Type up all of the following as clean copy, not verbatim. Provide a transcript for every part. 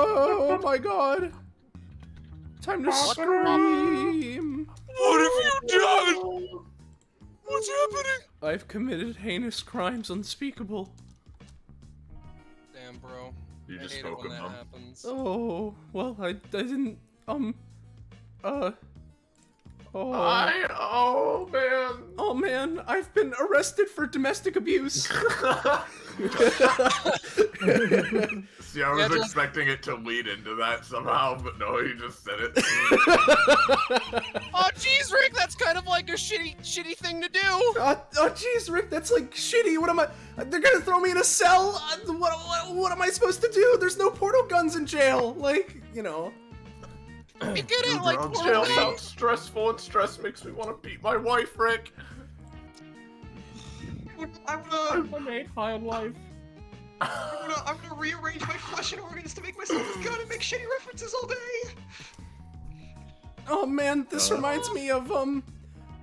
Oh my god. Time to scream. What have you done? What's happening? I've committed heinous crimes unspeakable. Damn, bro. You just I hate it spoke when of that them. happens. Oh, well, I didn't, oh. Oh man, I've been arrested for domestic abuse. See, I was expecting it to lead into that somehow, but no, you just said it. Oh, jeez, Rick, that's kind of like a shitty thing to do. Oh, jeez, Rick, that's like shitty. What am I? They're gonna throw me in a cell. What am I supposed to do? There's no portal guns in jail. Like, you know. You get it, like, Jail sounds stressful, and stress makes me want to beat my wife, Rick. I'm made high on life. gonna rearrange my flesh and organs to make myself as good and make shitty references all day. Oh man, this reminds me of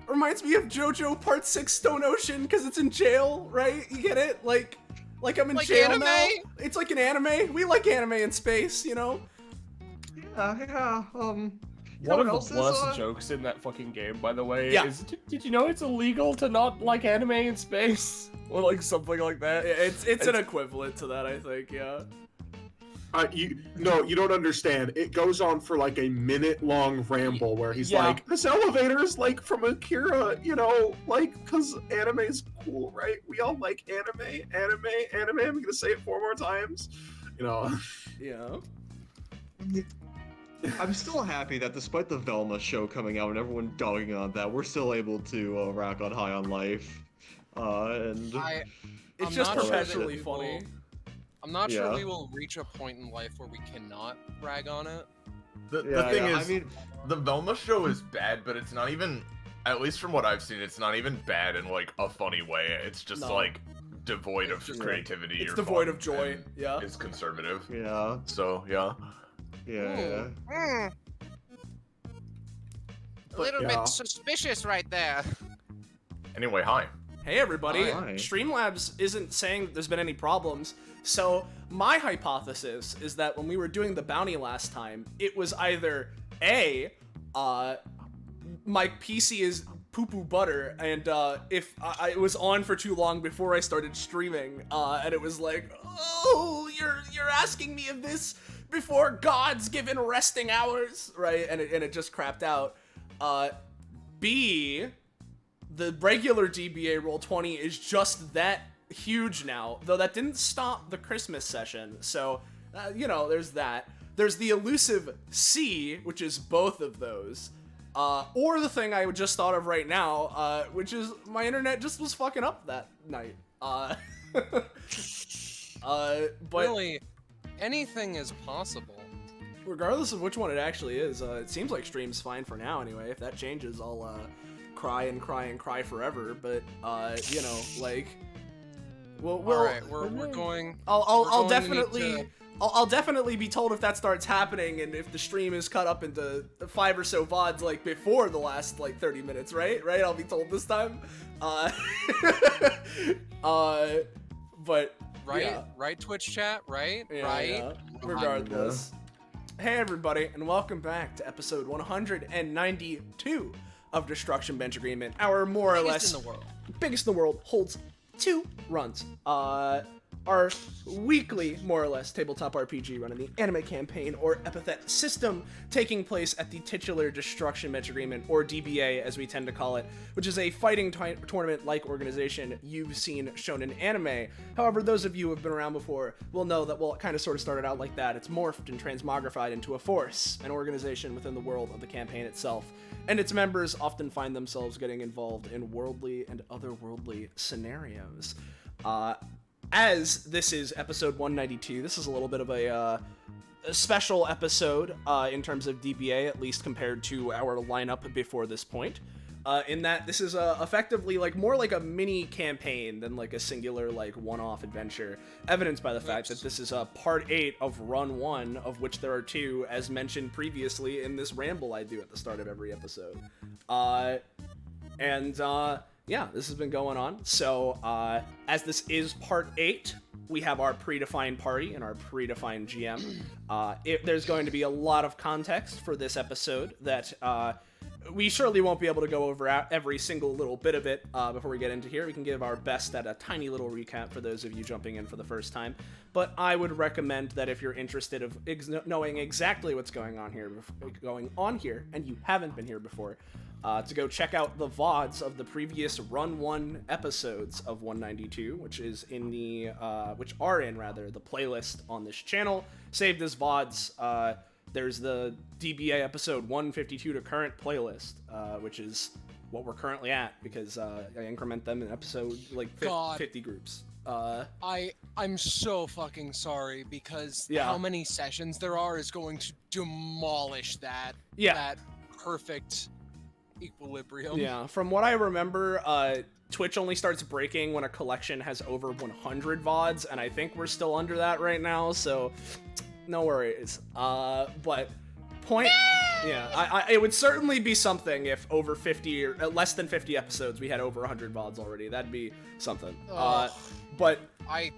JoJo Part 6 Stone Ocean, because it's in jail, right? You get it? Like I'm in like jail anime? now. It's like an anime. We like anime in space, you know? Yeah, One of the worst jokes in that fucking game, by the way, is did you know it's illegal to not like anime in space? Or like something like that? It's an equivalent to that, I think, yeah. You don't understand. It goes on for like a minute-long ramble where he's like, this elevator is like from Akira, you know, like, cause anime's cool, right? We all like anime. I'm gonna say it 4 more times, you know. Yeah. I'm still happy that despite the Velma show coming out and everyone dogging on that, we're still able to rack on high on life. It's just perpetually funny. I'm not sure we will reach a point in life where we cannot rag on it. The thing is, I mean, the Velma show is bad, but it's not even, at least from what I've seen, it's not even bad in like a funny way. It's just like devoid of creativity. It's devoid of joy. Yeah. It's conservative. Yeah. So yeah. Yeah. A little bit suspicious right there. Anyway, hi. Hey everybody, Hi. Streamlabs isn't saying that there's been any problems, so my hypothesis is that when we were doing the bounty last time, it was either A, my PC is poo-poo butter, and if it was on for too long before I started streaming, and it was like, oh, you're asking me of this before God's given resting hours, right? And it just crapped out. B, the regular DBA Roll20 is just that huge now, though that didn't stop the Christmas session, so, you know, there's that. There's the elusive C, which is both of those, or the thing I just thought of right now, which is my internet just was fucking up that night. But really, anything is possible. Regardless of which one it actually is, it seems like stream's fine for now anyway. If that changes, I'll cry and cry and cry forever. But you know, like, we'll all right, we're going. I'll definitely be told if that starts happening, and if the stream is cut up into 5 or so VODs like before the last like 30 minutes, right? I'll be told this time. But Right, Twitch chat, right? Yeah. Regardless. Hey everybody, and welcome back to episode 192 of Destruction Bench Agreement. Our more or less biggest in the world holds 2 runs. Our weekly, more or less, tabletop RPG run in the anime campaign, or Epithet System, taking place at the titular Destruction Bench Agreement, or DBA as we tend to call it, which is a fighting tournament-like organization you've seen shown in anime. However, those of you who have been around before will know that, well, it kind of sort of started out like that. It's morphed and transmogrified into a force, an organization within the world of the campaign itself, and its members often find themselves getting involved in worldly and otherworldly scenarios. As this is episode 192, this is a little bit of a special episode in terms of DBA, at least compared to our lineup before this point, in that this is effectively like more like a mini campaign than like a singular like one-off adventure, evidenced by the fact that this is part 8 of run 1, of which there are 2, as mentioned previously in this ramble I do at the start of every episode. yeah, this has been going on. So, as this is part 8, we have our predefined party and our predefined GM. There's going to be a lot of context for this episode that we surely won't be able to go over every single little bit of it before we get into here. We can give our best at a tiny little recap for those of you jumping in for the first time. But I would recommend that if you're interested of knowing exactly what's going on here, and you haven't been here before, to go check out the VODs of the previous Run 1 episodes of 192, which are in the playlist on this channel, saved as VODs. There's the DBA episode 152 to current playlist, which is what we're currently at, because I increment them in episode, 50 groups. I'm so fucking sorry, because how many sessions there are is going to demolish that perfect equilibrium. Yeah, from what I remember, Twitch only starts breaking when a collection has over 100 VODs, and I think we're still under that right now, so no worries. But point, it would certainly be something if over 50 or less than 50 episodes we had over 100 VODs already. That'd be something. But I'd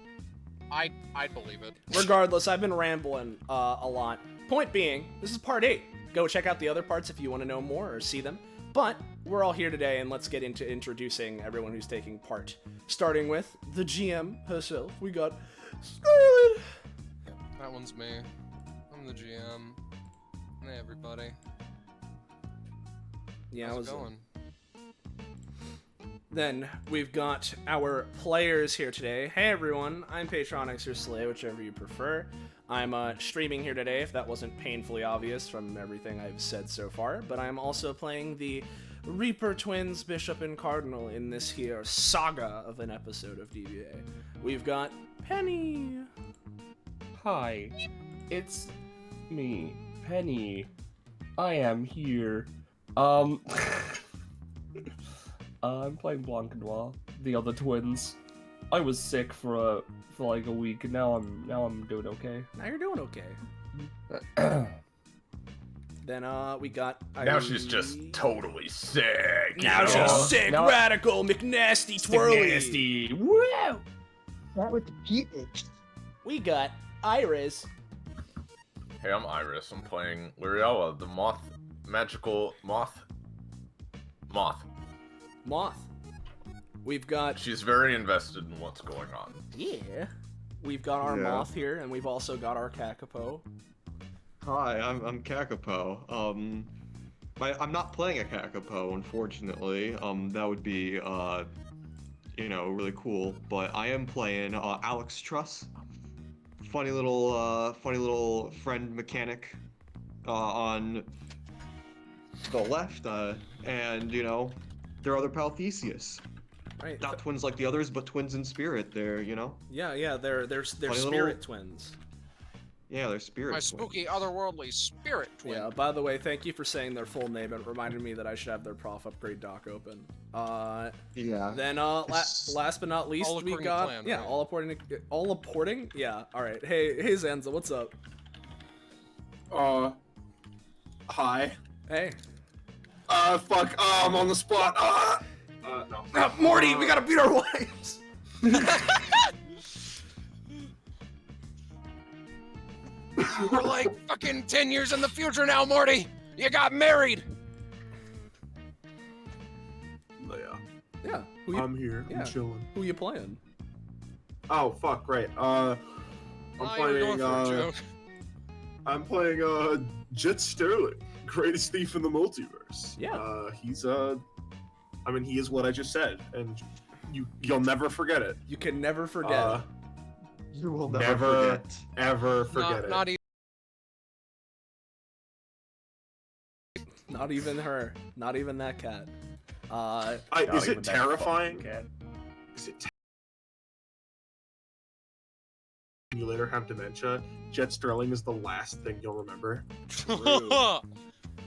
believe it. Regardless, I've been rambling a lot. Point being, this is part 8. Go check out the other parts if you want to know more or see them. But we're all here today, and let's get into introducing everyone who's taking part. Starting with the GM herself, we got Scarlet. That one's me. I'm the GM. Hey, everybody. Yeah, how's it going? Then we've got our players here today. Hey everyone, I'm Patronix or Slay, whichever you prefer. I'm streaming here today, if that wasn't painfully obvious from everything I've said so far, but I'm also playing the Reaper Twins, Bishop and Cardinal in this here saga of an episode of DBA. We've got Penny. Hi, it's me, Penny. I am here. I'm playing Blanc and Noir, the other twins. I was sick for like a week, and now I'm doing okay. Now you're doing okay. Then we got. Now she's just totally sick. Now she's sick, radical, McNasty, twirly. McNasty. Woo! That with the peach. We got Iris. Hey, I'm Iris. I'm playing Liriella, the magical moth. We've got. She's very invested in what's going on. Yeah. We've got our moth here, and we've also got our Kakapo. Hi, I'm Kakapo. I'm not playing a Kakapo, unfortunately. That would be, really cool. But I am playing Alex Truss. Funny little friend mechanic on the left, and their other pal Theseus. Right. Not twins like the others, but twins in spirit. They're Yeah, they're spirit twins. Yeah, they're spirit twins. Spooky, otherworldly spirit twin. Yeah, by the way, thank you for saying their full name. It reminded me that I should have their prof upgrade doc open. Yeah. Then, last but not least, we got... plan, yeah, right? all apporting? Yeah, alright. Hey, Zanza, what's up? Hi. Hey. Fuck, I'm on the spot. No. Morty, we gotta beat our wives! We're like fucking 10 years in the future now, Morty! You got married! Yeah. I'm here. I'm chilling. Who you playing? Oh, fuck, right. I'm playing Jet Sterling, greatest thief in the multiverse. Yeah. He is what I just said, and you'll never forget it. You can never forget. You will never forget. Ever forget it. Not even her. Not even that cat. Is it terrifying? You later have dementia. Jet Sterling is the last thing you'll remember.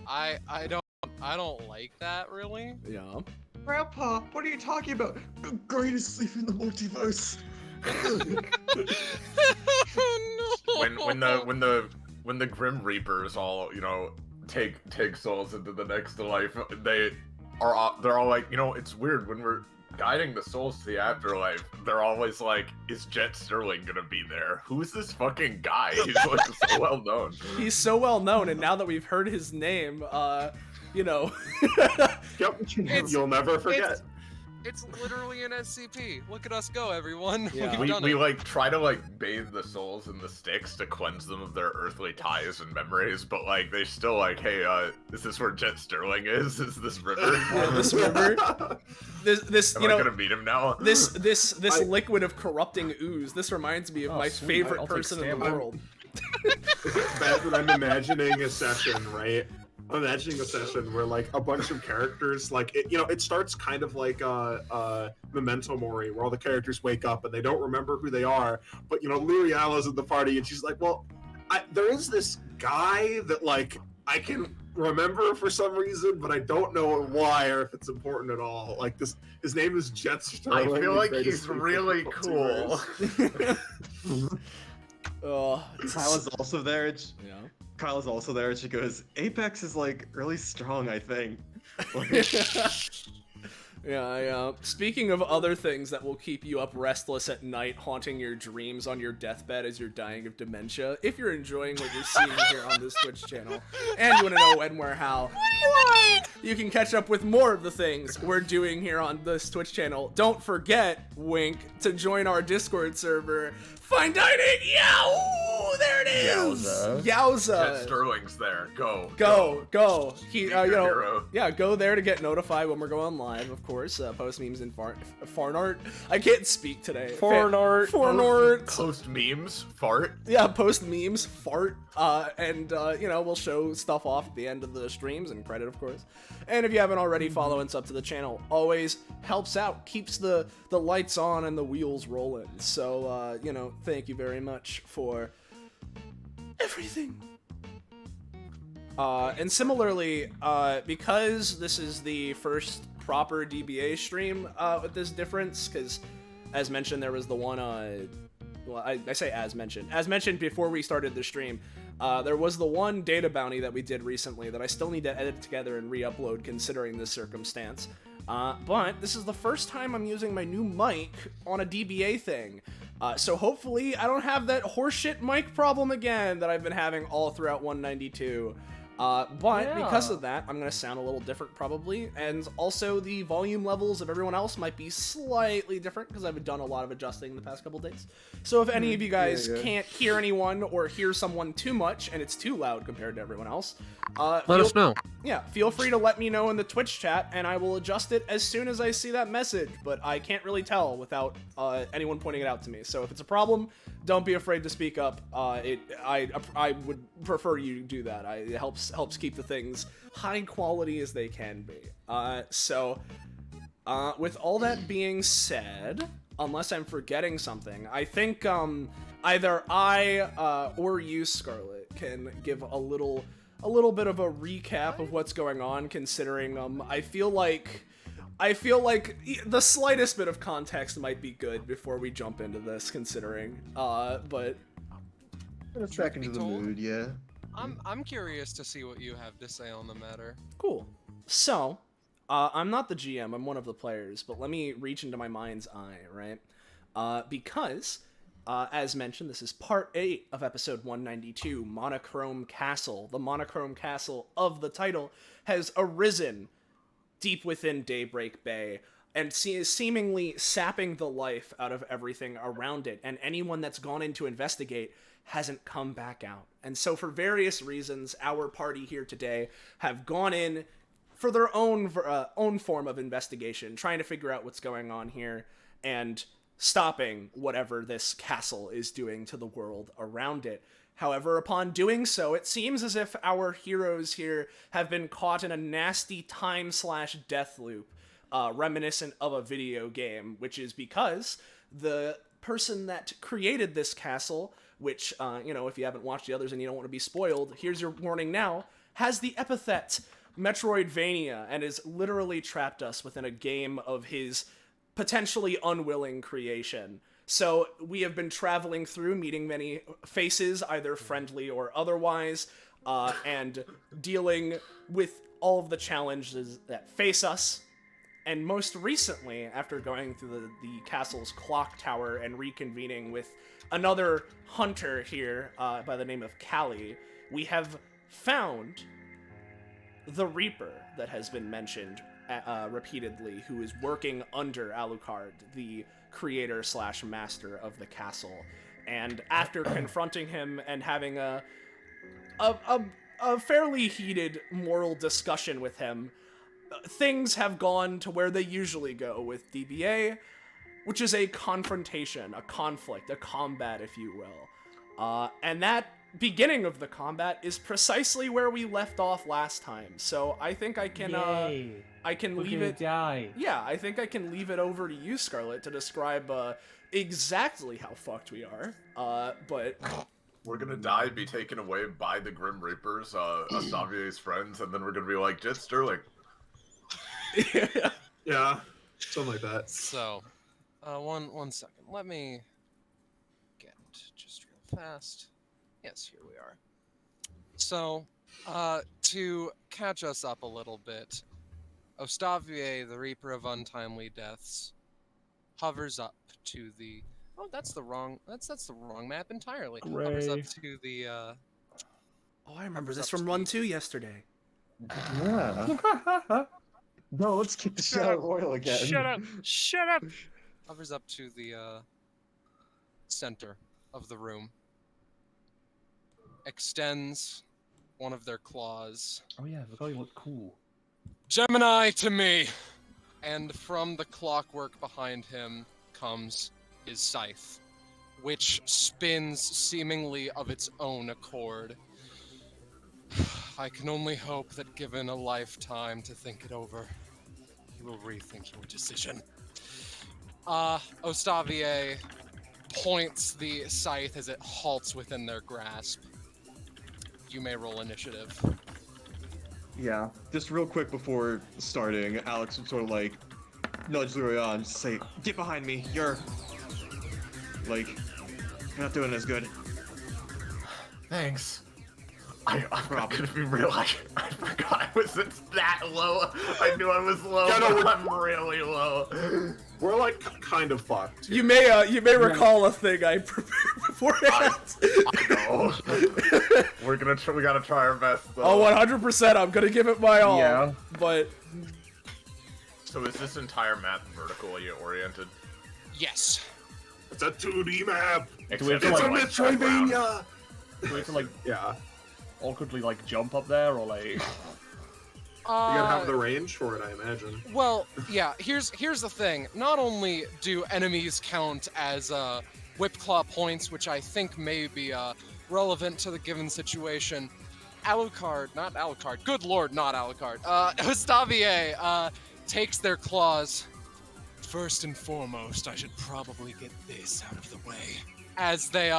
I don't like that, really. Yeah. Grandpa, what are you talking about? The greatest thief in the multiverse. No. When the Grim Reapers all take souls into the next life, they're all like, it's weird when we're guiding the souls to the afterlife, they're always like, is Jet Sterling gonna be there? Who's this fucking guy? He's like so well known. He's so well known, and now that we've heard his name, Yep, you'll never forget. It's literally an SCP. Look at us go, everyone. Yeah. We like try to like bathe the souls in the Styx to cleanse them of their earthly ties and memories, but like they still like, hey, is this where Jet Sterling is? Is this river? This river? This Am I gonna meet him now? This liquid of corrupting ooze. This reminds me of my favorite person in the world. It's bad that I'm imagining a session, right? I'm imagining a session where like a bunch of characters, like it starts kind of like Memento Mori, where all the characters wake up and they don't remember who they are, but Lyriala's at the party and she's like, well, there is this guy that like I can remember for some reason, but I don't know why or if it's important at all. Like his name is Jet Sterling. I feel like he's really cool. Kyle is also there. Kyle is also there, and she goes, Apex is like really strong, I think. Yeah. Speaking of other things that will keep you up restless at night, haunting your dreams on your deathbed as you're dying of dementia, if you're enjoying what you're seeing here on this Twitch channel, and you want to know when, where, how, you can catch up with more of the things we're doing here on this Twitch channel. Don't forget, wink, to join our Discord server. Fine dining, there it is. Yowza. Jet Sterling's there. Go. He, go there to get notified when we're going live. Of course, post memes and farn art. I can't speak today. Farn art. Post memes. Fart. Yeah, post memes. Fart. And we'll show stuff off at the end of the streams and credit, of course. And if you haven't already, follow and sub to the channel. Always helps out, keeps the lights on and the wheels rolling. So, thank you very much for everything. And similarly, because this is the first proper DBA stream with this difference, because as mentioned, there was the one, I say as mentioned before we started the stream, there was the one data bounty that we did recently that I still need to edit together and re-upload considering this circumstance. But this is the first time I'm using my new mic on a DBA thing. So hopefully I don't have that horseshit mic problem again that I've been having all throughout 192. Because of that, I'm going to sound a little different probably, and also the volume levels of everyone else might be slightly different because I've done a lot of adjusting the past couple days. So if any of you guys can't hear anyone or hear someone too much and it's too loud compared to everyone else, let us know. Yeah, feel free to let me know in the Twitch chat and I will adjust it as soon as I see that message, but I can't really tell without anyone pointing it out to me. So if it's a problem, don't be afraid to speak up. I would prefer you do that. It helps keep the things high quality as they can be. With all that being said, unless I'm forgetting something, I think either I or you, Scarlet, can give a little bit of a recap of what's going on, considering I feel like the slightest bit of context might be good before we jump into this, considering, but... Let's back into the mood, yeah. I'm curious to see what you have to say on the matter. Cool. So, I'm not the GM, I'm one of the players, but let me reach into my mind's eye, right? Because, as mentioned, this is part 8 of episode 192, Monochrome Castle. The Monochrome Castle of the title has arisen deep within Daybreak Bay, and is seemingly sapping the life out of everything around it, and anyone that's gone in to investigate hasn't come back out. And so for various reasons, our party here today have gone in for their own form of investigation, trying to figure out what's going on here, and stopping whatever this castle is doing to the world around it. However, upon doing so, it seems as if our heroes here have been caught in a nasty time/death loop, reminiscent of a video game, which is because the person that created this castle, which, if you haven't watched the others and you don't want to be spoiled, here's your warning now, has the epithet Metroidvania, and has literally trapped us within a game of his potentially unwilling creation. So we have been traveling through, meeting many faces, either friendly or otherwise, and dealing with all of the challenges that face us. And most recently, after going through the castle's clock tower and reconvening with another hunter here by the name of Callie, we have found the Reaper that has been mentioned repeatedly, who is working under Alucard, the creator / master of the castle. And after confronting him and having a fairly heated moral discussion with him, things have gone to where they usually go with DBA, which is a confrontation, a conflict, a combat, if you will. And that beginning of the combat is precisely where we left off last time. So I think I can leave it. Die. Yeah, I think I can leave it over to you, Scarlet, to describe exactly how fucked we are. But we're gonna die, be taken away by the Grim Reapers, Asavier's friends, and then we're gonna be like, Jet Sterling. Yeah, something like that. So, one second. Let me get just real fast. Yes, here we are. So, to catch us up a little bit, Ostavier, the Reaper of Untimely Deaths, hovers up to the. Oh, that's the wrong map entirely. Gray. Hovers up to the. Oh, I remember this from Run 2 yesterday. Yeah. No, let's keep the Shadow Royal again. Shut up! Hovers up to the center of the room. Extends one of their claws. Oh yeah, the guy looked cool. Gemini to me! And from the clockwork behind him comes his scythe, which spins seemingly of its own accord. I can only hope that given a lifetime to think it over, you will rethink your decision. Ostavier points the scythe as it halts within their grasp. You may roll initiative. Yeah, just real quick before starting, Alex would sort of like nudge Leroy on and say, "Get behind me, you're not doing as good." Thanks. I'm gonna be real. I forgot I was that low. I knew I was low, but I'm really low. We're like kind of fucked. You may recall a thing I prepared beforehand. I know. We gotta try our best. Though. Oh, 100%. I'm gonna give it my all. Yeah. But. So is this entire map vertically oriented? Yes. It's a 2D map. It's a Metroidvania. Do we have to yeah. awkwardly jump up there or like? You gotta have the range for it, I imagine. Well, yeah. Here's the thing. Not only do enemies count as whip claw points, which I think may be relevant to the given situation. Good lord, not Alucard. Ostavier takes their claws. First and foremost, I should probably get this out of the way. As they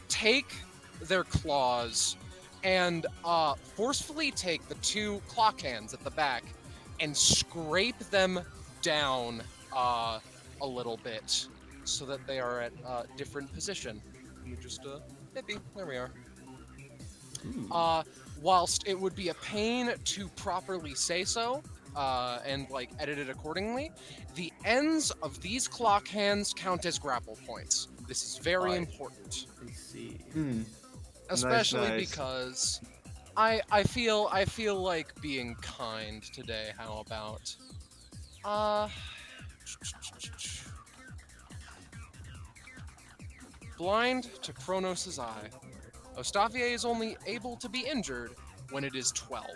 take their claws and forcefully take the two clock hands at the back and scrape them down a little bit so that they are at a different position. Let me just hippie, there we are. Whilst it would be a pain to properly say so, and edit it accordingly, the ends of these clock hands count as grapple points. This is very important. I see. Especially nice. Because I feel like being kind today. How about blind to Kronos' eye. Ostavier is only able to be injured when it is 12.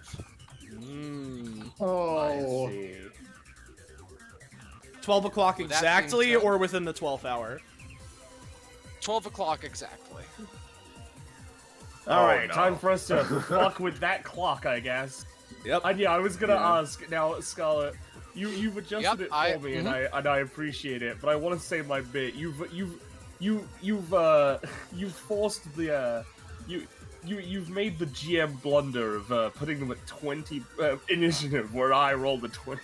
Oh. I see. 12 o'clock exactly, or within the 12th hour? 12 o'clock exactly. Alright, time for us to fuck with that clock, I guess. Yep. And yeah, I was gonna ask, now, Scarlet, you've adjusted it for me, and I appreciate it, but I want to say my bit. You've forced the, You've made the GM blunder of putting them at 20 initiative, where I rolled a 20.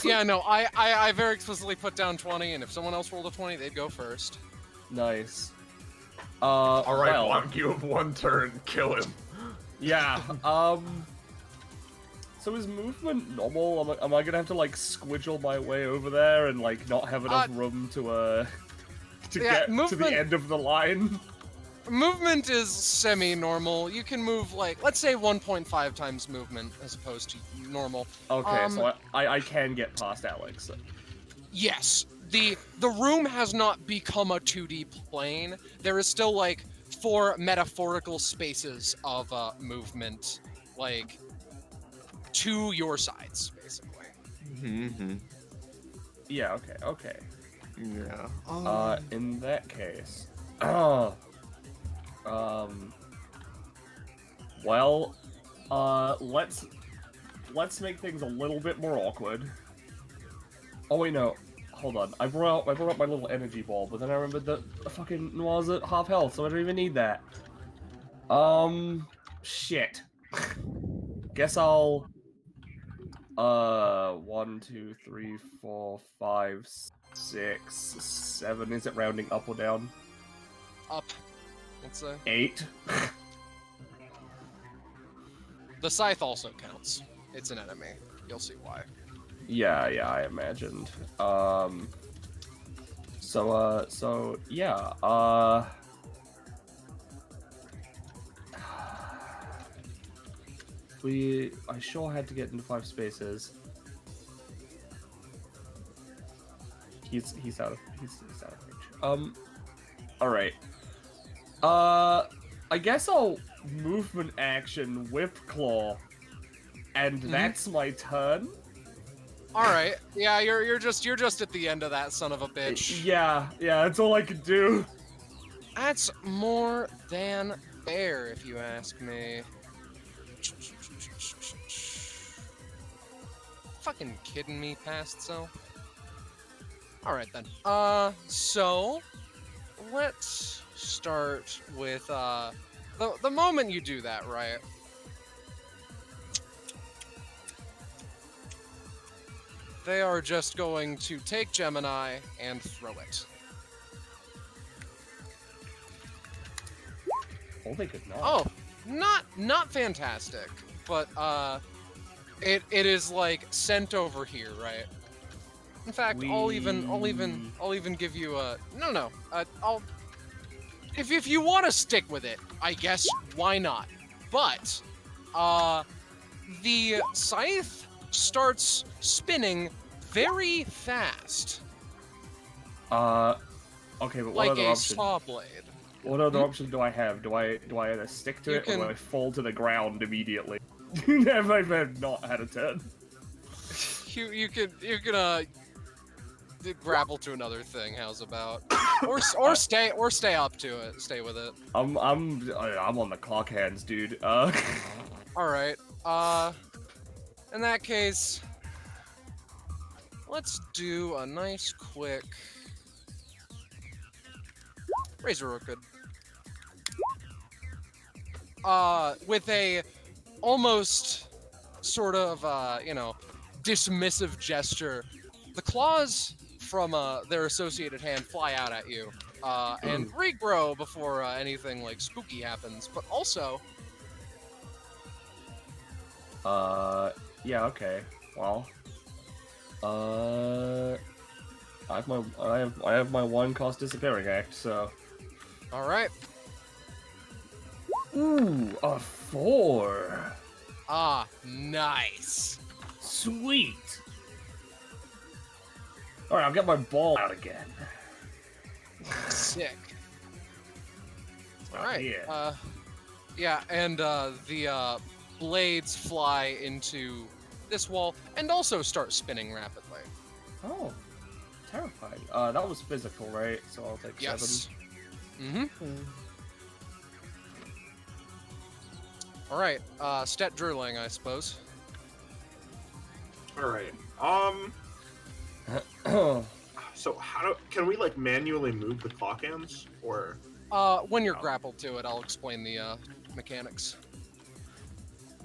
Yeah, no, I very explicitly put down 20, and if someone else rolled a 20, they'd go first. Nice. Alright, well, Blanc, you have one turn. Kill him. Yeah, So is movement normal? Am I gonna have to like squidgle my way over there and like not have enough room to get to the end of the line? Movement is semi-normal. You can move like, let's say 1.5 times movement as opposed to normal. Okay, so I can get past Alex. Yes. The room has not become a 2D plane. There is still like 4 metaphorical spaces of movement, like to your sides, basically. Mm-hmm. Yeah. Okay. Yeah. In that case, well, let's make things a little bit more awkward. Oh wait, no. Hold on. I brought up my little energy ball, but then I remembered that fucking Noir's at half health, so I don't even need that. Shit. Guess I'll 1, 2, 3, 4, 5, 6, 7. Is it rounding up or down? Up. Let's say 8. The scythe also counts. It's an enemy. You'll see why. Yeah, I imagined. So yeah, I sure had to get into 5 spaces. He's out of range. Alright. I guess I'll movement action whip claw, and that's my turn. All right. Yeah, you're just at the end of that son of a bitch. Yeah, that's all I could do. That's more than fair, if you ask me. Fucking kidding me, past self. All right then. So let's start with the moment you do that, right? They are just going to take Gemini and throw it. Oh, they could not. Oh, not fantastic, but it is like sent over here, right? In fact, I'll even give you a no. I'll if you want to stick with it, I guess why not? But the scythe starts spinning very fast. Okay, but what like other a option? saw blade. What other option do I have? Do I either stick to it or do I fall to the ground immediately? I've not had a turn. You could grapple to another thing. How's about? Or stay up to it. Stay with it. I'm on the clock hands, dude. All right. In that case, let's do a nice quick Razor Orchid. With a almost sort of dismissive gesture, the claws from their associated hand fly out at you and regrow before anything like spooky happens. But also, yeah, okay. Well, I have my 1 cost disappearing act, so. All right. Ooh, a 4. Ah, nice. Sweet. All right, I'll get my ball out again. Sick. All right. Yeah. Yeah, and the blades fly into this wall and also start spinning rapidly. Oh, terrifying. That was physical, right? So I'll take 7. Mm-hmm. All right, stat drilling, I suppose. All right. So can we like manually move the clock hands or? When you're grappled to it, I'll explain the mechanics.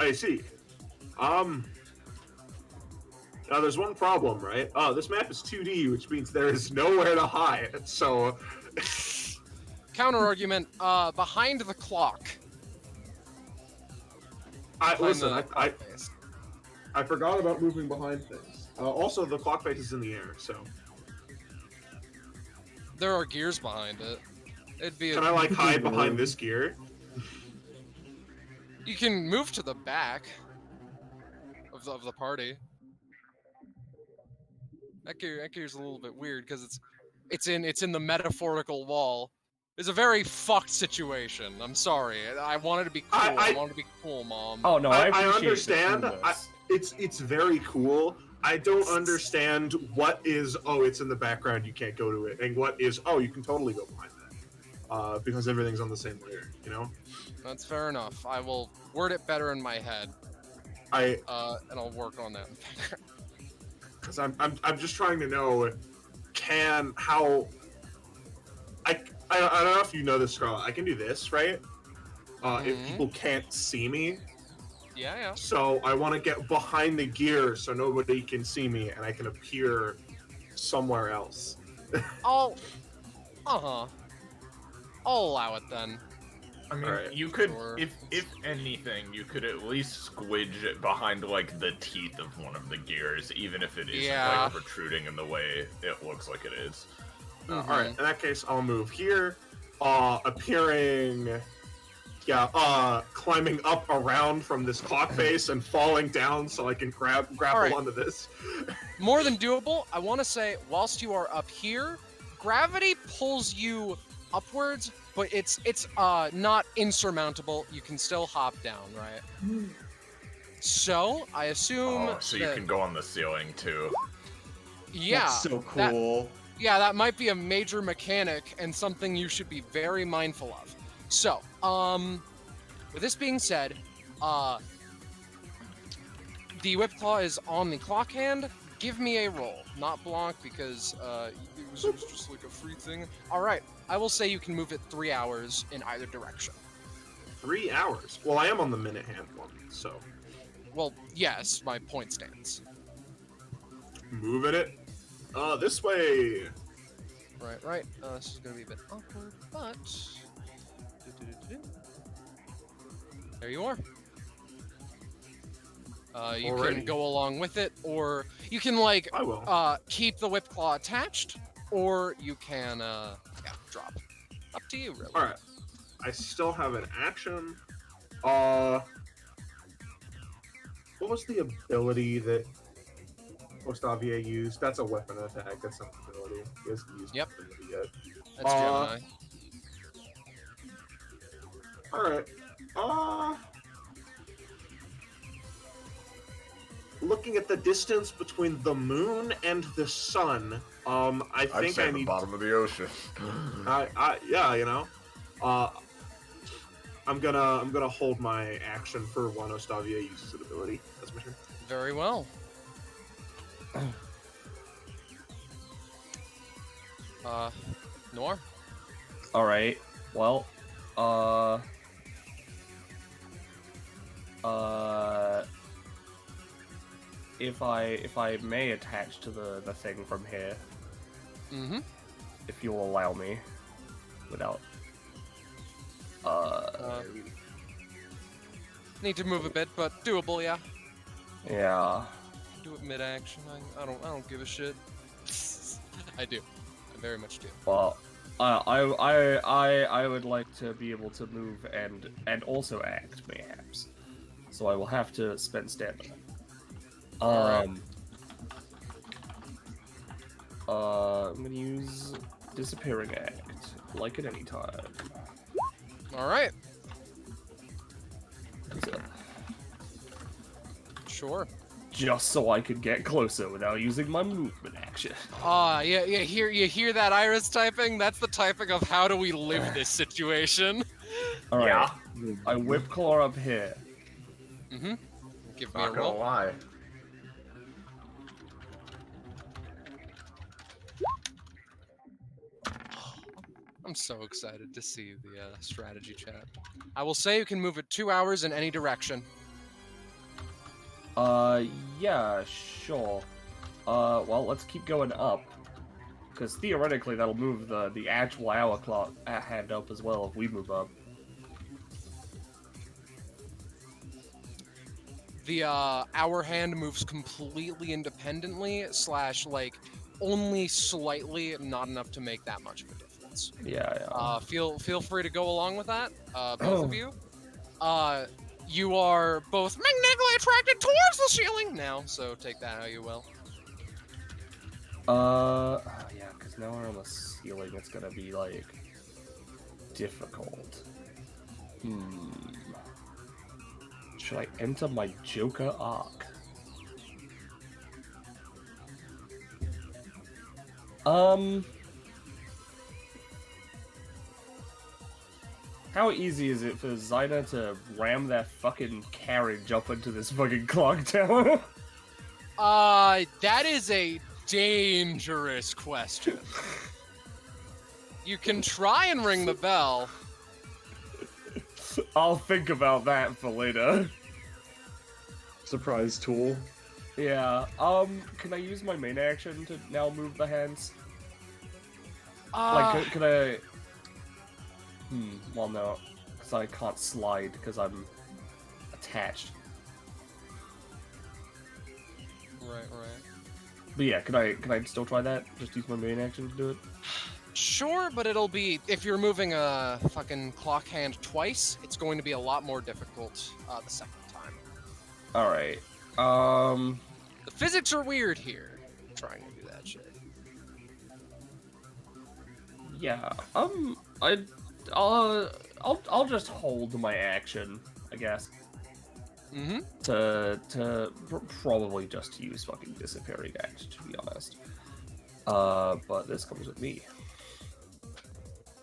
I see. Now there's one problem, right? This map is 2D, which means there is nowhere to hide. So. Counter argument. Behind the clock. I I forgot about moving behind things. Also, the clock face is in the air, so. There are gears behind it. It'd be. Can I like hide behind this gear? You can move to the back of the party. That gear's a little bit weird because it's in the metaphorical wall. It's a very fucked situation. I'm sorry. I wanted to be cool. I wanted to be cool, Mom. Oh no, I understand. It's very cool. I don't understand what is, oh, it's in the background, you can't go to it, and what is, oh, you can totally go behind that. Because everything's on the same layer, you know? That's fair enough. I will word it better in my head. And I'll work on that. Because I'm just trying to know, how... I don't know if you know this, Scarlet. I can do this, right? If people can't see me. Yeah. So I want to get behind the gear so nobody can see me and I can appear somewhere else. I'll allow it then. I mean, you could, if anything, you could at least squidge it behind, like, the teeth of one of the gears, even if it isn't, like, protruding in the way it looks like it is. Alright, in that case, I'll move here, appearing... climbing up around from this clock face and falling down so I can grapple onto this. More than doable. I want to say, whilst you are up here, gravity pulls you upwards, but it's not insurmountable. You can still hop down, right? So I assume. Oh, so you can go on the ceiling too. Yeah. That's so cool. That might be a major mechanic and something you should be very mindful of. So, with this being said, the Whip Claw is on the clock hand. Give me a roll, not Blanc, because it was just like a free thing. All right, I will say you can move it 3 hours in either direction. 3 hours? Well, I am on the minute hand one, so. Well, yes, my point stands. Moving it. This way. Right. This is gonna be a bit awkward, but. There you are. You can go along with it, or you can like keep the Whip Claw attached, or you can drop. Up to you, really. All right. I still have an action. What was the ability that Ostavia used? That's a weapon attack. That's not an ability. He hasn't used Yep. ability yet. That's Gemini. Alright. Looking at the distance between the moon and the sun, I think I need the bottom of the ocean. yeah, you know. I'm gonna hold my action for when Ostavia uses an ability. That's my turn. Very well. Noir? Alright, well, if I may attach to the thing from here, if you'll allow me, without, need to move a bit, but doable, yeah. Yeah. Do it mid-action. I don't give a shit. I do. I very much do. Well, I would like to be able to move and also act, mayhaps. So I will have to spend stamina. I'm gonna use Disappearing Act, like at any time. Alright. Sure. Just so I could get closer without using my movement action. You hear that Iris typing? That's the typing of how do we live this situation. Alright. Yeah. I Whip Claw up here. Give me Not a gonna roll. lie. I'm so excited to see the strategy chat. I will say you can move it 2 hours in any direction. Yeah, sure. Well, let's keep going up. Because theoretically that'll move the actual hour clock hand up as well if we move up. the hour hand moves completely independently / like only slightly, not enough to make that much of a difference. Yeah. Feel free to go along with that, both of you. You are both magnetically attracted towards the ceiling now, so take that how you will. Yeah, because now we're on the ceiling, it's gonna be, like, difficult. Should I enter my Joker arc? How easy is it for Zyna to ram that fucking carriage up into this fucking clock tower? That is a dangerous question. You can try and ring the bell. I'll think about that for later. Surprise tool. Yeah, can I use my main action to now move the hands? Like, could I... well, no, because I can't slide because I'm attached. Right. But yeah, can I still try that? Just use my main action to do it? Sure, but it'll be, if you're moving a fucking clock hand twice, it's going to be a lot more difficult the second time. Alright, The physics are weird here, trying to do that shit. Yeah, I'll just hold my action, I guess. To probably just use fucking disappearing act, to be honest. But this comes with me.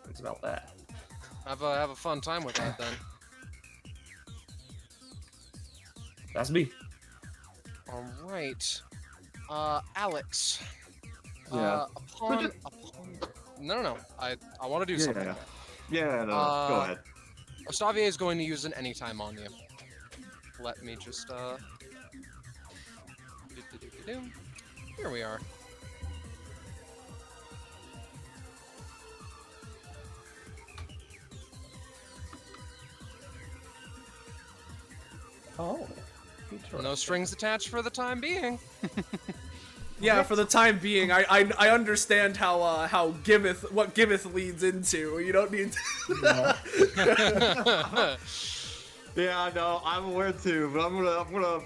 It's about that. Have a fun time with that then. That's me. All right, Alex. Yeah. No. I want to do something. Yeah, no, go ahead. Ostavier is going to use an anytime on you. Let me just Here we are. Oh. No strings attached for the time being. Yeah, for the time being, I understand how what Giveth leads into. You don't need to... Yeah, no, I'm aware too, but I'm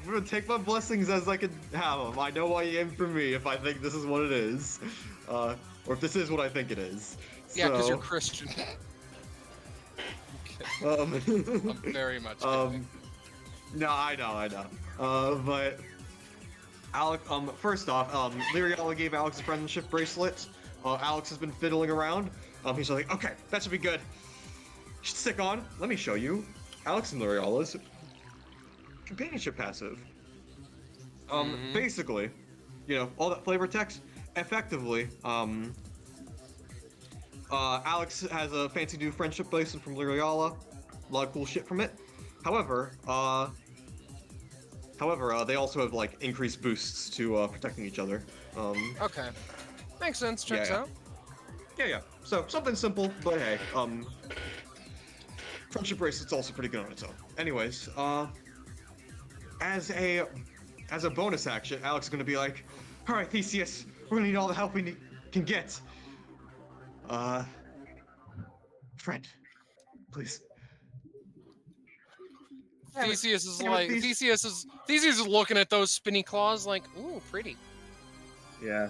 gonna take my blessings as I can have them. I know why you aim for me if I think this is what it is, or if this is what I think it is. Yeah, because you're Christian. I'm very much kidding. No, I know. But Alex, first off, Lyriala gave Alex a friendship bracelet. Alex has been fiddling around. He's like, okay, that should be good. Stick on. Let me show you. Alex and Lyriala's companionship passive. Basically, you know, all that flavor text, effectively, Alex has a fancy new friendship bracelet from Lyriala. A lot of cool shit from it. However, they also have, like, increased boosts to, protecting each other. Okay. Makes sense, checks out. Yeah. So, something simple, but hey, friendship bracelet's also pretty good on its own. Anyways, as a bonus action, Alex is gonna be like, alright, Theseus, we're gonna need all the help we can get. Friend, please. Theseus is like, Theseus is looking at those spinny claws like, ooh, pretty. Yeah.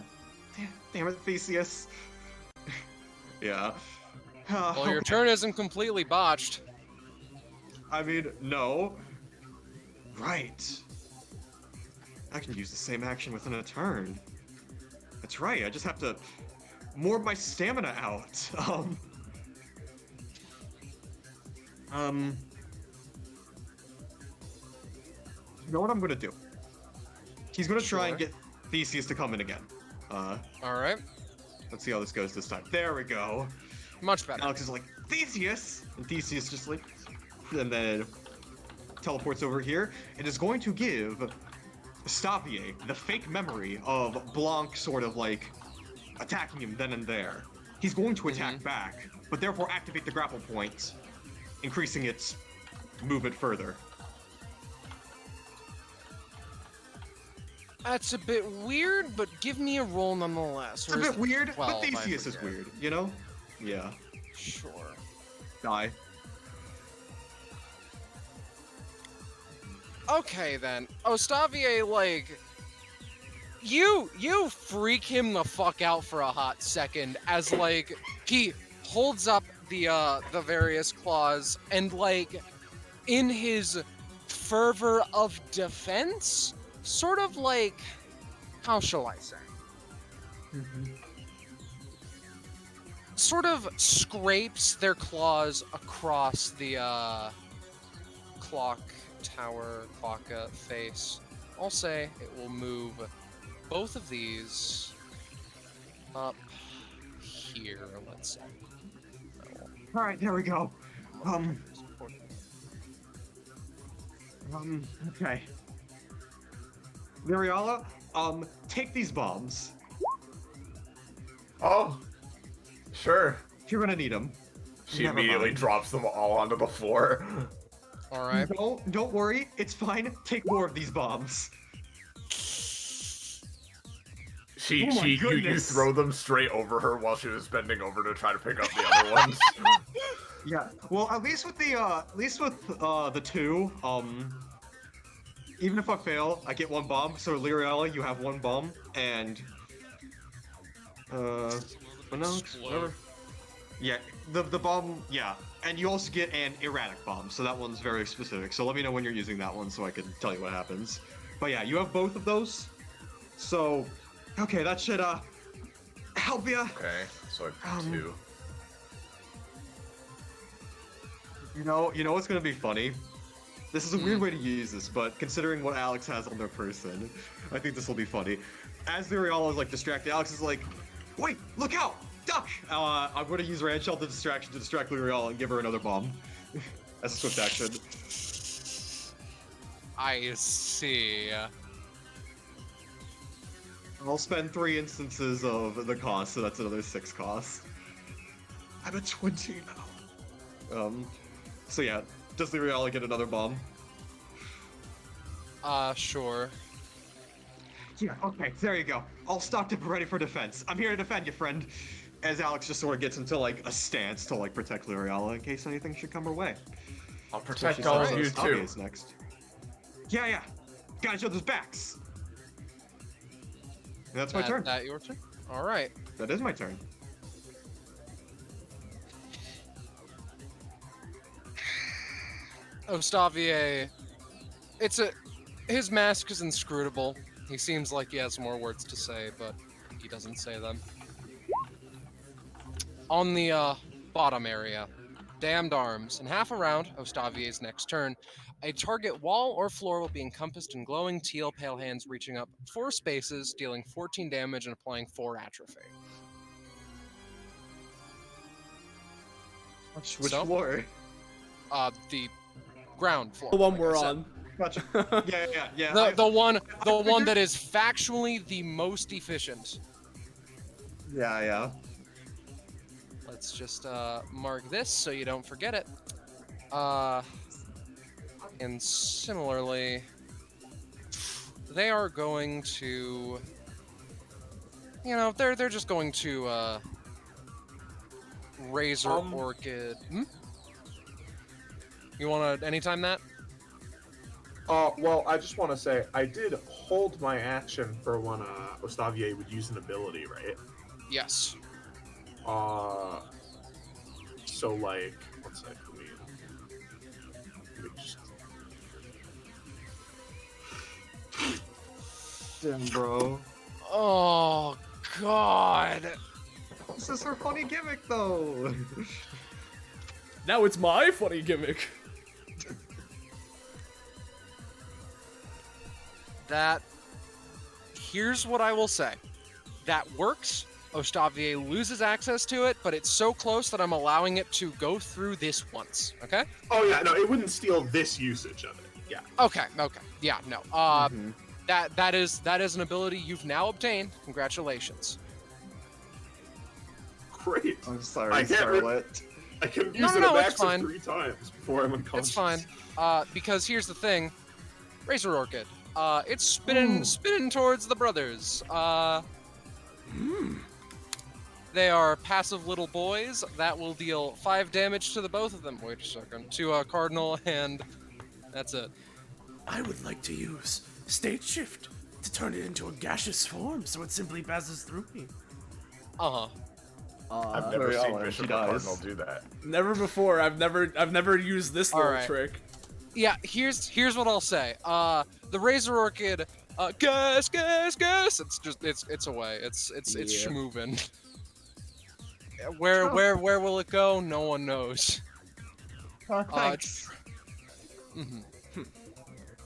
Damn it, Theseus. Yeah. Well, your turn isn't completely botched. I mean, no. Right. I can use the same action within a turn. That's right, I just have to morph my stamina out. You know what I'm gonna do? He's gonna try and get Theseus to come in again. Alright. Let's see how this goes this time. There we go. Much better. Alex is like, Theseus! And Theseus just like, and then teleports over here. It is going to give Stavier the fake memory of Blanc sort of like attacking him then and there. He's going to attack back, but therefore activate the grapple point, increasing its movement further. That's a bit weird, but give me a roll nonetheless. It's a bit weird, but 12, Theseus is weird, you know? Yeah. Sure. Die. Okay then. Ostavier, like, you freak him the fuck out for a hot second as like he holds up the various claws and like in his fervor of defense, sort of like, how shall I say? Sort of scrapes their claws across the clock tower, clock face. I'll say it will move both of these up here, let's say. Alright, there we go. Okay. Miriala, take these bombs. Oh, sure. You're gonna need them. She immediately drops them all onto the floor. All right. Don't worry, it's fine. Take more of these bombs. You throw them straight over her while she was bending over to try to pick up the other ones. Yeah. Well, at least with the two, even if I fail, I get one bomb. So Lyriella, you have one bomb, and whatever. Yeah, the bomb. Yeah, and you also get an erratic bomb. So that one's very specific. So let me know when you're using that one, so I can tell you what happens. But yeah, you have both of those. So, okay, that should help you. Okay, so I have two. You know what's gonna be funny? This is a weird way to use this, but considering what Alex has on their person, I think this will be funny. As Lyriella is like distracted, Alex is like, "Wait, look out! Duck!" I'm gonna use Red Shell to distract Lyriella and give her another bomb as a swift action. I see. I'll spend 3 instances of the cost, so that's another 6 cost. I'm at 20 now. So yeah, does Lyriella get another bomb? Sure. Yeah, okay, there you go. All stocked up and ready for defense. I'm here to defend you, friend. As Alex just sort of gets into like a stance to like protect Lyriella in case anything should come her way. I'll protect all of you too. Is next. Yeah. Got each other's backs. And that's my turn. That your turn? All right. That is my turn. Ostavier, his mask is inscrutable. He seems like he has more words to say, but he doesn't say them. On the bottom area, damned arms. In half a round, Ostavier's next turn, a target wall or floor will be encompassed in glowing teal pale hands reaching up 4 spaces, dealing 14 damage and applying 4 atrophy. Which floor? The ground floor. The one we're on. Gotcha. Yeah. The one that is factually the most efficient. Yeah. Let's just mark this so you don't forget it. And similarly, they are going to, they're just going to Razor Orchid. You want to anytime that? Well, I just want to say, I did hold my action for when Ostavier would use an ability, right? Yes. So, like, one sec, let me just... Damn, bro. Oh, God. This is her funny gimmick, though. Now it's my funny gimmick. Here's what I will say. That works. Ostavier loses access to it, but it's so close that I'm allowing it to go through this once, okay? Oh yeah, no, it wouldn't steal this usage of it, yeah. Okay, yeah, no. That is an ability you've now obtained. Congratulations. Great. I'm sorry, Scarlet. I can use it a max of 3 times before I'm unconscious. It's fine. Because here's the thing. Razor Orchid. It's spinning towards the brothers. They are passive little boys. That will deal 5 damage to the both of them. Wait a second. To Cardinal, and that's it. I would like to use state shift to turn it into a gaseous form, so it simply passes through me. I've never seen Bishop or Cardinal do that. Never before. I've never used this little trick. Yeah, here's what I'll say. The Razor Orchid, gas. It's away. It's schmovin'. Where will it go? No one knows. Thanks.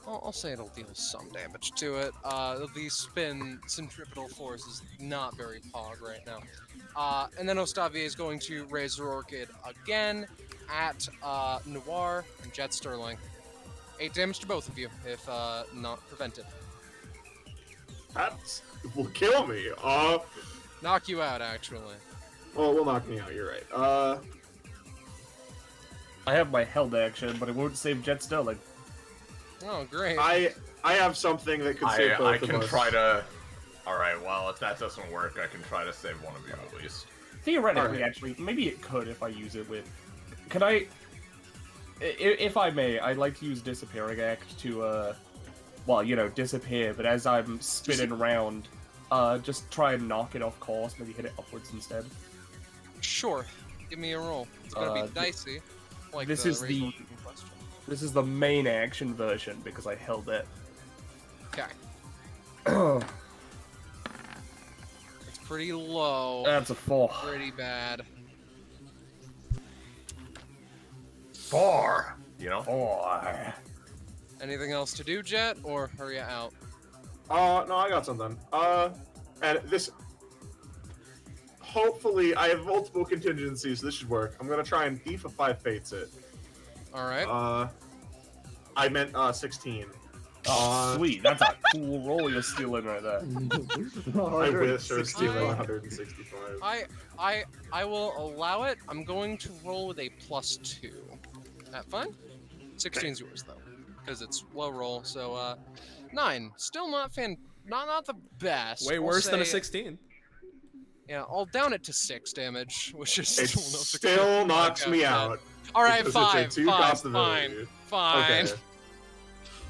I'll say it'll deal some damage to it. The spin centripetal force is not very pog right now. And then Ostavier is going to Razor Orchid again at Noir and Jet Sterling. 8 damage to both of you, if not prevented. That will kill me. Knock you out, actually. Well, it will knock me out, you're right. I have my held action, but it won't save Jet Sterling. Oh, great. I have something that could save both of us. I can try to... Alright, well, if that doesn't work, I can try to save one of you at least. Theoretically, actually, maybe it could if I use it with... Can I... If I may, I'd like to use Disappearing Act to, well, you know, disappear, but as I'm spinning around, just try and knock it off course, maybe hit it upwards instead. Sure. Give me a roll. It's gonna be dicey. Like this is the main action version, because I held it. Okay. It's pretty low. That's a 4. Pretty bad. 4! You know? 4. Anything else to do, Jet, or are you out? No, I got something. And this... Hopefully, I have multiple contingencies, so this should work. I'm gonna try and beef a 5 fates it. Alright. I meant, 16. Sweet, that's a cool roll you're stealing right there. I wish I was stealing 165. I will allow it. I'm going to roll with a +2. That fine? 16's yours though, because it's low roll. So 9. Still not not the best. Way worse than a 16. Yeah, I'll down it to 6 damage, which is It still knocks me out. All right, because 5. it's a 2 cost ability. Fine. Okay.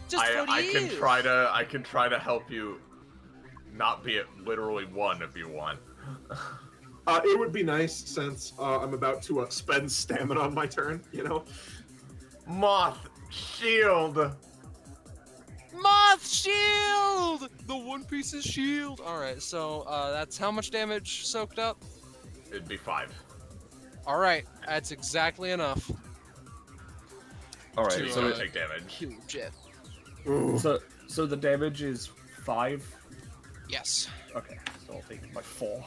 Just I can try to help you not be at literally 1 if you want. It would be nice since I'm about to spend stamina on my turn, you know? Moth shield! Moth shield! The One Piece's shield! Alright, so that's how much damage soaked up? It'd be 5. Alright, that's exactly enough. Alright, so take damage. Kill Jet. So the damage is 5? Yes. Okay, so I'll take my 4.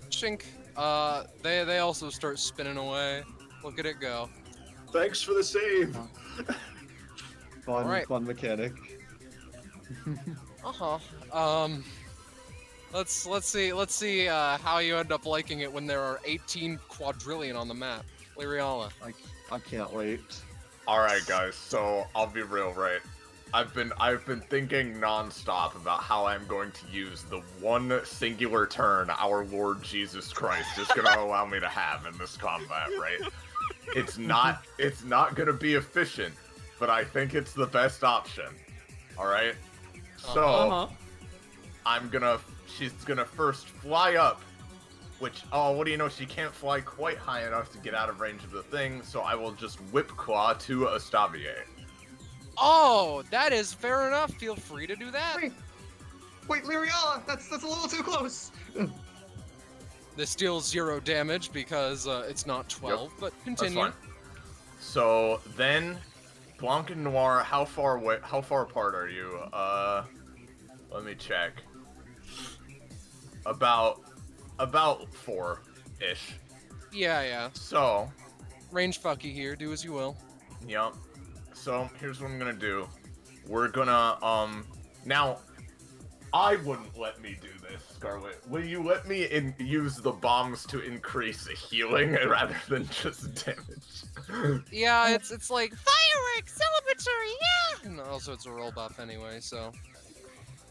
Chink. They also start spinning away. Look at it go. Thanks for the save! Fun mechanic. Let's see how you end up liking it when there are 18 quadrillion on the map. Lyriala. I can't wait. Alright guys, so I'll be real, right? I've been thinking non-stop about how I'm going to use the one singular turn our Lord Jesus Christ is gonna allow me to have in this combat, right? It's not gonna be efficient, but I think it's the best option. Alright? So she's gonna first fly up, which, oh, what do you know, she can't fly quite high enough to get out of range of the thing, so I will just whip claw to Ostavier. Oh, that is fair enough. Feel free to do that. Wait, Lyriala, that's a little too close. This deals 0 damage because it's not 12, but continue. That's fine. So then, Blanc and Noir, how far apart are you? Let me check. About 4-ish. Yeah. So, range fucky here. Do as you will. Yep. So here's what I'm gonna do. We're gonna now I wouldn't let me do this, Scarlet. Will you let me use the bombs to increase healing rather than just damage? Yeah, it's like fireworks, celebratory, yeah. And also, it's a roll buff anyway, so.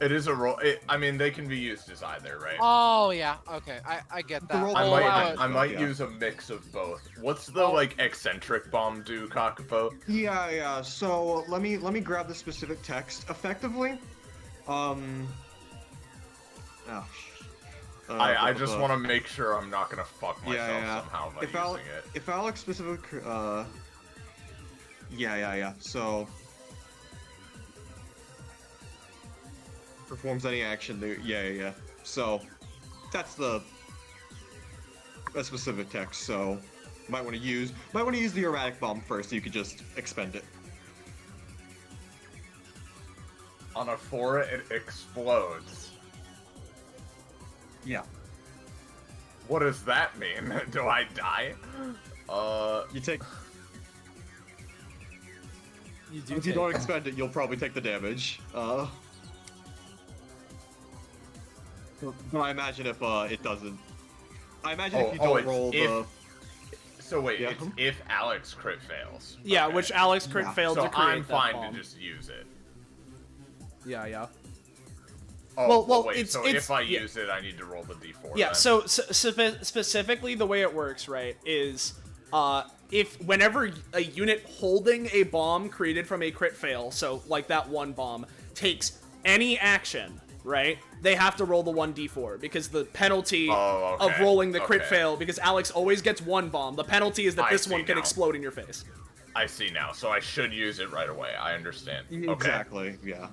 It is a roll. I mean, they can be used as either, right? Oh yeah, okay, I get that. I might use a mix of both. What's the like eccentric bomb do, Kakapo? Yeah. So let me grab the specific text. Effectively, I just want to make sure I'm not gonna fuck myself somehow by using it. If Alex specific, So performs any action. So that's the specific text. So might want to use the erratic bomb first. So you could just expend it. On a 4, it explodes. Yeah. What does that mean? Do I die? You take. If you don't expend it, you'll probably take the damage. But I imagine if it doesn't. I imagine if you don't roll the. So wait, it's if Alex crit fails. Yeah, okay. Which Alex crit failed so to create I'm fine that bomb. to just use it. Yeah. Oh, well, wait, it's, so it's, if I use it, I need to roll the d4. Yeah, then? so specifically the way it works, right, is if whenever a unit holding a bomb created from a crit fail, so like that one bomb, takes any action, right, they have to roll the 1d4, because the penalty of rolling the crit fail, because Alex always gets one bomb, the penalty is that this one can explode in your face. I see now, so I should use it right away. I understand. Exactly, yeah.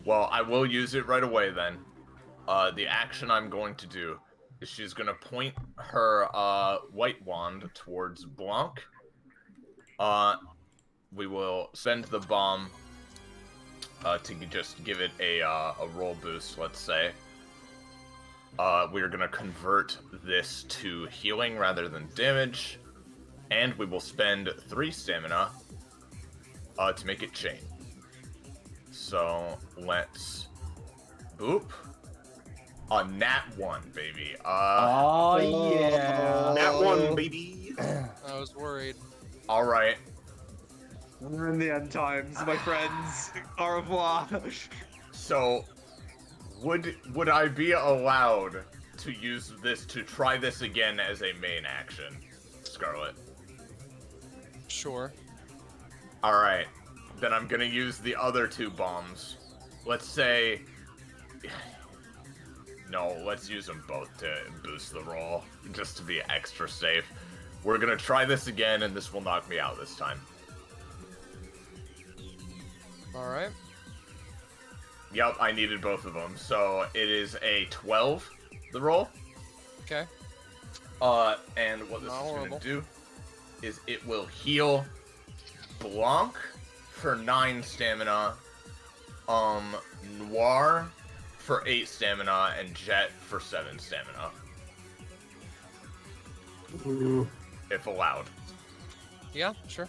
Well, I will use it right away then. The action I'm going to do is she's going to point her white wand towards Blanc. We will send the bomb to just give it a roll boost, let's say. We're going to convert this to healing rather than damage. And we will spend 3 stamina to make it chain. So let's boop. A nat 1, baby. Oh yeah. Nat 1, baby. I was worried. All right. We're in the end times, my friends. Au revoir. So, would I be allowed to use this to try this again as a main action, Scarlet? Sure. Alright, then I'm gonna use the other 2 bombs. Let's say... No, let's use them both to boost the roll, just to be extra safe. We're gonna try this again, and this will knock me out this time. Alright. Yep, I needed both of them. So, it is a 12, the roll. Okay. And what this Not is horrible. gonna do is it will heal Blanc for 9 stamina, Noir for 8 stamina, and Jet for 7 stamina. If allowed. Yeah, sure.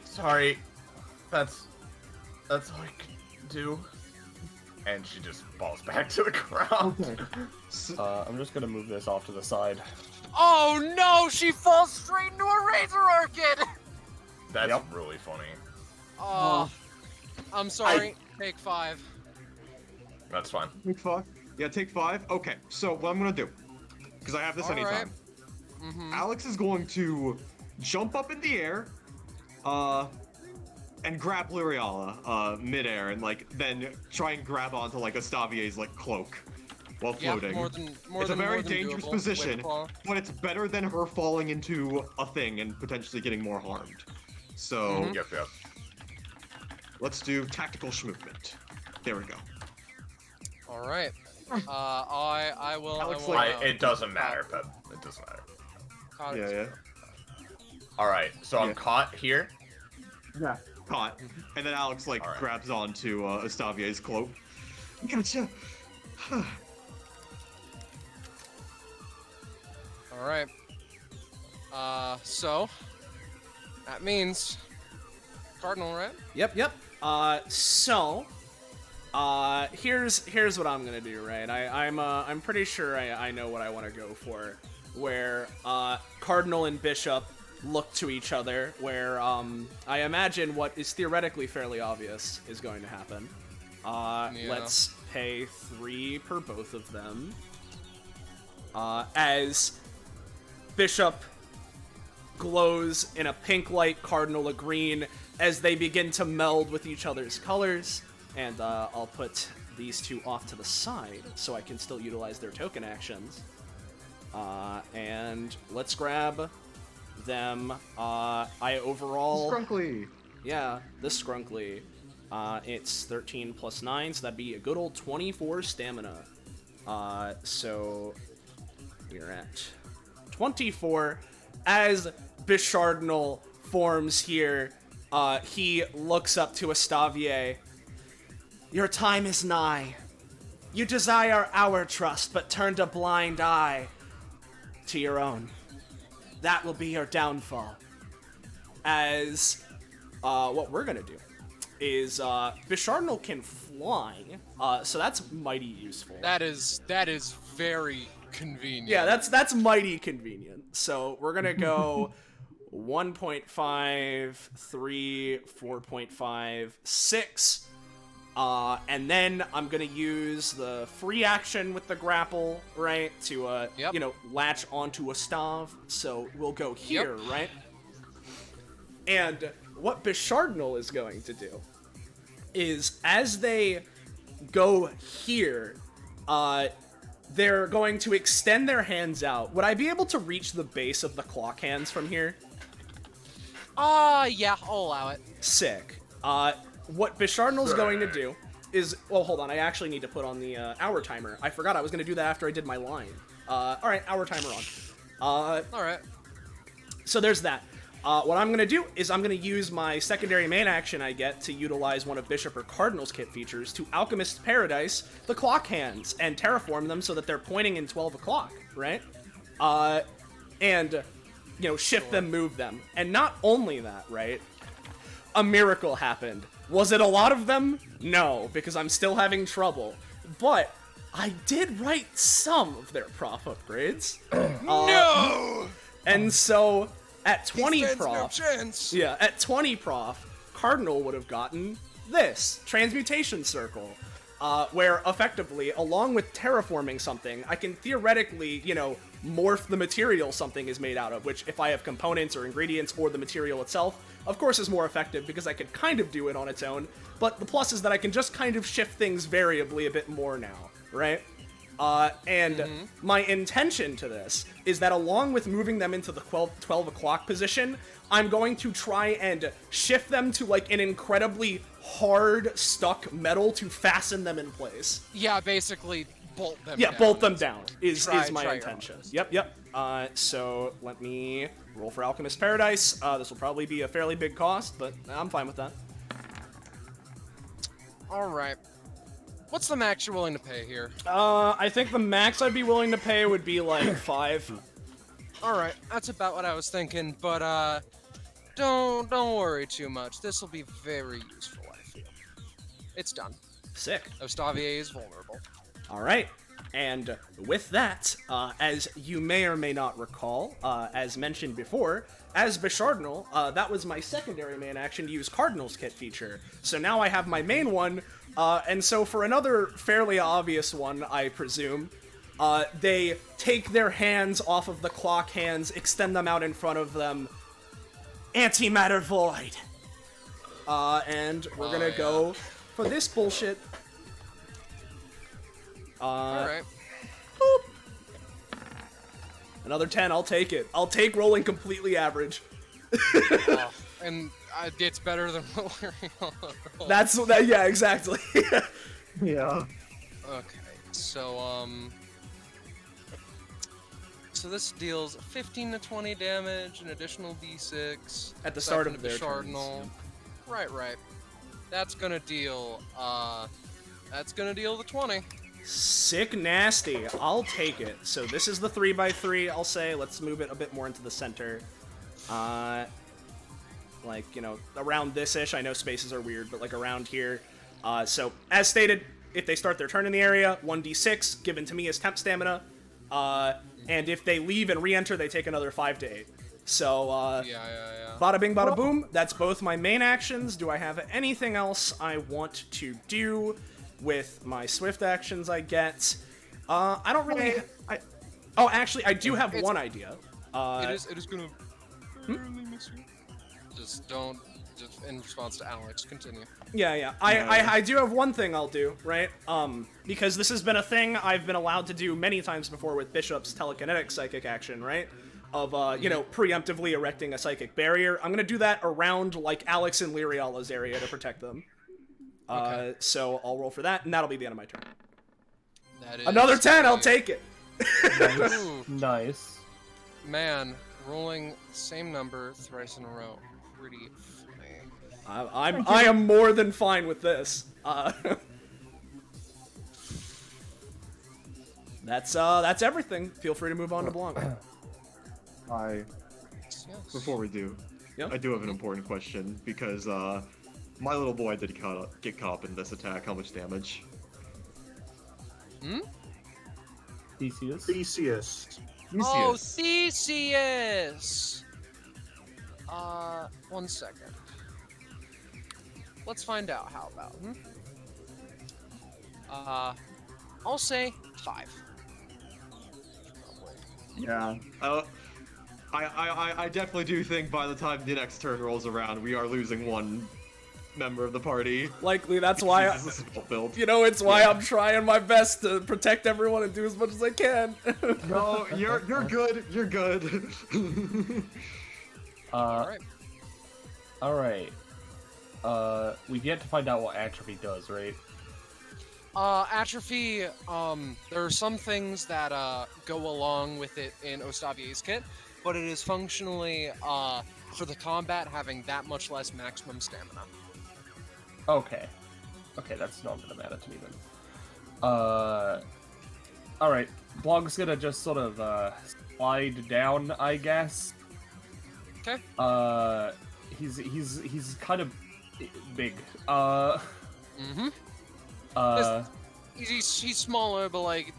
Sorry, that's all I can do. And she just falls back to the ground. I'm just gonna move this off to the side. Oh no, she falls straight into a razor orchid! That's really funny. Oh, I'm sorry. Take 5. That's fine. Take 5? Yeah, take 5? Okay, so what I'm gonna do, because I have this anytime. Alex is going to jump up in the air, and grab Luriala, midair, and then try and grab onto Estavier's cloak while floating. It's a very dangerous position, but it's better than her falling into a thing and potentially getting more harmed. So Yep. let's do tactical movement. There we go. All right. I will. Alex, It doesn't matter, Pep. It doesn't matter. Yeah. Alright, so I'm caught here. Yeah. Caught. And then Alex grabs onto Estavier's cloak. Gotcha. All right. So that means Cardinal, right? Yep. So Here's what I'm gonna do, right? I'm pretty sure I know what I want to go for, where Cardinal and Bishop look to each other, where I imagine what is theoretically fairly obvious is going to happen. Let's pay 3 per both of them. As Bishop glows in a pink light, Cardinal a green, as they begin to meld with each other's colors. And I'll put these two off to the side so I can still utilize their token actions. And let's grab them. I overall... Scrunkly! Yeah, this Scrunkly. It's 13 plus 9, so that'd be a good old 24 stamina. So we're at 24. As Bichardinal forms here, he looks up to Estavier. Your time is nigh. You desire our trust, but turned a blind eye to your own. That will be your downfall. As what we're gonna do is Bichardinal can fly, so that's mighty useful. That is very convenient. Yeah, that's mighty convenient. So we're gonna go 1.5, 3, 4.5, 6. And then I'm gonna use the free action with the grapple, right, to you know, latch onto a stav. So we'll go here, right? And what Bichardinal is going to do is, as they go here, they're going to extend their hands out. Would I be able to reach the base of the clock hands from here? Yeah, I'll allow it. Sick. What Bichardinal's going to do is... Well, hold on. I actually need to put on the hour timer. I forgot I was going to do that after I did my line. Alright, hour timer on. Alright. So there's that. What I'm going to do is I'm going to use my secondary main action I get to utilize one of Bishop or Cardinal's kit features to Alchemist's Paradise the clock hands and terraform them so that they're pointing in 12 o'clock, right? And, you know, shift them, move them. And not only that, right? A miracle happened. Was it a lot of them? No, because I'm still having trouble. But I did write some of their prof upgrades. No! And so... At 20 prof, no chance. Yeah, at 20 prof, Cardinal would have gotten this, Transmutation Circle, where effectively, along with terraforming something, I can theoretically, you know, morph the material something is made out of, which if I have components or ingredients or the material itself, of course is more effective because I could kind of do it on its own, but the plus is that I can just kind of shift things variably a bit more now, right? My intention to this is that along with moving them into the 12 o'clock position, I'm going to try and shift them to like an incredibly hard stuck metal to fasten them in place. Yeah, basically bolt them down. Yeah, bolt them down is my try intention. Yep. So let me roll for Alchemist's Paradise. This will probably be a fairly big cost, but I'm fine with that. Alright. What's the max you're willing to pay here? I think the max I'd be willing to pay would be like 5. Alright, that's about what I was thinking, but don't worry too much. This will be very useful, I feel. It's done. Sick. Ostavier is vulnerable. Alright, and with that, as you may or may not recall, as mentioned before, as Bichardinal, that was my secondary main action to use Cardinal's kit feature. So now I have my main one, and so for another fairly obvious one, I presume, they take their hands off of the clock hands, extend them out in front of them, Antimatter Void! And we're gonna go for this bullshit. Alright. Boop. Another 10, I'll take it. I'll take rolling completely average. And it's better than Yeah, exactly. Yeah. Okay, so this deals 15 to 20 damage, an additional d6 At the start of their Bichardinal. turns. Right. That's gonna deal the 20. Sick nasty. I'll take it. So this is the 3x3, I'll say. Let's move it a bit more into the center. Like, you know, around this-ish. I know spaces are weird, but like around here. So, as stated, if they start their turn in the area, 1d6 given to me as temp stamina. And if they leave and re-enter, they take another 5 to 8. So, Yeah. bada bing, bada boom. That's both my main actions. Do I have anything else I want to do with my swift actions I get? I don't really... Oh, actually, I do have one idea. It is gonna really miss you. Just don't... Just in response to Alex, continue. Yeah. I do have one thing I'll do, right? Because this has been a thing I've been allowed to do many times before with Bishop's telekinetic psychic action, right? Of, preemptively erecting a psychic barrier. I'm gonna do that around, like, Alex and Lyriala's area to protect them. Okay. So I'll roll for that, and that'll be the end of my turn. That is Another 10, I'll take it! Ooh, Nice. man, rolling the same number thrice in a row. Pretty funny. I am more than fine with this. That's everything. Feel free to move on to Blanc. Yes. Before we do, Yep. I do have an important question because my little boy did get caught up in this attack. How much damage? Theseus. Theseus. Oh, Theseus! 1 second. Let's find out how about, I'll say 5. Yeah. I definitely do think by the time the next turn rolls around, we are losing one member of the party. Likely, that's why This is well built. it's why I'm trying my best to protect everyone and do as much as I can. No, you're good. You're good. Alright. Alright. We get to find out what atrophy does, right? Atrophy, there are some things that, go along with it in Ostavier's kit, but it is functionally, for the combat, having that much less maximum stamina. Okay. Okay, that's not gonna matter to me then. Alright. Blog's gonna just sort of, slide down, I guess. Okay. He's kind of big. Mm-hmm. He's smaller, but like, you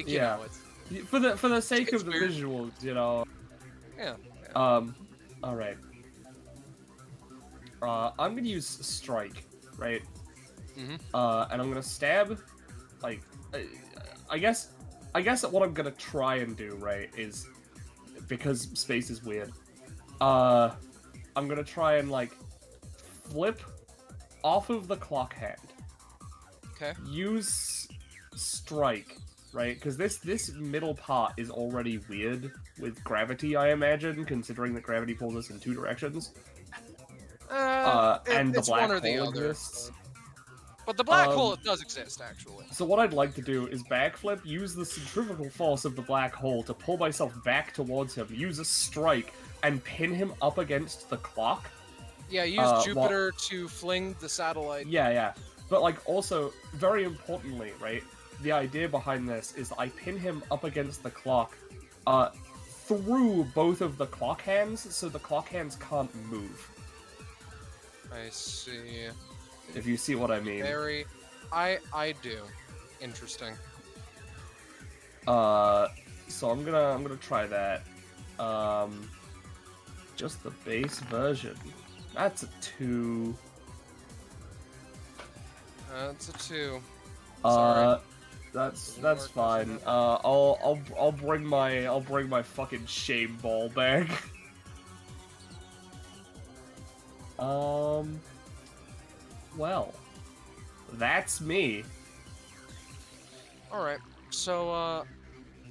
Yeah. know, it's... For the sake It's of the weird. visuals, you know. Yeah. Alright. I'm gonna use strike, right? Mm-hmm. And I'm gonna stab, like, I guess what I'm gonna try and do, right, is, because space is weird, I'm gonna try and, like, flip off of the clock hand. Okay. Use strike, right? Because this middle part is already weird with gravity, I imagine, considering that gravity pulls us in 2 directions. And the it's black one or the hole other. exists. But the black hole, it does exist, actually. So what I'd like to do is backflip, use the centrifugal force of the black hole to pull myself back towards him, use a strike, and pin him up against the clock. Yeah, use Jupiter to fling the satellite. Yeah. But, like, also, very importantly, right, the idea behind this is I pin him up against the clock, through both of the clock hands, so the clock hands can't move. I see. If you see what I mean. I do. Interesting. So I'm gonna try that. Just the base version. That's a 2. That's a 2. Sorry. That's fine. I'll bring my fucking shame ball back. Well, that's me. Alright, so,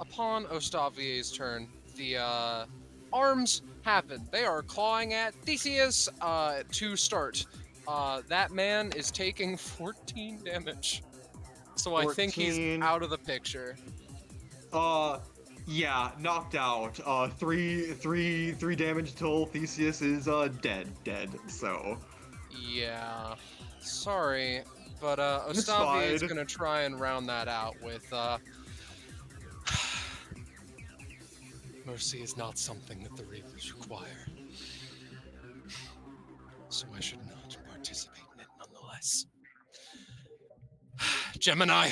upon Ostavier's turn, the, arms happen. They are clawing at Theseus, to start. That man is taking 14 damage. So I think he's 14. out of the picture. Yeah, knocked out. 3 damage till Theseus is dead. So Yeah. Sorry, but It's Ostavi is fine. gonna try and round that out with mercy is not something that the Reapers require. So I should not participate in it nonetheless. Gemini.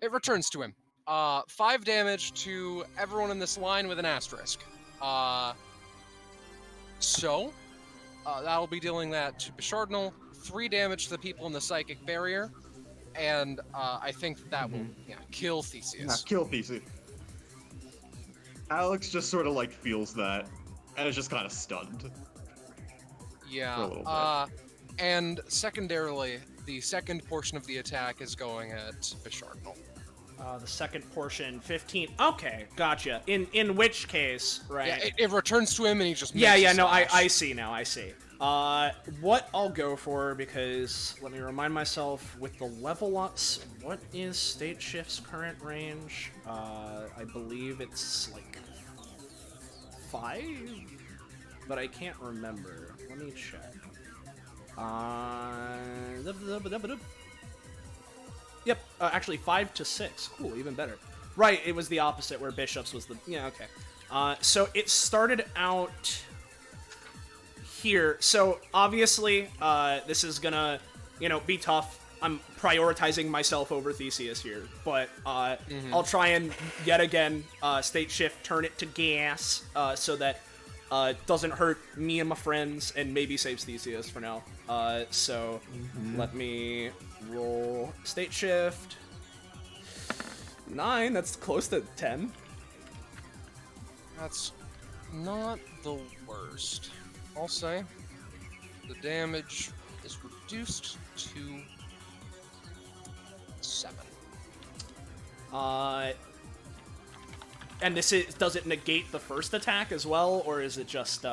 It returns to him. 5 damage to everyone in this line with an asterisk. So, that'll be dealing that to Bishardnal, 3 damage to the people in the psychic barrier, and I think that will kill Theseus. Yeah, kill Theseus. Alex just sort of like feels that, and is just kind of stunned. Yeah. For a little bit. And secondarily, the second portion of the attack is going at Bishardnal. The second portion, 15. Okay, gotcha. In which case, right? Yeah, it returns to him and he just Yeah, makes a no, slash. I see now, I see. What I'll go for, because let me remind myself with the level ups, what is State Shift's current range? I believe it's like 5, but I can't remember. Let me check. Yep, actually 5 to 6. Cool, even better. Right, it was the opposite where Bishops was the... Yeah, okay. So it started out here. So obviously, this is gonna, be tough. I'm prioritizing myself over Theseus here, but I'll try and, yet again, State Shift, turn it to gas, so that it doesn't hurt me and my friends, and maybe saves Theseus for now. So let me roll State Shift. 9, that's close to 10. That's not the worst. I'll say the damage is reduced to 7. And this is, does it negate the first attack as well, or is it just,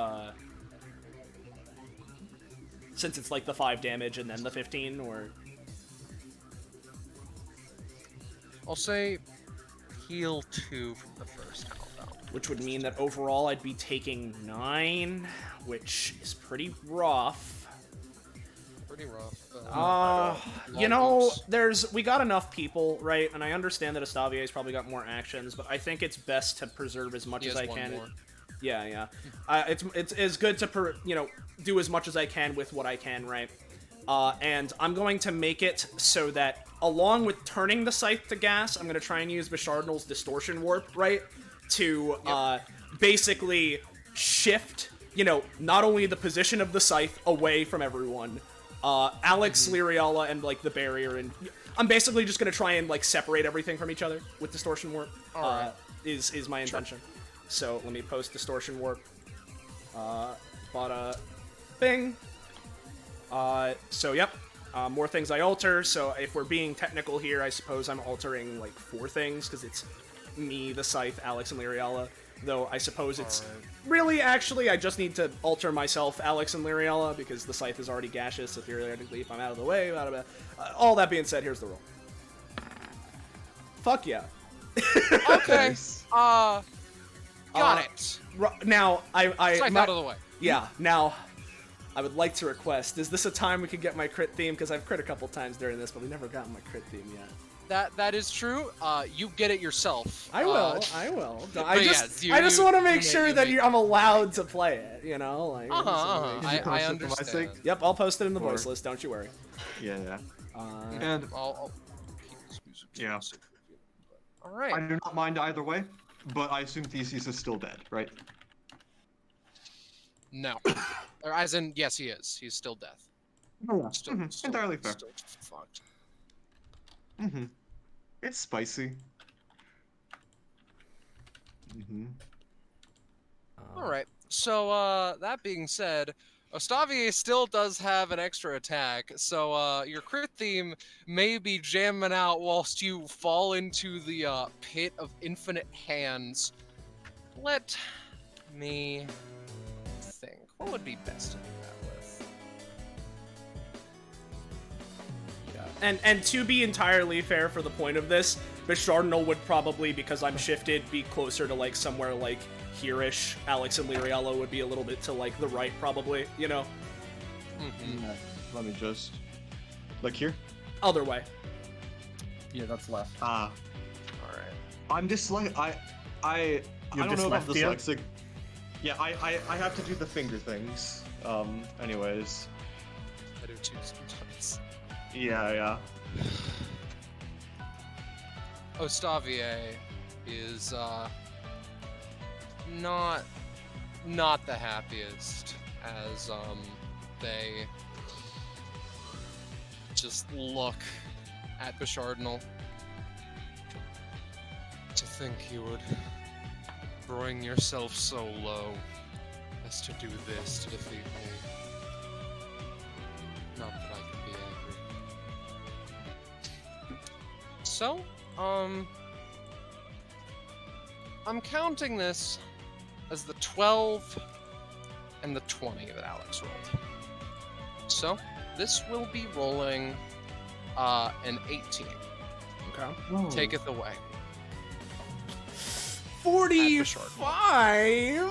since it's like the 5 damage and then the 15, or? I'll say heal 2 from the first compound. Which would mean that overall I'd be taking 9, which is pretty rough. Pretty rough. We got enough people, right? And I understand that Estavier's probably got more actions, but I think it's best to preserve as much as I can. More. Yeah. It's good to do as much as I can with what I can, right? And I'm going to make it so that along with turning the scythe to gas, I'm going to try and use Bishardnal's distortion warp, right? To basically shift, not only the position of the scythe away from everyone, Alex, Lyriala, and like the barrier, and I'm basically just gonna try and like separate everything from each other with distortion warp. Is my intention. So let me post distortion warp. Bada bing. So yep. More things I alter. So if we're being technical here, I suppose I'm altering like 4 things because it's me, the scythe, Alex, and Lyriala. Though I suppose it's really, actually, I just need to alter myself, Alex and Lyriala, because the scythe is already gaseous, so theoretically, if I'm out of the way, all that being said, here's the roll. Fuck yeah. Okay. Got it. Now, Scythe out of the way. Yeah, now, I would like to request, is this a time we could get my crit theme? Because I've crit a couple times during this, but we've never gotten my crit theme yet. That is true. You get it yourself. I will. No, I just want to make sure that I'm allowed to play it. Like. I understand. Yep, I'll post it in the voice list. Don't you worry. Yeah. And I'll keep this music. Yeah. All right. I do not mind either way, but I assume Theseus is still dead, right? No. Or as in, yes, he is. He's still death. Still, entirely fair. Still fucked. It's spicy. Alright, so that being said, Ostavier still does have an extra attack, so your crit theme may be jamming out whilst you fall into the pit of infinite hands. Let me think. What would be best to do that with? And to be entirely fair for the point of this, Bishardnal would probably, because I'm shifted, be closer to like somewhere like here-ish. Alex and Lyriala would be a little bit to like the right, probably, Let me just look here. Other way. Yeah, that's left. Alright. I'm dyslexic. I don't know if I'm dyslexic. Yeah, I have to do the finger things. Anyways. I do too sometimes. Yeah. Ostavier is not the happiest as they just look at Bishardinal. To think you would bring yourself so low as to do this to defeat me. Not that I can be angry. So, I'm counting this as the 12 and the 20 that Alex rolled. So, this will be rolling an 18. Okay. Taketh away. 45.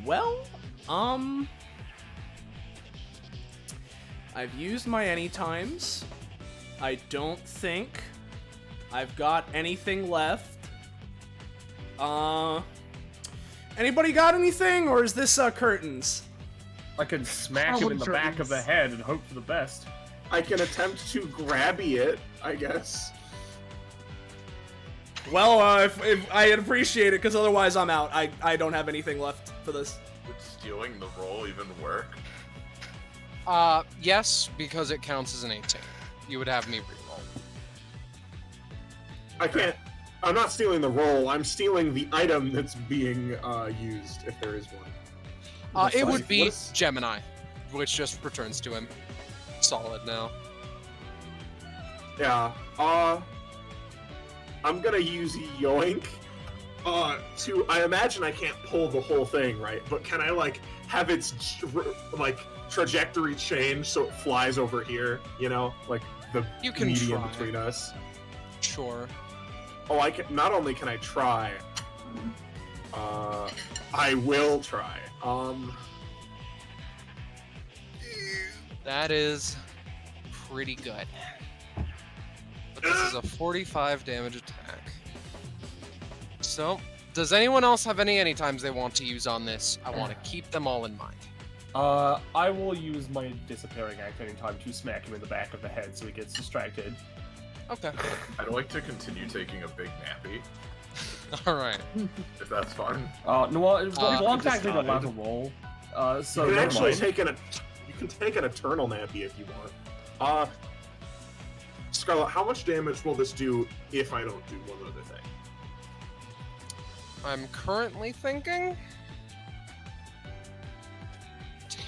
Well, I've used my anytimes. I don't think I've got anything left. Anybody got anything, or is this curtains? I can smack him in the back of the head and hope for the best. I can attempt to grabby it, I guess. Well, if I'd appreciate it, because otherwise I'm out. I don't have anything left for this. Would stealing the roll even work? Yes, because it counts as an 18. You would have me reroll. I can't. I'm not stealing the roll. I'm stealing the item that's being used, if there is one. It would be Gemini, which just returns to him. Solid now. Yeah. I'm gonna use Yoink. To I imagine I can't pull the whole thing, right? But can I like have its trajectory change so it flies over here? You know, like the median try. between us. Sure. Oh, I can. Not only can I try, I will try. That is pretty good. But this is a 45 damage attack. So, does anyone else have any times they want to use on this? I want to keep them all in mind. I will use my disappearing act anytime to smack him in the back of the head so he gets distracted. Okay. I'd like to continue taking a big nappy, Alright. if that's fine. No, well, Block's actually allowed to roll. So you can never actually mind. take an eternal nappy if you want. Scarlet, how much damage will this do if I don't do one other thing? I'm currently thinking 10.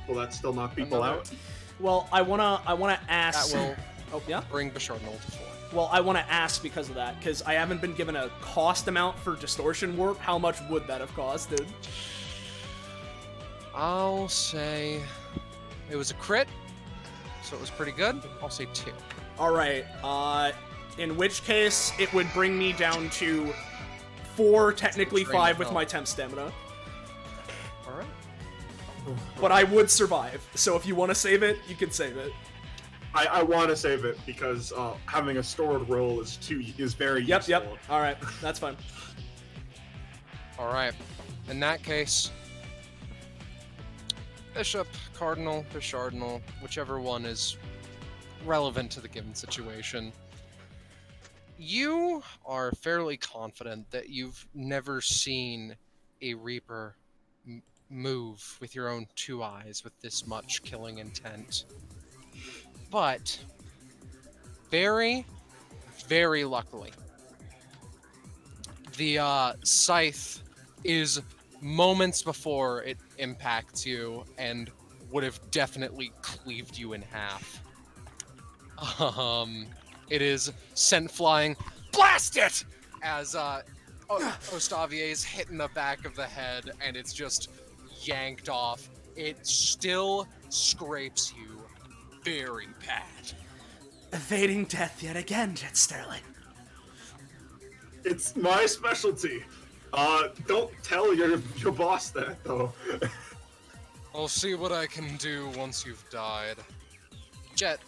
Will that still knock people out? Well, I wanna ask. That will Oh yeah. bring Bishardinal to 4. Well, I want to ask because of that, because I haven't been given a cost amount for distortion warp. How much would that have costed? I'll say it was a crit, so it was pretty good. I'll say 2. All right. In which case, it would bring me down to 4, technically 5 with my temp stamina. All right. But I would survive. So if you want to save it, you can save it. I want to save it because having a stored roll is very useful. Yep. All right, that's fine. All right. In that case, Bishop, Cardinal, Bishardinal, whichever one is relevant to the given situation. You are fairly confident that you've never seen a Reaper move with your own 2 eyes with this much killing intent. But, very, very luckily, the scythe is moments before it impacts you and would have definitely cleaved you in half. It is sent flying, blast it! As Ostavier is hit in the back of the head and it's just yanked off. It still scrapes you very bad. Evading death yet again, Jet Sterling. It's my specialty. Don't tell your boss that though. I'll see what I can do once you've died. Jet.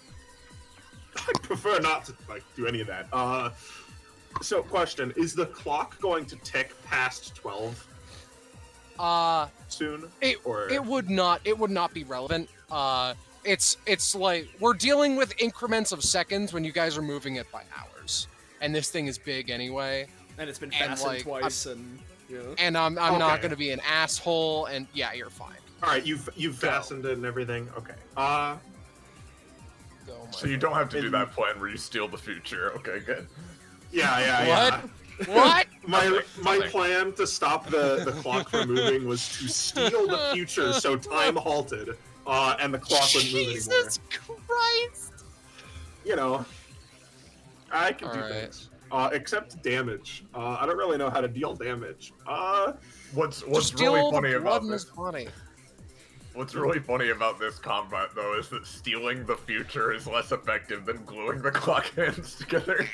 I prefer not to do any of that. So question, is the clock going to tick past 12? soon? It would not be relevant. It's like we're dealing with increments of seconds when you guys are moving it by hours, and this thing is big anyway. And it's been fastened twice, and I'm not gonna be an asshole. And yeah, you're fine. All right, you've fastened it and everything. Okay. So you don't have to do that plan where you steal the future. Okay, good. Yeah. What? My plan to stop the clock from moving was to steal the future so time halted, and the clock wouldn't move anymore. Jesus Christ! You know, I can do things. Except damage. I don't really know how to deal damage. What's really funny about this? Funny. What's really funny about this combat, though, is that stealing the future is less effective than gluing the clock hands together.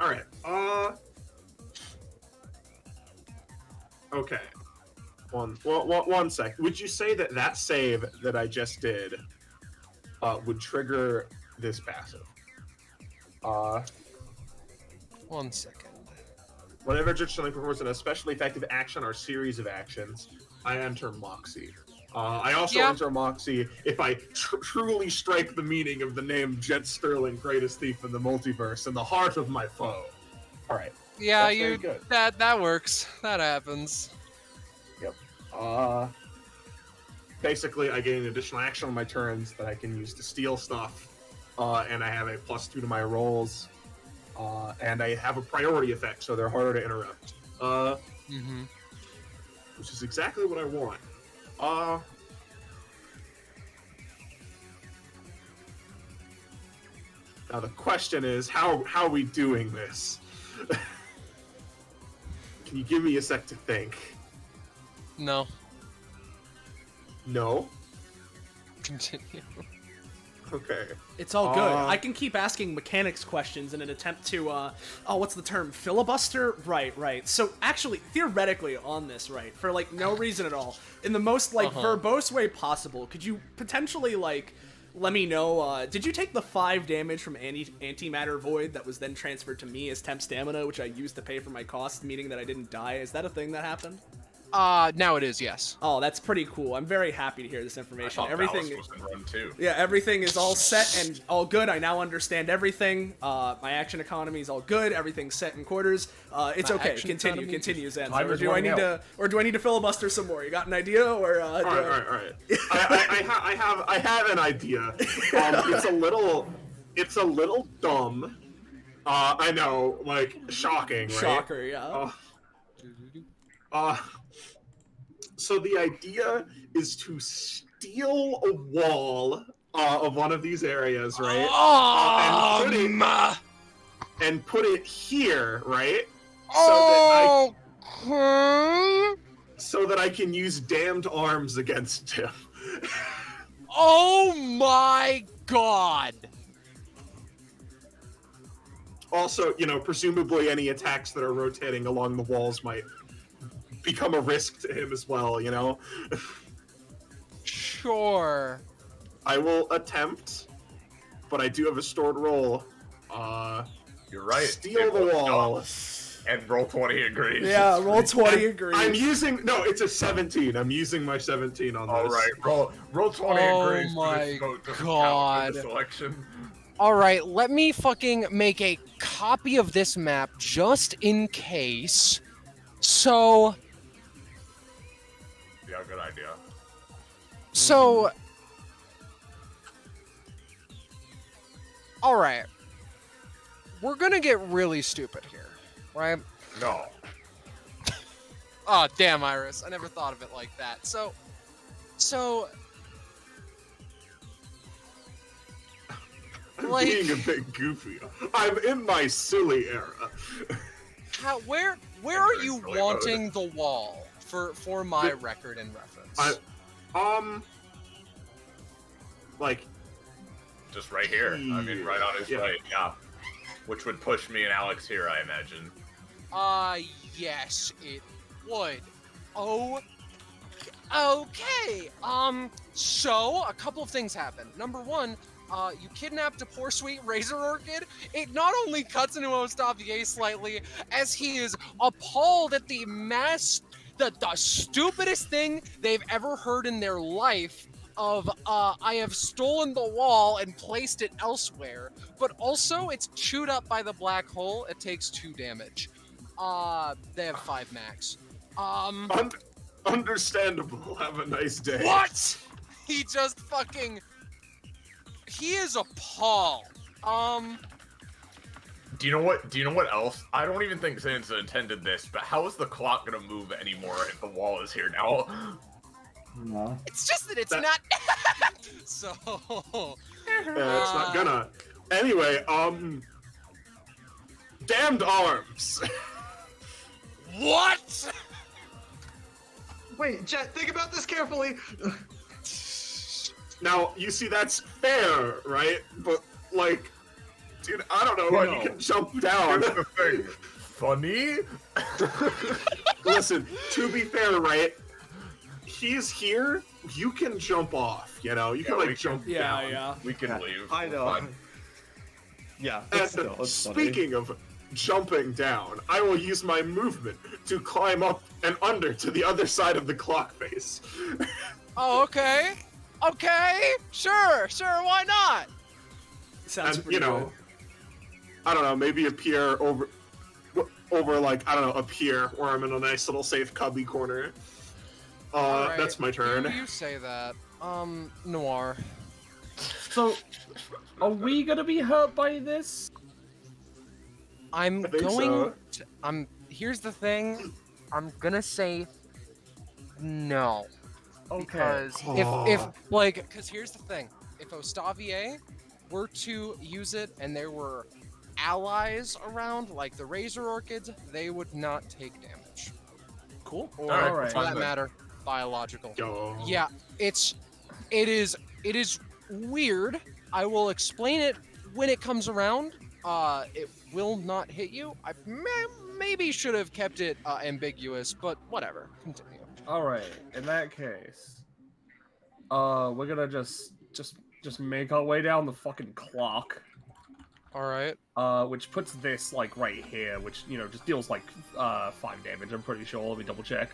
All right. Okay. One sec. Would you say that save that I just did would trigger this passive? 1 second. Whenever Judge Chilling performs an especially effective action or series of actions, I enter Moxie. I also enter Moxie if I truly strike the meaning of the name Jet Sterling, greatest thief in the multiverse, in the heart of my foe. All right. Yeah, That's very good. that works. That happens. Yep. Basically, I gain an additional action on my turns that I can use to steal stuff, and I have a +2 to my rolls. And I have a priority effect, so they're harder to interrupt. Which is exactly what I want. Now the question is, how are we doing this? Can you give me a sec to think? No. No? Continue. Okay. It's all good. I can keep asking mechanics questions in an attempt to, what's the term? Filibuster? Right. So, actually, theoretically on this, right, for, like, no reason at all, in the most, verbose way possible, could you potentially, let me know, did you take the 5 damage from Antimatter Void that was then transferred to me as temp stamina, which I used to pay for my costs, meaning that I didn't die? Is that a thing that happened? Now it is, yes. Oh, that's pretty cool. I'm very happy to hear this information. Everything was gonna run too. Yeah, everything is all set and all good. I now understand everything. My action economy is all good. Everything's set in quarters. It's okay. Continue, Zen. Or do I need to filibuster some more? You got an idea, or? All right. I have an idea. It's a little dumb. I know, shocking, right? Shocker, yeah. So the idea is to steal a wall of one of these areas, right? And put it here, right? So that I can use damned arms against him. Oh my god! Also, presumably any attacks that are rotating along the walls might become a risk to him as well, Sure. I will attempt, but I do have a stored roll. You're right. Steal the wall. And roll 20 agrees. Yeah, roll 20 agrees. It's a 17. I'm using my 17 on this. All right, roll 20 agrees. Oh my god. Selection. All right, let me fucking make a copy of this map just in case. So. Yeah, good idea. So. All right. We're gonna get really stupid here, right? No. Oh, damn, Iris. I never thought of it like that. So. I'm being a bit goofy. I'm in my silly era. Where are you wanting the wall for my record and reference? Just right here. I mean, right on his right. Yeah. Which would push me and Alex here, I imagine. Yes, it would. Oh. Okay. So a couple of things happened. Number one, you kidnapped a poor sweet Razor Orchid. It not only cuts into Ostavier slightly, as he is appalled at the stupidest thing they've ever heard in their life of, I have stolen the wall and placed it elsewhere, but also it's chewed up by the black hole. It takes 2 damage. They have 5 max. Understandable. Have a nice day. What? He just fucking... He is appalled. Do you know what else? I don't even think Sansa intended this, but how is the clock gonna move anymore if the wall is here now? No. It's just that it's not... So... It's not gonna. Anyway, damned arms. What? Wait, Jet, think about this carefully. Now, you see, that's fair, right? But, like, dude, I don't know, Well, you can jump down. Here's the thing. Funny? Listen, to be fair, right? He's here, you can jump off, you know? You can, like, jump down. Yeah. We can leave. I know. Fine. Yeah, And it's still, it's speaking of jumping down, I will use my movement to climb up and under to the other side of the clock face. Oh, okay. Okay, sure, why not? Sounds And, pretty you know, good. I don't know, maybe appear over, like, I don't know, up here, where I'm in a nice little safe cubby corner. Alright, That's my turn. You say that. Noir. So, are we gonna be hurt by this? I'm I think going so. to... Here's the thing. I'm gonna say... No. Okay. Because because here's the thing. If Ostavier were to use it and there were allies around, like the Razor Orchids, they would not take damage. Cool. Or, Alright. for that matter, biological. Yo. Yeah, it is weird. I will explain it when it comes around. It will not hit you. I maybe should have kept it ambiguous, but whatever. Continue. Alright, in that case, we're gonna just make our way down the fucking clock. Alright. Which puts this, like, right here, which, you know, just deals, like, 5 damage, I'm pretty sure. Let me double check.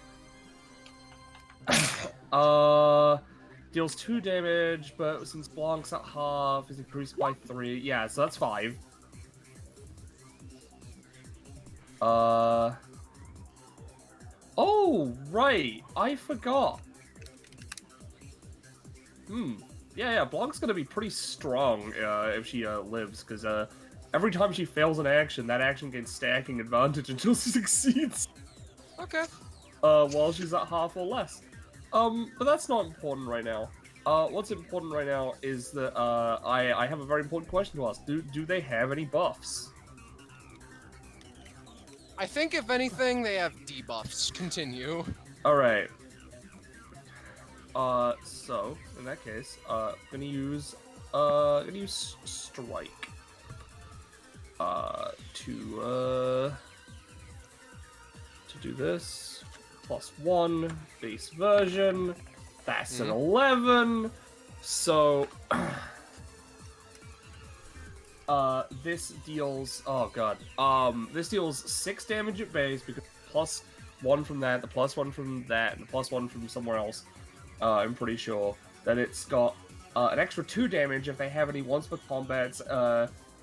Deals 2 damage, but since Blanc's at half, is increased by 3. Yeah, so that's 5. Oh, right! I forgot. Yeah, Blanc's gonna be pretty strong if she lives, because every time she fails an action, that action gains stacking advantage until she succeeds. Okay. While she's at half or less. But that's not important right now. What's important right now is that I have a very important question to ask. Do they have any buffs? I think if anything, they have debuffs. Continue. Alright. So, in that case, gonna use Strike. To do this. +1, base version. That's an 11. So, this deals, oh god, this deals 6 damage at base, because +1 from that, the +1 from that, and the +1 from somewhere else. I'm pretty sure that it's got an extra 2 damage if they have any once per combats,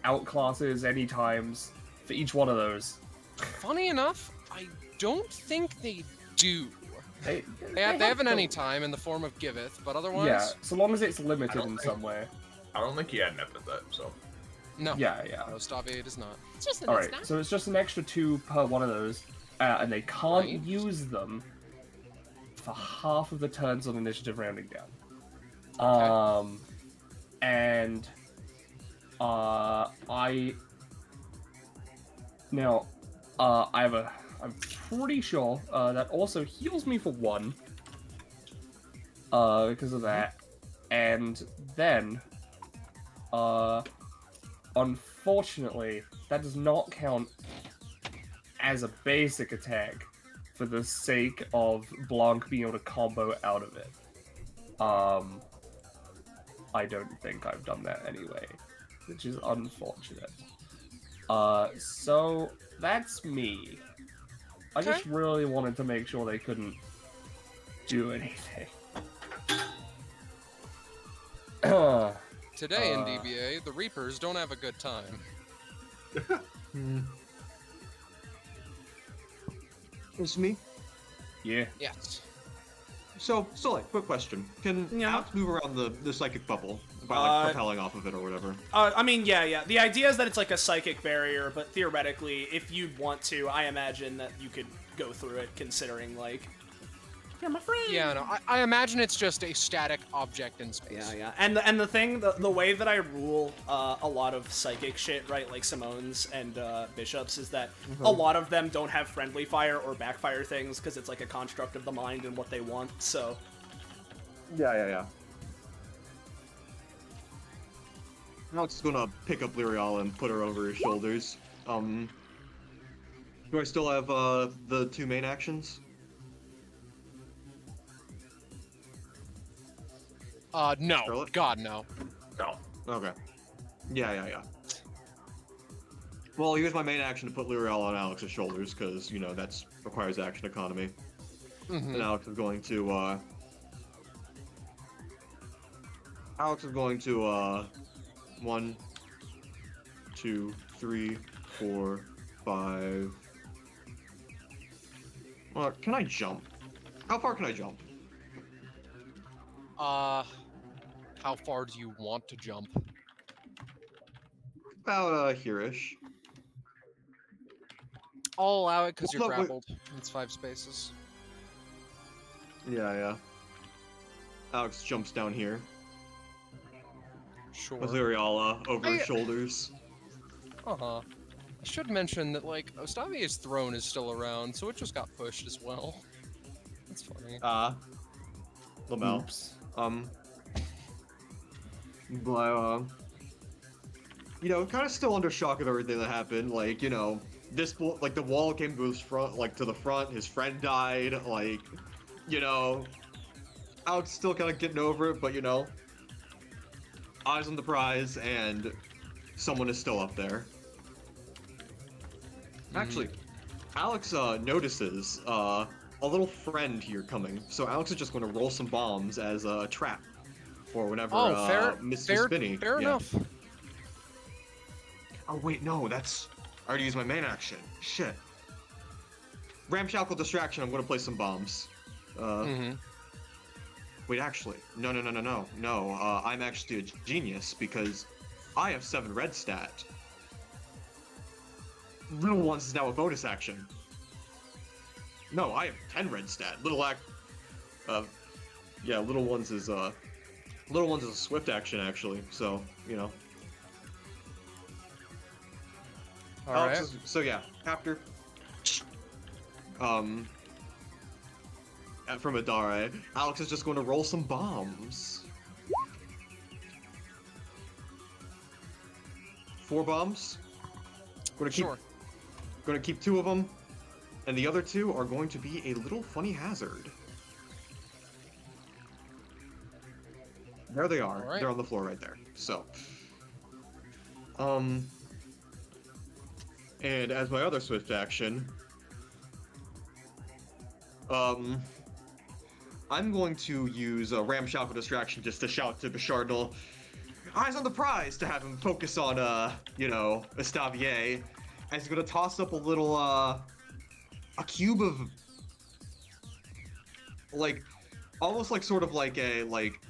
outclasses any times for each one of those. Funny enough, I don't think they do. They have an anytime in the form of Giveth, but otherwise... Yeah, so long as it's limited in some way. I don't think he had an epithet, so. No. Yeah. No, Ostavier does not. It's just that Alright, it's not. so it's just an extra 2 per one of those, and they can't Right. use them for half of the turns on initiative rounding down. Okay. And I'm pretty sure that also heals me for 1 because of that, and then unfortunately that does not count as a basic attack for the sake of Blanc being able to combo out of it. I don't think I've done that anyway, which is unfortunate. So that's me. I just really wanted to make sure they couldn't do anything. Today in DBA, the Reapers don't have a good time. It's me. Yeah. Yes. So, like, quick question. Can Alex move around the psychic bubble by, like, propelling off of it or whatever? I mean, yeah. The idea is that it's like a psychic barrier, but theoretically, if you'd want to, I imagine that you could go through it, considering, like, you're my friend. Yeah, no, I imagine it's just a static object in space. Yeah. And the thing, the way that I rule a lot of psychic shit, right, like Simone's and Bishop's, is that a lot of them don't have friendly fire or backfire things, because it's like a construct of the mind and what they want, so... Yeah. Alex is gonna pick up Lyriala and put her over his shoulders. Do I still have the 2 main actions? No. Scarlet? God, no. No. Okay. Yeah. Well, here's my main action to put Lyriala on Alex's shoulders, because, you know, that requires action economy. And Alex is going to, 1, 2, 3, 4, 5... can I jump? How far can I jump? How far do you want to jump? About, here-ish. I'll allow it because Well, you're no, wait. grappled. It's 5 spaces. Yeah. Alex jumps down here. Sure. With Lyriala over his shoulders. I should mention that, like, Ostavier's throne is still around, so it just got pushed as well. That's funny. Lamel. Oops. But, you know, kind of still under shock of everything that happened. Like, you know, like, the wall came to his front, like, to the front, his friend died, like, you know, Alex still kind of getting over it, but, you know, eyes on the prize, and someone is still up there. Actually, Alex, notices, a little friend here coming, so Alex is just going to roll some bombs as a trap for whenever, Miss Spinny. Fair enough. Oh, wait, no, I already used my main action. Shit. Ramshackle distraction, I'm going to place some bombs. Wait, actually, no. I'm actually a genius, because I have 7 red stat. Little Ones is now a bonus action. No, I have 10 red stat. Little Ones is a swift action, actually, so, you know. Alright. So yeah, after from Adare, Alex is just going to roll some bombs. 4 bombs. Going to keep 2 of them, and the other 2 are going to be a little funny hazard. There they are. Right. They're on the floor right there. So, and as my other swift action, I'm going to use a ramshackle distraction just to shout to Bashardal, eyes on the prize, to have him focus on, you know, Estavier, and he's gonna toss up a little, a cube of, like, almost like sort of like a, like,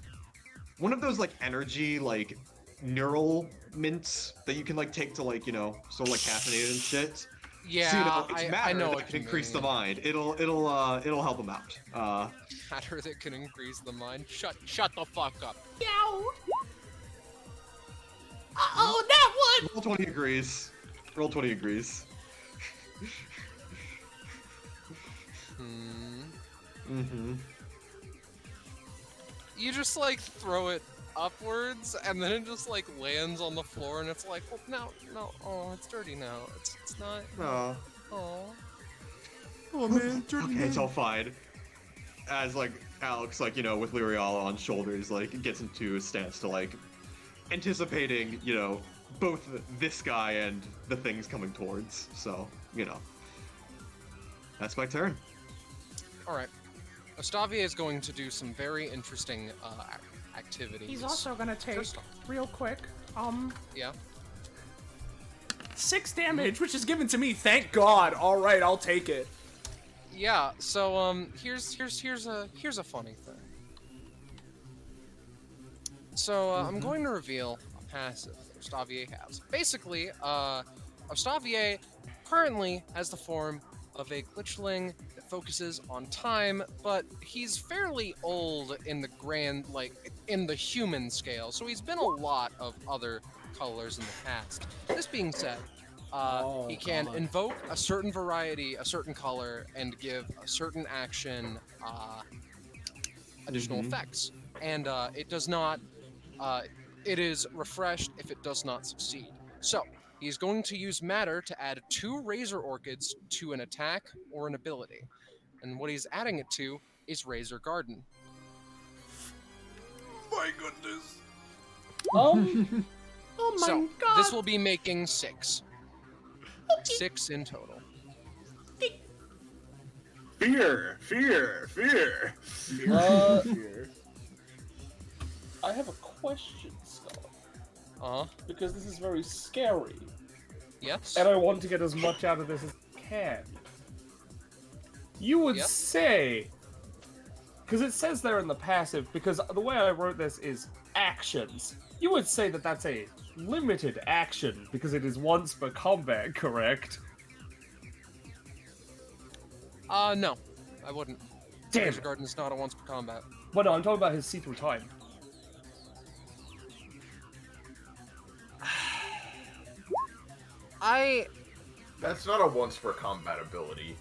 one of those, like, energy, like, neural mints that you can, like, take to, like, you know, sort of like caffeinated and shit. Yeah, so, you know, it's matter I know that what can you increase mean. the mind. It'll help him out. Matter that can increase the mind. Shut the fuck up. Uh-oh, that one! Roll 20 agrees. Roll 20 agrees. You just, like, throw it upwards, and then it just, like, lands on the floor, and it's like, oh, no, oh, it's dirty now. It's not. Oh. Oh. Oh, man, dirty Okay, it's all fine. as like Alex, like, you know, with Lyriala on shoulders, like gets into a stance to like anticipating, you know, both this guy and the things coming towards. So, you know, that's my turn. All right. Ostavia is going to do some very interesting activities. He's also gonna take, real quick, Yeah. 6 damage, which is given to me. Thank God. All right, I'll take it. Yeah. So here's a funny thing. So I'm going to reveal a passive that Ostavia has. Basically, Ostavia currently has the form of a glitchling that focuses on time, but he's fairly old in the grand, like, in the human scale, so he's been a lot of other colors in the past. This being said, he can invoke a certain variety, a certain color, and give a certain action additional effects. And it does not, it is refreshed if it does not succeed. So, he's going to use matter to add 2 Razor Orchids to an attack or an ability. And what he's adding it to is Razor Garden. My goodness. Oh my God. This will be making 6. 6 in total. Fear. I have a question, Scarlet. Uh-huh. Because this is very scary. Yes? And I want to get as much out of this as I can. You would say... Because it says there in the passive, because the way I wrote this is actions. You would say that that's a limited action, because it is once per combat, correct? No. I wouldn't. Damn Razor it. Garden is not a once per combat. Well, no, I'm talking about his see-through time. That's not a once per combat ability.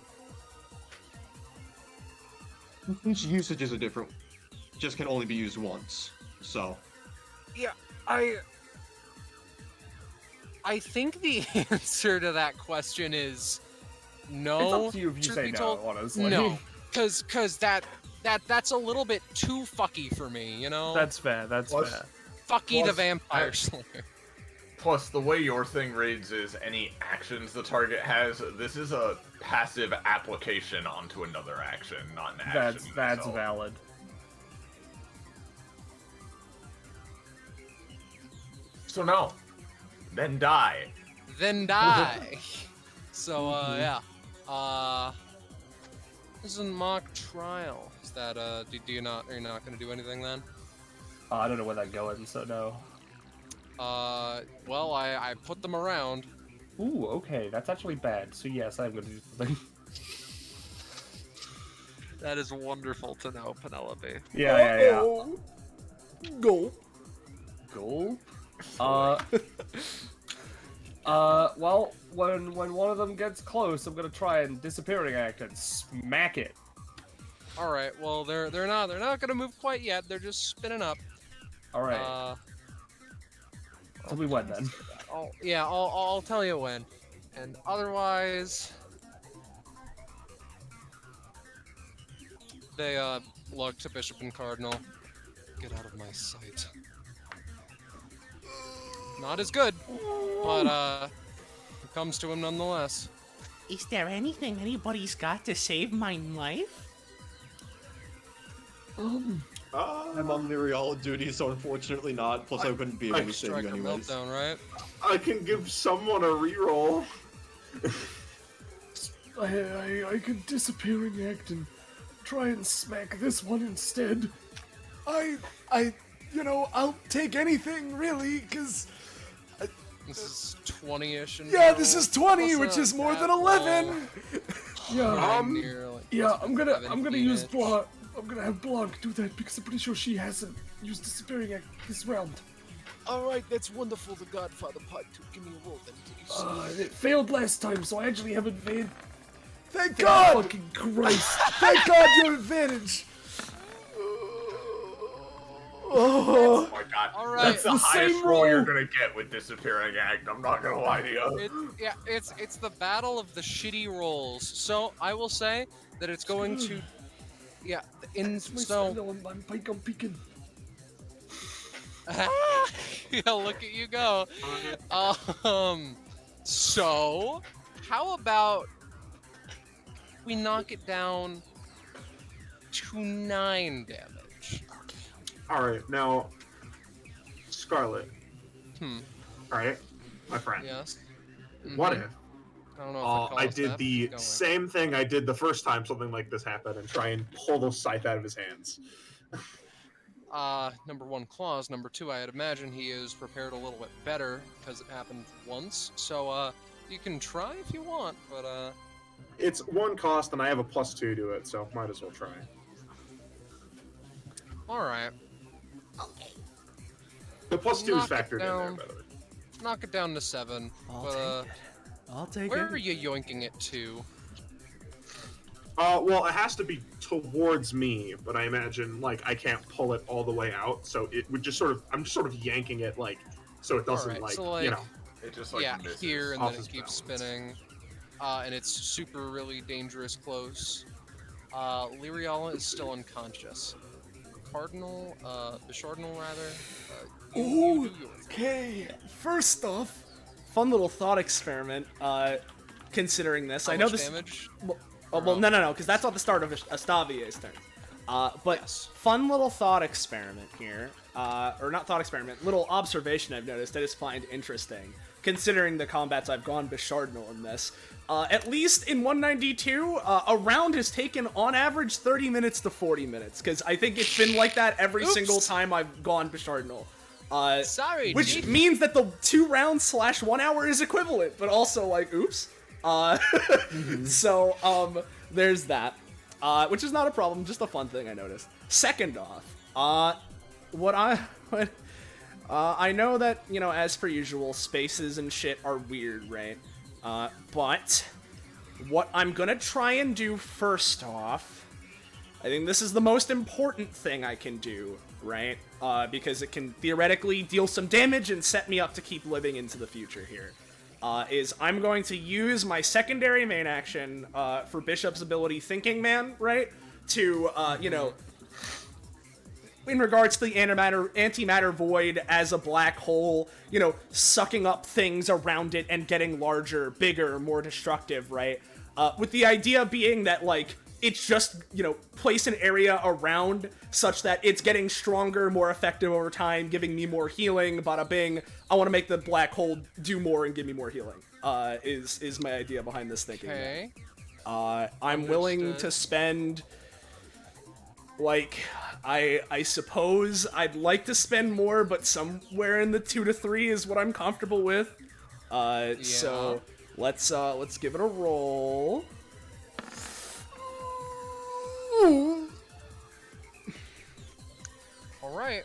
Each usages are different. Just can only be used once. So. Yeah, I think the answer to that question is no. It's up to you if you Truth say be no, told, honestly. No, because that's a little bit too fucky for me, you know? That's fair, that's Plus- fair. Fucky the plus- Vampire Slayer. Plus, the way your thing reads is any actions the target has. This is a passive application onto another action, not an action. That's itself. valid. So no. Then die. Then die. So, yeah. This is a mock trial. Is that, are you not gonna do anything then? I don't know where that's going, so no. Well, I put them around. Ooh, okay, that's actually bad. So yes, I'm gonna do something. That is wonderful to know, Penelope. Yeah. Go. Gulp? Well, when one of them gets close, I'm gonna try and disappearing act and smack it. All right. Well, they're not gonna move quite yet. They're just spinning up. All right. Tell me when then. I'll tell you when. And otherwise, they look to Bishop and Cardinal. Get out of my sight. Not as good, but it comes to him nonetheless. Is there anything anybody's got to save my life? I'm on Lyriala duty, so unfortunately not. Plus, I wouldn't be able to save Strike you a anyways. meltdown, right? I can give someone a reroll. I can disappearing act and try and smack this one instead. I'll take anything really, because This is 20-ish. And yeah, this is 20, plus which a is more than bad 11. Yeah. Nearly. Yeah, I'm gonna use 17-ish. Blanc. I'm gonna have Blanc do that because I'm pretty sure she hasn't used disappearing act this round. Alright, that's wonderful, the Godfather Part 2. Give me a roll then, please. It failed last time, so I actually have advantage. Thank God! Fucking Christ! Thank God you have advantage. Oh my god. Alright. That's the The highest same roll you're roll. gonna get with disappearing act. I'm not gonna lie to you. It's the battle of the shitty rolls. So I will say that it's going to Yeah, I'm peeking. yeah, look at you go. So, how about we knock it down to 9 damage? All right, now, Scarlet. Hmm. All right, my friend. Yes. What Mhm. if I don't know if I did the same thing I did the first time something like this happened and try and pull the scythe out of his hands? Number 1, claws. Number 2, I'd imagine he is prepared a little bit better because it happened once. So, you can try if you want, but, It's 1 cost, and I have a +2 to it, so might as well try. alright. The +2 is Knock it factored in there, down. by the way. Knock it down to 7. I'll take Where it. are you yoinking it to? Well, it has to be towards me, but I imagine, like, I can't pull it all the way out, so it would just sort of, I'm just sort of yanking it, like, so it doesn't, Alright, like, so, you know. It just like yeah, misses. here, and off then it his keeps balance. spinning. And it's super, really dangerous close. Lyriala is still unconscious. Bishardinal, rather. You do your thing. Okay. First off, fun little thought experiment. Considering this, How I know much this. damage? Well, no, because that's at the start of Astavier's turn. But Yes. fun little thought experiment here, or not thought experiment, little observation I've noticed I just find interesting, considering the combats I've gone Bishardinal in this. At least in 192, a round has taken on average 30 minutes to 40 minutes, because I think it's been like that every Oops. single time I've gone Bishardinal. Sorry, Which dude. means that the 2 rounds / 1 hour is equivalent, but also like, oops. So, there's that. Which is not a problem, just a fun thing I noticed. Second off, I know that, you know, as per usual, spaces and shit are weird, right? But what I'm gonna try and do first off, I think this is the most important thing I can do, right? Because it can theoretically deal some damage and set me up to keep living into the future here. Is I'm going to use my secondary main action for Bishop's ability Thinking Man, right? To, you know, in regards to the antimatter void as a black hole, you know, sucking up things around it and getting larger, bigger, more destructive, right? With the idea being that, like, it's just, you know, place an area around such that it's getting stronger, more effective over time, giving me more healing, bada bing. I want to make the black hole do more and give me more healing, is my idea behind this thinking. Okay. I'm willing to spend, like, I suppose I'd like to spend more, but somewhere in the 2 to 3 is what I'm comfortable with. So let's give it a roll. All right.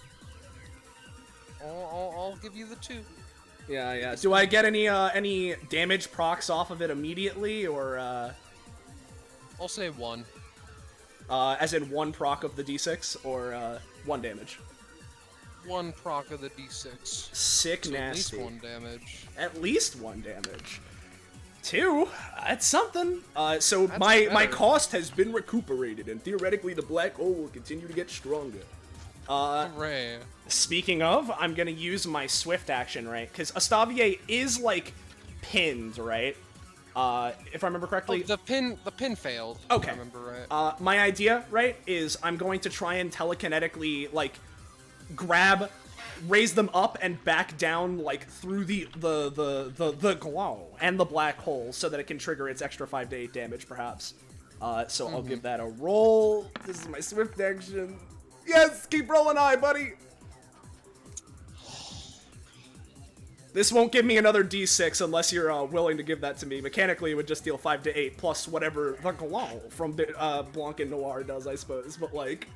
I'll give you the 2. Yeah. Do I get any damage procs off of it immediately, or I'll say 1. as in 1 proc of the d6, or 1 damage? 1 proc of the d6. Sick, So nasty. at least 1 damage. At least 1 damage. 2? That's something. So That's my better. cost has been recuperated, and theoretically the black hole will continue to get stronger. Hooray. Speaking of, I'm gonna use my swift action, right? Because Astavier is, like, pinned, right? If I remember correctly. Oh, the pin failed. Okay. If I remember right. My idea, right, is I'm going to try and telekinetically, like, grab, raise them up and back down, like, through the glow and the black hole so that it can trigger its extra 5 to 8 damage, perhaps. So I'll give that a roll. This is my swift action. Yes, keep rolling high, buddy. This won't give me another d6 unless you're willing to give that to me. Mechanically, it would just deal 5 to 8 plus whatever the glow from Blanc and Noir does, I suppose. But, like,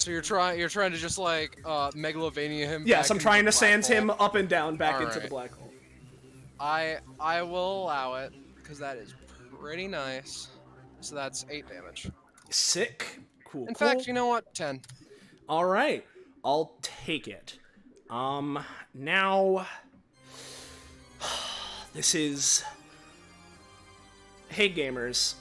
So you're trying to just like Megalovania him. yes, back I'm into trying the to black sans hole. him up and down back into the Alright. black hole. I will allow it because that is pretty nice. So that's 8 damage. Sick. Cool. In cool. fact, you know what? 10. All right, I'll take it. Now, this is. Hey, gamers.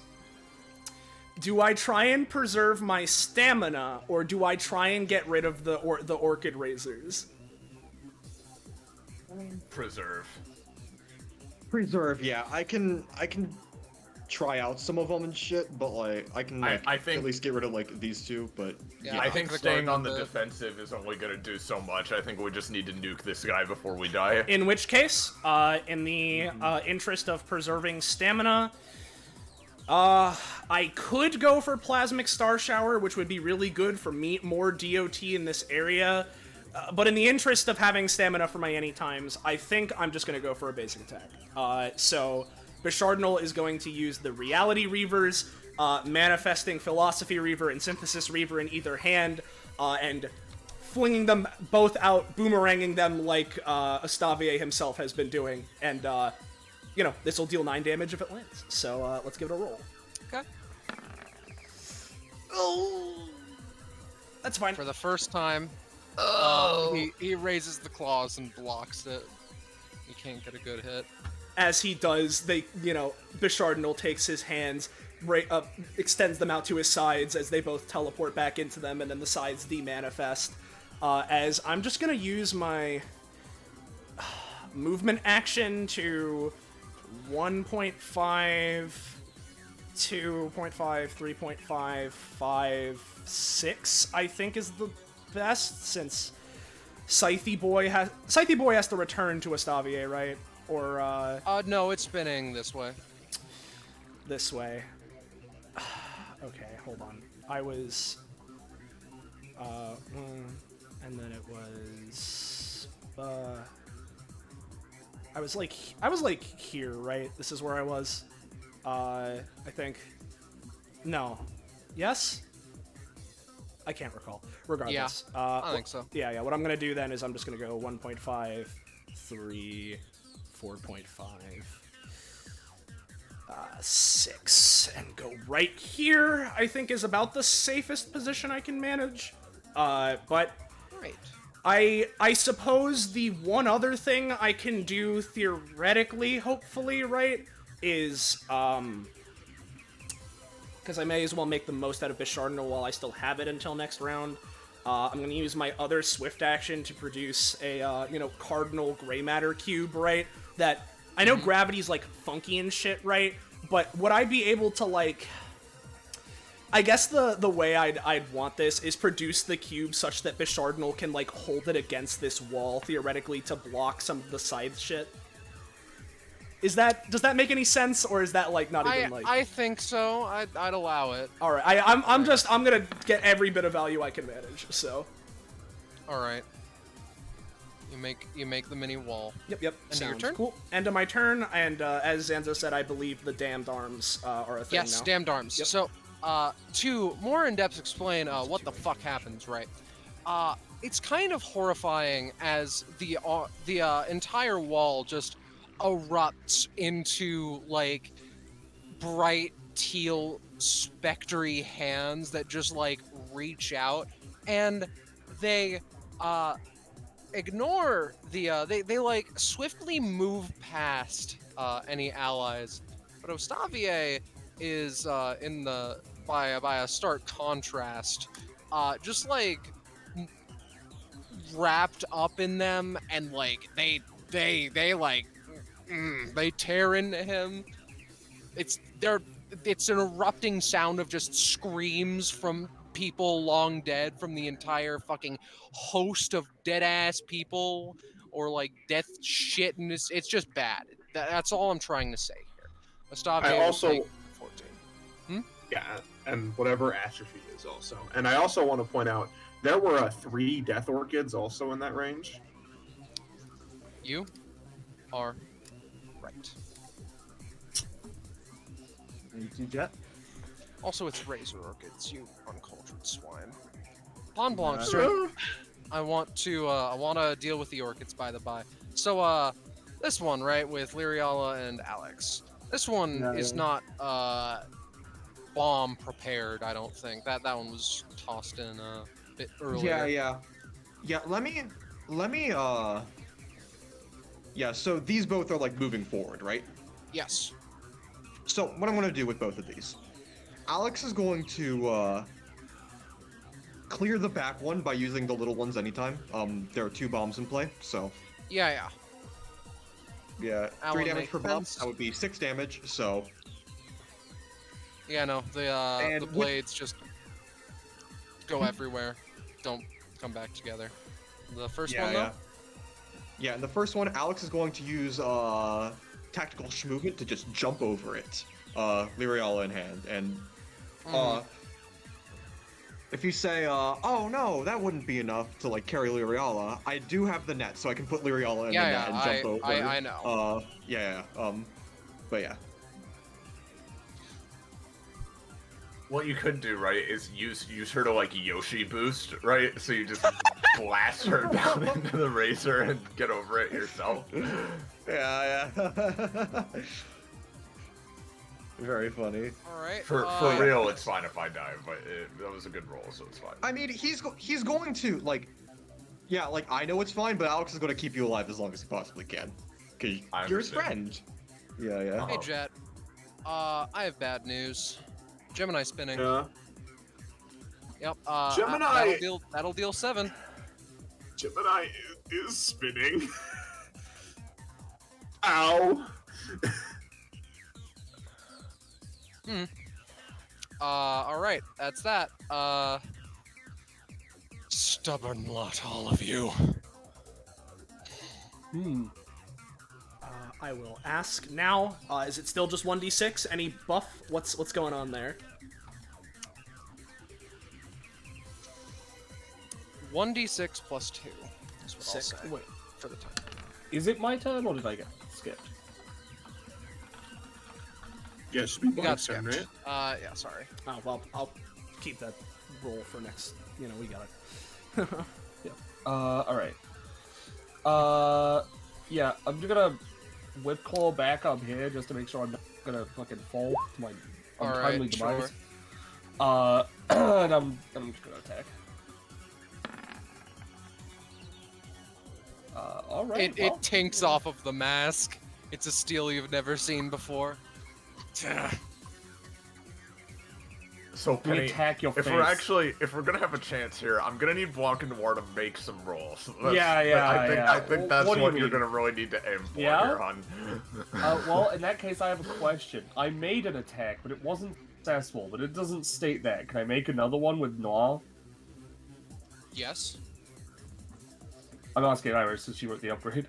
Do I try and preserve my stamina, or do I try and get rid of the orchid razors? Preserve. Preserve, yeah. I can try out some of them and shit, but like I can like, I think at least get rid of like these two. But Yeah, I think staying on the bit. defensive is only gonna do so much. I think we just need to nuke this guy before we die. In which case, in the interest of preserving stamina, I could go for Plasmic Star Shower, which would be really good for more DOT in this area. But in the interest of having stamina for my any times, I think I'm just going to go for a basic attack. So Bishardinal is going to use the Reality Reavers, manifesting Philosophy Reaver and Synthesis Reaver in either hand, and flinging them both out, boomeranging them like Astavier himself has been doing. And, you know, this will deal 9 damage if it lands. So let's give it a roll. Okay. Oh, that's fine. For the first time, he raises the claws and blocks it. He can't get a good hit. As he does, Bishardinal takes his hands, extends them out to his sides as they both teleport back into them, and then the sides demanifest. As I'm just gonna use my movement action to 1.5, 2.5, 3.5, 5, 6, I think is the best, since Scythe Boy has to return to Astavier, right? Or, no, it's spinning this way. This way. Okay, hold on. I was, and then it was, I was like here, right? This is where I was. I think. No. Yes? I can't recall. Regardless. Yeah, I think so. Yeah. What I'm gonna do then is I'm just gonna go 1.5, 3, 4.5, 6, and go right here. I think is about the safest position I can manage. But Right. I suppose the one other thing I can do theoretically, hopefully, right, is, because I may as well make the most out of Bishardinal while I still have it until next round. I'm going to use my other Swift action to produce a, Cardinal Gray Matter cube, right? That, I know gravity's, like, funky and shit, right? But would I be able to, like... I guess the way I'd want this is produce the cube such that Bishardinal can, like, hold it against this wall, theoretically, to block some of the scythe shit. Does that make any sense, or is that, like, not even, like... I think so. I'd allow it. Alright, I'm gonna get every bit of value I can manage, so... Alright. You make the mini wall. Yep. End of your turn? Cool. End of my turn, and, as Zanzo said, I believe the damned arms, are a thing now. Yes, damned arms. Yep. So, to more in-depth explain what the fuck happens, right? It's kind of horrifying as the entire wall just erupts into, like, bright teal spectry hands that just, like, reach out, and they ignore they like swiftly move past any allies. But Ostavier is in the by a stark contrast, just like wrapped up in them, and like they tear into him. It's an erupting sound of just screams from people long dead, from the entire fucking host of dead ass people, or like death shit, and it's just bad. That's all I'm trying to say here. Astavier I also- was, like, 14. Yeah, and whatever atrophy is also. And I also want to point out, there were 3 Death Orchids also in that range. You are right. Jet. Also, it's razor orchids, you uncultured swine. Pon Blanc's turn. I want to deal with the orchids, by the by. So, this one, right, with Lyriala and Alex. This one is not, bomb prepared, I don't think. That one was tossed in a bit earlier. Yeah, let me, yeah, so these both are, like, moving forward, right? Yes. So, what I'm gonna do with both of these, Alex is going to clear the back one by using the little ones anytime. There are 2 bombs in play, so Yeah. yeah, That 3 would damage make per bomb. sense. That would be 6 damage. So Yeah, no, the And blades just go everywhere. Don't come back together. The first one, though? Yeah, and the first one, Alex is going to use tactical movement to just jump over it. Lyriala in hand, and if you say, oh no, that wouldn't be enough to like carry Lyriala, I do have the net, so I can put Lyriala in the net and jump over. I know. But yeah. What you could do, right, is use her to like Yoshi boost, right? So you just blast her down into the razor and get over it yourself. Yeah. Very funny. All right. For real, it's fine if I die, but that was a good roll, so it's fine. I mean, he's going to like, yeah, like I know it's fine, but Alex is going to keep you alive as long as he possibly can, cause you're his friend. Yeah. Hey, Jet. I have bad news. Gemini spinning. Yeah. Yep. Gemini. That'll deal 7. Gemini is spinning. Ow. All right. That's that. Stubborn lot, all of you. I will ask now. Is it still just 1d6? Any buff? What's going on there? 1d6 plus 2. That's what I'll 6. say. Wait. For the time. Is it my turn or did I get skipped? Yeah, it should be You got bonus turn, skipped. right? Yeah, sorry. Oh well, I'll keep that roll for next. You know, we got it. Alright. Yeah, I'm gonna whip claw back up here just to make sure I'm not gonna fucking fall to my untimely demise. And I'm just gonna attack. Alright. It tinks off of the mask. It's a steel you've never seen before. So Penny, attack your if face. we're gonna have a chance here, I'm gonna need Blanc and Noir to make some rolls. Yeah. I think that's What do what you you're mean? gonna really need to aim for Yeah? here, hon. Well, in that case, I have a question. I made an attack, but it wasn't successful, but it doesn't state that. Can I make another one with Noir? Yes. I'm asking Iris since she wrote the upgrade.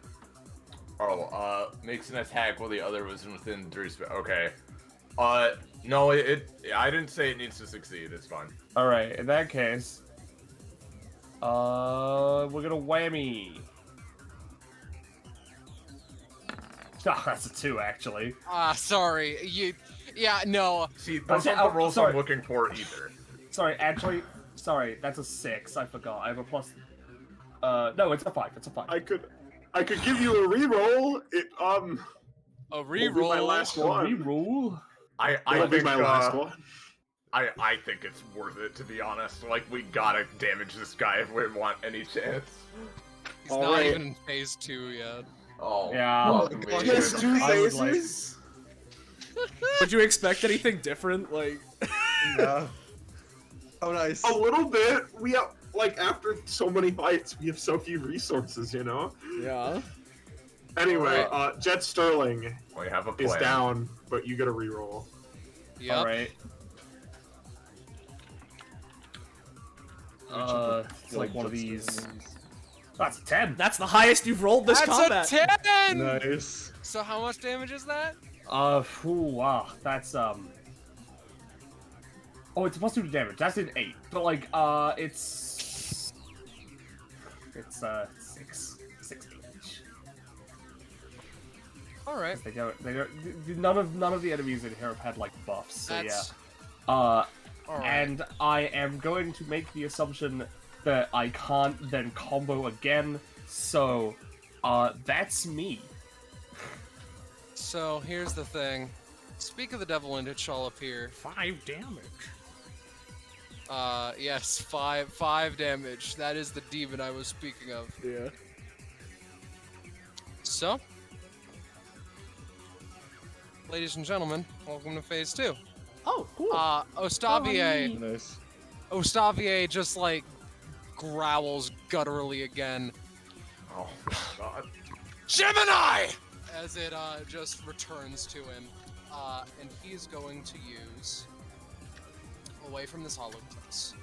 Makes an attack while the other was within 3 space. Okay. No, I didn't say it needs to succeed. It's fine. Alright, in that case... we're gonna whammy. Oh, that's a 2, actually. Sorry. Yeah, no. See, those aren't the rolls I'm looking for either. Sorry, actually... Sorry, that's a 6. I forgot. I have a plus... no, it's a 5. It's a 5. I could give you a reroll. A will be my reroll. last one. Reroll? I It'll be think my last one. I think it's worth it, to be honest. Like, we gotta damage this guy if we want any chance. He's not even in phase 2 yet. Oh, yeah. well, He has 2 I would phases. Would you expect anything different? Like, Yeah. Oh, nice. A little bit. We have, like, after so many fights, we have so few resources, you know? yeah. Anyway, Jet Sterling we have a plan. is down, but you get a reroll. Yep. Alright. It's like one of these. That's a 10. That's the highest you've rolled this combat. That's a 10! Nice. So how much damage is that? Wow, that's, Oh, it's plus 2 damage. That's an 8. But, like, it's 6 damage. Alright. They don't, none of the enemies in here have had, like, buffs, so That's... yeah. Alright. And I am going to make the assumption that I can't then combo again, so, that's me. So, here's the thing. Speak of the devil and it shall appear. 5 damage. Yes, 5 damage. That is the demon I was speaking of. Yeah. So, ladies and gentlemen, welcome to phase 2. Oh, cool. Ostavier. Nice. Ostavier just like growls gutturally again. Oh god. Gemini! As it just returns to him. And he's going to use away from this hollow place.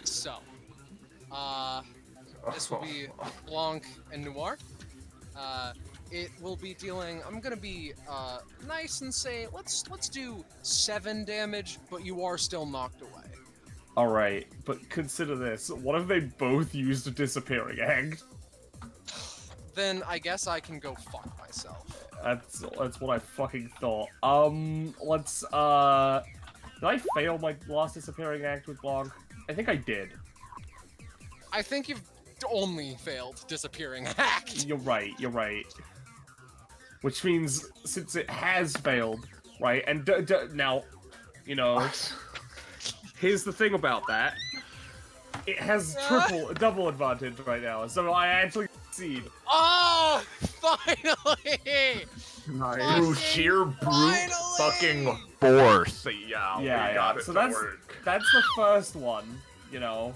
So, this will be Blanc and Noir. It will be dealing. I'm gonna be nice and say let's do 7 damage, but you are still knocked away. All right, but consider this: what if they both used a disappearing act? Then I guess I can go fuck myself. That's what I fucking thought. Let's did I fail my last disappearing act with Blanc? I think I did. I think you've only failed disappearing act. You're right. Which means since it has failed, right? And now, you know, here's the thing about that: it has double advantage right now. So I actually succeed. Oh, finally! Nice. Through sheer brute fucking force. Yeah, we got it so to work. that's the first one, you know.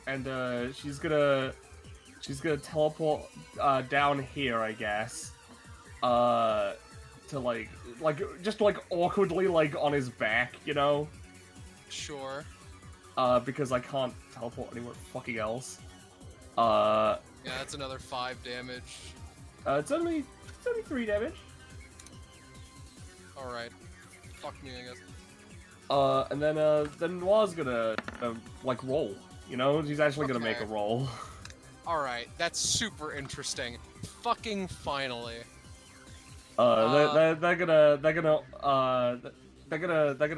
And she's gonna teleport down here, I guess. To just awkwardly on his back, you know. Sure. Because I can't teleport anywhere fucking else. Yeah, that's another 5 damage. It's only 3 damage. Alright. Fuck me, I guess. And then Noir's gonna roll. You know, he's actually gonna make a roll. Alright, that's super interesting. Fucking finally. They're gonna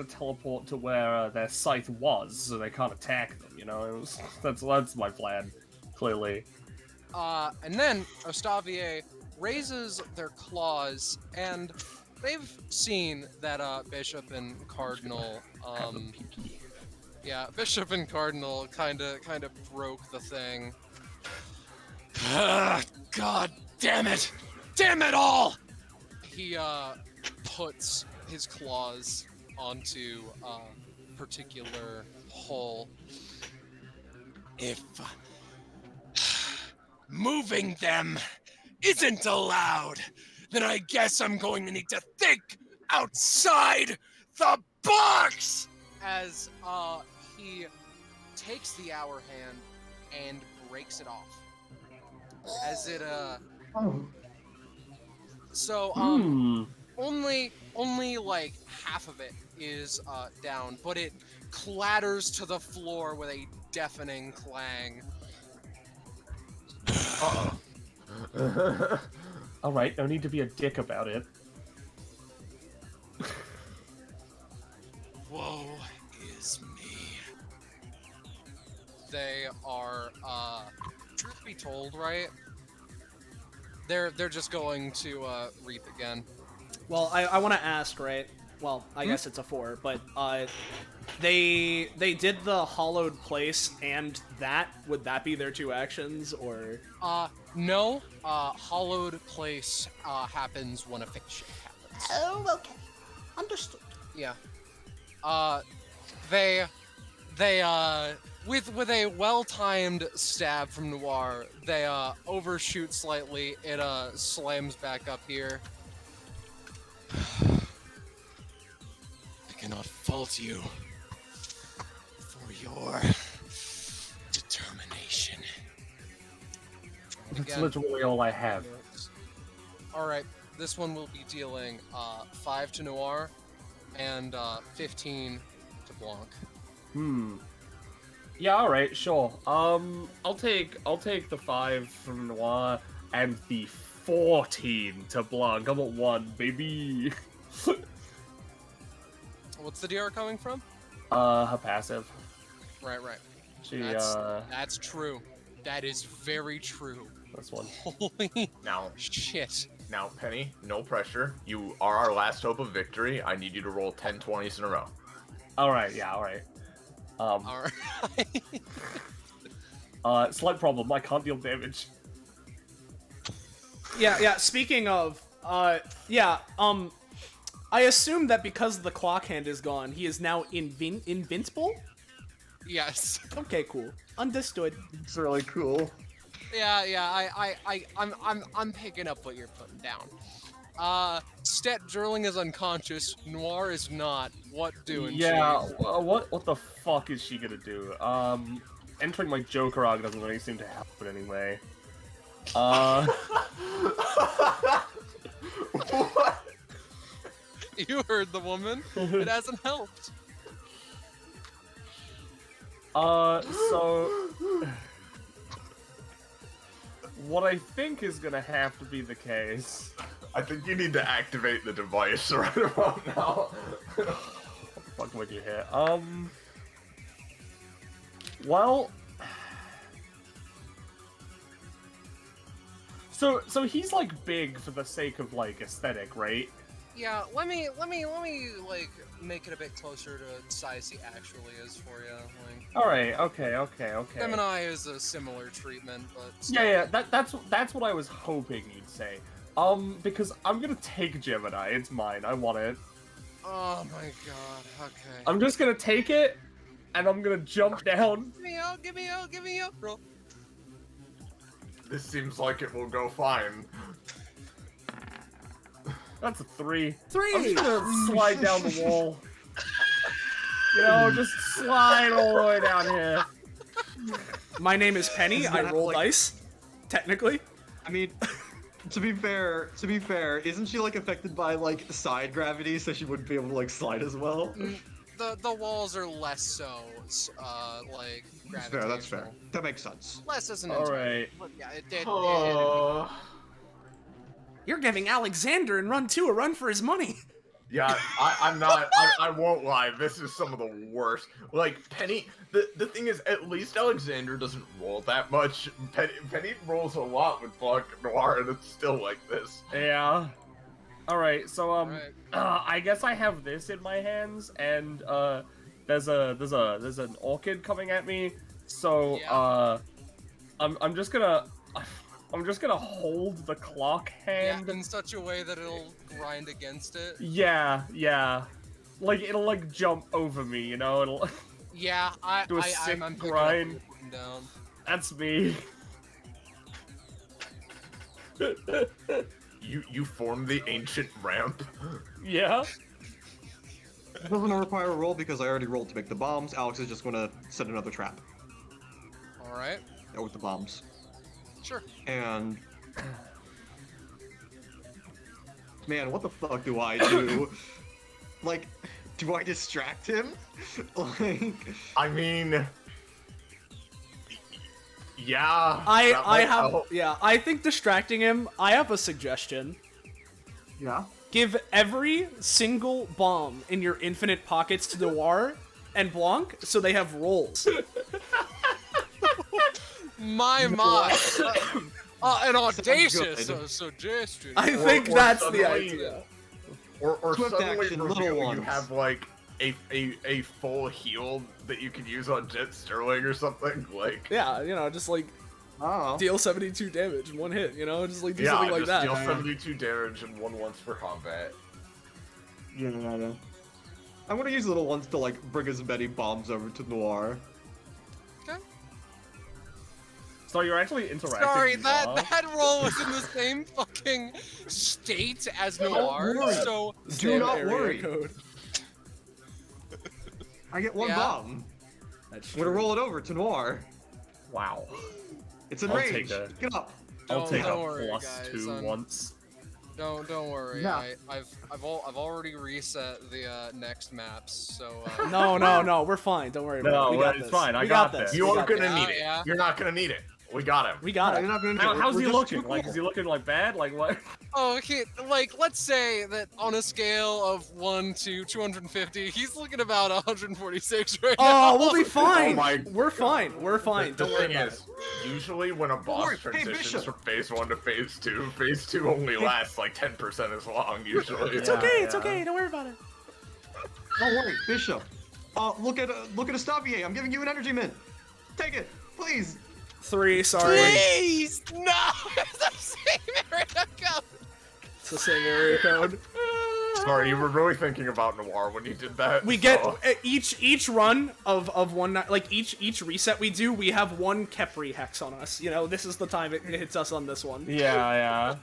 teleport to where their scythe was, so they can't attack them. You know, that's my plan, clearly. And then Ostavier raises their claws, and they've seen that Bishop and Cardinal, yeah, Bishop and Cardinal kind of broke the thing. God damn it! Damn it all! He puts his claws onto a particular hole. If moving them isn't allowed, then I guess I'm going to need to think outside the box! As he takes the hour hand and breaks it off. As it so only like half of it is down, but it clatters to the floor with a deafening clang. Alright, no need to be a dick about it. Woe is me. They are, truth be told, right? They're just going to reap again. Well, I want to ask, right? Well, I guess it's a 4, but they did the hollowed place and that. Would that be their 2 actions, or? No. Hollowed place happens when a fix shit happens. Oh, okay. Understood. Yeah. They with a well-timed stab from Noir, they overshoot slightly. It slams back up here. I cannot fault you for your determination. That's literally all I have. Alright, this one will be dealing 5 to Noir and 15 to Blanc. Yeah, alright, sure. I'll take the 5 from Noir and the 14 to Blanc. I'm at 1, baby. What's the DR coming from? Her passive. Right. She, That's true. That is very true. This one. Holy Now, shit. Now, Penny, no pressure. You are our last hope of victory. I need you to roll 10 20s in a row. Alright, yeah, alright. Alright. Slight problem, I can't deal damage. Yeah. Speaking of, I assume that because the clock hand is gone, he is now invincible. Yes. Okay, cool. Understood. It's really cool. Yeah. I'm picking up what you're putting down. Stet Drilling is unconscious. Noir is not. What doing? Yeah. Chief? What the fuck is she gonna do? Entering my Jokerog doesn't really seem to help it anyway. What? You heard the woman. It hasn't helped. So what I think is gonna have to be the case. I think you need to activate the device right about now. What the fuck would you hit? Well. So he's like big for the sake of like aesthetic, right? Yeah. Let me like make it a bit closer to size he actually is for you. Like. All right. Okay. Gemini is a similar treatment, but. Still. Yeah. That's what I was hoping you'd say. Because I'm gonna take Gemini. It's mine. I want it. Oh my god. Okay. I'm just gonna take it, and I'm gonna jump down. Give me out, bro. This seems like it will go fine. That's a 3. 3. I'm just gonna slide down the wall. You know, just slide all the way down here. My name is Penny. Isn't I that roll like- dice. Technically. I mean, to be fair, isn't she like affected by like side gravity, so she wouldn't be able to like slide as well? The walls are less so, like That's fair. That's fair. gravitational. That makes sense. Less as an All entirety, right. but yeah, it did. Oh. You're giving Alexander in run 2 a run for his money. Yeah, I'm not. I won't lie. This is some of the worst. Like Penny, the thing is, at least Alexander doesn't roll that much. Penny rolls a lot with Blanc Noir, and it's still like this. Yeah. All right. So Right. I guess I have this in my hands, and there's an orchid coming at me. So Yeah. I'm just gonna hold the clock hand. Yeah, in such a way that it'll grind against it. Yeah. Like it'll like jump over me, you know. It'll Yeah, do a sick I'm picking grind. up what you're putting down. That's me. You form the ancient ramp. Yeah. It doesn't require a roll because I already rolled to make the bombs. Alex is just gonna set another trap All right, with the bombs. sure. And man, what the fuck do I do? Like, do I distract him? Like, I mean, yeah. I think distracting him. I have a suggestion. Yeah. Give every single bomb in your infinite pockets to Noir and Blanc so they have rolls. My. An audacious suggestion. I think or that's the suddenly- idea. Or Swift suddenly action, reveal little you ones. have like a full heal that you could use on Jet Sterling or something. Like Yeah, you know, just like oh, deal 72 damage in one hit, you know, just like do yeah, something like just that. deal 72 damage and one once per combat. yeah. I'm gonna use little ones to like bring as many bombs over to Noir. Okay. So you're actually interacting. Sorry, with that Noir? that roll was in the same fucking state as Noir, worry. so Do Same not area worry. code. I get one Yeah. bomb. That's I'm gonna true. roll it over to Noir. Wow. It's in I'll range. take a- Get up. I'll Don't- take don't a worry, +2 guys, once. don't worry. Yeah. I've already reset the next maps, so No, we're fine. Don't worry about No, it. We got it's this. fine, I We got this. this. You We are got gonna this. Yeah, need it. yeah. You're not gonna need it. We got him. We got No, it. you're not gonna do it. How's We're he just looking? too Like, cool. is he looking like bad? Like what? Oh, okay. Like, let's say that on a scale of 1 to 250, he's looking about 146 right now. Oh, we'll be fine. Oh my We're fine. We're fine. The Don't worry thing about is, it. usually when a boss worry, hey, transitions Bishop. from phase 1 to phase 2 only lasts like 10% as long, usually. It's Yeah, okay. It's yeah. okay. Don't worry about it. Don't worry, Bishop. Look at Estavier. I'm giving you an energy mint. Take it, please. 3, sorry. Please! No! It's the same area code! It's the same area code. Sorry, you were really thinking about Noir when you did that. We get each run of one night, like each reset we do, we have one Kepri hex on us. You know, this is the time it hits us on this one. Yeah.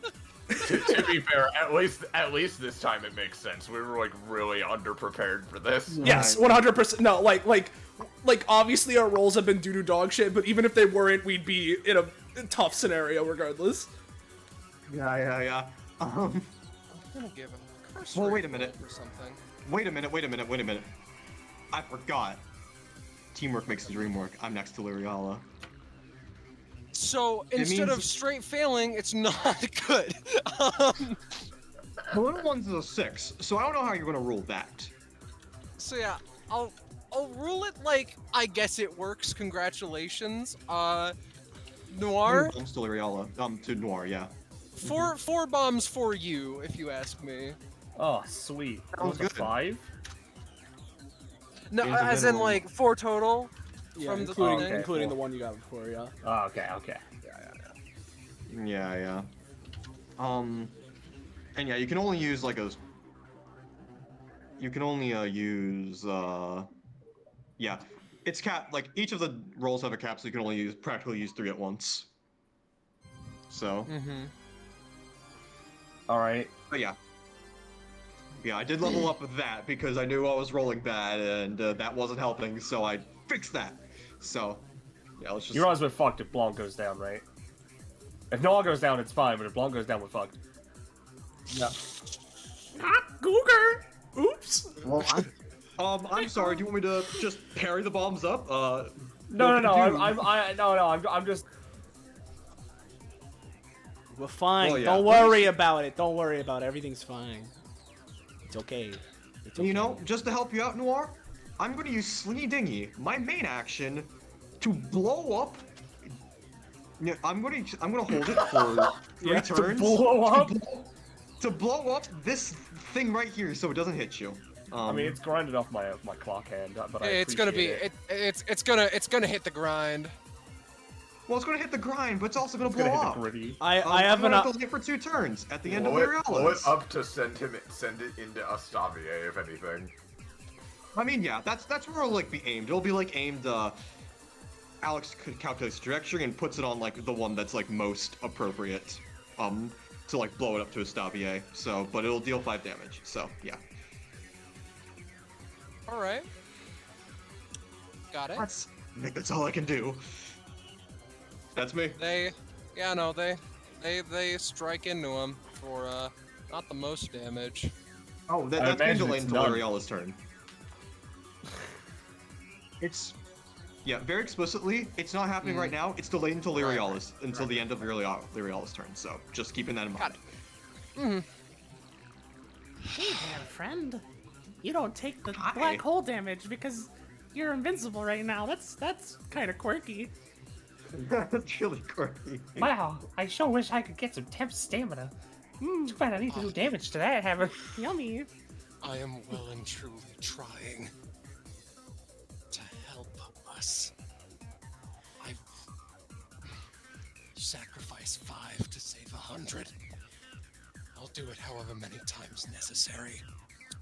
to be fair, at least this time it makes sense. We were like really underprepared for this. Yes, 100%. No, like obviously our rolls have been doo-doo dog shit, but even if they weren't, we'd be in a tough scenario regardless. Yeah. I'm gonna give him a curse Well, rate wait a minute. or something. Wait a minute. I forgot. Teamwork makes the dream work. I'm next to Lyriala. So instead of straight failing, it's not good. The little one's a 6, so I don't know how you're gonna rule that. So yeah, I'll rule it like I guess it works. Congratulations, Noir. Bombs to Lyriala. To Noir, yeah. Four bombs for you, if you ask me. Oh, sweet. That was a good. 5? No, Gains a as in minimum. like 4 total. Yeah, From the including, thing. including cool. the one you got before, yeah. Oh, okay. Yeah. And yeah, you can only use like a. You can only use yeah, it's cap. Like each of the rolls have a cap, so you can only practically use 3 at once. So. Mm-hmm. Alright. But yeah. Yeah, I did level up with that because I knew I was rolling bad and that wasn't helping, so I fixed that. So, yeah, let's just. You realize we're fucked if Blanc goes down, right? If Noir goes down, it's fine, but if Blanc goes down, we're fucked. Yeah. Googer! Oops! Well, I'm sorry. Do you want me to just parry the bombs up? No. I'm just. We're fine. Well, yeah. Don't worry about it. Don't worry about it. Everything's fine. It's okay. It's okay. You know, just to help you out, Noir, I'm going to use Slingy Dingy, my main action, to blow up. Yeah, I'm gonna hold it for 3 turns. blow up? To blow up this thing right here, so it doesn't hit you. I mean, it's grinded off my clock hand, but It's gonna be it's gonna hit the grind. Well, it's gonna hit the grind, but it's also gonna It's blow gonna hit up. the gritty. I have I'm gonna enough. have to hit for 2 turns at the end Blow of it Lyrialis. up to send it into Astavier, if anything. I mean, yeah, that's where it'll like be aimed. It'll be like aimed. Alex calculates the trajectory and puts it on like the one that's like most appropriate, to like blow it up to Astavier. So, but it'll deal 5 damage. So, yeah. All right. Got it. I think that's all I can do. That's me. They strike into him for not the most damage. Oh, I that's being imagine delayed it's until none. Lyriala's turn. It's yeah, very explicitly, it's not happening right now. It's delayed until Lyriala's until the end of Lyriala's turn. So just keeping that in mind. Got it. Hey there, friend. You don't take the Hi. black hole damage because you're invincible right now. That's kind of quirky. That's really quirky. Wow, I sure wish I could get some temp stamina. Too bad I need to do damage to that hammer. Yummy. I am well and truly trying to help us. I've sacrificed 5 to save 100. I'll do it however many times necessary.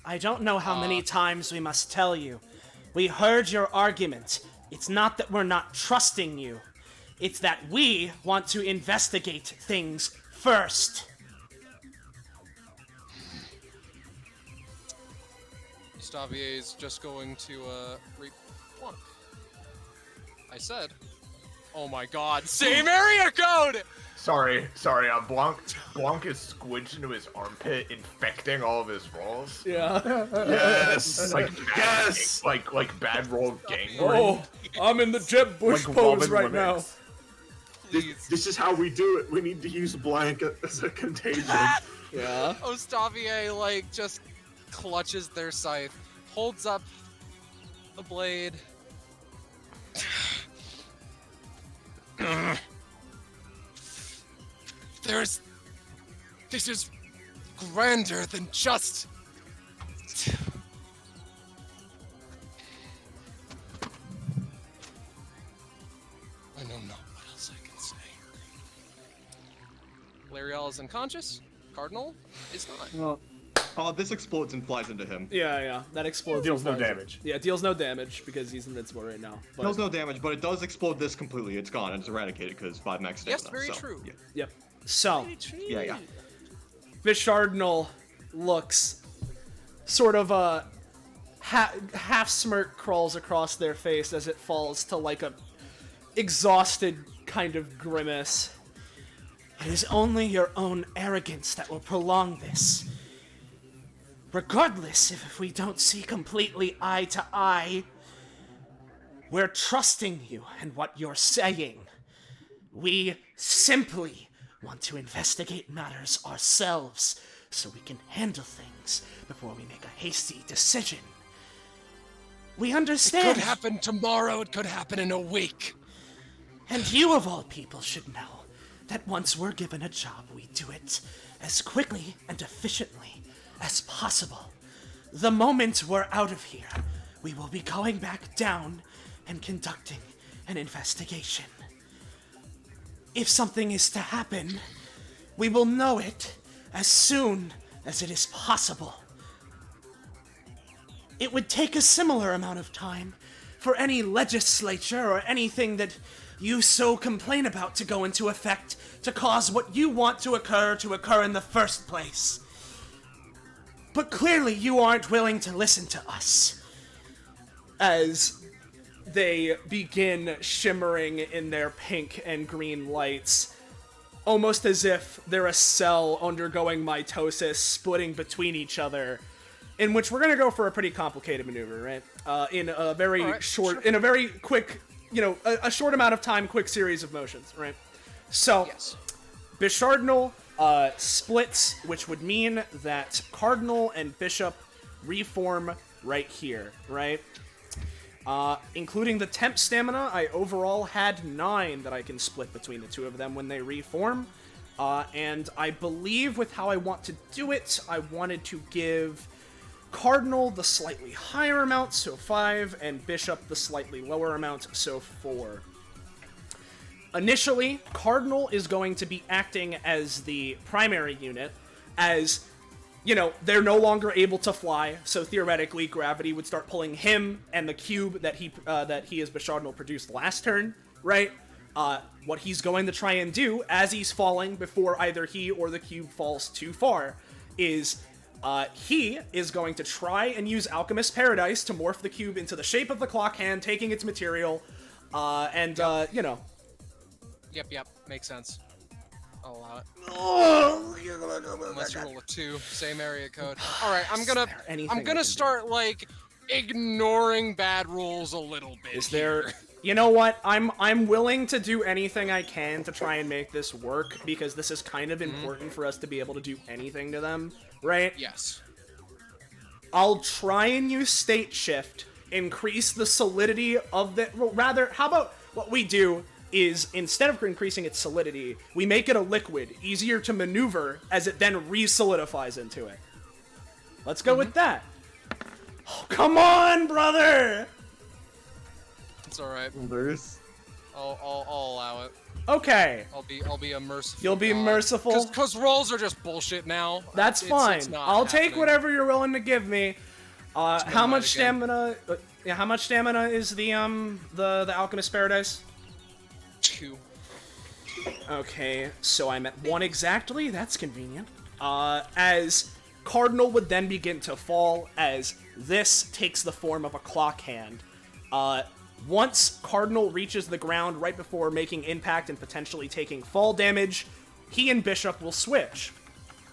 I don't know how many times we must tell you. We heard your argument. It's not that we're not trusting you. It's that we want to investigate things first. Stavier is just going to plunk. I said, oh my god, same area code! Sorry, Blanc is squidged into his armpit, infecting all of his rolls. Yeah. Yes. Yes! Like bad roll gangrene. Oh, I'm in the Jeb Bush Like pose Robin right now. Williams. This is how we do it. We need to use blank as a contagion. Yeah. Ostavier, like, just clutches their scythe, holds up the blade. This is grander than just... I know not what else I is unconscious. Cardinal is not. Well, this explodes and flies into him. Yeah, that explodes. Deals no and flies. damage. Yeah, it deals no damage because he's invincible right now. But... Deals no damage, but it does explode this completely. It's gone and it's eradicated because 5 max stamina. Yes, very so, true. Yeah. Yep. So, Yeah. Bishardnal looks sort of a half smirk crawls across their face as it falls to like a exhausted kind of grimace. It is only your own arrogance that will prolong this. Regardless if we don't see completely eye to eye, we're trusting you and what you're saying. We simply want to investigate matters ourselves so we can handle things before we make a hasty decision. We understand. It could happen tomorrow, it could happen in a week. And you, of all people, should know that once we're given a job, we do it as quickly and efficiently as possible. The moment we're out of here, we will be going back down and conducting an investigation. If something is to happen, we will know it as soon as it is possible. It would take a similar amount of time for any legislature or anything that you so complain about to go into effect to cause what you want to occur in the first place. But clearly you aren't willing to listen to us. As they begin shimmering in their pink and green lights, almost as if they're a cell undergoing mitosis, splitting between each other, in which we're gonna go for a pretty complicated maneuver, right? In a very in a very quick, a short amount of time, quick series of motions, right? So, Yes. Bishardinal splits, which would mean that Cardinal and Bishop reform right here, right? Including the temp stamina, I overall had 9 that I can split between the two of them when they reform. And I believe with how I want to do it, I wanted to give Cardinal the slightly higher amount, so 5, and Bishop the slightly lower amount, so 4. Initially, Cardinal is going to be acting as the primary unit, as, they're no longer able to fly, so theoretically gravity would start pulling him and the cube that he as Bishardinal produced last turn, right? What he's going to try and do, as he's falling before either he or the cube falls too far, is he is going to try and use Alchemist's Paradise to morph the cube into the shape of the clock hand, taking its material, Yep, makes sense. I'll allow it. Unless you roll a 2, same area code. Alright, I'm gonna start, ignoring bad rules a little bit. Is there... You know what? I'm willing to do anything I can to try and make this work, because this is kind of important for us to be able to do anything to them, right? Yes. I'll try and use State Shift, increase the solidity of the... Well, rather, how about what we do is, instead of increasing its solidity, we make it a liquid, easier to maneuver, as it then re-solidifies into it. Let's go with that. Oh, come on, brother! It's alright. I'll allow it. Okay. I'll be a merciful. You'll be merciful? Because rolls are just bullshit now. That's fine. It's not I'll take happening. whatever you're willing to give me. How much stamina? How much stamina is the Alchemist's Paradise? 2. Okay, so I'm at 1 exactly. That's convenient. As Cardinal would then begin to fall, as this takes the form of a clock hand. Once Cardinal reaches the ground right before making impact and potentially taking fall damage, he and Bishop will switch.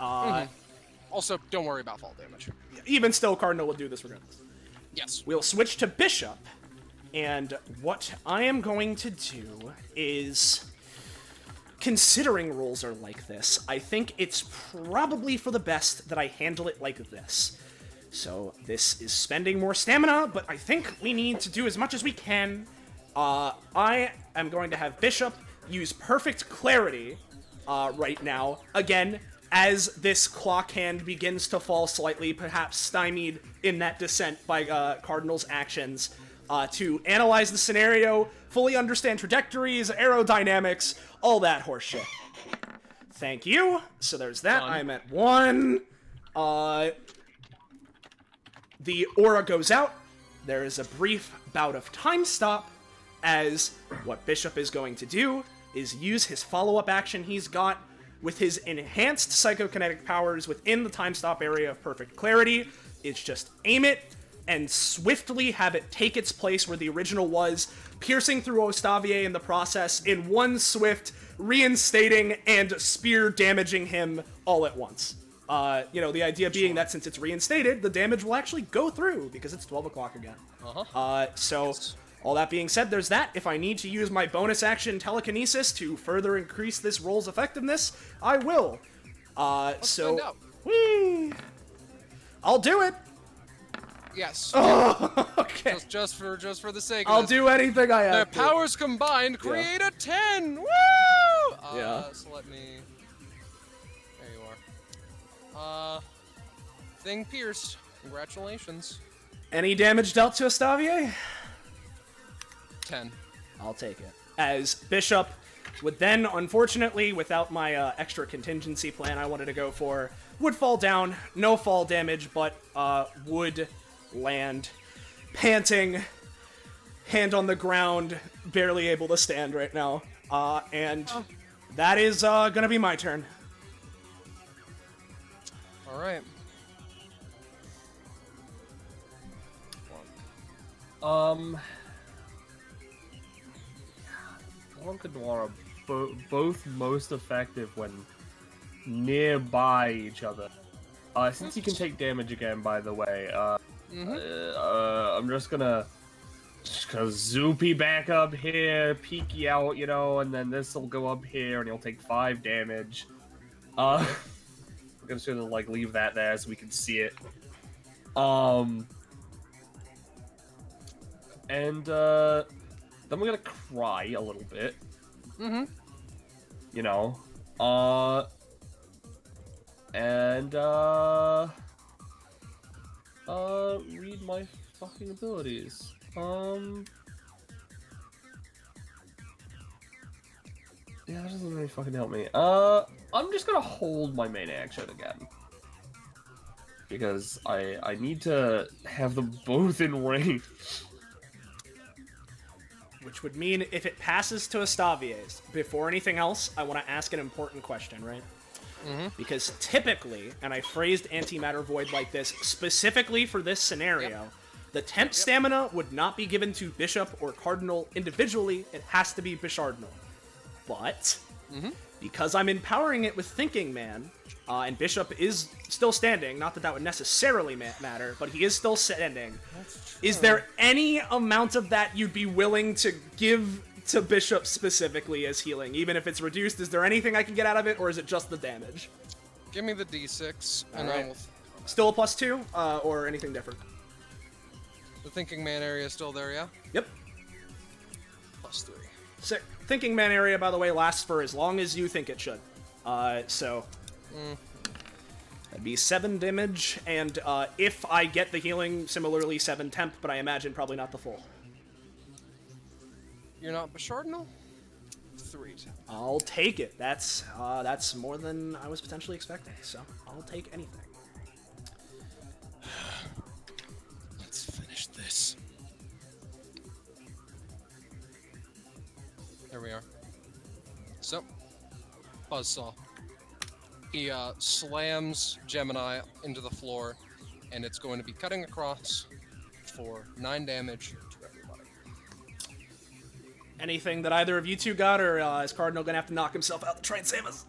Also, don't worry about fall damage. Even still, Cardinal will do this regardless. Yes. We'll switch to Bishop, and what I am going to do is, considering rules are like this, I think it's probably for the best that I handle it like this. So this is spending more stamina, but I think we need to do as much as we can. I am going to have Bishop use Perfect Clarity right now, again, as this clock hand begins to fall slightly, perhaps stymied in that descent by Cardinal's actions, to analyze the scenario, fully understand trajectories, aerodynamics, all that horseshit. Thank you. So there's that. Done. I'm at 1. The aura goes out. There is a brief bout of time stop, as what Bishop is going to do is use his follow-up action he's got with his enhanced psychokinetic powers within the time stop area of perfect clarity. It's just aim it and swiftly have it take its place where the original was, piercing through Ostavier in the process in one swift, reinstating and spear damaging him all at once. The idea being that since it's reinstated, the damage will actually go through because it's 12 o'clock again. All that being said, there's that. If I need to use my bonus action telekinesis to further increase this roll's effectiveness, I will. Let's find out. Whee! I'll do it. Yes. Oh, okay. Just for the sake of I'll this. do anything I Their have to. powers combined create a 10. Woo! Yeah. So let me. There you are. Thing pierced. Congratulations. Any damage dealt to Ostavier? 10. I'll take it. As Bishop would then, unfortunately, without my extra contingency plan I wanted to go for, would fall down. No fall damage, but would land panting, hand on the ground, barely able to stand right now. And that is gonna be my turn. All right. Blanc and Noir are both most effective when nearby each other. Since he can take damage again, by the way, I'm just gonna zoopy back up here, peeky out, and then this will go up here, and he'll take 5 damage. I'm gonna sort of leave that there so we can see it. And then we're gonna cry a little bit. And read my fucking abilities. Yeah, that doesn't really fucking help me. I'm just gonna hold my main action again. Because I need to have them both in range. Which would mean if it passes to Ostavier's, before anything else, I want to ask an important question, right? Because typically, and I phrased Antimatter Void like this specifically for this scenario, the temp stamina would not be given to Bishop or Cardinal individually, it has to be Bishardinal. But, because I'm empowering it with Thinking Man, and Bishop is still standing, not that that would necessarily matter, but he is still standing. Is there any amount of that you'd be willing to give to Bishop specifically as healing? Even if it's reduced, is there anything I can get out of it, or is it just the damage? Give me the d6, and Alright. I will... Still a +2, or anything different? The Thinking Man area is still there, yeah? Yep. +3. Sick. Thinking Man area, by the way, lasts for as long as you think it should. That'd be 7 damage, and if I get the healing, similarly 7 temp, but I imagine probably not the full. You're not Bishardinal? 3 temp. I'll take it. That's more than I was potentially expecting, so I'll take anything. Let's finish this. There we are. So, Buzzsaw. He slams Gemini into the floor, and it's going to be cutting across for 9 damage to everybody. Anything that either of you two got, or is Cardinal gonna have to knock himself out to try and save us?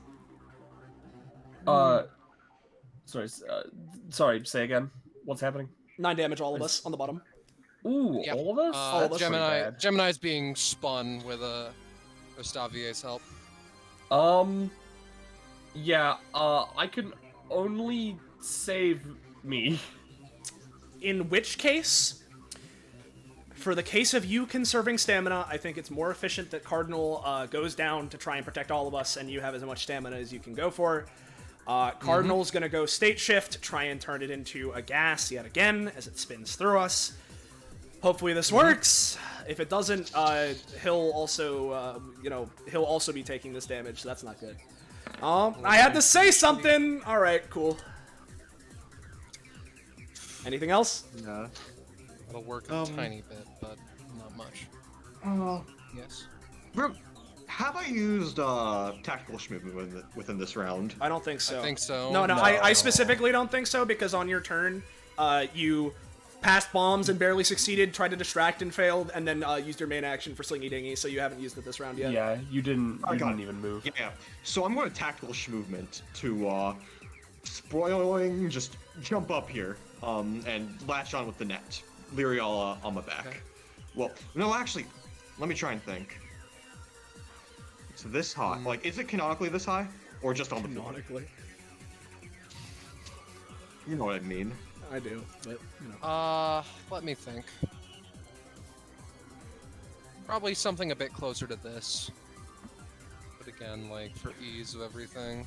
Sorry, say again. What's happening? 9 damage, all of us, on the bottom. Ooh, Yep. all of us? All of us? Gemini's being spun with Ostavier's help. Yeah, I can only save me. In which case, for the case of you conserving stamina, I think it's more efficient that Cardinal goes down to try and protect all of us, and you have as much stamina as you can go for. Cardinal's gonna go state shift, try and turn it into a gas yet again as it spins through us. Hopefully this works. If it doesn't, he'll also be taking this damage, so that's not good. I had to say something! Alright, cool. Anything else? Yeah. It'll work a tiny bit, but not much. Yes. Have I used tactical movement within this round? I don't think so. I think so. No, I specifically don't think so, because on your turn, you passed bombs and barely succeeded, tried to distract and failed, and then used your main action for Slingy Dingy, so you haven't used it this round yet. Yeah, you didn't even move. Yeah. So I'm going to tactical movement to spoiling, just jump up here, and latch on with the net. Lyriala on my back. Okay. Well, no, actually, let me try and think. It's this high. Like, is it canonically this high? Or just on the floor? Canonically. You know what I mean. I do, but, you know. Let me think. Probably something a bit closer to this. But again, like, for ease of everything.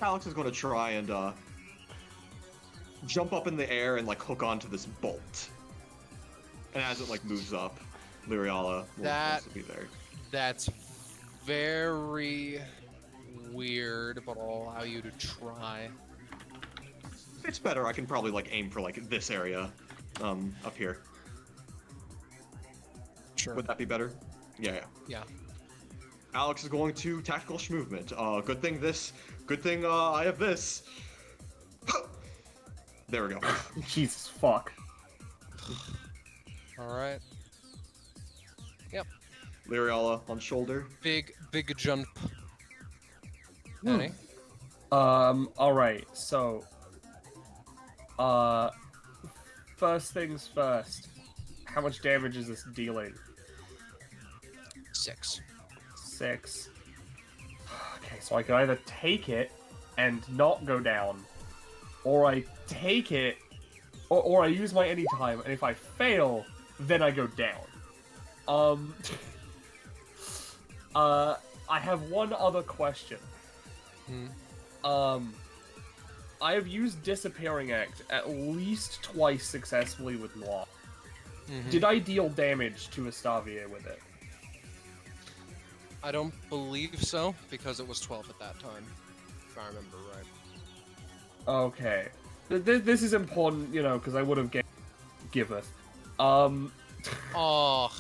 Alex is going to try and, jump up in the air and, like, hook onto this bolt. And as it, like, moves up, Lyriala will also be there. That's very weird, but I'll allow you to try. If it's better, I can probably, like, aim for, like, this area, up here. Sure. Would that be better? Yeah. Yeah. Alex is going to tactical movement. Good thing I have this. There we go. Jesus fuck. Alright. Yep. Lyriala on shoulder. Big jump. Annie? Alright, so... first things first. How much damage is this dealing? 6. 6. Okay, so I can either take it and not go down, or I take it, or I use my anytime, and if I fail, then I go down. I have one other question. I have used Disappearing Act at least twice successfully with Noir. Did I deal damage to Estavier with it? I don't believe so, because it was 12 at that time, if I remember right. Okay. This is important, you know, because I would have giveth. Oh.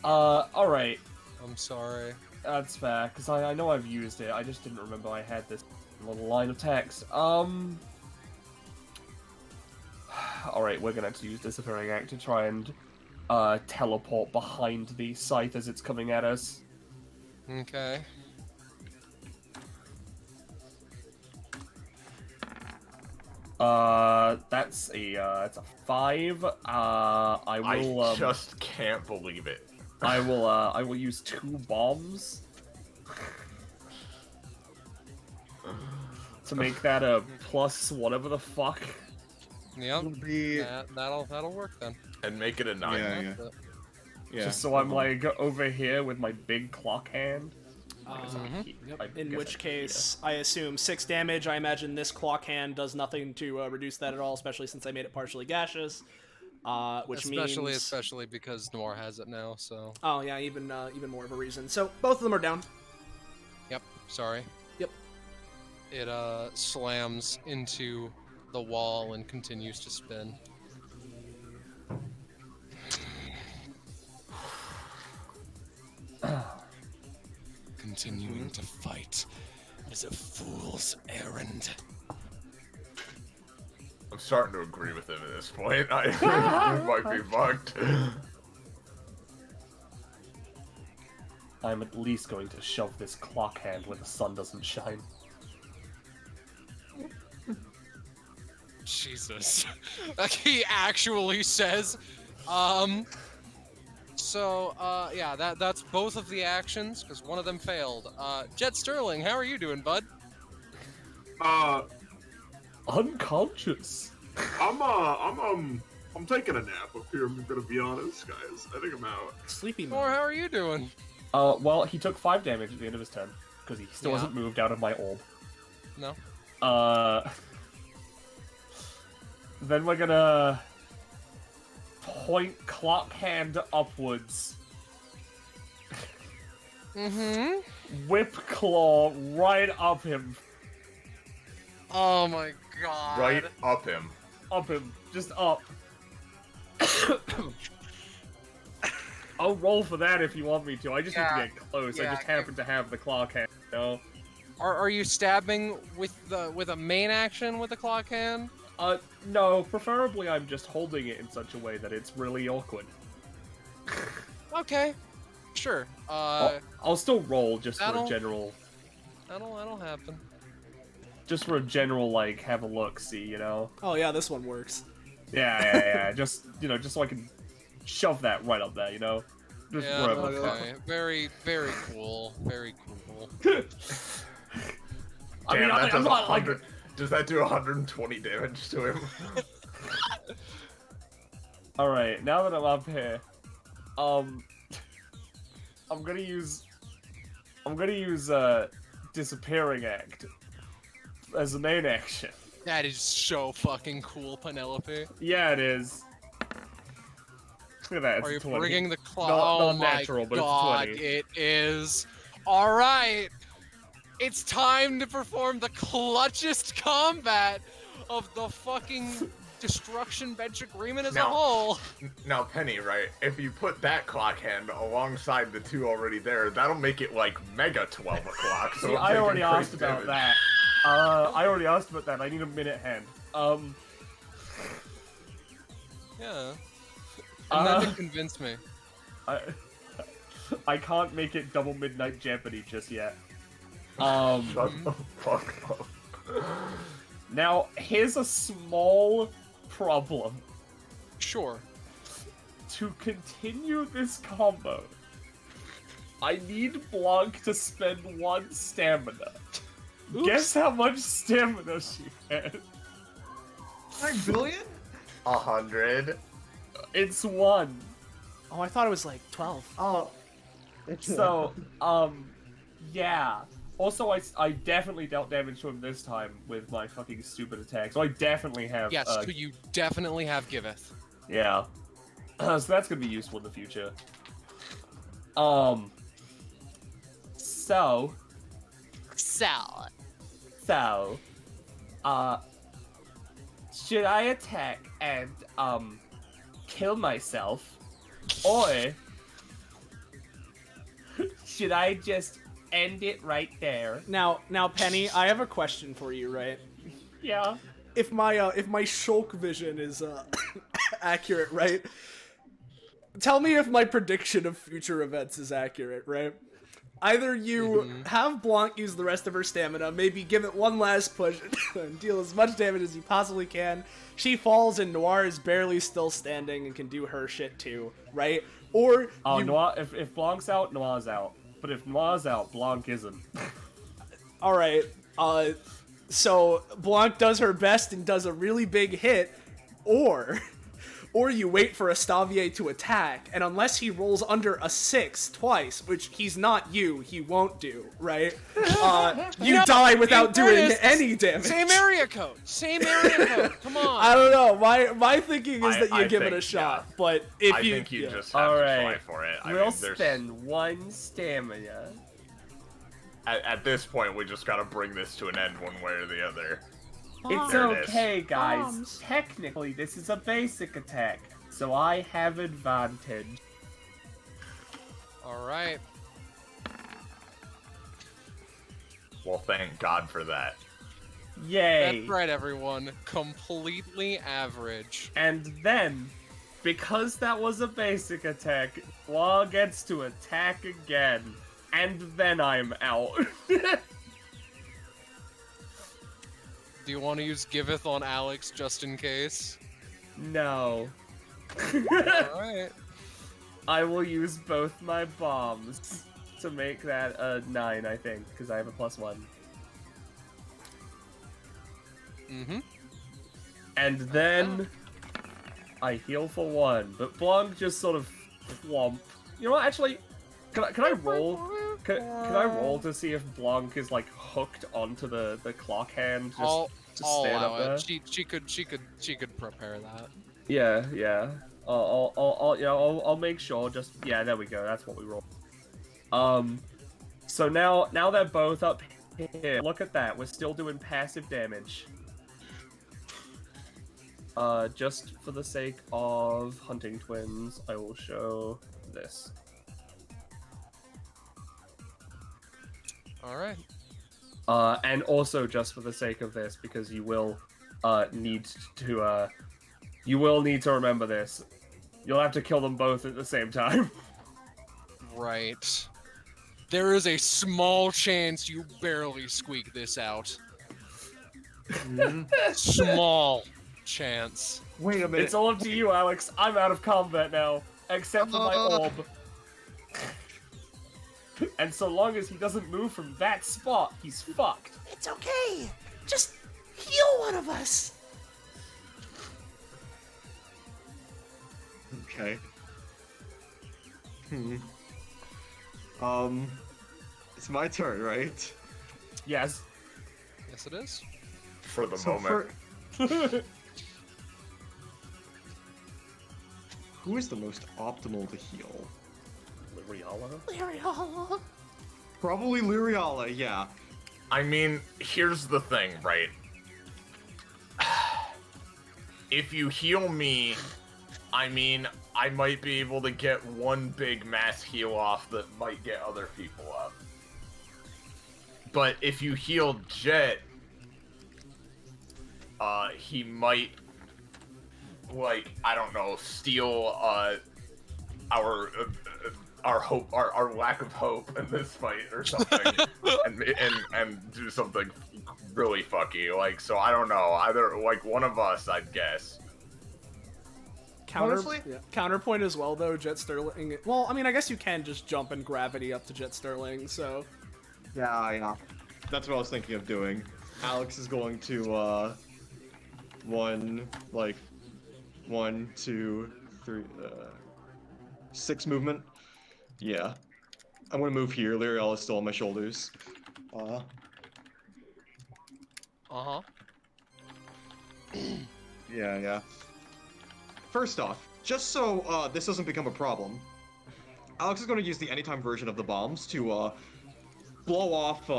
Alright. I'm sorry. That's fair, because I know I've used it, I just didn't remember I had this little line of text. Alright, we're gonna have to use Disappearing Act to try and teleport behind the scythe as it's coming at us. Okay. That's a 5. I just can't believe it. I will use 2 bombs to make that a plus whatever the fuck. Yep. Be... That'll work then. And make it a 9. Yeah. Just so I'm like over here with my big clock hand. In which case, I assume 6 damage. I imagine this clock hand does nothing to reduce that at all, especially since I made it partially gaseous. Which means... Especially because Noir has it now, so... Oh, yeah, even more of a reason. So, both of them are down. Yep, sorry. Yep. It, slams into the wall and continues to spin. Continuing to fight is a fool's errand. I'm starting to agree with him at this point. I might be fucked. I'm at least going to shove this clock hand where the sun doesn't shine. Jesus. Like he actually says. Yeah, that's both of the actions, because one of them failed. Jet Sterling, how are you doing, bud? Unconscious. I'm taking a nap up here, I'm gonna be honest, guys. I think I'm out. Sleepy Or how are you doing? Well, he took 5 damage at the end of his turn, because he still hasn't moved out of my orb. No. Then we're gonna point clock hand upwards Mm-hmm. Whip claw right up him. Oh my god. Right up him. Up him. Just up. I'll roll for that if you want me to. I just need to get close. I just happen to have the clock hand, you know? Are you stabbing with a main action with the clock hand? No. Preferably I'm just holding it in such a way that it's really awkward. Okay. Sure. I'll still roll just for a general... That'll happen. Just for a general, like, have a look, see, you know? Oh yeah, this one works. Yeah. Just, you know, just so I can shove that right up there, you know? Just Yeah, wherever. okay. Very, very cool. Very cool. Damn, I mean, that I'm does not, like... Does that do 120 damage to him? Alright, now that I'm up here, I'm gonna use Disappearing Act as the main action. That is so fucking cool, Penelope. Yeah, it is. Look at that, it's Are you 20. bringing the clock? Not Oh natural, my but god, it's 20. it is. Alright! It's time to perform the clutchest combat of the fucking Destruction Bench Agreement as a whole. Now, Penny, right? If you put that clock hand alongside the two already there, that'll make it like mega 12 o'clock. So See, I already asked about that. I already asked about that. I need a minute hand. Yeah. And that didn't convince me. I can't make it double midnight Jeopardy just yet. Shut the fuck up. Now, here's a small problem. Sure. To continue this combo, I need Blanc to spend 1 stamina. Oops. Guess how much stamina she has? 9 billion? 100. It's 1. Oh, I thought it was like 12. Oh. So, yeah. Also, I definitely dealt damage to him this time with my fucking stupid attack, so I definitely have... Yes, so you definitely have Giveth. Yeah. So that's gonna be useful in the future. So... should I attack and, kill myself? Or... should I just end it right there? Now, Penny, I have a question for you, right? Yeah. If my shulk vision is accurate, right? Tell me if my prediction of future events is accurate, right? Either you have Blanc use the rest of her stamina, maybe give it one last push and deal as much damage as you possibly can. She falls and Noir is barely still standing and can do her shit too, right? Or Noir, if Blanc's out, Noir's out. But if Noir's out, Blanc isn't. Alright, so Blanc does her best and does a really big hit, or you wait for Estavier to attack, and unless he rolls under a 6 twice, which he's not you, he won't do, right? You die without doing any damage. Same area code. Come on. I don't know. My thinking is that you give it a shot, but if I you... think you just have to try for it. We'll spend 1 stamina. At this point, we just gotta bring this to an end one way or the other. It's There it okay, guys. Technically, this is a basic attack, so I have advantage. Alright. Well, thank God for that. Yay! That's right, everyone. Completely average. And then, because that was a basic attack, Law gets to attack again. And then I'm out. Do you want to use Giveth on Alex just in case? No. Alright. I will use both my bombs to make that a 9, I think, because I have a +1. And then I heal for 1, but Blanc just sort of flump. You know what, actually, can I roll? Can I roll to see if Blanc is like hooked onto the clock hand? Just to stand up there? She could prepare that. Yeah. I'll make sure. Just yeah, there we go. That's what we roll. So now they're both up here. Look at that. We're still doing passive damage. Just for the sake of hunting twins, I will show this. All right. And also just for the sake of this, because you will need to remember this. You'll have to kill them both at the same time. Right. There is a small chance you barely squeak this out. Small chance. Wait a minute. It's all up to you, Alex. I'm out of combat now, except for my orb. And so long as he doesn't move from that spot, he's fucked. It's okay. Just heal one of us. Okay. It's my turn, right? Yes. Yes, it is. For the moment. Who is the most optimal to heal? Lyriala? Probably Lyriala, yeah. I mean, here's the thing, right? If you heal me, I mean, I might be able to get one big mass heal off that might get other people up. But if you heal Jet, he might, like, I don't know, steal our hope, our lack of hope in this fight or something, and do something really fucky. Like, so I don't know. Either like one of us, I'd guess. Honestly? Counterpoint as well, though. Jet Sterling. Well, I mean, I guess you can just jump in gravity up to Jet Sterling. So. Yeah. That's what I was thinking of doing. Alex is going to 1, 2, 3, 6 movement. Yeah. I'm gonna move here. Lyrial is still on my shoulders. Yeah. First off, just so this doesn't become a problem, Alex is gonna use the anytime version of the bombs to blow off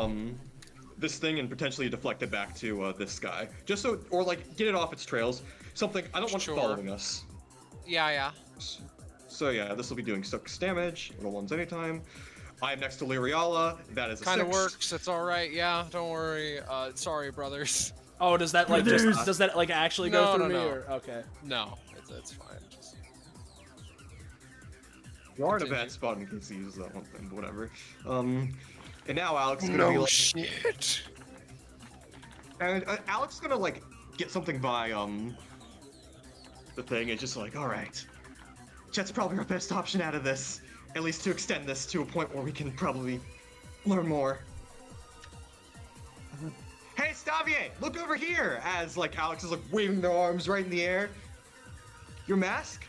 this thing and potentially deflect it back to this guy. Just so, or like get it off its trails. Something I don't want it following us. Yeah. So yeah, this will be doing 6 damage. Little ones anytime. I am next to Lyriala. That is a Kind of 6. works. It's all right. Yeah, don't worry. Sorry, brothers. Oh, does that like does that like actually go through me? No. Or? Okay. No, it's fine. Just... You are in a bad spot in case he uses that one thing, but whatever. And now Alex is gonna be like... shit. And Alex is gonna like get something by the thing. It's just like, all right, Jet's probably our best option out of this, at least to extend this to a point where we can probably learn more. Hey, Stavier, look over here! As like Alex is like waving their arms right in the air. Your mask?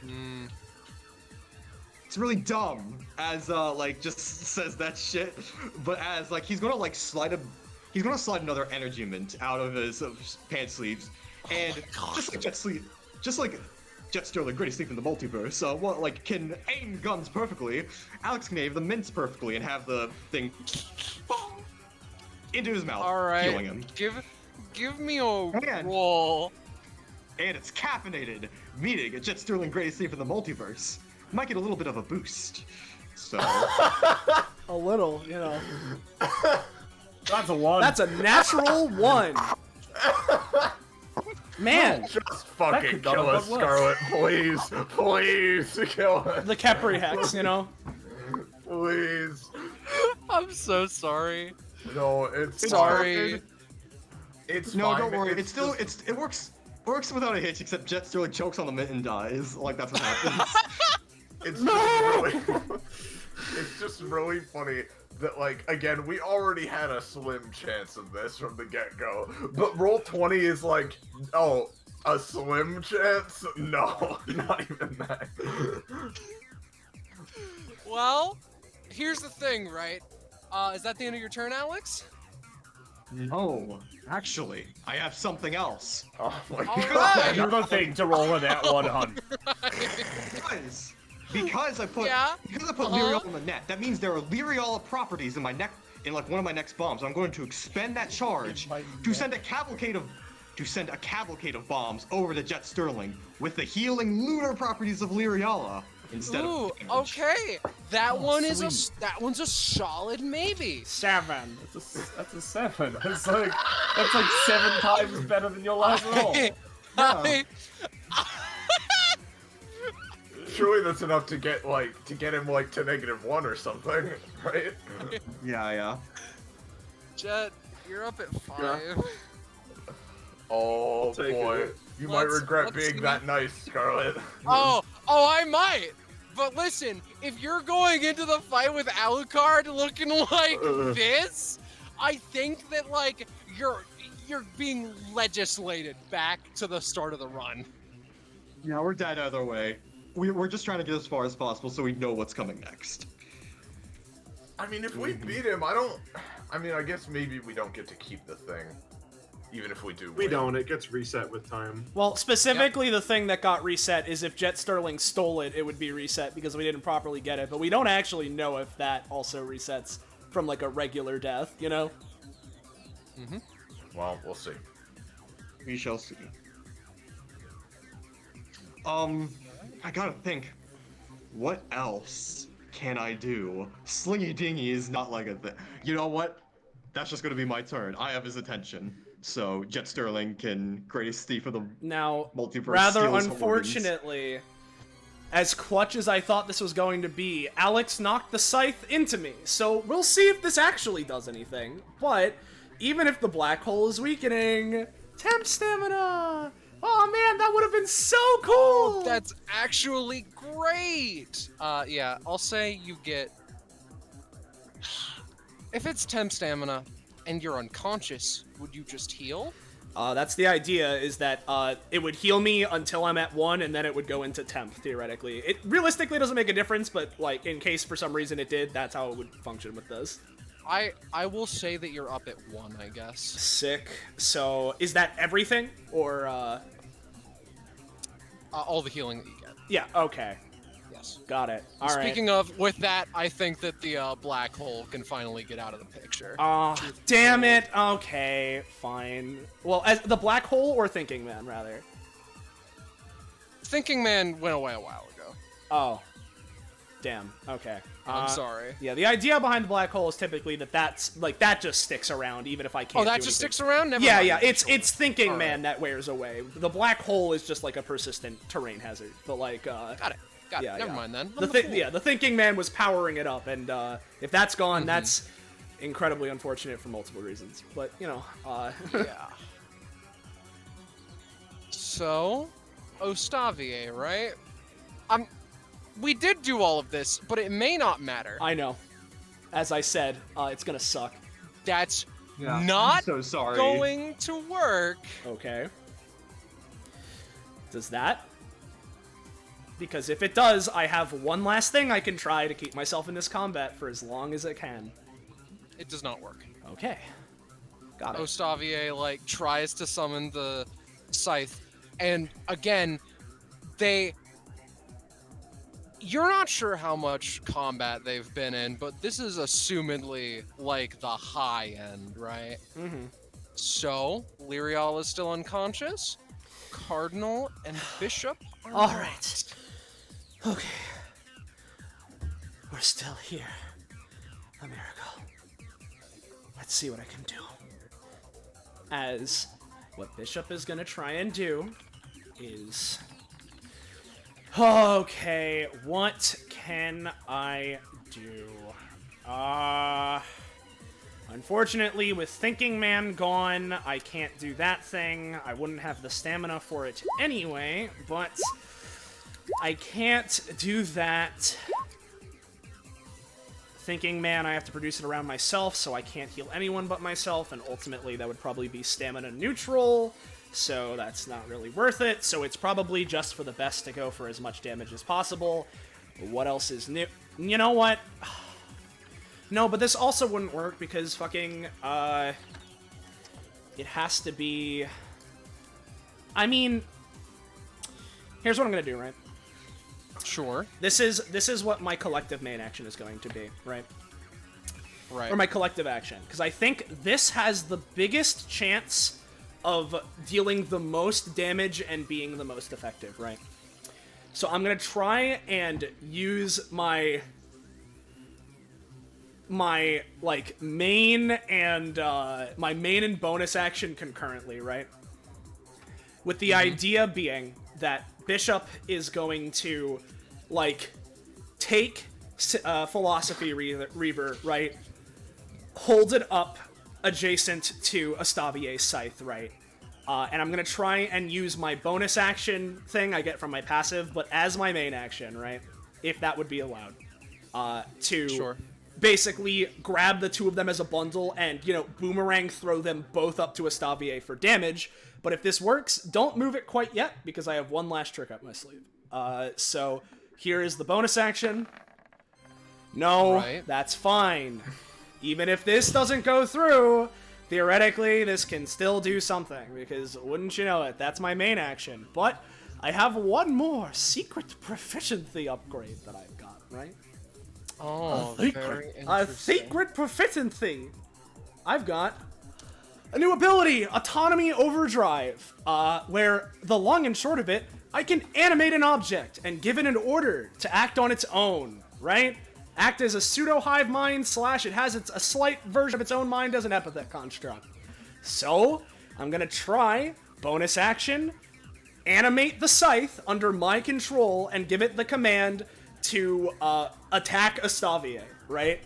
It's really dumb. As like just says that shit, but as like he's gonna slide another energy mint out of his pants sleeves, and just like Jet Sterling, greatest sleep in the multiverse. What like can aim guns perfectly? Alex can aim the mints perfectly and have the thing into his mouth, healing him. Give me a roll. And it's caffeinated, meaning a Jet Sterling greatest sleep in the multiverse. Might get a little bit of a boost. So a little, you know. That's a 1. That's a natural 1. Man, just fucking kill us, Scarlet, please, please kill us. The Kepri hex, you know. Please. I'm so sorry. No, it's sorry. Fine. It's no, fine. Don't worry. It works without a hitch, except Jet Sterling chokes on the mint and dies. Like that's what happens. It's just really funny that, like, again, we already had a slim chance of this from the get-go, but roll 20 is like, oh, a slim chance? No, not even that. Well, here's the thing, right? Is that the end of your turn, Alex? No, actually, I have something else. Oh my god. god. Another thing to roll in that 100. Because I put Lyrial in the net. That means there are Lyriala properties in my in like one of my next bombs, I'm going to expend that charge to send a cavalcade of bombs over to Jet Sterling with the healing lunar properties of Lyriala instead Ooh, of damage. okay. That one's a solid maybe. 7. That's a 7. That's like 7 times better than your last roll. Surely that's enough to get him like to -1 or something, right? Yeah. Jet, you're up at 5. Yeah. Oh take boy, it. you might regret let's being see. that nice, Scarlet. Oh, I might. But listen, if you're going into the fight with Alucard looking like this, I think that like you're being legislated back to the start of the run. Yeah, we're dead either way. We're just trying to get as far as possible so we know what's coming next. I mean, if we beat him, I guess maybe we don't get to keep the thing, even if we do. We win. don't. It gets reset with time. Well, specifically, the thing that got reset is if Jet Sterling stole it, it would be reset because we didn't properly get it. But we don't actually know if that also resets from like a regular death, you know? Mm-hmm. Well, we'll see. We shall see. I gotta think. What else can I do? Slingy Dingy is not like a thing. You know what? That's just gonna be my turn. I have his attention. So Jet Sterling can grace Thief of the Now, Multiverse. rather steal his unfortunately, as clutch as I thought this was going to be, Alex knocked the scythe into me. So we'll see if this actually does anything. But even if the black hole is weakening, temp stamina! Oh man, that would have been so cool! That's actually great! Yeah, I'll say you get... If it's temp stamina and you're unconscious, would you just heal? That's the idea, is that it would heal me until I'm at 1, and then it would go into temp, theoretically. It realistically doesn't make a difference, but like in case for some reason it did, that's how it would function with this. I will say that you're up at 1, I guess. Sick. So, is that everything? Or, all the healing that you get. Yeah, okay. Yes. Got it. All right. Speaking of, with that, I think that the black hole can finally get out of the picture. Damn it. Okay, fine. Well, as the black hole or Thinking Man, rather? Thinking Man went away a while ago. Oh. Damn. Okay. I'm sorry. Yeah, the idea behind the black hole is typically that just sticks around even if I can't. Oh, that do just anything. sticks around? Never Yeah, mind. yeah. It's Thinking All Man right. that wears away. The black hole is just like a persistent terrain hazard. But like, Got it. yeah, Never yeah. mind then. The Thinking Man was powering it up, and if that's gone, that's incredibly unfortunate for multiple reasons. But you know, Yeah. So, Ostavier, right? We did do all of this, but it may not matter. I know. As I said, it's gonna suck. That's Yeah, not I'm so sorry. going to work. Okay. Does that? Because if it does, I have one last thing I can try to keep myself in this combat for as long as I can. It does not work. Okay. Got it. Ostavier, like, tries to summon the scythe, and again, you're not sure how much combat they've been in, but this is assumedly, like, the high end, right? Mm-hmm. So, Lyrial is still unconscious, Cardinal and Bishop are All not. right. Okay. We're still here. A miracle. Let's see what I can do. As what Bishop is gonna try and do is... Okay, what can I do? Unfortunately, with Thinking Man gone, I can't do that thing. I wouldn't have the stamina for it anyway, but I can't do that. Thinking Man, I have to produce it around myself, so I can't heal anyone but myself, and ultimately that would probably be stamina neutral, so that's not really worth it. So it's probably just for the best to go for as much damage as possible. What else is new? You know what? No, but this also wouldn't work because fucking, it has to be... I mean, here's what I'm gonna do, right? Sure. This is what my collective main action is going to be, right? Right. Or my collective action. Because I think this has the biggest chance of dealing the most damage and being the most effective, right? So I'm going to try and use my like main and bonus action concurrently, right? With the idea being that Bishop is going to like take Philosophy Reaver, right? Hold it up adjacent to Astavier's Scythe, right? And I'm gonna try and use my bonus action thing I get from my passive, but as my main action, right? If that would be allowed. To basically grab the two of them as a bundle and, you know, boomerang throw them both up to Astavier for damage. But if this works, don't move it quite yet, because I have one last trick up my sleeve. So here is the bonus action. No, that's fine. Even if this doesn't go through, theoretically, this can still do something, because wouldn't you know it, that's my main action. But I have one more secret proficiency upgrade that I've got, right? Oh, very interesting. A secret proficiency! I've got a new ability, Autonomy Overdrive, where the long and short of it, I can animate an object and give it an order to act on its own, right? Act as a pseudo-hive mind / it has a slight version of its own mind as an epithet construct. So, I'm gonna try, bonus action, animate the scythe under my control and give it the command to attack Astavier, right?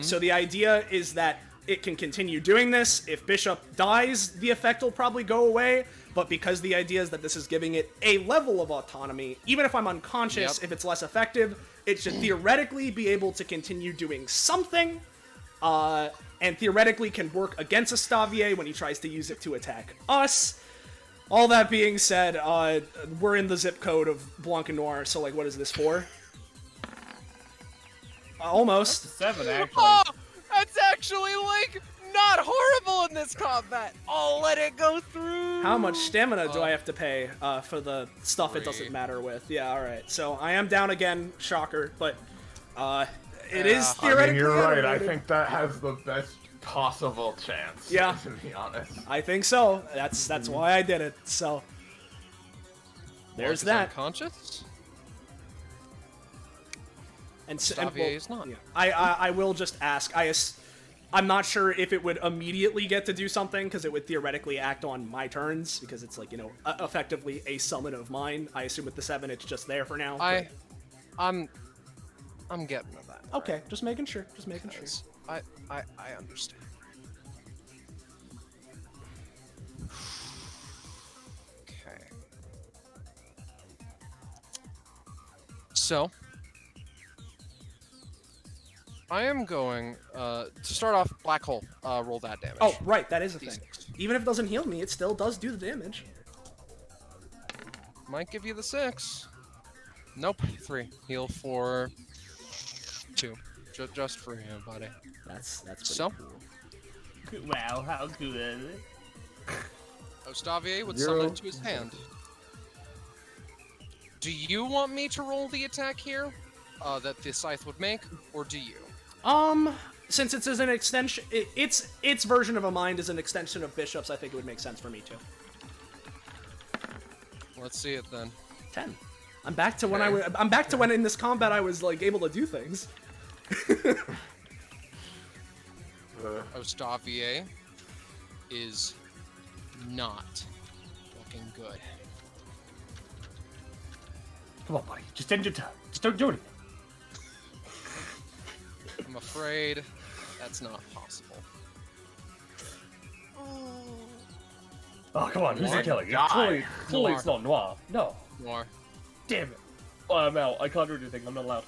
So the idea is that it can continue doing this. If Bishop dies, the effect will probably go away, but because the idea is that this is giving it a level of autonomy, even if I'm unconscious, if it's less effective, it should theoretically be able to continue doing something, and theoretically can work against Astavier when he tries to use it to attack us. All that being said, we're in the zip code of Blanc and Noir, so like, what is this for? Almost. That's 7, actually. Oh, that's actually, like, not horrible in this combat. I'll let it go through. How much stamina do I have to pay for the stuff it doesn't matter with? Yeah, alright. So I am down again, shocker, but it is theoretically... I mean, you're right, I think that has the best possible chance, to be honest. I think so. That's why I did it, so... There's that. Unconscious? And Astavier is not. Yeah. I will just ask. I'm not sure if it would immediately get to do something, because it would theoretically act on my turns, because it's like, you know, effectively a summon of mine. I assume with the 7 it's just there for now. I'm getting to that. Okay, right? Just making sure. Just making sure. I understand. Okay. So I am going to start off black hole. Roll that damage. Oh, right, that is a thing. Even if it doesn't heal me, it still does do the damage. Might give you the 6. Nope, 3. Heal for 2. Just for you, buddy. That's pretty so cool. Wow, how good. Astavier would summon it to his hand. Do you want me to roll the attack here that the scythe would make, or do you? Since it's as an extension, its version of a mind is an extension of Bishop's, I think it would make sense for me too. Let's see it then. 10. I'm back to when I'm back to when in this combat I was like able to do things. Astavier is not looking good. Come on, buddy. Just end your turn. Just don't do anything. I'm afraid that's not possible. Oh, come on. Who's the killer? Clearly it's not Noir. No. Noir. Damn it. Oh, I'm out. I can't do anything. I'm not allowed.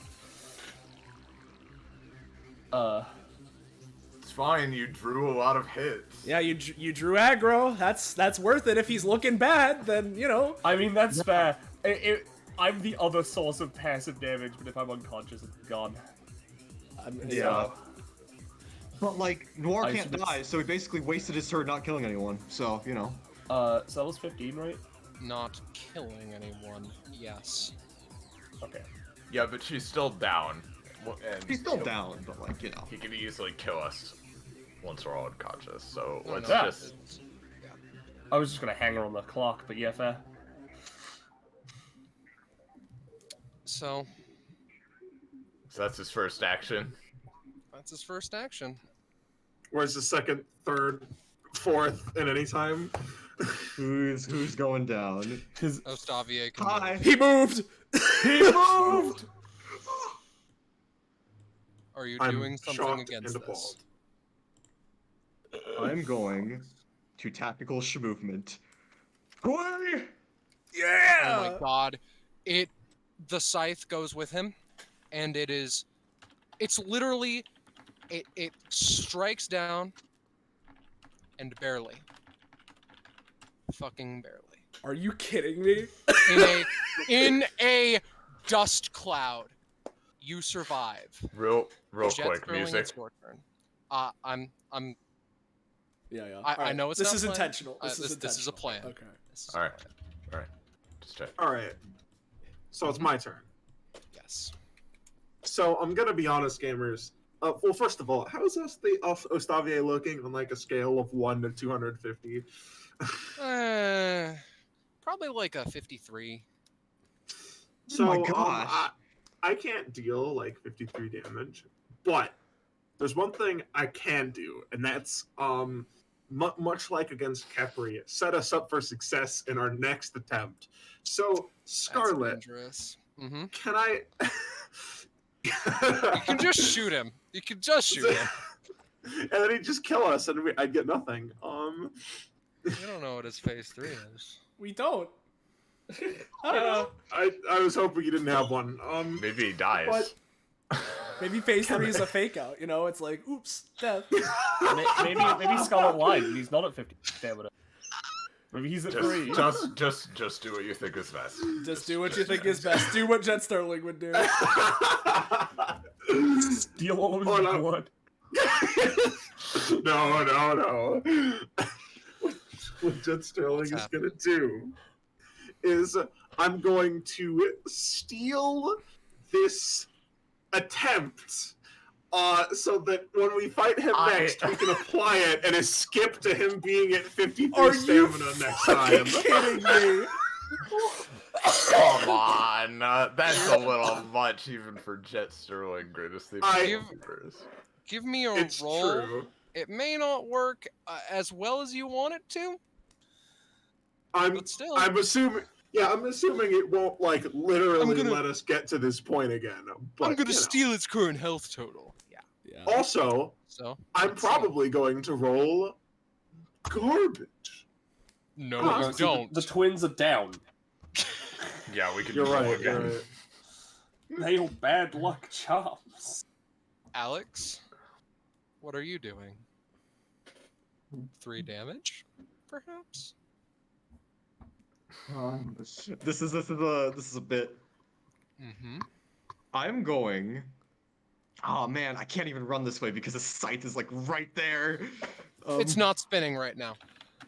It's fine, you drew a lot of hits. Yeah, you drew aggro. That's worth it. If he's looking bad, then, you know. I mean, that's fair. I'm the other source of passive damage, but if I'm unconscious, it's gone. Yeah. But, like, Noir can't die, so he basically wasted his turn not killing anyone, so, you know. So that was 15, right? Not killing anyone, yes. Okay. Yeah, but she's still down. And, He's still down, but like, you know. He can easily kill us once we're all unconscious. So No, let's no, just. it's- I was just gonna hang her on the clock, but yeah, fair. So So that's his first action. that's his first action. Where's the second, third, fourth, at any time? Who's going down? Because Ostavier can Hi. move. He moved. He moved. Are you I'm doing something shocked against and this? appalled. I'm going to tactical movement. Away! Yeah. Oh my god. The scythe goes with him, and it's literally, it strikes down, and barely. Fucking barely. Are you kidding me? In a dust cloud, you survive. Real Jet quick, Sterling, music. it's your turn. I'm Yeah, yeah. I Alright, know it's this not is planned. intentional. This is This intentional. is a plan. Okay. This is a All right. plan. All right. Just check. All right. So it's my turn. Yes. So I'm gonna be honest, gamers. Well, first of all, how's Ostavier looking on like a scale of 1 to 250? Probably like a 53. So my gosh. I can't deal like 53 damage, but there's one thing I can do, and that's much like against Kepri, set us up for success in our next attempt. So Scarlet, That's dangerous. Mm-hmm. can I? You can just shoot him. You can just shoot him. And then he'd just kill us, and I'd get nothing. You don't know what his phase 3 is. We don't. I don't know. I was hoping you didn't have one. Maybe he dies. But- Maybe phase 3 is a fake out. You know, it's like, oops, death. maybe Scarlet lied and he's not at 50 stamina. Maybe he's at 3. Just do what you think is best. Just do what you think is best. Do what Jet Sterling would do. Steal all of his Oh, no. blood. No. What Jet Sterling is gonna do is I'm going to steal this attempt so that when we fight him next, we can apply it and skip to him being at 53 Are you stamina next time. kidding me? Come on, that's a little much even for Jet Sterling, greatest thing Give me a It's roll. true. It may not work as well as you want it to, I'm but still. assuming it won't like literally I'm gonna- let us get to this point again. But, I'm gonna you know. steal its current health total. Yeah. Yeah. Also, So. I'm let's see. probably going to roll garbage. No, Huh? you don't. The twins are down. Yeah, we can You're do it right. again. You're right. They all bad luck charms. Alex, what are you doing? 3 damage, perhaps? This is a bit. Mm-hmm. I'm going. Oh man, I can't even run this way because the scythe is like right there. It's not spinning right now.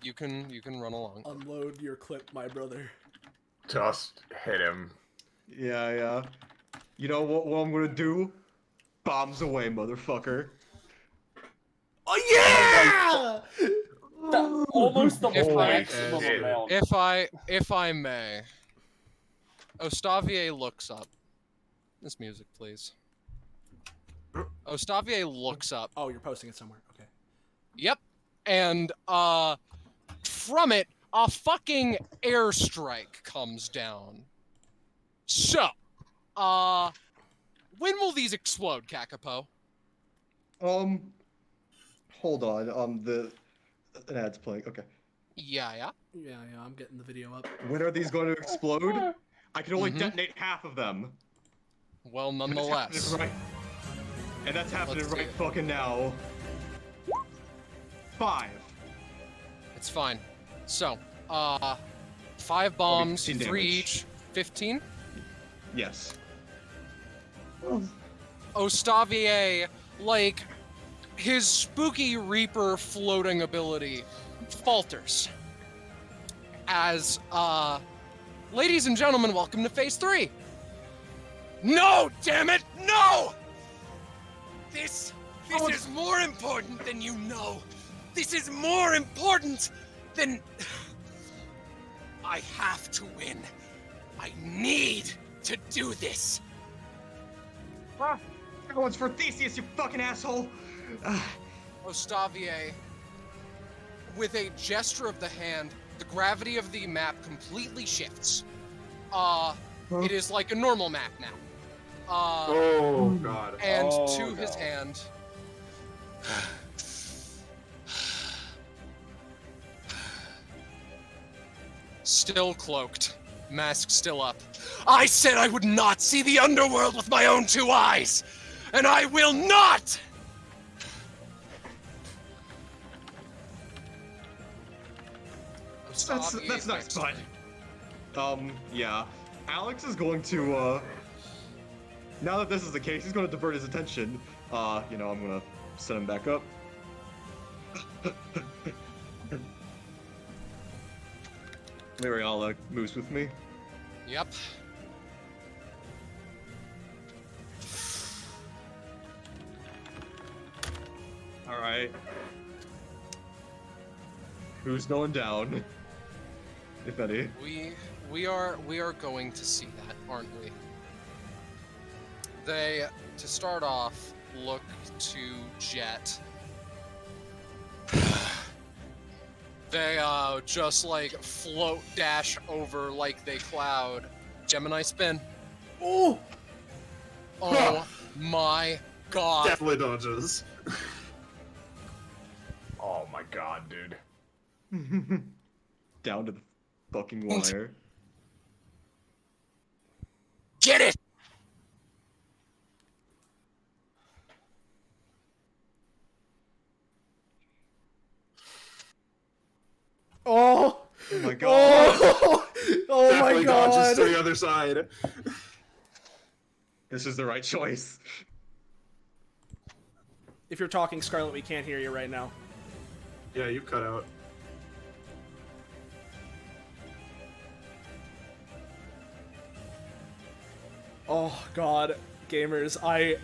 You can run along. Unload your clip, my brother. Just hit him. Yeah. You know what I'm gonna do? Bombs away, motherfucker. Oh yeah! Almost the If I- maximum amount. If I may, Ostavier looks up. This music, please. Ostavier looks up. Oh, you're posting it somewhere. Okay. Yep. And from it, a fucking airstrike comes down. So, when will these explode, Kakapo? Hold on. An ad's playing. Okay. Yeah. Yeah, I'm getting the video up. When are these going to explode? I can only Mhm. detonate half of them. Well, And it's nonetheless. happening right. And that's happening Let's see right it. fucking now. 5. It's fine. So, 5 bombs, 15 3 damage. each, 15. Yes. Ostavier, like, his spooky Reaper floating ability falters. As, ladies and gentlemen, welcome to phase 3. No, damn it, no! This is more important than you know. This is more important than... I have to win. I need to do this. That one's for Theseus, you fucking asshole! Ostavier, with a gesture of the hand, the gravity of the map completely shifts. It is like a normal map now. Oh god. And Oh, to his no. hand... Still cloaked. Mask still up. I said I would not see the underworld with my own 2 eyes! And I will not! That's nice, bud. Yeah. Alex is going to, now that this is the case, he's going to divert his attention. I'm going to set him back up. Lyriala moves with me. Yep. Alright. Who's going down? If any. We are going to see that, aren't we? They, to start off, look to Jet. They just like float dash over like they cloud. Gemini spin. Oh! Oh my god. Definitely dodges. Oh my god, dude. Down to the fucking wire. Get it! Oh my god. Oh my Definitely dodges to god. the other side. This is the right choice. If you're talking, Scarlet, we can't hear you right now. Yeah, you cut out. Oh god, gamers, I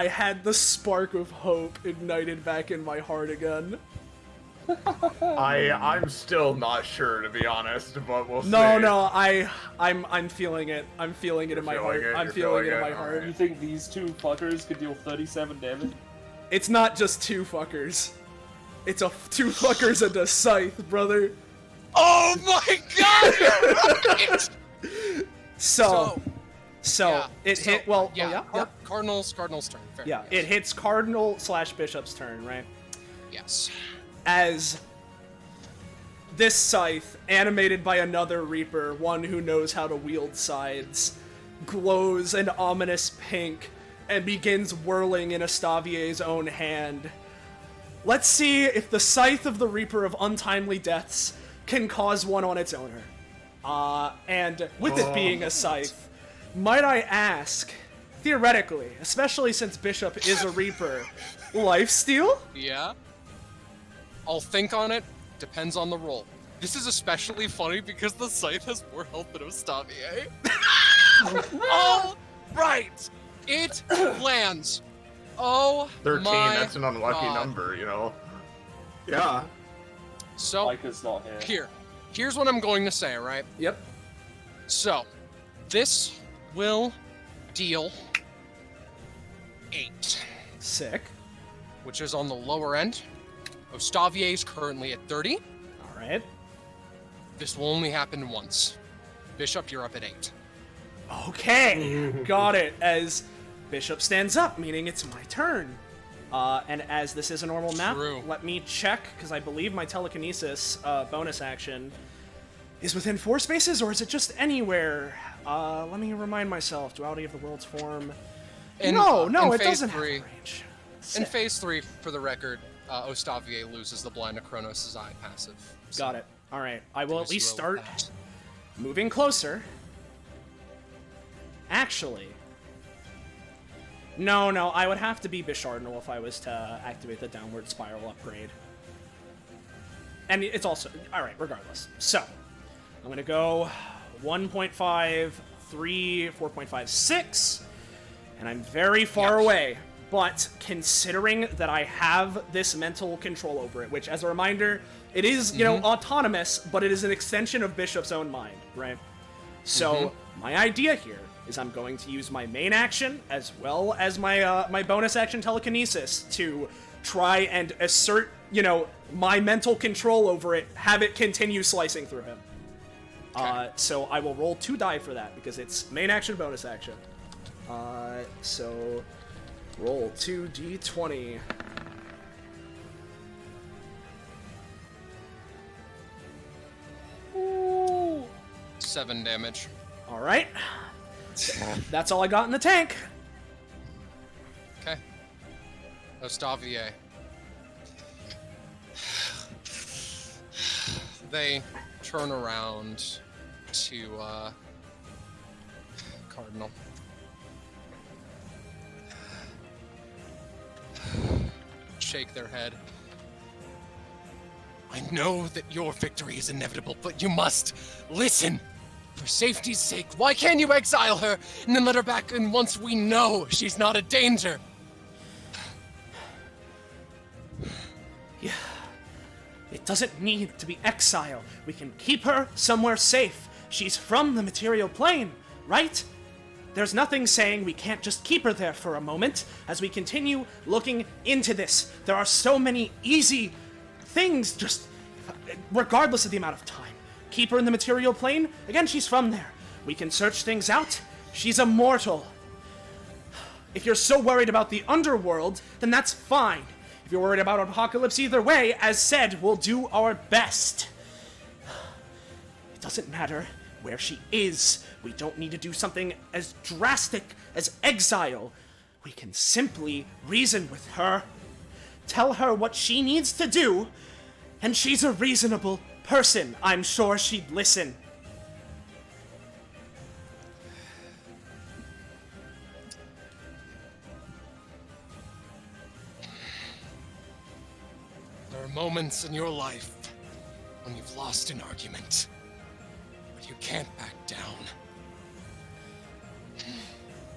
had the spark of hope ignited back in my heart again. I'm still not sure, to be honest, but we'll see. No, I'm feeling it. I'm feeling it in my You're heart. feeling it? I'm You're feeling it in feeling my it? heart. You think these 2 fuckers could deal 37 damage? It's not just 2 fuckers. It's 2 fuckers and a scythe, brother. Oh my god! You're right! So yeah, it so, hit. Well, yeah, yeah. Cardinal's turn. Fair, Yeah, yes. it hits Cardinal/Bishop's turn, right? Yes. As this scythe, animated by another Reaper, one who knows how to wield scythes, glows an ominous pink and begins whirling in Ostavier's own hand. Let's see if the scythe of the Reaper of Untimely Deaths can cause one on its owner. And with it being a scythe, might I ask, theoretically, especially since Bishop is a Reaper, lifesteal? Yeah. I'll think on it. Depends on the roll. This is especially funny because the scythe has more health than Ostavier. All right. It lands. Oh 13, my that's an unlucky God. number, you know? Yeah. So Micah's not here. here's what I'm going to say, right? Yep. So, this will deal 8, Sick. which is on the lower end. Ostavier is currently at 30. Alright. This will only happen once. Bishop, you're up at 8. Okay, got it. As Bishop stands up, meaning it's my turn. And as this is a normal map, True. let me check, because I believe my telekinesis bonus action is within 4 spaces, or is it just anywhere? Let me remind myself. Duality of the World's Form. No, in it phase doesn't 3, have range. In Sick. phase 3, for the record, Ostavier loses the Blind of Kronos' Eye passive. So Got it. Alright, I will at just least roll start that. moving closer. Actually, no, I would have to be Bishardinal if I was to activate the Downward Spiral upgrade. And it's also... Alright, regardless. So, I'm going to go 1.5, 3, 4.5, 6. and I'm very far away. But considering that I have this mental control over it, which, as a reminder, it is, you know, autonomous, but it is an extension of Bishop's own mind, right? So my idea here is I'm going to use my main action as well as my my bonus action telekinesis to try and assert, you know, my mental control over it, have it continue slicing through him. So I will roll 2 die for that because it's main action, bonus action. So roll 2d20. Ooh. 7 damage. All right. That's all I got in the tank. Okay. Ostavier. They turn around to Cardinal. Shake their head. I know that your victory is inevitable, but you must listen. For safety's sake, why can't you exile her and then let her back in once we know she's not a danger? Yeah. It doesn't need to be exile. We can keep her somewhere safe. She's from the material plane, right? There's nothing saying we can't just keep her there for a moment as we continue looking into this. There are so many easy things, just regardless of the amount of time. Keep her in the material plane. Again, she's from there. We can search things out. She's immortal. If you're so worried about the underworld, then that's fine. If you're worried about apocalypse either way, as said, we'll do our best. It doesn't matter where she is. We don't need to do something as drastic as exile. We can simply reason with her, tell her what she needs to do, and she's a reasonable person. I'm sure she'd listen. There are moments in your life when you've lost an argument, but you can't back down.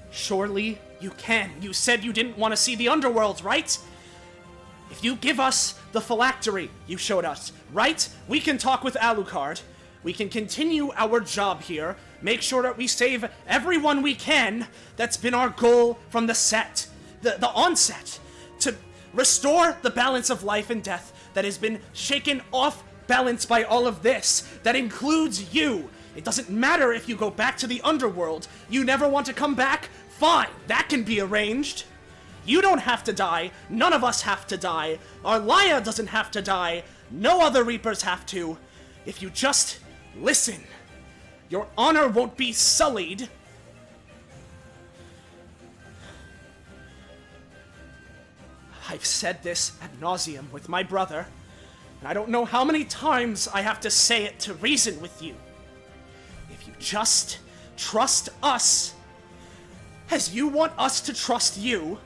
Surely you can. You said you didn't want to see the underworld, right? If you give us the phylactery you showed us, right? We can talk with Alucard. We can continue our job here, make sure that we save everyone we can. That's been our goal from the set, the onset, to restore the balance of life and death that has been shaken off balance by all of this. That includes you. It doesn't matter if you go back to the underworld. You never want to come back? Fine, that can be arranged. You don't have to die. None of us have to die. Arlia doesn't have to die. No other Reapers have to. If you just listen, your honor won't be sullied. I've said this ad nauseum with my brother, and I don't know how many times I have to say it to reason with you. If you just trust us, as you want us to trust you,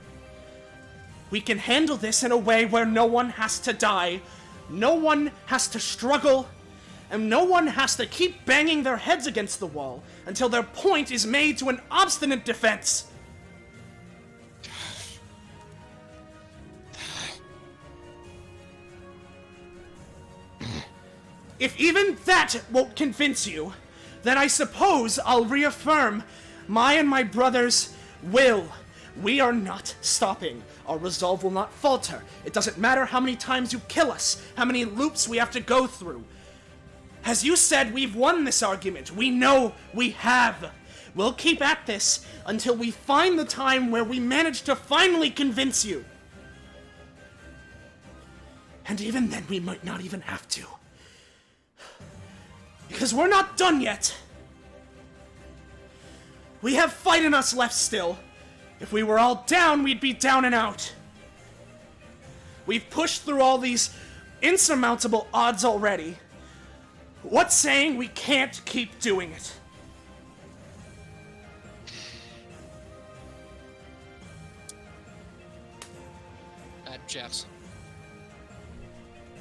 we can handle this in a way where no one has to die, no one has to struggle, and no one has to keep banging their heads against the wall until their point is made to an obstinate defense. If even that won't convince you, then I suppose I'll reaffirm my and my brother's will. We are not stopping. Our resolve will not falter. It doesn't matter how many times you kill us, how many loops we have to go through. As you said, we've won this argument. We know we have. We'll keep at this until we find the time where we manage to finally convince you. And even then, we might not even have to. Because we're not done yet. We have fight in us left still. If we were all down, we'd be down and out. We've pushed through all these insurmountable odds already. What's saying we can't keep doing it? At Jeff's.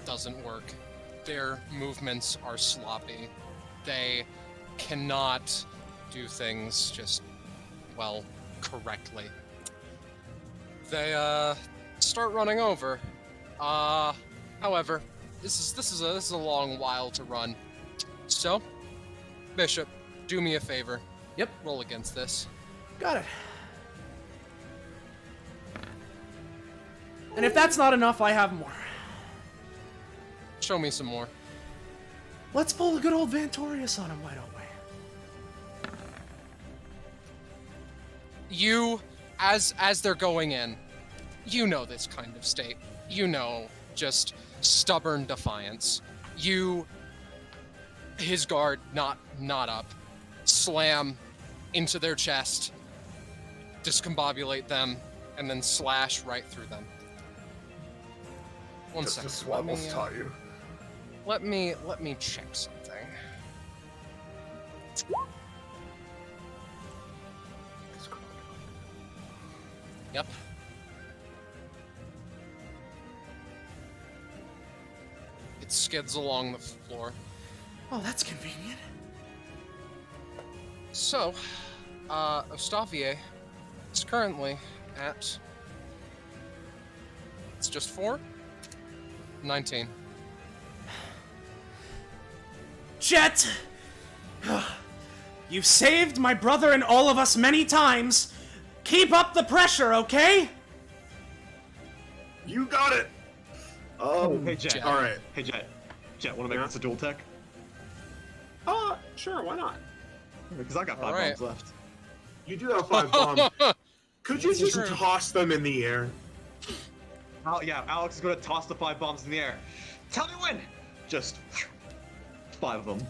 Doesn't work. Their movements are sloppy. They cannot do things just, well, correctly. They start running over. However, this is a long while to run. So, Bishop, do me a favor. Yep. Roll against this. Got it. And if that's not enough, I have more. Show me some more. Let's pull a good old Vantorius on him, why don't we? You, as they're going in, you know this kind of state. You know, just stubborn defiance. His guard not up, slam into their chest, discombobulate them, and then slash right through them. One Just second. a swabbles taught you. Let me check something. Yep. It skids along the floor. Oh, that's convenient. So, Ostavier is currently at... It's just 4? 19. Jet! You've saved my brother and all of us many times. Keep up the pressure, okay? You got it. Hey, Jet. Jet. All right. Hey, Jet. Jet, want to make this a dual tech? Sure. Why not? Because I got 5 Alright. bombs left. You do have 5 bombs. Could you just True. toss them in the air? Yeah, Alex is going to toss the 5 bombs in the air. Tell me when! Just 5 of them.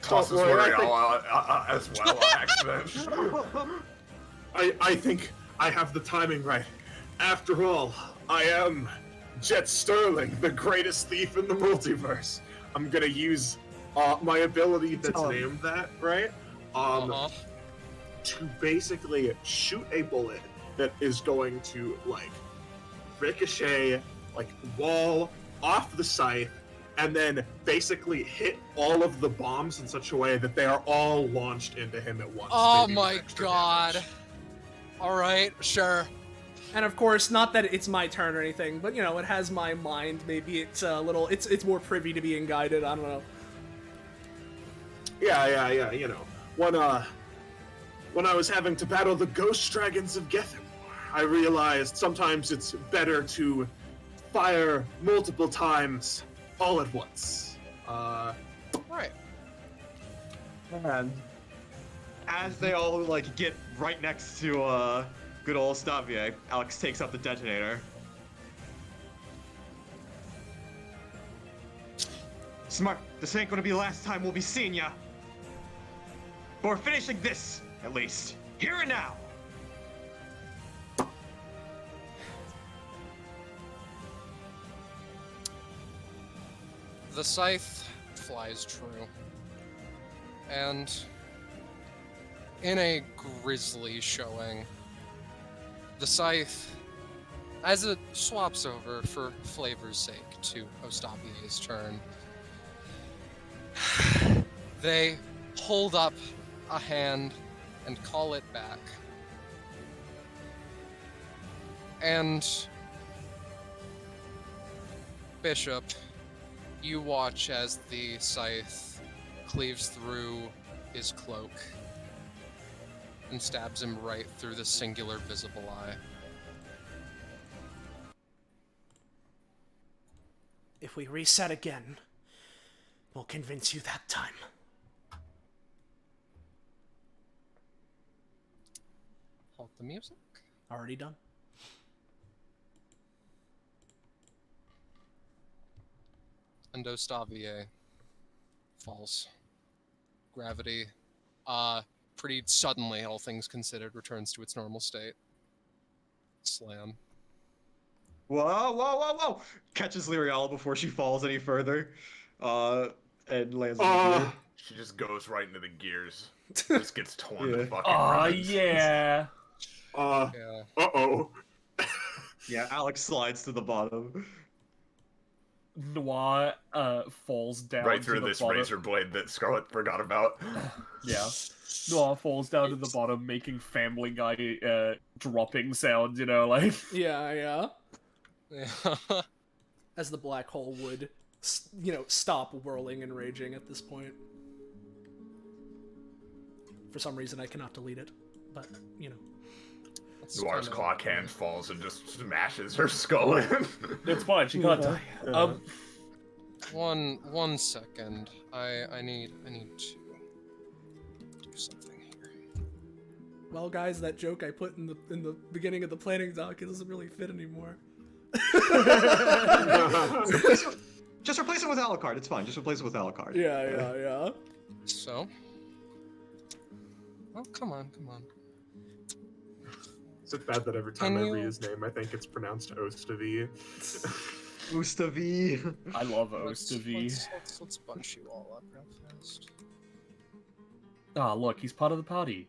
Toss this Don't worry, as well, accident. I think I have the timing right. After all, I am Jet Sterling, the greatest thief in the multiverse. I'm gonna use my ability that's named that, right? To basically shoot a bullet that is going to, like, ricochet, like, wall off the scythe, and then basically hit all of the bombs in such a way that they are all launched into him at once. Oh maybe with my extra god. damage. Alright, sure. And of course, not that it's my turn or anything, but you know, it has my mind. Maybe it's a little, it's more privy to being guided. I don't know. Yeah, you know. When I was having to battle the ghost dragons of Gethem, I realized sometimes it's better to fire multiple times all at once. Right. And as they all, like, get right next to, good old Stavier, Alex takes out the detonator. Smart, this ain't gonna be the last time we'll be seeing ya. But we're finishing this, at least. Here and now. The scythe flies true. And in a grisly showing, the scythe, as it swaps over for flavor's sake to Ostavier's turn, they hold up a hand and call it back. And Bishop, you watch as the scythe cleaves through his cloak and stabs him right through the singular visible eye. If we reset again, we'll convince you that time. Halt the music. Already done. And Ostavier falls. Gravity, pretty suddenly, all things considered, returns to its normal state. Slam. Whoa! Catches Lyriala before she falls any further. And lands on the gear. She just goes right into the gears. Just gets torn to fucking Oh shreds. yeah. Yeah. Uh-oh. Yeah, Alex slides to the bottom. Noir falls down Right to through the this bottom. razor blade that Scarlet forgot about. Yeah. Noir falls down to the bottom, making Family Guy dropping sounds, like... Yeah. Yeah. As the black hole would, stop whirling and raging at this point. For some reason, I cannot delete it, but, That's Noir's kinda- clock hand falls and just smashes her skull in. It's fine, she can't die. One second. I need to do something here. Well, guys, that joke I put in the beginning of the planning doc, it doesn't really fit anymore. Just replace it with Alucard. It's fine. Just replace it with Alucard. Yeah. So. Oh, come on. Is it bad that every time Can I you- read his name, I think it's pronounced Ostavi? Mustavi. I love Ostavi. Let's bunch you all up real fast. Ah, look, he's part of the party.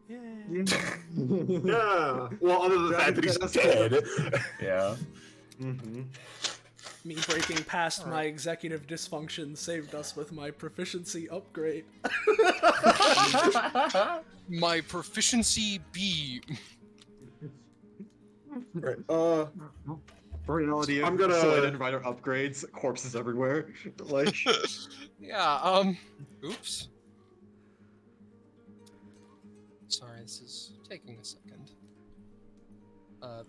Yeah. Yeah. Well, other than the fact that he's dead. Yeah. Mm-hmm. Me breaking past my executive dysfunction saved us with my proficiency upgrade. My proficiency B. Right. Reality of I'm gonna- Soylent Rider upgrades, corpses everywhere. Like, Yeah, oops. Sorry, this is taking a second.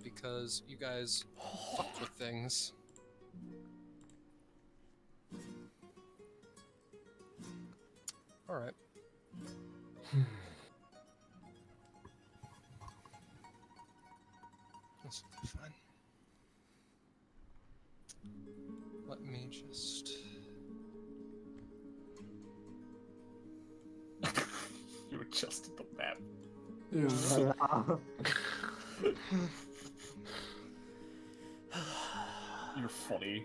Because you guys fucked with things. Alright. This will be fine. Let me just... You adjusted the map. You're funny.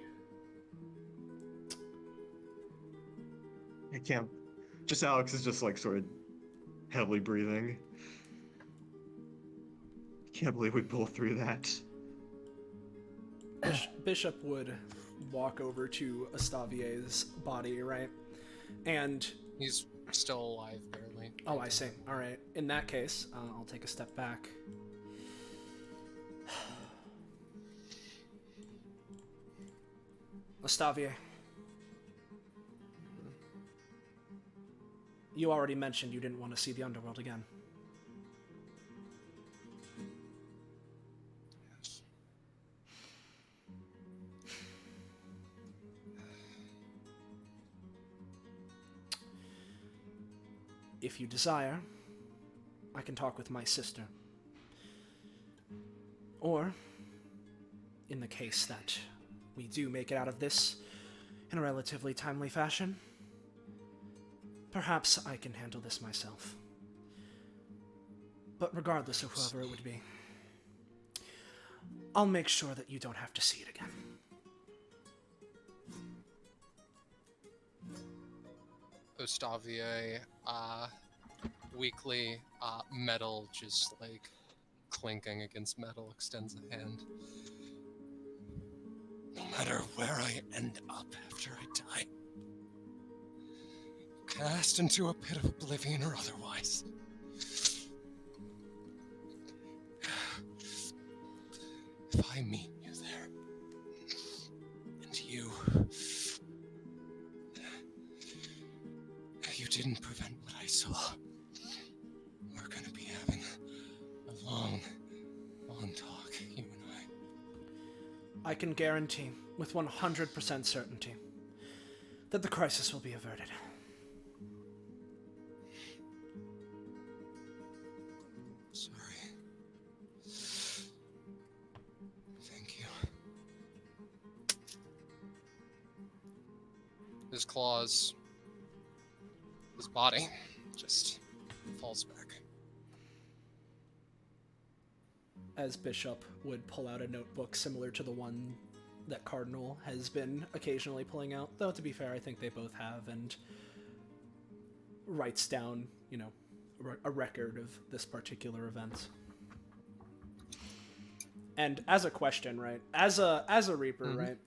I can't. Just Alex is just like sort of heavily breathing. Can't believe we pulled through that. Bishop would walk over to Estavier's body, right? And He's still alive, barely. oh, I see. All right. In that case, I'll take a step back. Estavier, you already mentioned you didn't want to see the underworld again. Yes. If you desire, I can talk with my sister. Or, in the case that we do make it out of this in a relatively timely fashion, perhaps I can handle this myself. But regardless of whoever it would be, I'll make sure that you don't have to see it again. Ostavier, weakly, metal just like clinking against metal, extends a hand. No matter where I end up after I die, cast into a pit of oblivion or otherwise, if I meet you there, and you didn't prevent what I saw, we're gonna be having a long talk, you and I. I can guarantee, with 100% certainty, that the crisis will be averted. Sorry. Thank you. His claws, his body, just falls back. As Bishop would pull out a notebook similar to the one that Cardinal has been occasionally pulling out, though to be fair, I think they both have, and writes down, a record of this particular event. And as a question, right? As a Reaper, right?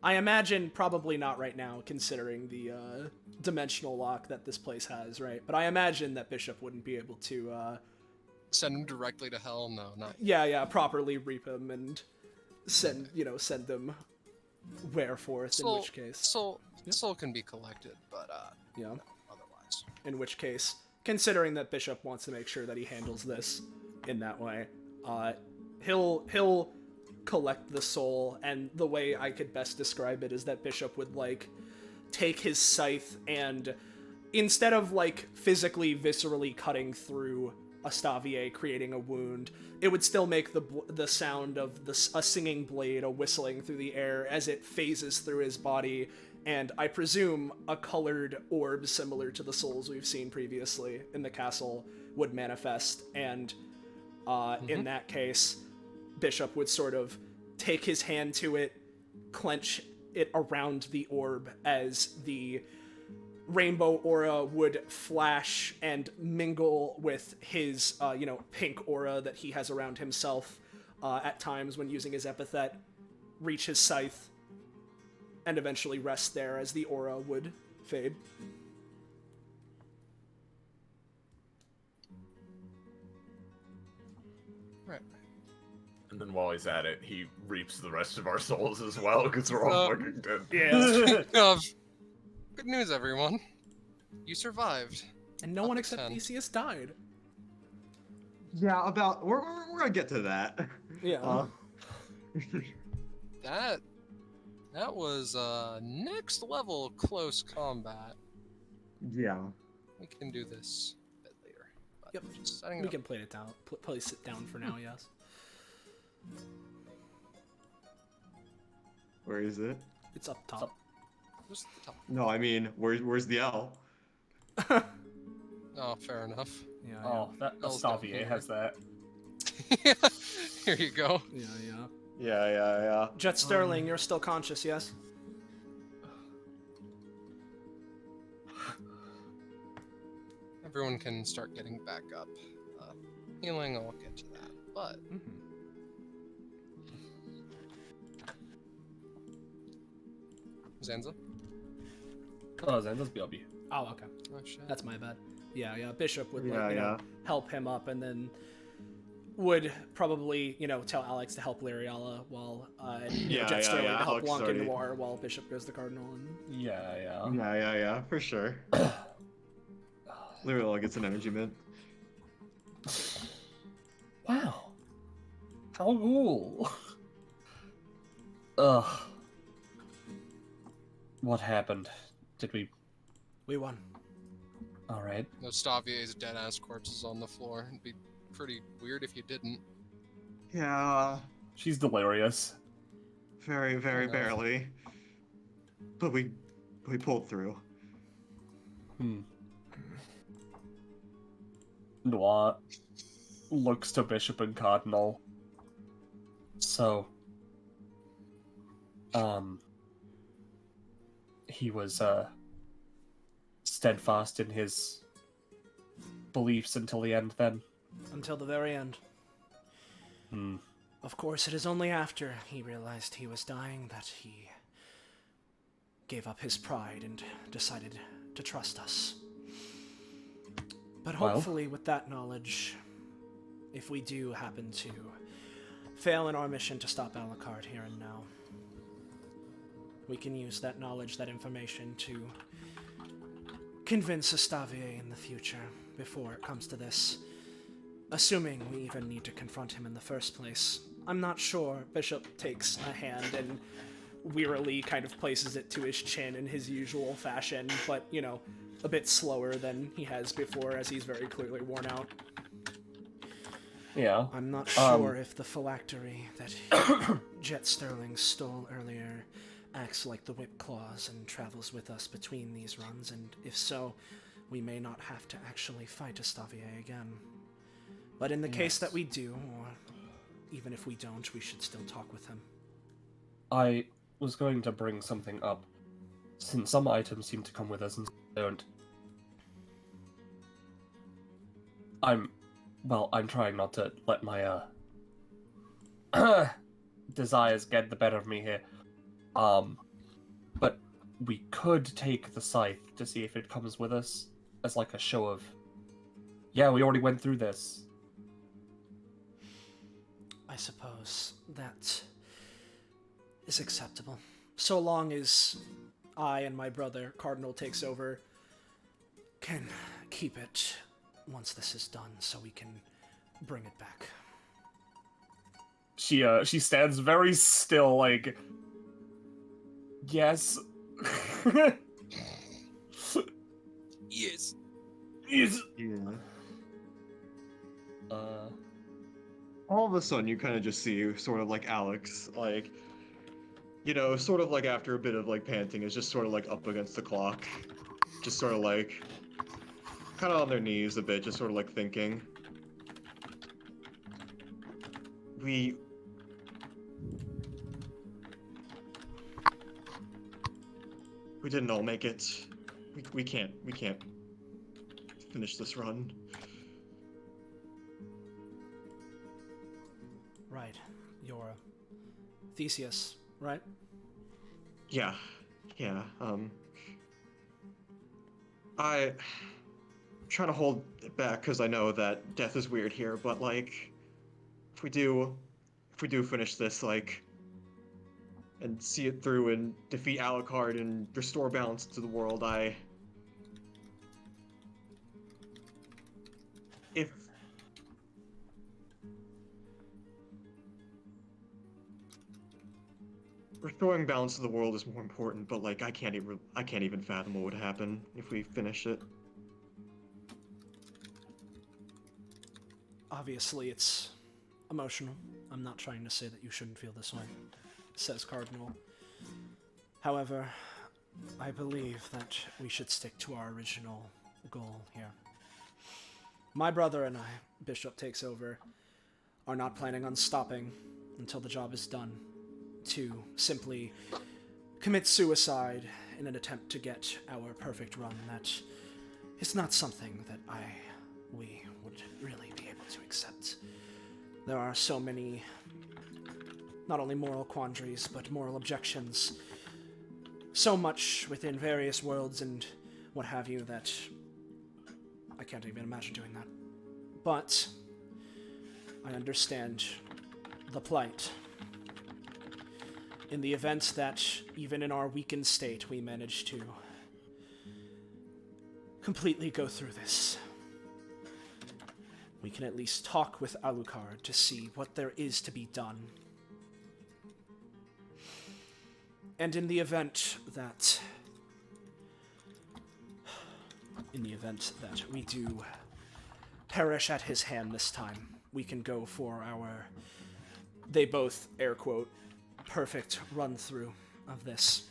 I imagine probably not right now, considering the dimensional lock that this place has, right? But I imagine that Bishop wouldn't be able to Send him directly to hell? No, not. yeah, properly reap him and send them whereforth. In which case, soul can be collected, but yeah. no, otherwise. In which case, considering that Bishop wants to make sure that he handles this in that way, he'll collect the soul, and the way I could best describe it is that Bishop would, like, take his scythe and, instead of, like, physically, viscerally cutting through Astavier, creating a wound, it would still make the sound of a singing blade, a whistling through the air as it phases through his body, and I presume a colored orb similar to the souls we've seen previously in the castle would manifest, and in that case, Bishop would sort of take his hand to it, clench it around the orb as the rainbow aura would flash and mingle with his, pink aura that he has around himself at times when using his epithet, reach his scythe, and eventually rest there as the aura would fade. Right. And then while he's at it, he reaps the rest of our souls as well, because we're all fucking dead. Yeah. Good news, everyone. You survived. And no one except Theseus died. Yeah, we're gonna get to that. Yeah. That was next level close combat. Yeah. We can do this a bit later. Yep. Just setting We up. can play it down. Place it down for now. Yes. Where is it? It's up top. Just the top. No, I mean, where's the L? Oh, fair enough. Yeah. Oh, that L's down Astavier here. has that. Here you go. Yeah. Yeah. Jet Sterling, you're still conscious, yes? Everyone can start getting back up. Healing, I'll get to that. But Zanza? Oh, Xander's BLB. Oh, okay. Oh shit. That's my bad. Yeah. Bishop would Yeah. help him up, and then would probably tell Alex to help Liriala while Jet Sterling to help Alex Blanc already- and Noir while Bishop goes to Cardinal. And... Yeah. For sure. Literally gets an energy mint. Wow. How cool. Ugh. What happened? Did we... We won. Alright. No Stavier's dead-ass corpses on the floor. It'd be pretty weird if you didn't. Yeah. She's delirious. Very, very barely. But we pulled through. Noir looks to Bishop and Cardinal. So, he was, steadfast in his beliefs until the end, then? Until the very end. Of course, it is only after he realized he was dying that he gave up his pride and decided to trust us. But Well. hopefully with that knowledge, if we do happen to fail in our mission to stop Alucard here and now, we can use that knowledge, that information, to convince Astavier in the future, before it comes to this. Assuming we even need to confront him in the first place. I'm not sure. Bishop takes a hand and wearily kind of places it to his chin in his usual fashion, but, a bit slower than he has before, as he's very clearly worn out. Yeah. I'm not sure if the phylactery that Jet Sterling stole earlier acts like the whip claws and travels with us between these runs, and if so, we may not have to actually fight Astavier again. But in the case that we do, or even if we don't, we should still talk with him. I was going to bring something up, since some items seem to come with us and some don't. I'm trying not to let my, desires get the better of me here. we could take the scythe to see if it comes with us as like a show of, yeah, we already went through this. I suppose that is acceptable. So long as I and my brother, Cardinal takes over, can keep it once this is done so we can bring it back. She stands very still, like, yes. Yes. Yes. Yeah. All of a sudden, you kind of just see sort of like Alex, like, you know, sort of like after a bit of like panting, is just sort of like up against the clock, just sort of like, kind of on their knees a bit, just sort of like thinking. We didn't all make it. We can't finish this run. Right. You're Theseus, right? Yeah. I'm trying to hold it back because I know that death is weird here, but like, if we do finish this, like, and see it through and defeat Alucard and restore balance to the world, if restoring balance to the world is more important, but like I can't even fathom what would happen if we finish it. Obviously, it's emotional. I'm not trying to say that you shouldn't feel this way, says Cardinal. However, I believe that we should stick to our original goal here. My brother and I, Bishop takes over, are not planning on stopping until the job is done, to simply commit suicide in an attempt to get our perfect run. That is not something that we would really be able to accept. There are so many, not only moral quandaries, but moral objections. So much within various worlds and what have you that I can't even imagine doing that. But I understand the plight. In the event that, even in our weakened state, we manage to completely go through this, we can at least talk with Alucard to see what there is to be done. And in the event that we do perish at his hand this time, we can go for our, they both air quote, perfect run-through of this.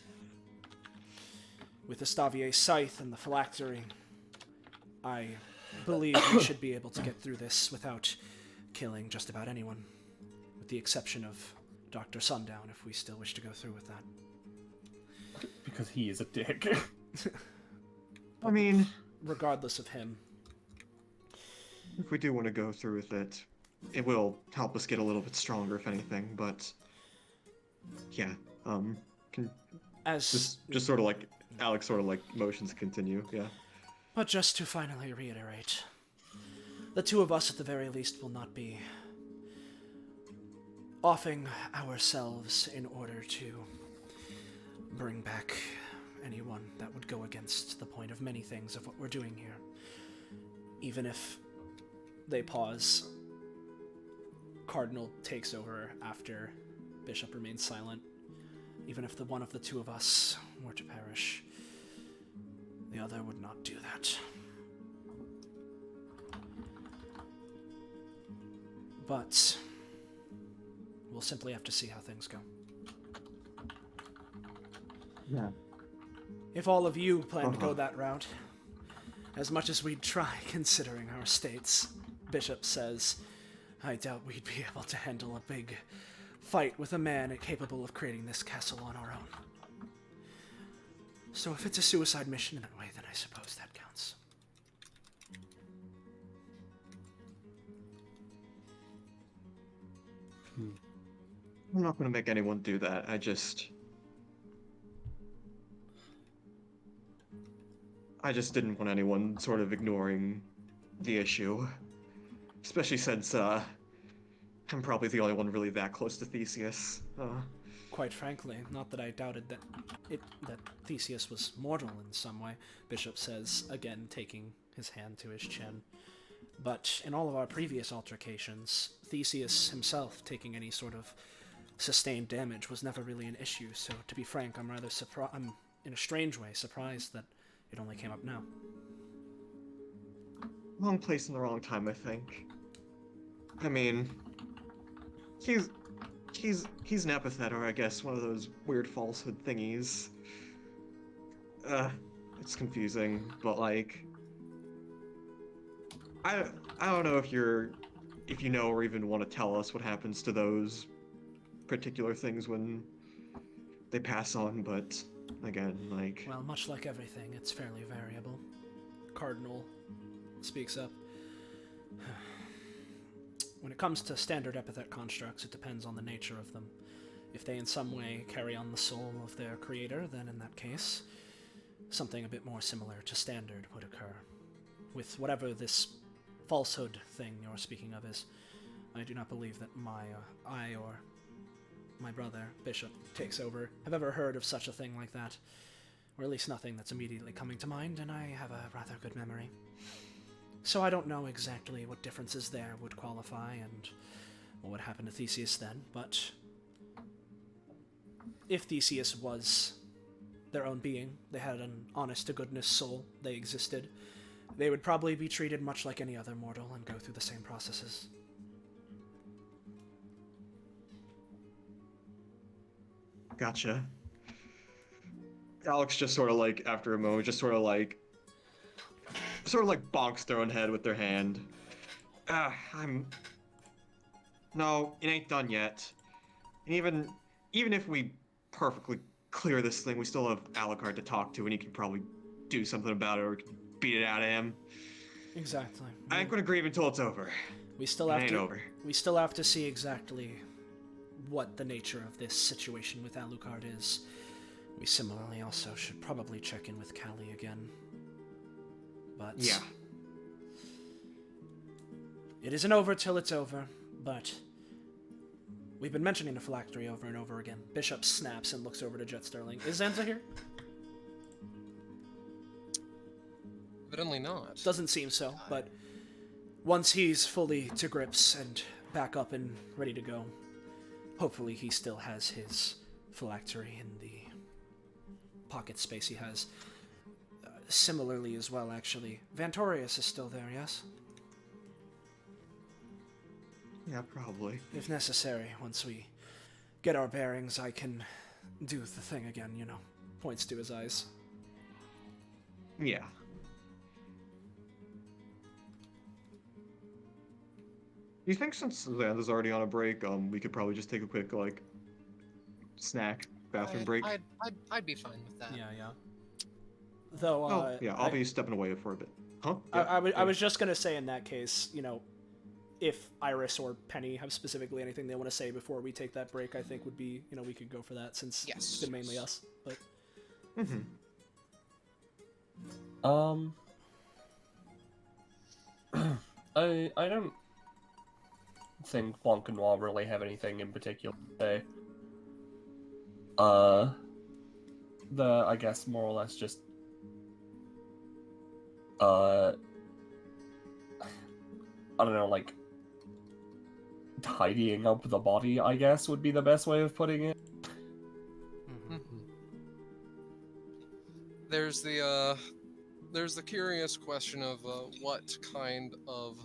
With the Stavier's scythe and the phylactery, I believe we should be able to get through this without killing just about anyone, with the exception of Dr. Sundown, if we still wish to go through with that. Because he is a dick. I mean, regardless of him, if we do want to go through with it, it will help us get a little bit stronger, if anything, but yeah, just sort of like Alex sort of like motions continue, yeah. But just to finally reiterate, the two of us at the very least will not be offing ourselves in order to bring back anyone that would go against the point of many things of what we're doing here. Even if they pause, Cardinal takes over after Bishop remains silent. Even if the one of the two of us were to perish, the other would not do that. But we'll simply have to see how things go. Yeah. If all of you plan to go that route, as much as we'd try considering our states, Bishop says, I doubt we'd be able to handle a big fight with a man capable of creating this castle on our own. So if it's a suicide mission in that way, then I suppose that counts. I'm not going to make anyone do that. I just didn't want anyone sort of ignoring the issue. Especially since, I'm probably the only one really that close to Theseus. Quite frankly, not that I doubted that Theseus was mortal in some way, Bishop says, again taking his hand to his chin. But in all of our previous altercations, Theseus himself taking any sort of sustained damage was never really an issue, so to be frank, I'm rather I'm in a strange way surprised that it only came up now. Wrong place in the wrong time, I think. I mean, he's an epithet, or I guess one of those weird falsehood thingies. It's confusing, but like, I don't know if you know or even want to tell us what happens to those particular things when they pass on, but again, like... Well, much like everything, it's fairly variable. Cardinal speaks up. When it comes to standard epithet constructs, it depends on the nature of them. If they in some way carry on the soul of their creator, then in that case, something a bit more similar to standard would occur. With whatever this falsehood thing you're speaking of is, I do not believe that I or my brother, Bishop, takes over, have ever heard of such a thing like that. Or at least nothing that's immediately coming to mind, and I have a rather good memory. So I don't know exactly what differences there would qualify and what would happen to Theseus then, but if Theseus was their own being, they had an honest-to-goodness soul, they existed, they would probably be treated much like any other mortal and go through the same processes. Gotcha. Alex just sort of like, after a moment, just sort of like bonks their own head with their hand. No, it ain't done yet. And even if we perfectly clear this thing, we still have Alucard to talk to, and he can probably do something about it, or beat it out of him. Exactly. I ain't gonna grieve until it's over. We still have to see exactly what the nature of this situation with Alucard is. We similarly also should probably check in with Callie again. But yeah, it isn't over till it's over, but we've been mentioning the phylactery over and over again. Bishop snaps and looks over to Jet Sterling. Is Zanza here? Evidently not. Doesn't seem so, but once he's fully to grips and back up and ready to go, hopefully he still has his phylactery in the pocket space he has. Similarly as well, actually. Vantorius is still there, yes? Yeah, probably. If necessary, once we get our bearings, I can do the thing again, you know. Points to his eyes. Yeah. Do you think since Xanda's already on a break, we could probably just take a quick, like, snack, bathroom break? I'd be fine with that. Yeah. Though, I'll be stepping away for a bit. Huh? I was just gonna say in that case, you know, if Iris or Penny have specifically anything they want to say before we take that break, I think would be, you know, we could go for that since it's been mainly us. But I don't think Blanc and Noir really have anything in particular to say. I guess more or less just I don't know, like tidying up the body, I guess, would be the best way of putting it. There's the curious question of what kind of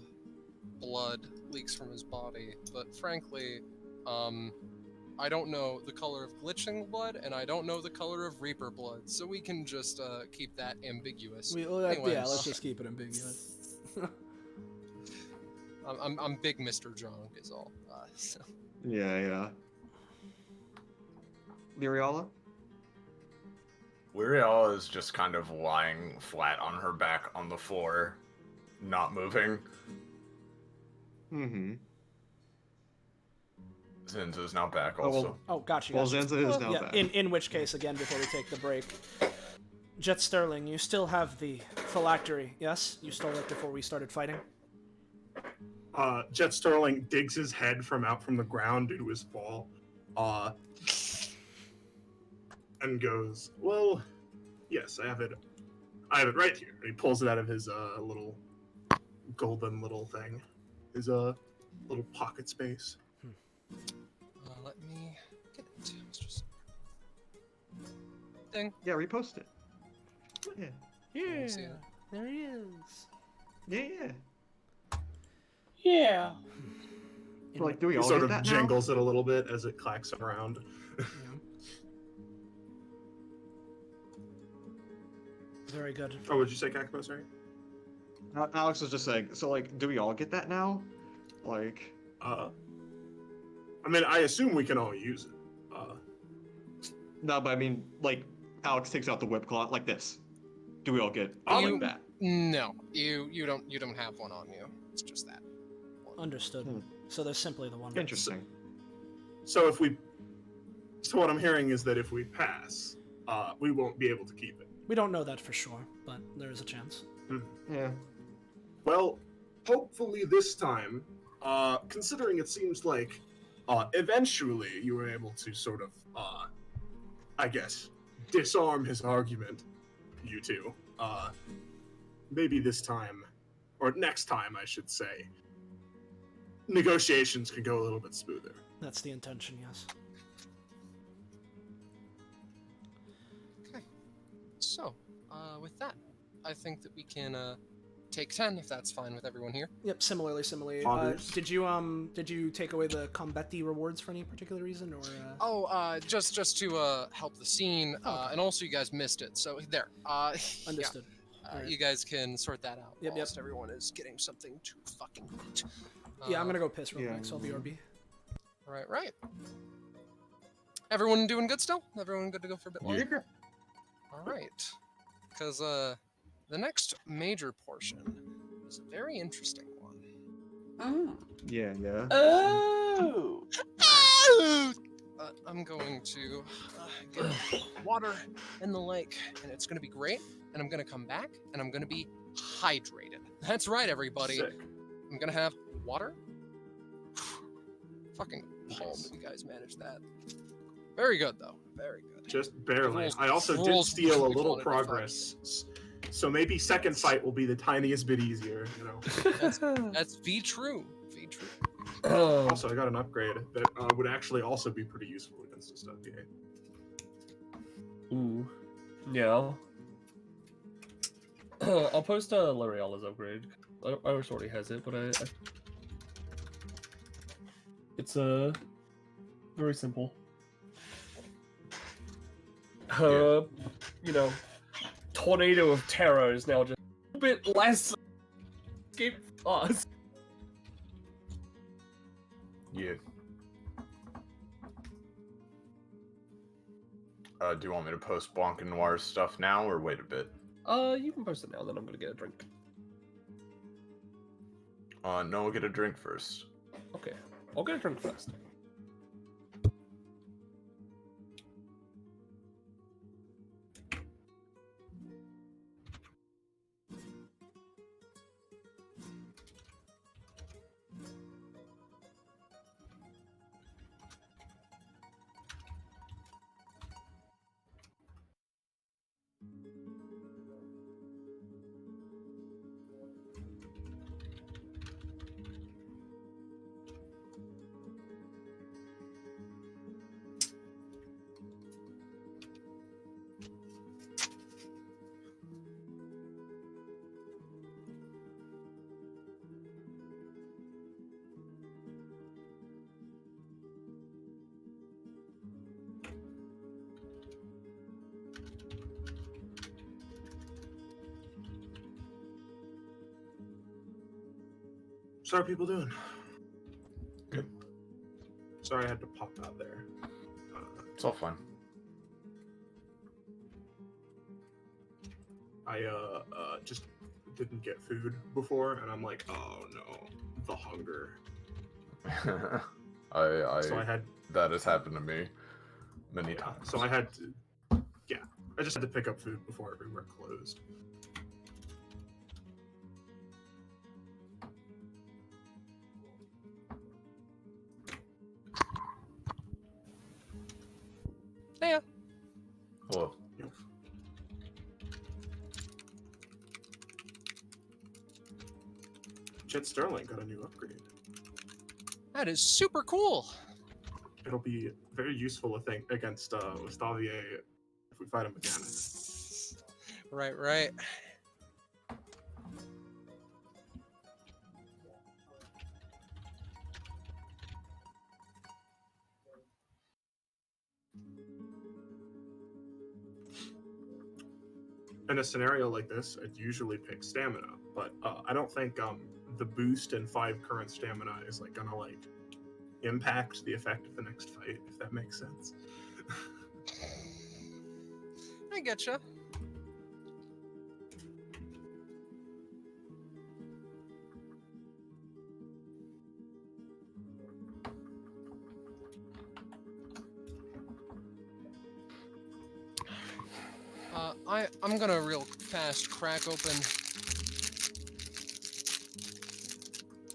blood leaks from his body, but frankly, I don't know the color of glitching blood, and I don't know the color of Reaper blood, so we can just keep that ambiguous. Let's just keep it ambiguous. I'm big Mr. Drunk is all. So. Yeah. Liriala? Liriala is just kind of lying flat on her back on the floor, not moving. Zenza is now back also. Gotcha. Well, Zenza is now back. In which case, again, before we take the break, Jet Sterling, you still have the phylactery, yes? You stole it before we started fighting? Jet Sterling digs his head from out from the ground due to his fall, and goes, "Well, yes, I have it. I have it right here." And he pulls it out of his little golden little thing, his little pocket space. Let me get it. It's just... Ding. Yeah, repost it. Yeah. Yeah, See it? there he is. Yeah. Yeah. Like, do we He all sort get of that now? jangles it a little bit as it clacks around. Very good. Oh, what'd you say, Kakamo? Sorry. Alex was just saying, so like, do we all get that now? Like, I mean, I assume we can all use it. no, but I mean, like, Alex takes out the whip claw like this. Do we all get You- like that? No, you don't have one on you. It's just that. Understood. Hmm. So there's simply the one. Interesting. So what I'm hearing is that if we pass, we won't be able to keep it. We don't know that for sure, but there is a chance. Yeah. Well, hopefully this time, considering it seems like eventually you were able to sort of, I guess, disarm his argument, you two. Maybe this time, or next time, I should say, negotiations can go a little bit smoother. That's the intention, yes. Okay. So, with that, I think that we can take 10 if that's fine with everyone here. Yep, similarly. Augers. Did you take away the combetti rewards for any particular reason, or? Just to help the scene, and also you guys missed it, so there. Understood. Yeah. Alright. You guys can sort that out. Yep. whilst everyone is getting something to fucking eat. Yeah, I'm gonna go piss real yeah. quick, so I'll be RB. Right. Everyone doing good still? Everyone good to go for a bit longer? All right. Because the next major portion is a very interesting one. Oh. Yeah. Oh. I'm going to get water in the lake, and it's going to be great. And I'm going to come back, and I'm going to be hydrated. That's right, everybody. Sick. I'm going to have water. Fucking palm that you guys managed that. Very good, though. Very good. Just barely. Rules- I also did rules steal a really little wanted to fight. progress. So maybe second fight will be the tiniest bit easier, you know. That's V true. V true. Also, I got an upgrade that would actually also be pretty useful against this stuff. Yeah. Ooh. Yeah. I'll post L'Oreal's upgrade. Iris already has it, but it's very simple. You know, Tornado of Terror is now just a bit less escape us. Yeah. Do you want me to post Blanc and Noir stuff now, or wait a bit? You can post it now, then I'm gonna get a drink. No, we'll get a drink first. Okay, I'll get a drink first. So how are people doing? Good. Sorry I had to pop out there. It's all fine. I just didn't get food before, and I'm like, oh no, the hunger. I So I had that has happened to me many times. So I had to, yeah, I just had to pick up food before everywhere closed. Yeah. Hello. Jet Sterling got a new upgrade. That is super cool. It'll be very useful, I think, against Gustavier if we fight him again. Right. In a scenario like this, I'd usually pick stamina, but I don't think the boost in 5 current stamina is like gonna like impact the effect of the next fight, if that makes sense. I getcha. I'm gonna real fast crack open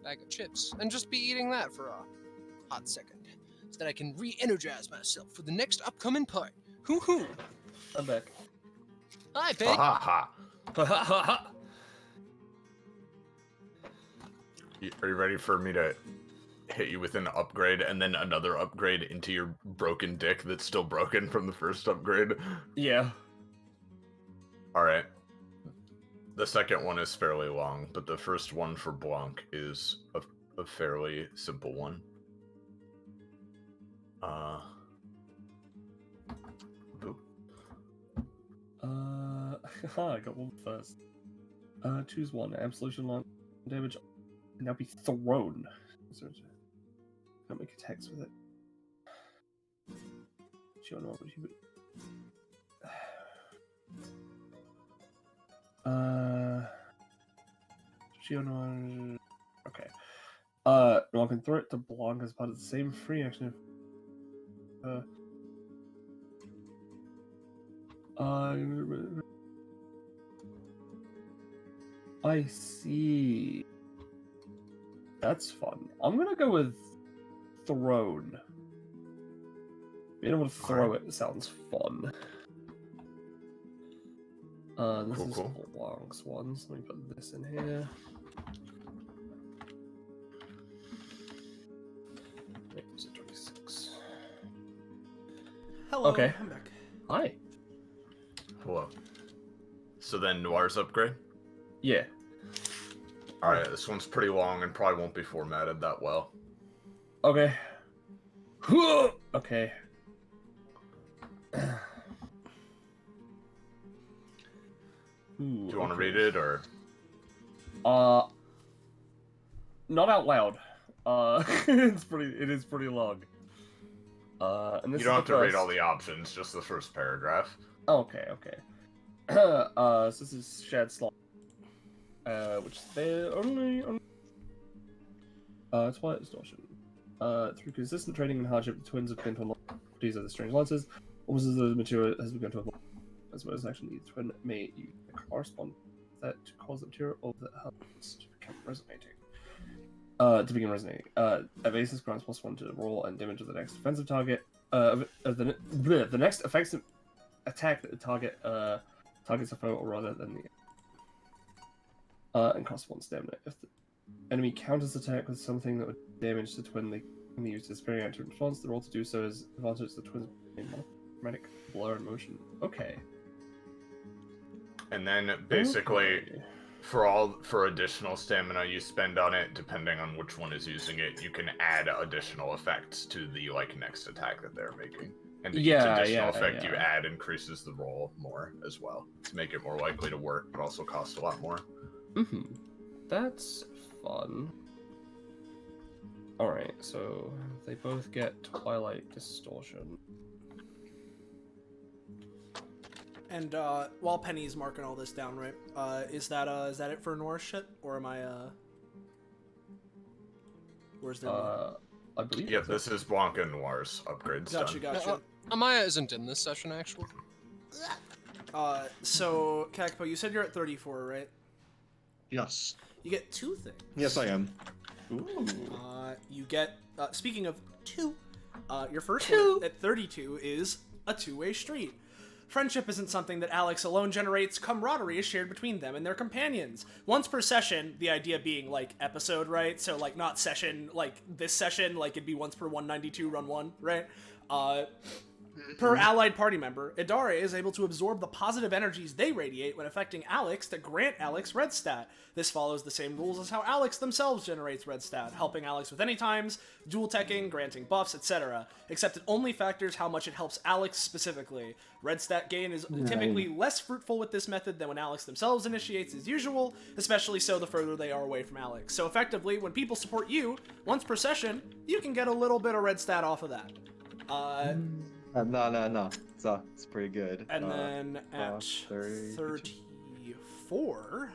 bag of chips and just be eating that for a hot second, so that I can re-energize myself for the next upcoming part. Hoo-hoo! I'm back. Hi, Pig! Ha ha. Are you ready for me to hit you with an upgrade and then another upgrade into your broken dick that's still broken from the first upgrade? Yeah. Alright. The second one is fairly long, but the first one for Blanc is a fairly simple one. Boop. I got one first. Choose one. Absolution line damage can now be thrown. Can't make attacks with it. Okay. No, I can throw it to Blanc as part of the same free action. I see. That's fun. I'm gonna go with thrown. Being able to throw it sounds fun. This is Blanc's one, so let me put this in here. Wait, is it 26? Hello, Okay. I'm back. Hi. Hello. So then Noir's upgrade? Yeah. Alright, this one's pretty long and probably won't be formatted that well. Okay. Okay. Do you want to read it, or? Not out loud. It is pretty long. And this You don't have is to read all the options, just the first paragraph. Okay. So this is shared slot. Which they're only on. Twilight Distortion. Through consistent training and hardship, the twins have begun to unlock properties of the strange lances. Almost as though the material has begun to evolve. As well as actually, the twin may use the correspond that to cause the material or the helps to become resonating. To begin resonating. Evasive grants +1 to the roll and damage of the next offensive target. The next offensive attack that the target targets a foe or rather than the and costs 1 stamina. If the enemy counters attack with something that would damage the twin, they can use this very active response. The roll to do so is advantage the twin's monochromatic blur in motion. Okay. And then basically, for additional stamina you spend on it, depending on which one is using it, you can add additional effects to the next attack that they're making. And each additional effect you add increases the roll more as well to make it more likely to work, but also cost a lot more. That's fun. Alright, so they both get Twilight Distortion. And while Penny's marking all this down, right? Is that it for Noir's shit, or am I where's there more? I believe. Yeah, this is Blanc and Noir's upgrades. Gotcha. Amaya isn't in this session, actually. So, Kakpo, you said you're at 34, right? Yes. You get 2 things. Yes, I am. Ooh. You get, speaking of 2, your first one at 32 is a two-way street. Friendship isn't something that Alex alone generates, camaraderie is shared between them and their companions. Once per session, the idea being, like, episode, right? So, like, not session, like, this session, like, it'd be once per 192, run 1, right? Per allied party member, Idare is able to absorb the positive energies they radiate when affecting Alex to grant Alex red stat. This follows the same rules as how Alex themselves generates red stat, helping Alex with any times, dual teching, granting buffs, etc. Except it only factors how much it helps Alex specifically. Red stat gain is typically less fruitful with this method than when Alex themselves initiates as usual, especially so the further they are away from Alex. So effectively, when people support you, once per session, you can get a little bit of red stat off of that. No. It's pretty good. And then at 34,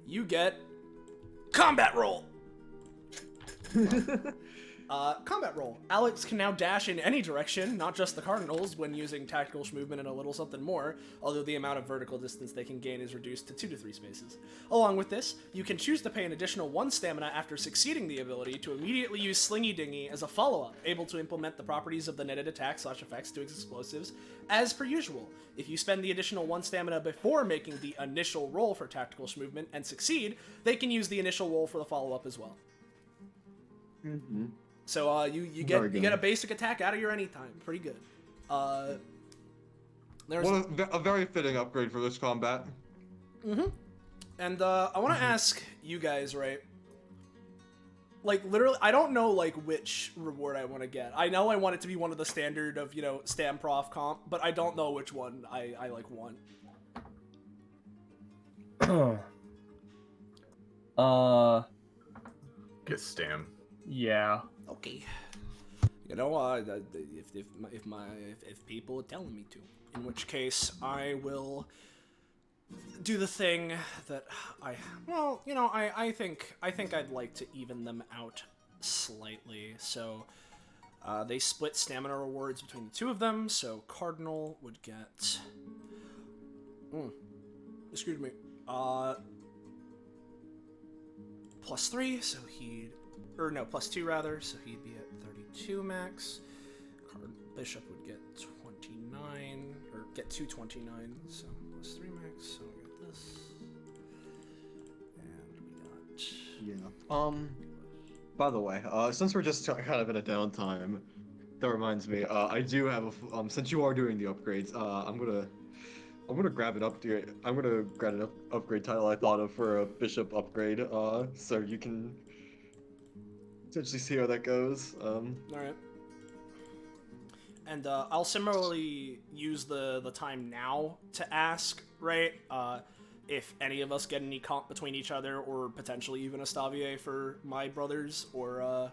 you get combat roll. Combat roll. Alex can now dash in any direction, not just the cardinals, when using tactical movement and a little something more, although the amount of vertical distance they can gain is reduced to 2 to 3 spaces. Along with this, you can choose to pay an additional 1 stamina after succeeding the ability to immediately use Slingy Dingy as a follow-up, able to implement the properties of the netted attack / effects to its explosives, as per usual. If you spend the additional 1 stamina before making the initial roll for tactical movement and succeed, they can use the initial roll for the follow-up as well. So you get a basic attack out of your anytime. Pretty good. There's a very fitting upgrade for this combat. And I want to ask you guys, right? Like, literally, I don't know, like, which reward I want to get. I know I want it to be one of the standard of, you know, Stam Prof comp, but I don't know which one I like, want. Get Stam. Yeah. Okay. You know, if people are telling me to, in which case I will do the thing that I think I'd like to even them out slightly. So they split stamina rewards between the two of them. So Cardinal would get excuse me, +3, so +2 rather, so he'd be at 32 max. Bishop would get 29, or get 229, so +3 max, so we got this. And we got... By the way, since we're just kind of in a downtime, that reminds me, I do have since you are doing the upgrades, I'm gonna grab an upgrade. I'm gonna grab an upgrade title I thought of for a bishop upgrade. So you can potentially see how that goes. All right. And I'll similarly use the time now to ask, right? If any of us get any comp between each other, or potentially even a Stavier for my brothers, or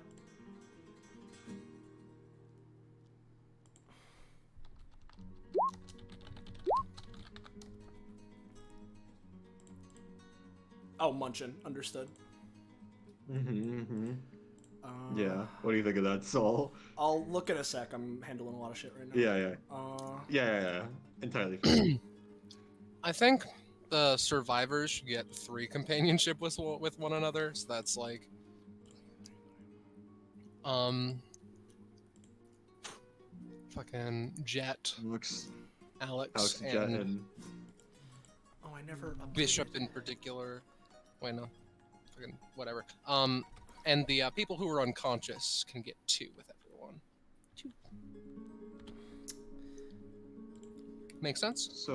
Oh, Munchin. Understood. Yeah. What do you think of that, Saul? I'll look in a sec. I'm handling a lot of shit right now. Yeah. Entirely fine. I think the survivors should get 3 companionship with one another. So that's like, fucking Jet, Alex, and oh, I never updated. Bishop in particular. Wait, no, fucking whatever. And the people who are unconscious can get 2 with everyone. 2. Makes sense?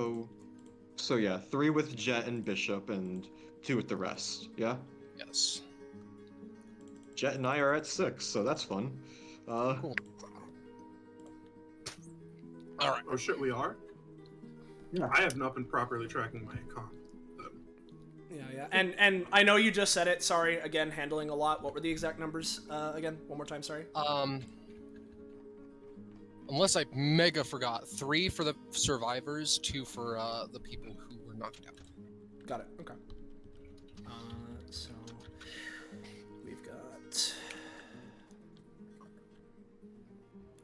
So yeah, 3 with Jet and Bishop, and 2 with the rest. Yeah. Yes. Jet and I are at 6, so that's fun. Cool. All right. Oh shit, we are? Yeah. I have not been properly tracking my comp. Yeah. And I know you just said it. Sorry, again, handling a lot. What were the exact numbers again? One more time, sorry. Unless I mega forgot, 3 for the survivors, 2 for the people who were knocked out. Got it. Okay. So we've got.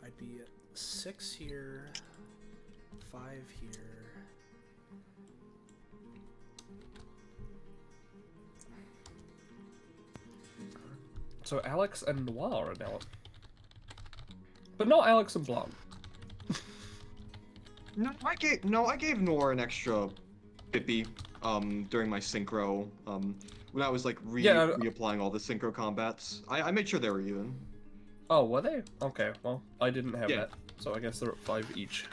I'd be at 6 here, 5 here, So Alex and Noir are now. But not Alex and Blanc. No, I gave Noir an extra Pippi during my synchro when I was like reapplying all the synchro combats. I made sure they were even. Oh, were they? Okay, well, I didn't have Yeah. that, so I guess they're at 5 each.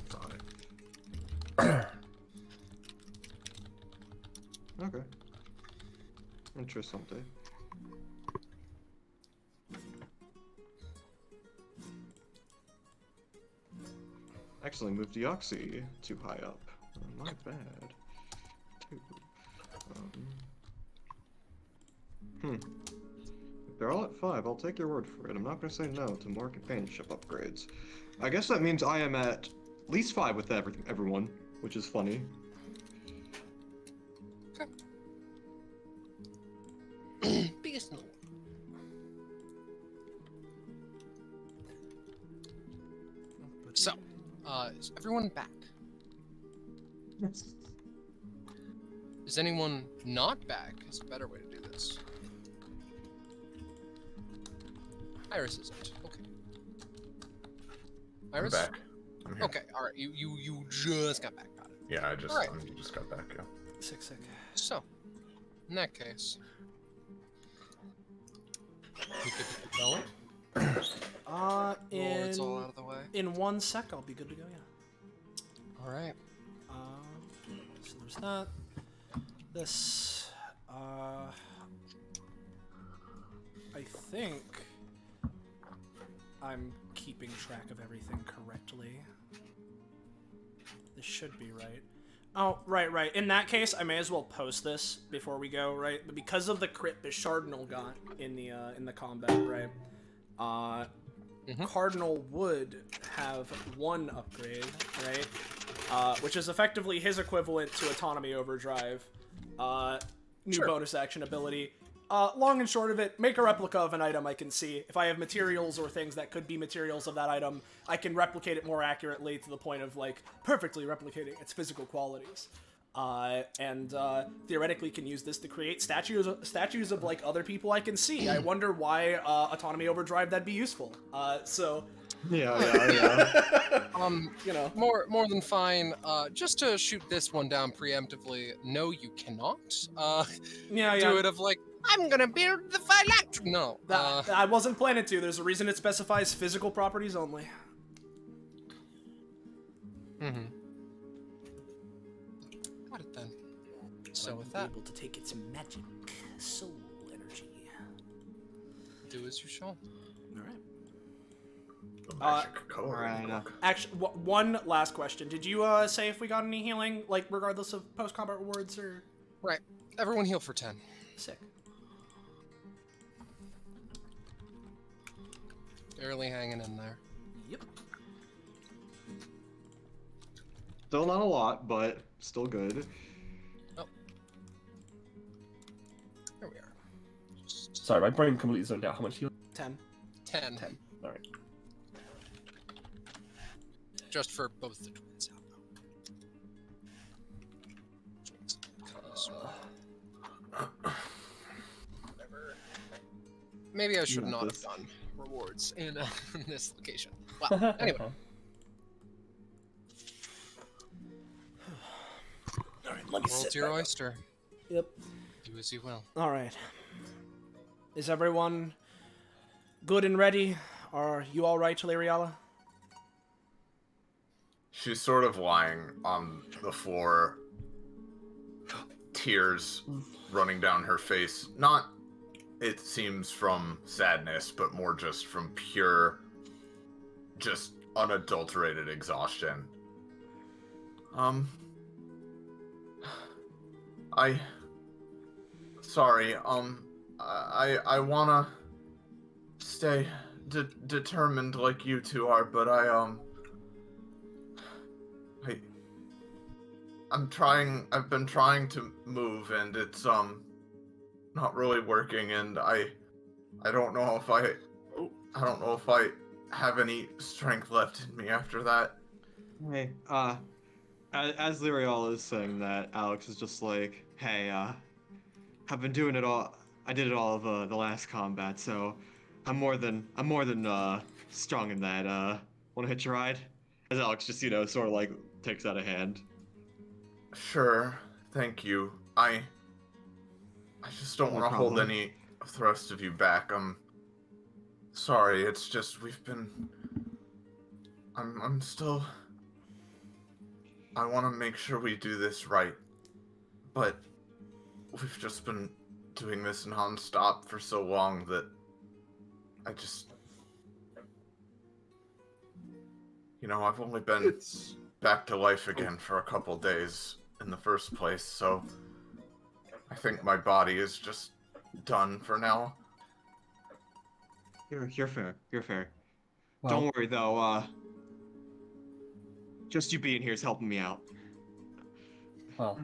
Got it. Okay. Interesting. Actually moved Deoxy too high up. Not bad. Two. If they're all at 5, I'll take your word for it. I'm not gonna say no to more companionship upgrades. I guess that means I am at least 5 with everyone, which is funny. Biggest in the world. So, is everyone back? Yes. Is anyone not back? Is a better way to do this. Iris isn't. Okay. Iris? I'm back. I'm here. Okay, alright. You just got back. Got it. Yeah, I just got back. Yeah. Sick. So, in that case, we good to keep going? It's all out of the way. In 1 sec, I'll be good to go. Yeah. All right. So there's that. This. I think I'm keeping track of everything correctly. This should be right. Oh, right. In that case, I may as well post this before we go, right? But because of the crit Cardinal got in the combat, right? Cardinal would have 1 upgrade, right? Which is effectively his equivalent to Autonomy Overdrive. New bonus action ability. Long and short of it, make a replica of an item I can see. If I have materials or things that could be materials of that item, I can replicate it more accurately to the point of, like, perfectly replicating its physical qualities. And theoretically can use this to create statues of, like, other people I can see. I wonder why Autonomy Overdrive that'd be useful. Yeah. You know, more than fine. Just to shoot this one down preemptively, no, you cannot. Do it of like, I'm gonna build the phylactery. No, I wasn't planning to. There's a reason it specifies physical properties only. Got it then. So with that, able to take its magic soul energy. Do as you shall. All right. The magic coloring book. Actually, one last question. Did you say if we got any healing, like regardless of post-combat rewards or? Right. Everyone heal for 10. Sick. Barely hanging in there. Yep. Still not a lot, but still good. Oh. There we are. Sorry, my brain completely zoned out. How much heal? 10. 10. Alright. Just for both the twins out though. Whatever. Maybe I should not have done rewards in this location. Well, anyway. Alright, let me World's sit your back. oyster. Yep. Do as you will. Alright. Is everyone good and ready? Are you alright, Liriala? She's sort of lying on the floor, tears running down her face. Not, it seems, from sadness, but more just from pure, just unadulterated exhaustion. Sorry, I wanna stay determined like you two are, but I've been trying to move, and it's, not really working, and I don't know if I have any strength left in me after that. Hey, as Lyrial is saying that, Alex is just like, hey, I've been doing it all. I did it all of the last combat, so I'm more than strong in that. Want to hitch a ride? As Alex just sort of like takes out a hand. Sure, thank you. I just don't No want to hold problem. any of the rest of you back. I'm sorry. It's just we've been. I'm still. I want to make sure we do this right, but we've just been doing this non-stop for so long that I just. I've only been It's back to life again for a couple days in the first place, so I think my body is just done for now. You're fair. You're fair. Well, Don't worry though. Just you being here is helping me out. well,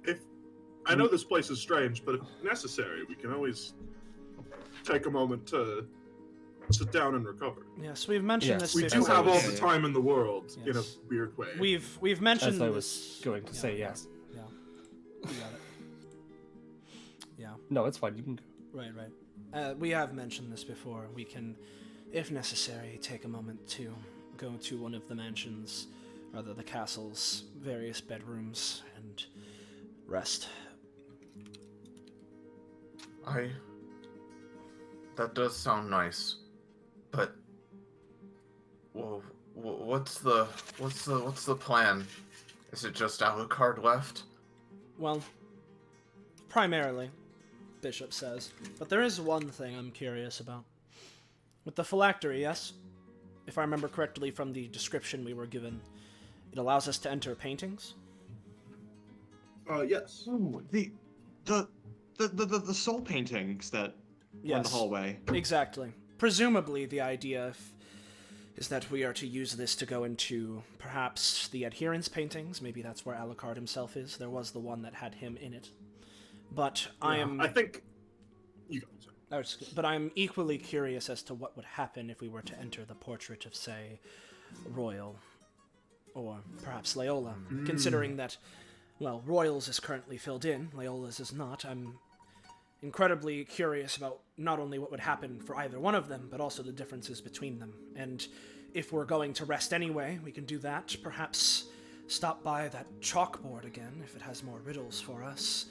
if I know this place is strange, but if necessary, we can always take a moment to sit down and recover. Yes, we've mentioned Yes. this We before. do have all Yeah, the yeah. time in the world in a Yes. weird way. We've mentioned as I this. was going to say, yes. Yeah. You got it. Yeah. No, it's fine. You can go. Right. We have mentioned this before. We can, if necessary, take a moment to go to one of the mansions, rather the castle's various bedrooms, and rest. That does sound nice, but well, what's the plan? Is it just Alucard left? Well, primarily, Bishop says. But there is one thing I'm curious about. With the phylactery, yes? If I remember correctly from the description we were given, it allows us to enter paintings? Yes. Ooh, the soul paintings that were in the hallway. Exactly. Presumably, the idea is that we are to use this to go into perhaps the adherence paintings. Maybe that's where Alucard himself is. There was the one that had him in it. But I think you go. Sorry. But I'm equally curious as to what would happen if we were to enter the portrait of, say, Royal, or perhaps Leola, considering that, well, Royal's is currently filled in, Leola's is not. I'm incredibly curious about not only what would happen for either one of them, but also the differences between them. And if we're going to rest anyway, we can do that. Perhaps stop by that chalkboard again, if it has more riddles for us,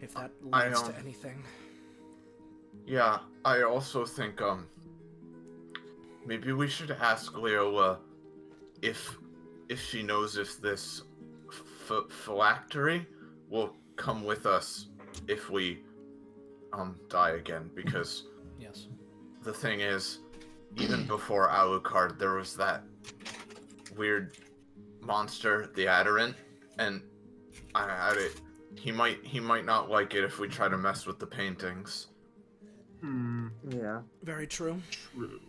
if that leads to anything. Yeah, I also think maybe we should ask Leola if she knows if this phylactery will come with us if we die again, because Yes. the thing is, even before Alucard, there was that weird monster, the Adderant, and he might not like it if we try to mess with the paintings. Yeah. Very true. True.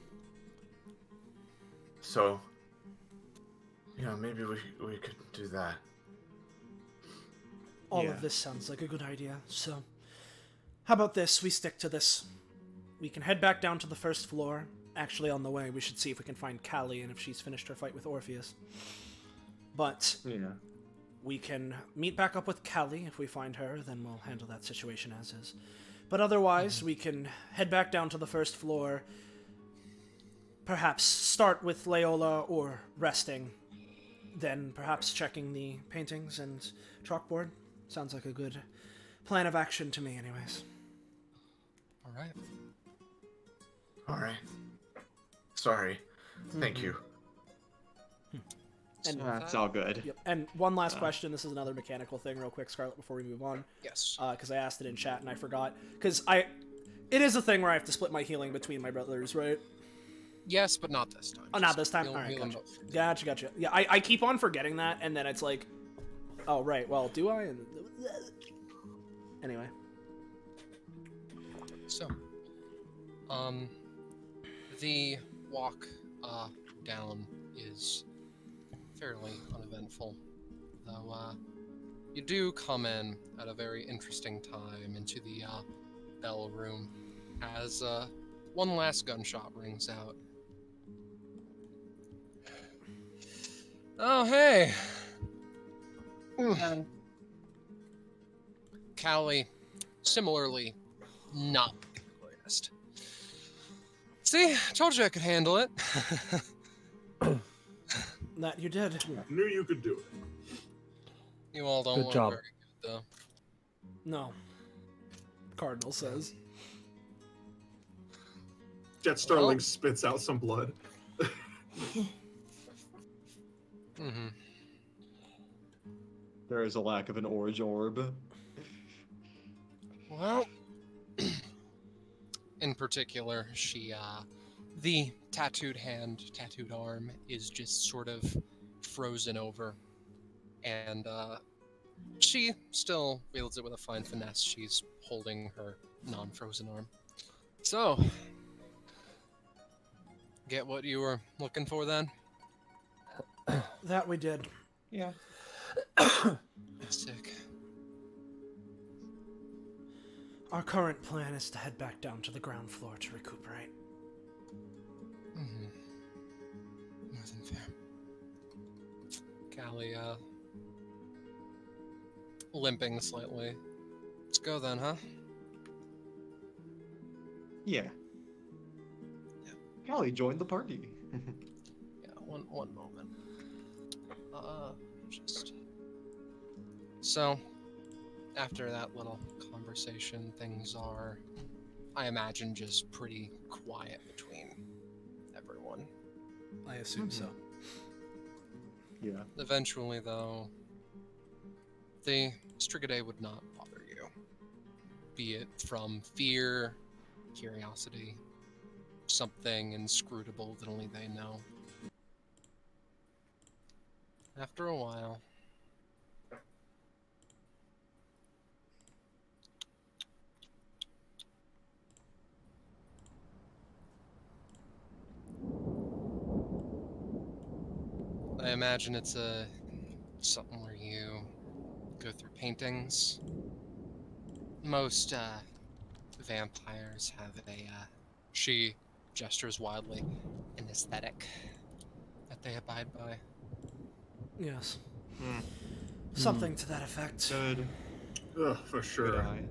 So, yeah, maybe we could do that. All Yeah. of this sounds like a good idea, so how about this? We stick to this. We can head back down to the first floor. Actually, on the way, we should see if we can find Callie and if she's finished her fight with Orpheus. But Yeah. we can meet back up with Callie. If we find her, then we'll handle that situation as is. But otherwise, we can head back down to the first floor. Perhaps start with Leola or resting. Then perhaps checking the paintings and chalkboard. Sounds like a good plan of action to me, anyways. All right. Alright. Sorry. Thank you. And That's all good. Yep. And one last question. This is another mechanical thing, real quick, Scarlet, before we move on. Yes. Because I asked it in chat and I forgot. Because it is a thing where I have to split my healing between my brothers, right? Yes, but not this time. Oh, not this time. Heal- All right, heal them gotcha. both. Gotcha. Yeah, I keep on forgetting that, and then it's like, oh right. Well, do I? And anyway. So, the walk down is fairly uneventful, though you do come in at a very interesting time into the bell room as one last gunshot rings out. Oh, hey! Callie, similarly, not the greatest. See, I told you I could handle it. That you did. I knew you could do it. You all don't Good look job. very good, though. No. Cardinal says. Jet Starling Well. spits out some blood. Mm-hmm. There is a lack of an orange orb. Well, in particular, the tattooed hand, tattooed arm is just sort of frozen over. And, she still wields it with a fine finesse. She's holding her non-frozen arm. So, get what you were looking for then? That we did. Yeah. Sick. Our current plan is to head back down to the ground floor to recuperate. Mm-hmm. Nothing fair. Callie, limping slightly. Let's go then, huh? Yeah. Callie joined the party. Yeah, one moment. Just... So, after that little conversation, things are, I imagine, just pretty quiet between everyone. I assume so. Yeah. Eventually, though, the Strigidae would not bother you. Be it from fear, curiosity, something inscrutable that only they know. After a while, I imagine it's something where you go through paintings. Most vampires have she gestures wildly, an aesthetic that they abide by. Yes. Hmm. Something to that effect. Good. Ugh, for Good sure. eye.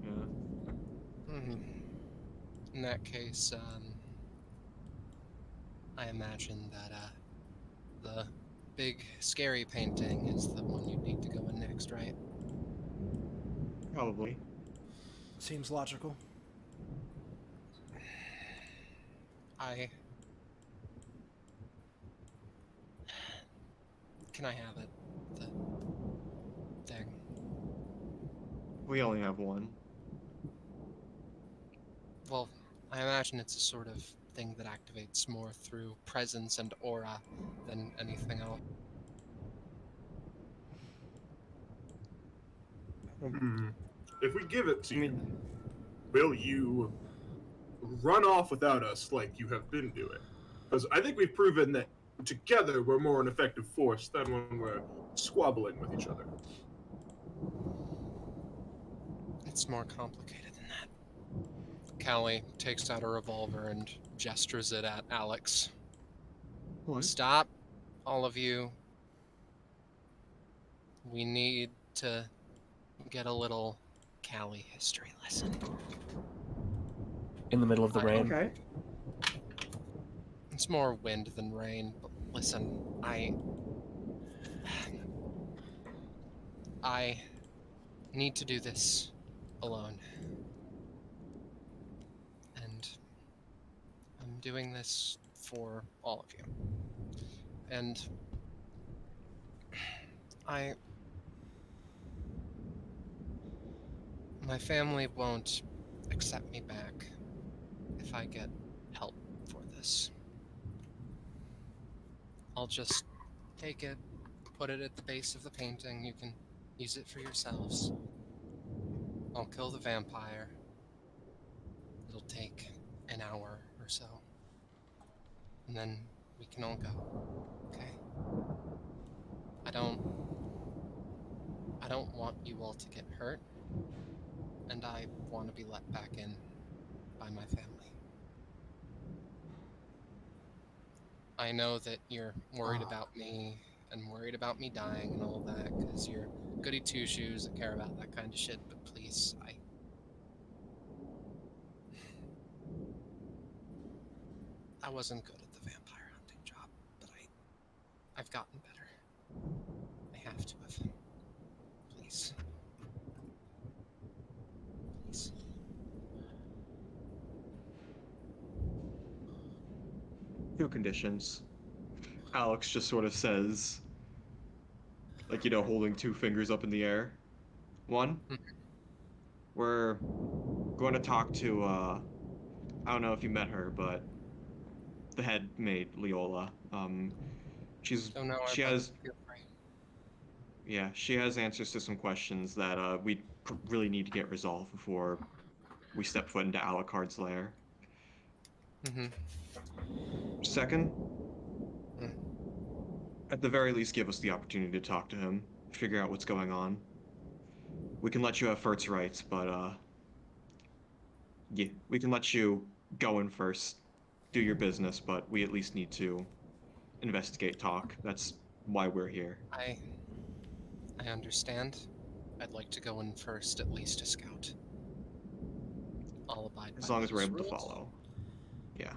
Yeah. Mm-hmm. In that case, I imagine that the big scary painting is the one you need to go in next, right? Probably. Seems logical. Can I have it? The thing. We only have one. Well, I imagine it's a sort of thing that activates more through presence and aura than anything else. If we give it to I you, mean, will you run off without us like you have been doing? Because I think we've proven that together we're more an effective force than when we're squabbling with each other. It's more complicated than that. Callie takes out a revolver and gestures it at Alex. what? Stop, all of you. We need to get a little Callie history lesson. In the middle of the rain. Okay. It's more wind than rain, but listen, I need to do this alone. And I'm doing this for all of you. And my family won't accept me back if I get help for this. I'll just take it, put it at the base of the painting. You can use it for yourselves. I'll kill the vampire. It'll take an hour or so. And then we can all go. Okay? I don't want you all to get hurt. And I want to be let back in by my family. I know that you're worried about me and worried about me dying and all that because you're goody two-shoes that care about that kind of shit, but please, I wasn't good at the vampire hunting job, but I've gotten better. I have to have. Please. Please. Two conditions. Alex just sort of says, like, holding two fingers up in the air. One, we're going to talk to, I don't know if you met her, but the head maid, Leola. She has, yeah, she has answers to some questions that we really need to get resolved before we step foot into Alucard's lair. Second, at the very least, give us the opportunity to talk to him, figure out what's going on. We can let you have first rights, but, yeah, we can let you go in first, do your business, but we at least need to investigate, talk. That's why we're here. I understand. I'd like to go in first, at least a scout. I'll abide by As long as we're those able to rules. follow. Yeah.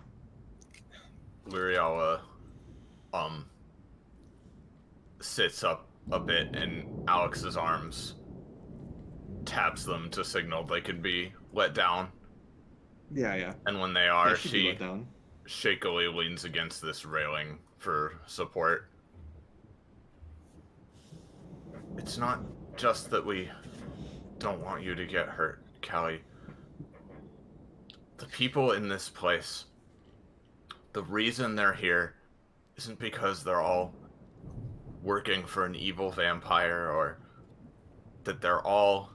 Liriala, sits up a bit in Alex's arms, taps them to signal they could be let down. Yeah. And when they are, Should be let down. shakily leans against this railing for support. It's not just that we don't want you to get hurt, Callie. The people in this place, the reason they're here isn't because they're all working for an evil vampire or that they're all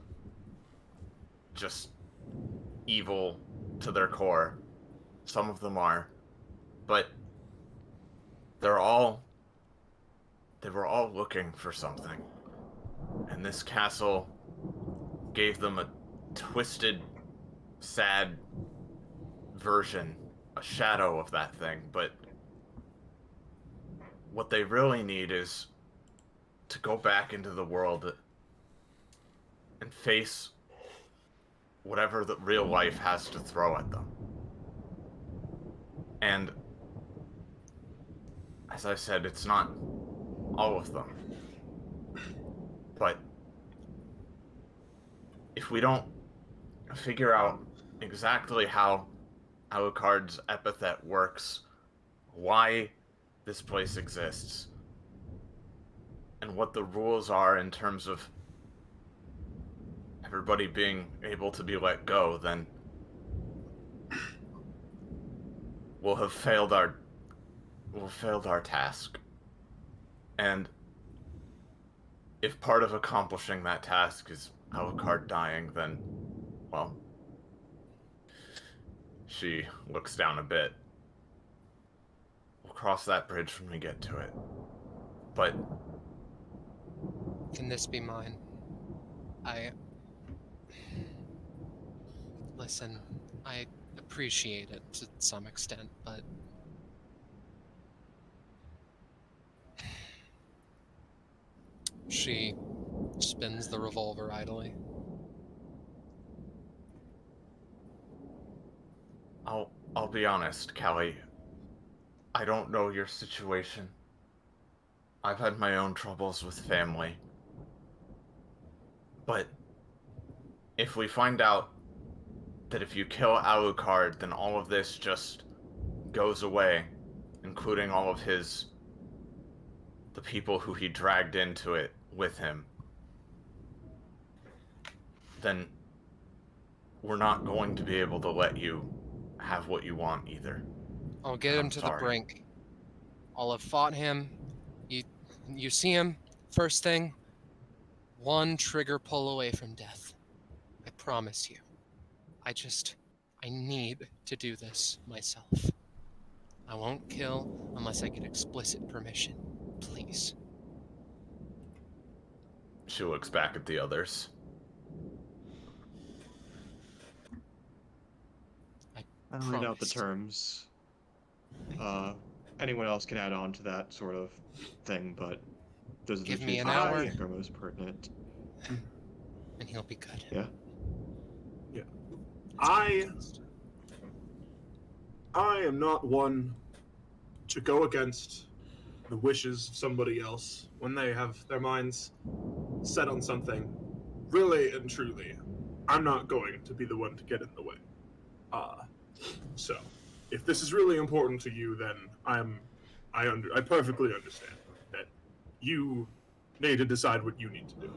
just evil to their core. Some of them are. But they were all looking for something. And this castle gave them a twisted, sad version, a shadow of that thing, but what they really need is to go back into the world and face whatever the real life has to throw at them. And as I said, it's not all of them. But if we don't figure out exactly how Alucard's epithet works, why this place exists, and what the rules are in terms of everybody being able to be let go, then we'll have failed our task. And if part of accomplishing that task is Alucard dying, then, well, she looks down a bit. We'll cross that bridge when we get to it. But Can this be mine? Listen, I appreciate it to some extent, but she spins the revolver idly. I'll be honest, Callie. I don't know your situation. I've had my own troubles with family. But if we find out that if you kill Alucard, then all of this just goes away, including all of the people who he dragged into it with him, then we're not going to be able to let you have what you want either. I'll get him to the brink. I'll have fought him. You see him, first thing, one trigger pull away from death. I promise you. I need to do this myself. I won't kill unless I get explicit permission. Please. She looks back at the others. I'll read out the terms. Anyone else can add on to that sort of thing, but those are the Give me things an hour. I think are most pertinent. And he'll be good. Yeah. I am not one to go against the wishes of somebody else when they have their minds set on something, really and truly, I'm not going to be the one to get in the way. So, if this is really important to you, then I perfectly understand that you need to decide what you need to do.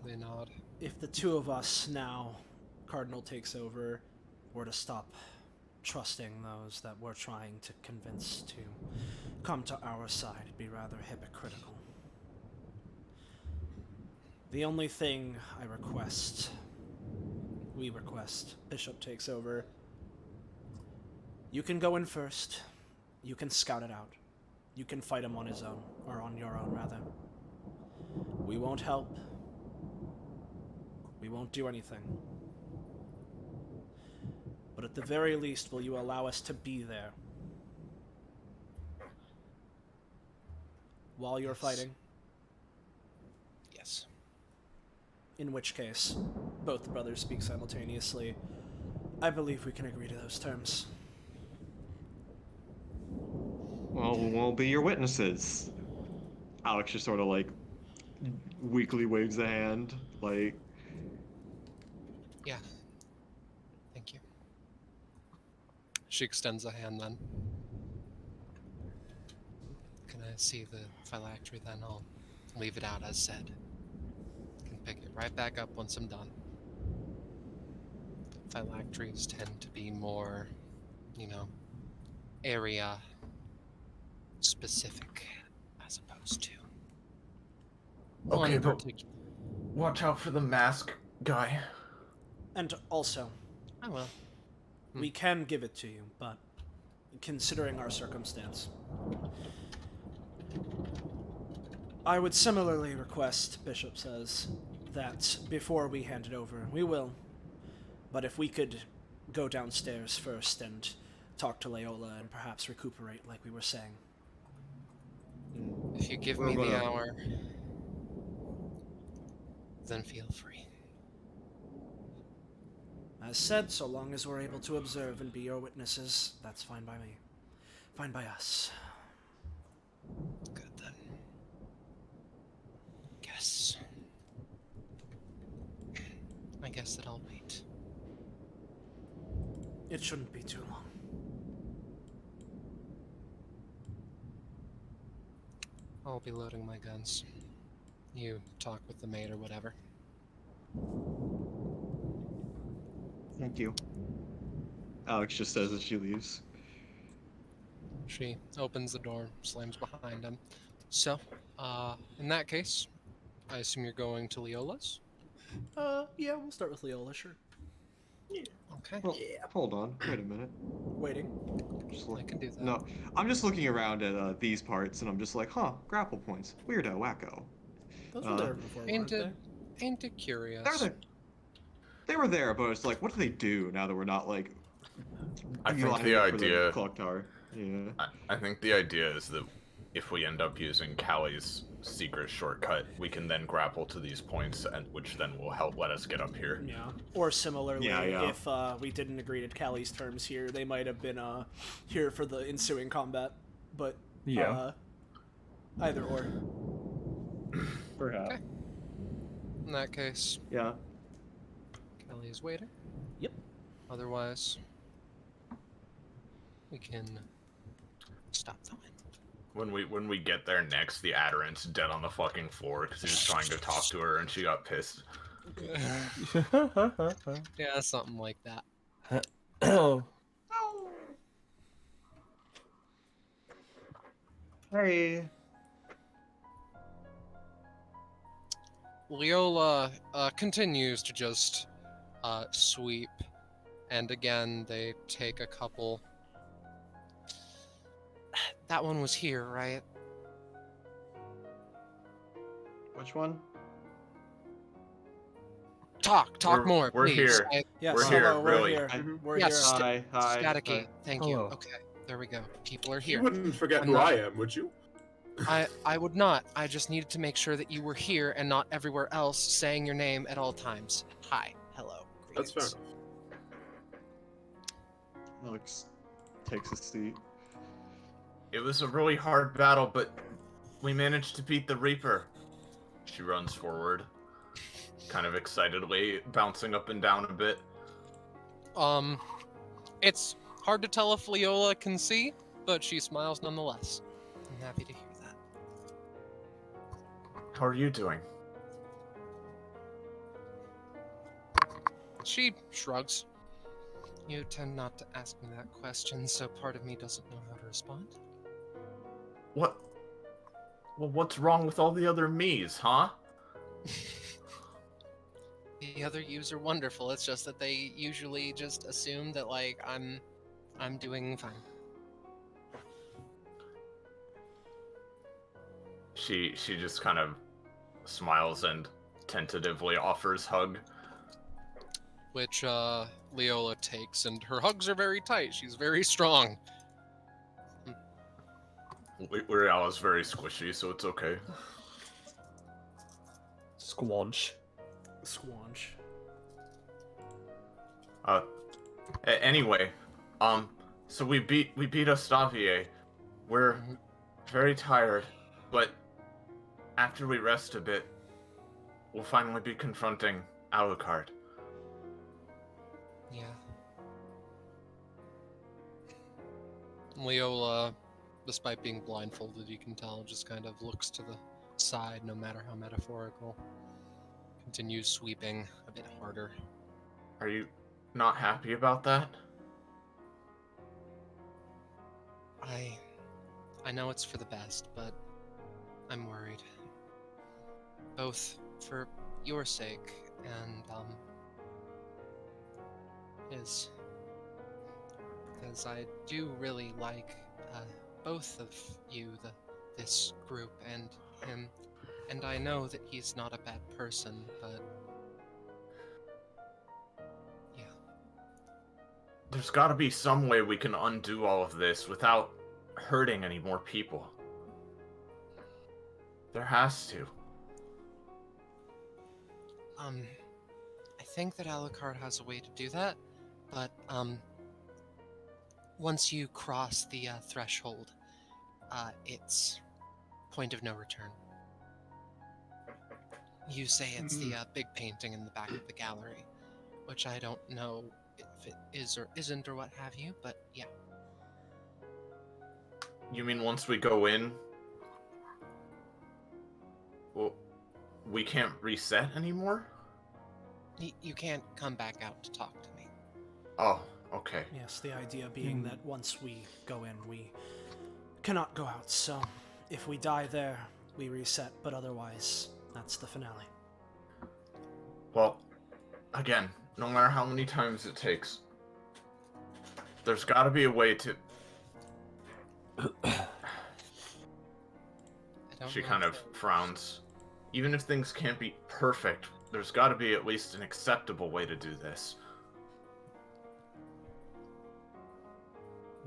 They nod. If the two of us now, Cardinal takes over, were to stop trusting those that we're trying to convince to come to our side, it'd be rather hypocritical. The only thing we request, Bishop takes over, you can go in first, you can scout it out, you can fight him on his own, or on your own rather. We won't help. We won't do anything. But at the very least, will you allow us to be there while you're fighting? Yes. In which case, both the brothers speak simultaneously. I believe we can agree to those terms. Well, we'll be your witnesses. Alex just sort of like weakly waves a hand, like. Yeah. Thank you. She extends a hand then. Can I see the phylactery then? I'll leave it out as said. Can pick it right back up once I'm done. Phylacteries tend to be more, area specific as opposed to. Okay, one but particular. watch out for the mask guy. And also, I will. we can give it to you, but considering our circumstance, I would similarly request, Bishop says, that before we hand it over, we will, but if we could go downstairs first and talk to Leola and perhaps recuperate like we were saying. If you give me the hour, then feel free. As said, so long as we're able to observe and be your witnesses, that's fine by me. Fine by us. Good then. I guess that I'll wait. It shouldn't be too long. I'll be loading my guns. You talk with the maid or whatever. Thank you. Alex just says as she leaves. She opens the door, slams behind him. So, in that case, I assume you're going to Leola's? Yeah, we'll start with Leola, sure. Okay. Well, hold on. Wait a minute. Waiting. I can do that. No, I'm just looking around at these parts, and I'm just like, huh, grapple points. Weirdo, wacko. Those were there before, weren't they? Ain't it curious? They were there, but it's like, what do they do now that we're not like? I think the idea. Clock tower. Yeah. I think the idea is that if we end up using Callie's secret shortcut, we can then grapple to these points, and which then will help let us get up here. Yeah. Or similarly, Yeah. if we didn't agree to Callie's terms here, they might have been here for the ensuing combat. But either or. Perhaps. Okay. In that case, Yeah. Kelly is waiting. Yep. Otherwise, we can stop the wind. When we get there next, the Adirant's dead on the fucking floor because he was trying to talk to her and she got pissed. Yeah, something like that. Hey. Leola continues to just sweep, and again they take a couple. That one was here, right? Which one? Talk more, we're please. here. Yes, We're here, hello, really. We're here. We're Yes. here. Hi. Staticky, thank you. Hello. Okay, there we go. People are You here. wouldn't forget I'm who not- I am, would you? I would not. I just needed to make sure that you were here and not everywhere else saying your name at all times. Hi. Hello. That's fair Greetings. enough. Alex takes a seat. It was a really hard battle, but we managed to beat the Reaper. She runs forward, kind of excitedly, bouncing up and down a bit. It's hard to tell if Leola can see, but she smiles nonetheless. I'm happy to hear that. How are you doing? She shrugs. You tend not to ask me that question, so part of me doesn't know how to respond. What? Well, what's wrong with all the other me's, huh? The other yous are wonderful. It's just that they usually just assume that, like, I'm doing fine. She just kind of smiles and tentatively offers hug. Which, Leola takes, and her hugs are very tight. She's very strong. L'Oreal is very squishy, so it's okay. Squanch. Squanch. Anyway, so we beat Ostavier. We're very tired, but after we rest a bit, we'll finally be confronting Alucard. Yeah. Leola, despite being blindfolded, you can tell, just kind of looks to the side, no matter how metaphorical. Continues sweeping a bit harder. Are you not happy about that? I know it's for the best, but I'm worried. Both for your sake and, his. Because I do really like, both of you, this group, and him. And I know that he's not a bad person, but... yeah. There's gotta be some way we can undo all of this without hurting any more people. There has to. I think that Alucard has a way to do that, but, once you cross the, threshold, it's point of no return. You say it's the big painting in the back of the gallery, which I don't know if it is or isn't or what have you, but yeah. You mean once we go in, well, we can't reset anymore? You can't come back out to talk to me. Oh, okay. Yes, the idea being that once we go in, we cannot go out. So, if we die there, we reset, but otherwise, that's the finale. Well, again, no matter how many times it takes, there's gotta be a way to... She kind of frowns. Even if things can't be perfect, there's gotta be at least an acceptable way to do this.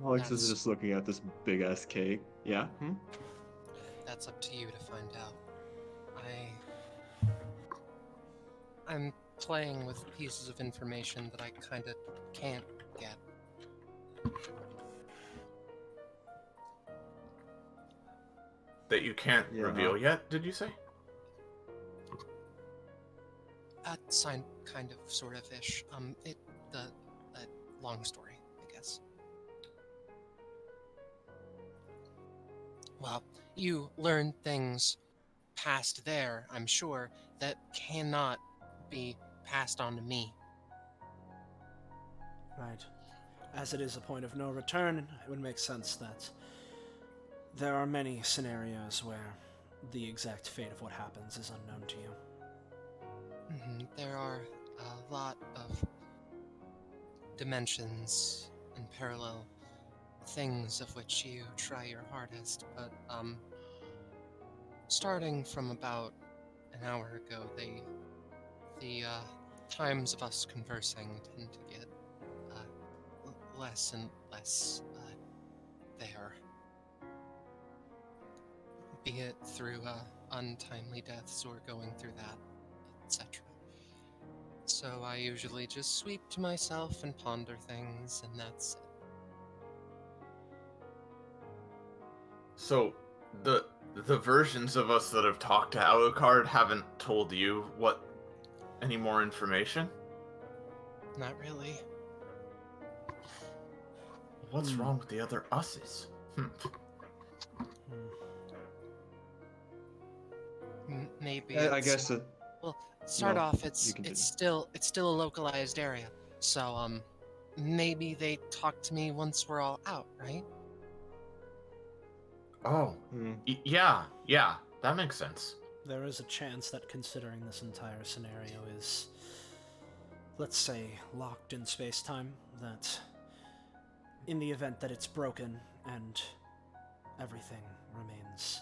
Alex is just looking at this big ass cake. Yeah? That's up to you to find out. I'm playing with pieces of information that I kinda can't get. That you can't reveal yet, did you say? Kind of, sort of ish. Long story, I guess. Well, you learn things past there, I'm sure, that cannot be passed on to me. Right. As it is a point of no return, it would make sense that there are many scenarios where the exact fate of what happens is unknown to you. There are a lot of dimensions and parallel things of which you try your hardest, but starting from about an hour ago, the times of us conversing tend to get less and less there. Be it through untimely deaths or going through that, etc. So I usually just sweep to myself and ponder things, and that's it. So, the versions of us that have talked to Alucard haven't told you any more information? Not really. What's wrong with the other us's? Maybe. I guess Well, start No, off. you It's continue. still a localized area. So maybe they talk to me once we're all out, right? Oh, yeah, that makes sense. There is a chance that considering this entire scenario is, let's say, locked in space-time, that in the event that it's broken and everything remains.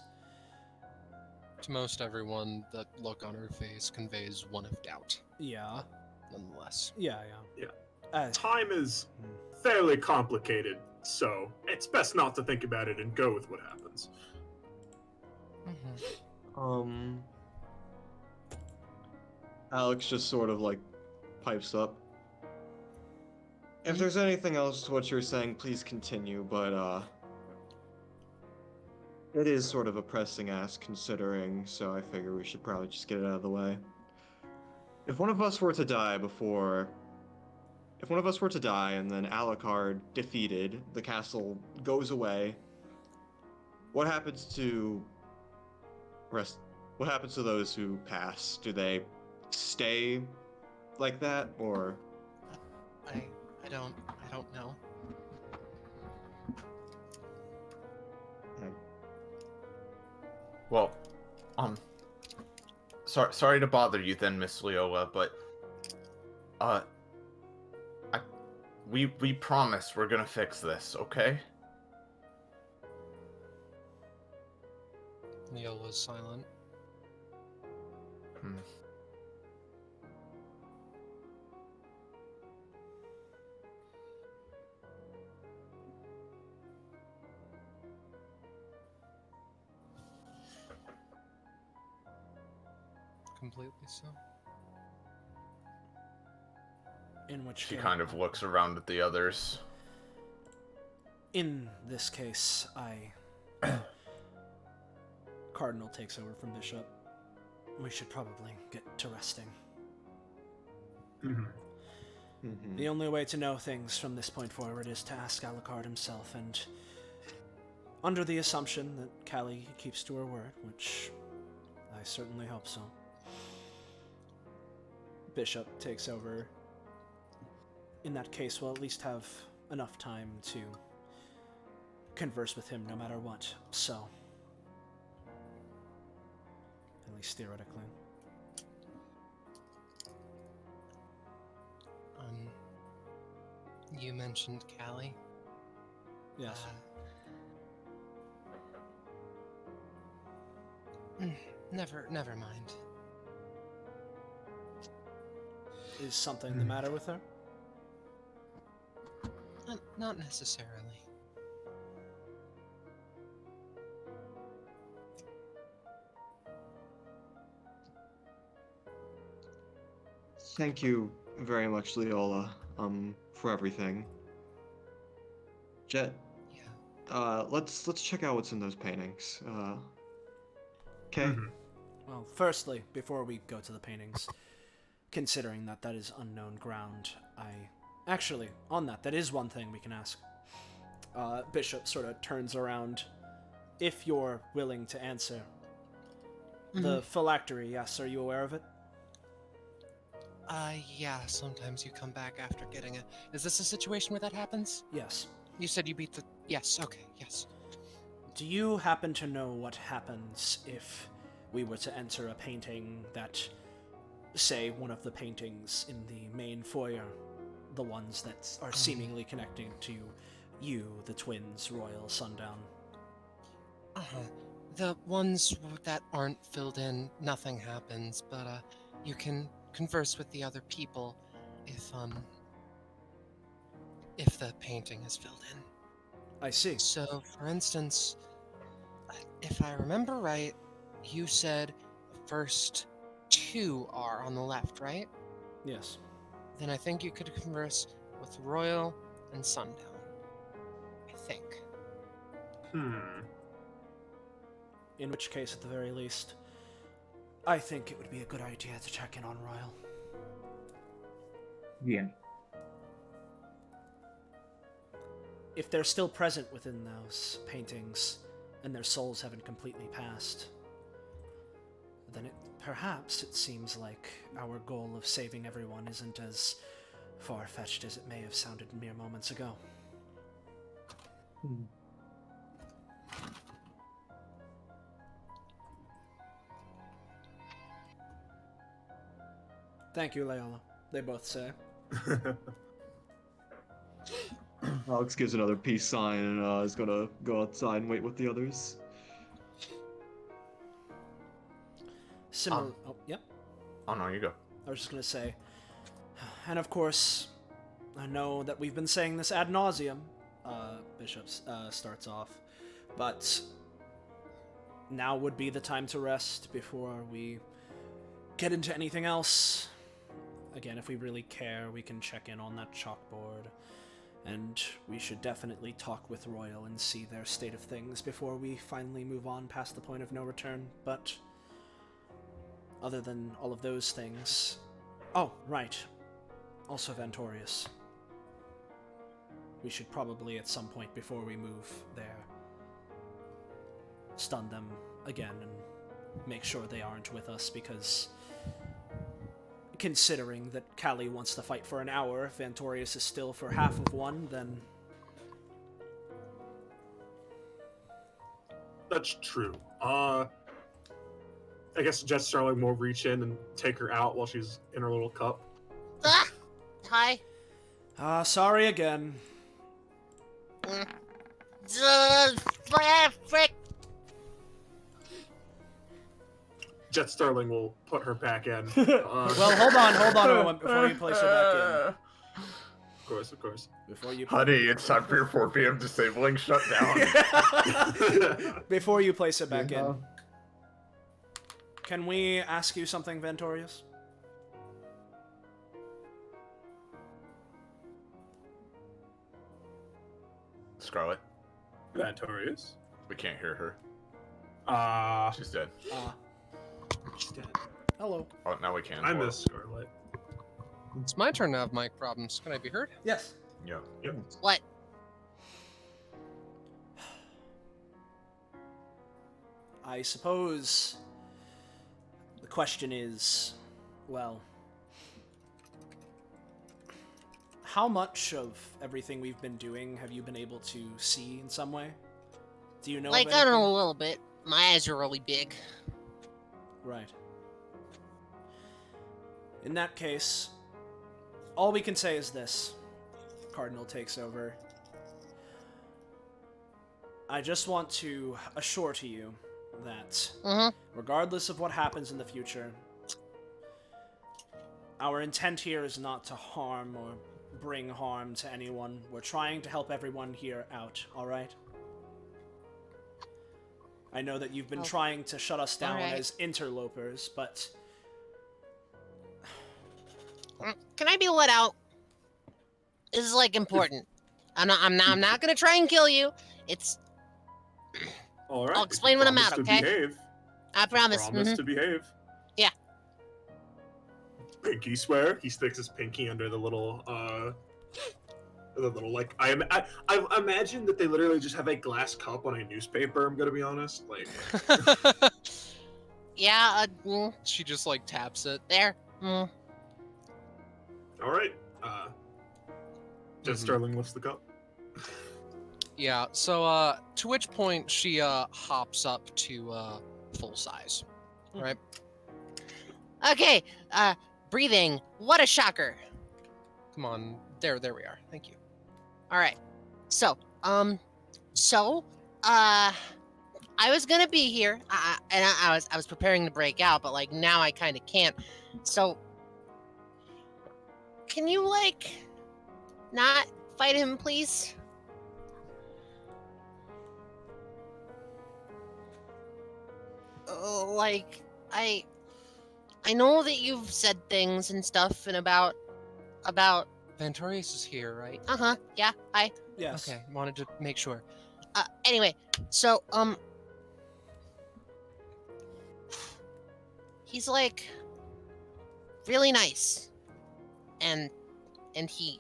To most everyone, the look on her face conveys one of doubt. Yeah. Nonetheless. Yeah. Time is fairly complicated, so it's best not to think about it and go with what happens. Alex just sort of like pipes up. If there's anything else to what you're saying, please continue, but it is sort of a pressing ask considering, so I figure we should probably just get it out of the way. If one of us were to die and then Alucard defeated, the castle goes away, what happens to those who pass? Do they stay like that, or? I don't know. Well, sorry to bother you then, Miss Leola, but, we promise we're gonna fix this, okay? Leola's silent. Completely so. In which She case, kind of looks around at the others. in this case, Cardinal takes over from Bishop. We should probably get to resting. The only way to know things from this point forward is to ask Alucard himself, and under the assumption that Callie keeps to her word, which I certainly hope so. Bishop takes over. In that case, we'll at least have enough time to converse with him no matter what, so. At least theoretically. You mentioned Callie. Yes. Never mind. Is something the matter with her? Not necessarily. Thank you very much, Leola, for everything. Jet. Yeah. Let's check out what's in those paintings. Okay. Well, firstly, before we go to the paintings, considering that is unknown ground, actually, on that is one thing we can ask. Bishop sort of turns around, if you're willing to answer. The phylactery, yes, are you aware of it? Yeah, sometimes you come back after getting it. Is this a situation where that happens? Yes. You said you beat the... Yes, okay, yes. Do you happen to know what happens if we were to enter a painting that, say, one of the paintings in the main foyer, the ones that are seemingly connecting to you, the twins, Royal, Sundown? The ones that aren't filled in, nothing happens, but, you can converse with the other people if the painting is filled in. I see. So, for instance, if I remember right, you said the first two are on the left, right? Yes. Then I think you could converse with Royal and Sundown. I think. In which case, at the very least, I think it would be a good idea to check in on Royal. Yeah. If they're still present within those paintings, and their souls haven't completely passed, then perhaps it seems like our goal of saving everyone isn't as far-fetched as it may have sounded mere moments ago. Thank you, Leola. They both say. Alex gives another peace sign and is gonna go outside and wait with the others. Similar. Yep. Oh no, you go. I was just gonna say, and of course, I know that we've been saying this ad nauseum. Bishops starts off, but now would be the time to rest before we get into anything else. Again, if we really care, we can check in on that chalkboard, and we should definitely talk with Royal and see their state of things before we finally move on past the point of no return. But other than all of those things... Oh, right. Also Ventorius. We should probably, at some point before we move there, stun them again and make sure they aren't with us, because considering that Callie wants to fight for an hour, if Ventorius is still for half of one, then... That's true. I guess Jet Starling will reach in and take her out while she's in her little cup. Ah! Hi. Sorry again. Frick. Jet Starling will put her back in. Well, hold on a moment before you place her back in. Of course. Before you... Honey, it's time for your 4 p.m. disabling shutdown. Before you place it back in, can we ask you something, Ventorius? Scarlet, Ventorius. we can't hear her. She's dead. She's dead. Hello. Oh, now we can. I miss Scarlet. It's my turn to have mic problems. Can I be heard? Yes. Yeah. Yep. What? I suppose the question is, well, how much of everything we've been doing have you been able to see in some way? Do you know? Like, of I don't know, anything? a little bit. My eyes are really big. Right. In that case, all we can say is this. Cardinal takes over. I just want to assure to you that regardless of what happens in the future, our intent here is not to harm or bring harm to anyone. We're trying to help everyone here out, alright? I know that you've been trying to shut us down as interlopers, but... Can I be let out? This is, like, important. I'm not gonna try and kill you. It's... All right. I'll explain when I'm out, Promise okay? To behave. I promise. Promise to behave. Yeah. Pinky swear. He sticks his pinky under the little, like, I imagine that they literally just have a glass cup on a newspaper, I'm gonna be honest. Like, Yeah, She just like taps it. there. all right. Jet Starling lifts the cup. Yeah, so to which point she hops up to full size. Right? Okay, breathing. What a shocker. Come on. There we are. Thank you. All right. So, I was gonna be here, and I was preparing to break out, but like now I kind of can't. So, can you like not fight him, please? Like I know that you've said things and stuff and about. Ventorius is here, right? Yeah. Yes. Okay, wanted to make sure. Anyway, so he's like really nice, and he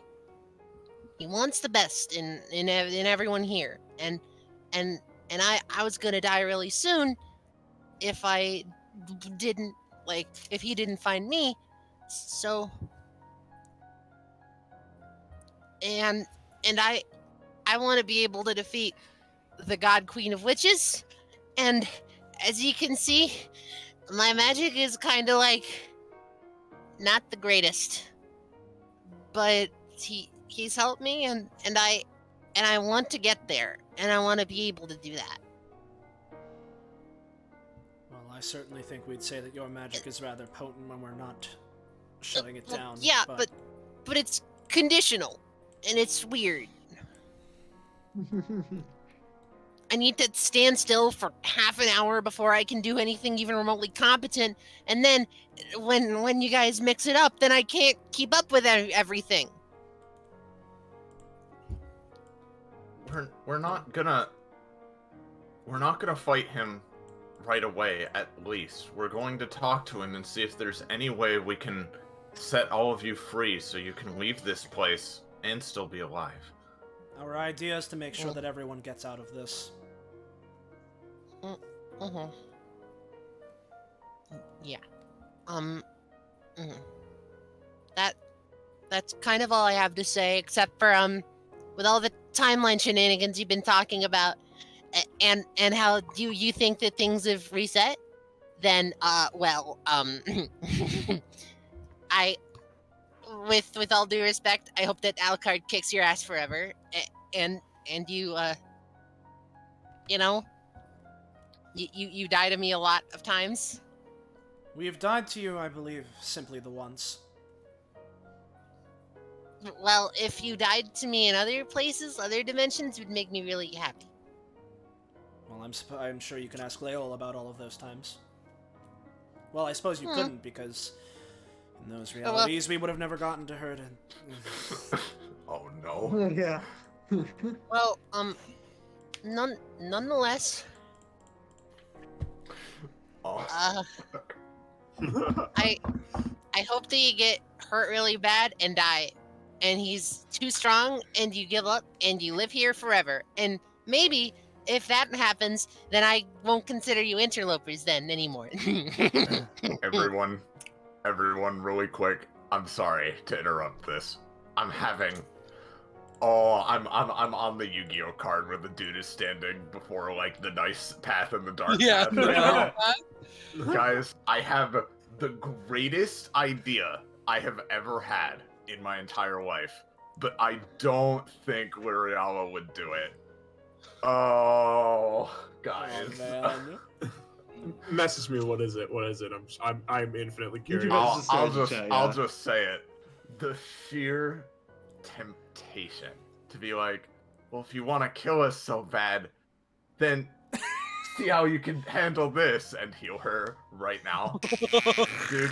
wants the best in everyone here, and I was gonna die really soon if I didn't if he didn't find me. So and I want to be able to defeat the God Queen of Witches, and as you can see, my magic is kind of like not the greatest, but he's helped me, and I want to get there, and I want to be able to do that. Well, I certainly think we'd say that your magic is rather potent when we're not shutting it down. Yeah, but it's conditional, and it's weird. I need to stand still for half an hour before I can do anything even remotely competent, and then when you guys mix it up, then I can't keep up with everything. We're not gonna fight him right away, at least. We're going to talk to him and see if there's any way we can set all of you free so you can leave this place and still be alive. Our idea is to make sure that everyone gets out of this. Mm-hmm. Yeah. That's kind of all I have to say, except for with all the timeline shenanigans you've been talking about, and how you think that things have reset, then I, with all due respect, I hope that Alucard kicks your ass forever, and you you die to me a lot of times. We have died to you, I believe, simply the once. Well, if you died to me in other places, other dimensions, it would make me really happy. Well, I'm sure you can ask Leol about all of those times. Well, I suppose you couldn't, because in those realities we would have never gotten to her to... Oh no. Yeah. Well, nonetheless, I hope that you get hurt really bad and die, and he's too strong, and you give up, and you live here forever. And maybe if that happens, then I won't consider you interlopers then anymore. Everyone, really quick. I'm sorry to interrupt this. I'm on the Yu-Gi-Oh card where the dude is standing before like the nice path and the dark path. Right now. Guys, I have the greatest idea I have ever had in my entire life, but I don't think Liriala would do it. Oh, guys. Oh, man. Message me. What is it? I'm infinitely curious. I'll just say it. The sheer temptation to be like, well, if you want to kill us so bad, then see how you can handle this and heal her right now. Dude,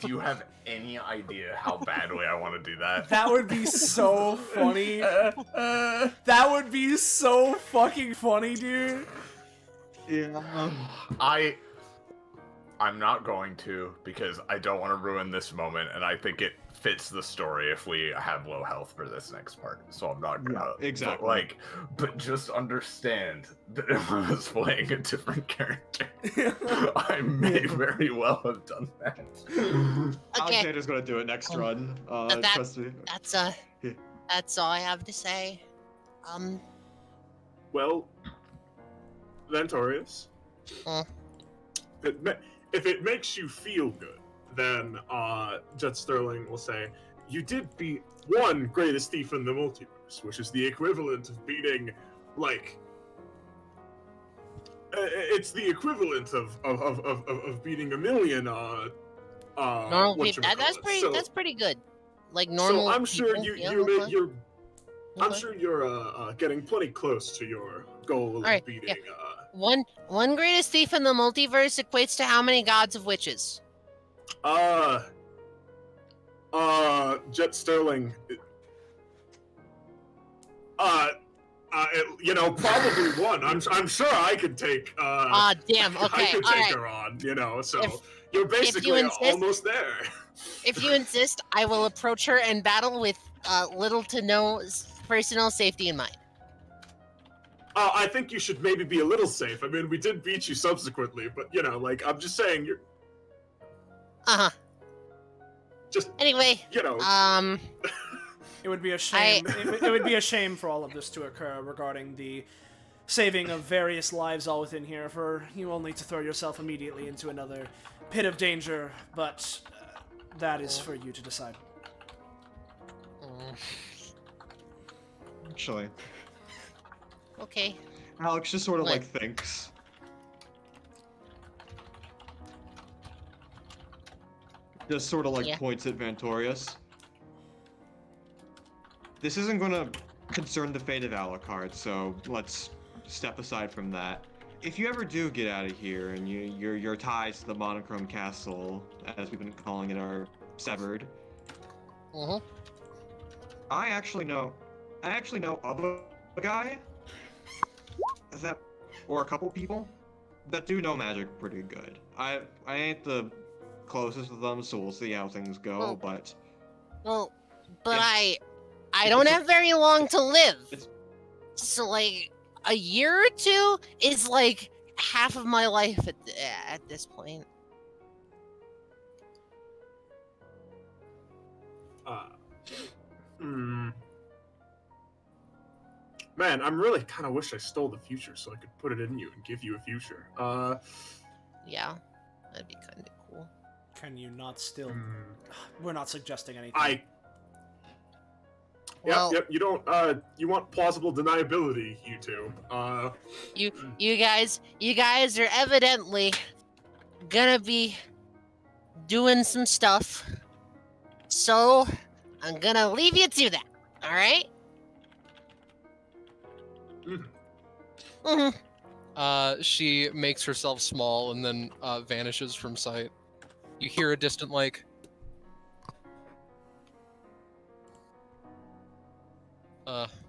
do you have any idea how badly I want to do that? That would be so funny. That would be so fucking funny, dude. Yeah. I'm not going to, because I don't want to ruin this moment, and I think it fits the story if we have low health for this next part. So I'm not gonna. Yeah, exactly. But just understand that if I was playing a different character, I may very well have done that. Okay. Alexander's gonna do it next run. Trust me. That's all I have to say. Well, Ventorius, if it makes you feel good, then Jet Sterling will say, you did beat one greatest thief in the multiverse, which is the equivalent of beating, like, it's the equivalent of beating a million, normal people. That's pretty good. Like normal. So I'm sure people, I'm sure you're getting plenty close to your goal of beating. One greatest thief in the multiverse equates to how many gods of witches? Jet Sterling. You know, probably one. I'm sure I could take. Damn. Okay. I could all take right. her on. You know, so If- you're basically insist- almost there. If you insist, I will approach her and battle with little to no personal safety in mind. I think you should maybe be a little safe. I mean, we did beat you subsequently, but you know, like I'm just saying, you're just Anyway, you know. It would be a shame. It would be a shame for all of this to occur regarding the saving of various lives all within here, for you only to throw yourself immediately into another pit of danger, but that is for you to decide. Actually, okay. Alex just sort of like thinks. Just sort of like points at Vantorius. This isn't gonna concern the fate of Alucard, so let's step aside from that. If you ever do get out of here and your ties to the Monochrome Castle, as we've been calling it, are severed, I actually know of a guy that, or a couple people that do know magic pretty good. I ain't the closest of them, so we'll see how things go. But I don't have very long to live. So like a year or two is like half of my life at this point. Man, I'm really kind of wish I stole the future so I could put it in you and give you a future. Yeah, that'd be kind of cool. Can you not still? We're not suggesting anything. Yep. You don't. You want plausible deniability, you two. You guys are evidently gonna be doing some stuff, so I'm gonna leave you to that. All right. She makes herself small and then vanishes from sight. You hear a distant like.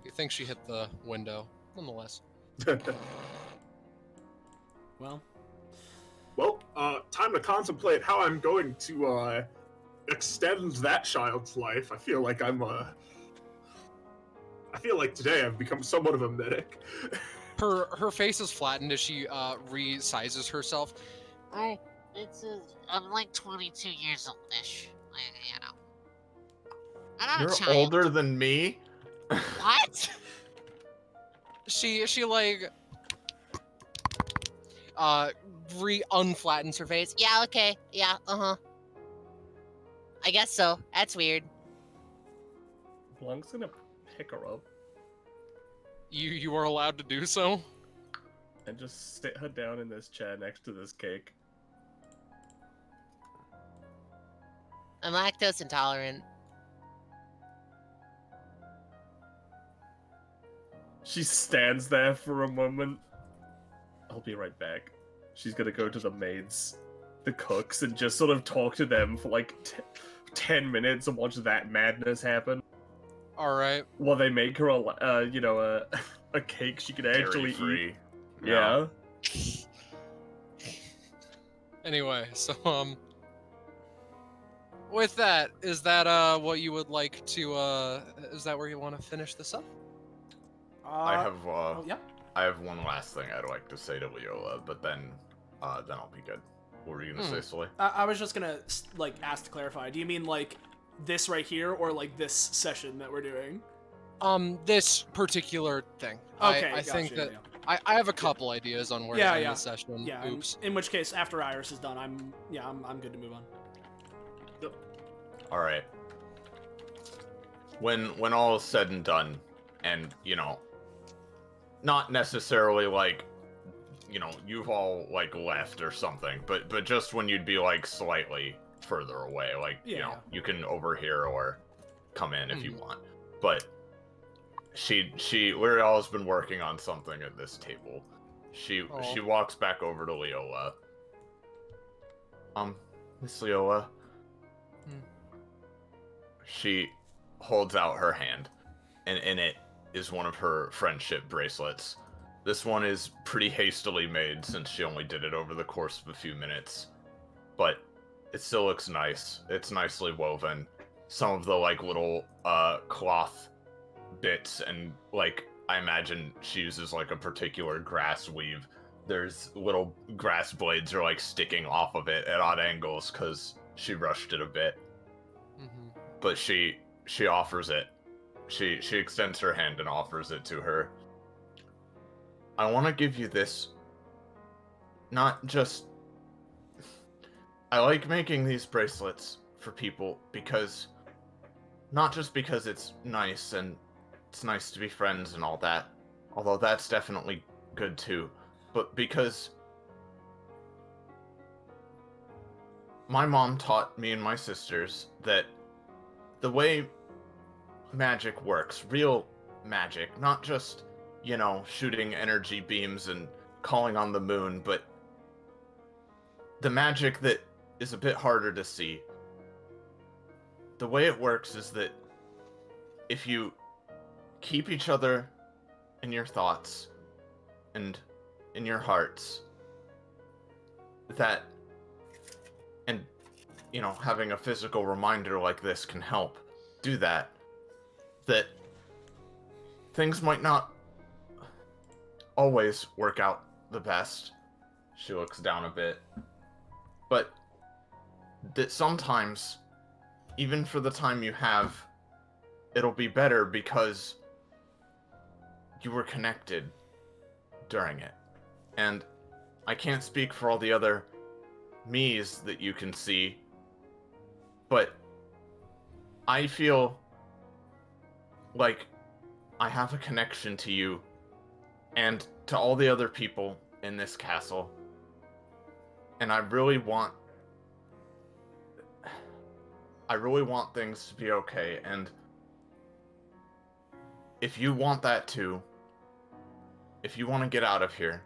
You think she hit the window, nonetheless. Well, time to contemplate how I'm going to extend that child's life. I feel like today I've become somewhat of a medic. Her face is flattened as she resizes herself. I'm like 22 years old-ish. You know. I'm not You're a child. older than me? What? She like unflattens her face. Yeah, okay. Yeah, I guess so. That's weird. Blunk's gonna pick her up You are allowed to do so? and just sit her down in this chair next to this cake. I'm lactose intolerant. She stands there for a moment. I'll be right back. She's gonna go to the maids, the cooks, and just sort of talk to them for like 10 minutes and watch that madness happen. All right. While they make her a cake she can actually eat. Yeah. Anyway, so with that, is that what you would like to is that where you want to finish this up? I have yeah. I have one last thing I'd like to say to Leola, but then I'll be good. What were you gonna say, Soleil? I was just gonna like ask to clarify. Do you mean like this right here, or like this session that we're doing? This particular thing. Okay, I think gotcha, that I have a couple ideas on where to end the session. Yeah. Oops. In which case, after Iris is done, I'm good to move on. Yep. All right. When all is said and done, and you know, not necessarily like, you know, you've all like left or something, but just when you'd be like slightly further away, like you know, you can overhear or come in if you want. But L'Oreal has been working on something at this table. She walks back over to Leola. Miss Leola. She holds out her hand, and in it is one of her friendship bracelets. This one is pretty hastily made since she only did it over the course of a few minutes. But it still looks nice. It's nicely woven. Some of the, like, little, cloth bits and, like, I imagine she uses, like, a particular grass weave. There's little grass blades are, like, sticking off of it at odd angles because she rushed it a bit. Mm-hmm. But she offers it. She extends her hand and offers it to her. I want to give you this. Not just... I like making these bracelets for people because... Not just because it's nice and it's nice to be friends and all that. Although that's definitely good too. But because... My mom taught me and my sisters that the way magic works, real magic, not just, you know, shooting energy beams and calling on the moon, but the magic that is a bit harder to see. The way it works is that if you keep each other in your thoughts and in your hearts, that, and, you know, having a physical reminder like this can help do that, that things might not always work out the best. She looks down a bit. But that sometimes, even for the time you have, it'll be better because you were connected during it. And I can't speak for all the other me's that you can see, but I feel like I have a connection to you and to all the other people in this castle. And I really want things to be okay, and if you want that too, if you want to get out of here,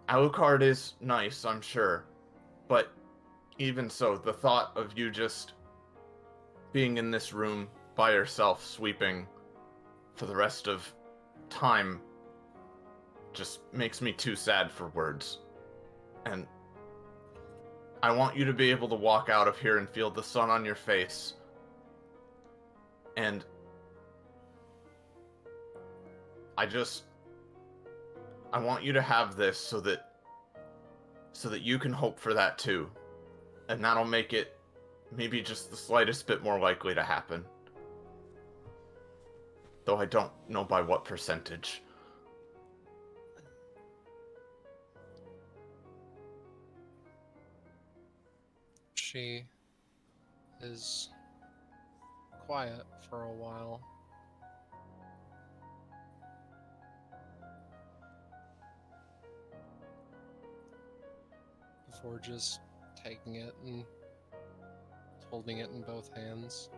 Alucard is nice, I'm sure, but even so, the thought of you just being in this room by yourself, sweeping for the rest of time, just makes me too sad for words. And I want you to be able to walk out of here and feel the sun on your face. And I want you to have this so that you can hope for that too. And that'll make it maybe just the slightest bit more likely to happen. Though I don't know by what percentage. She is quiet for a while. Before just taking it and holding it in both hands.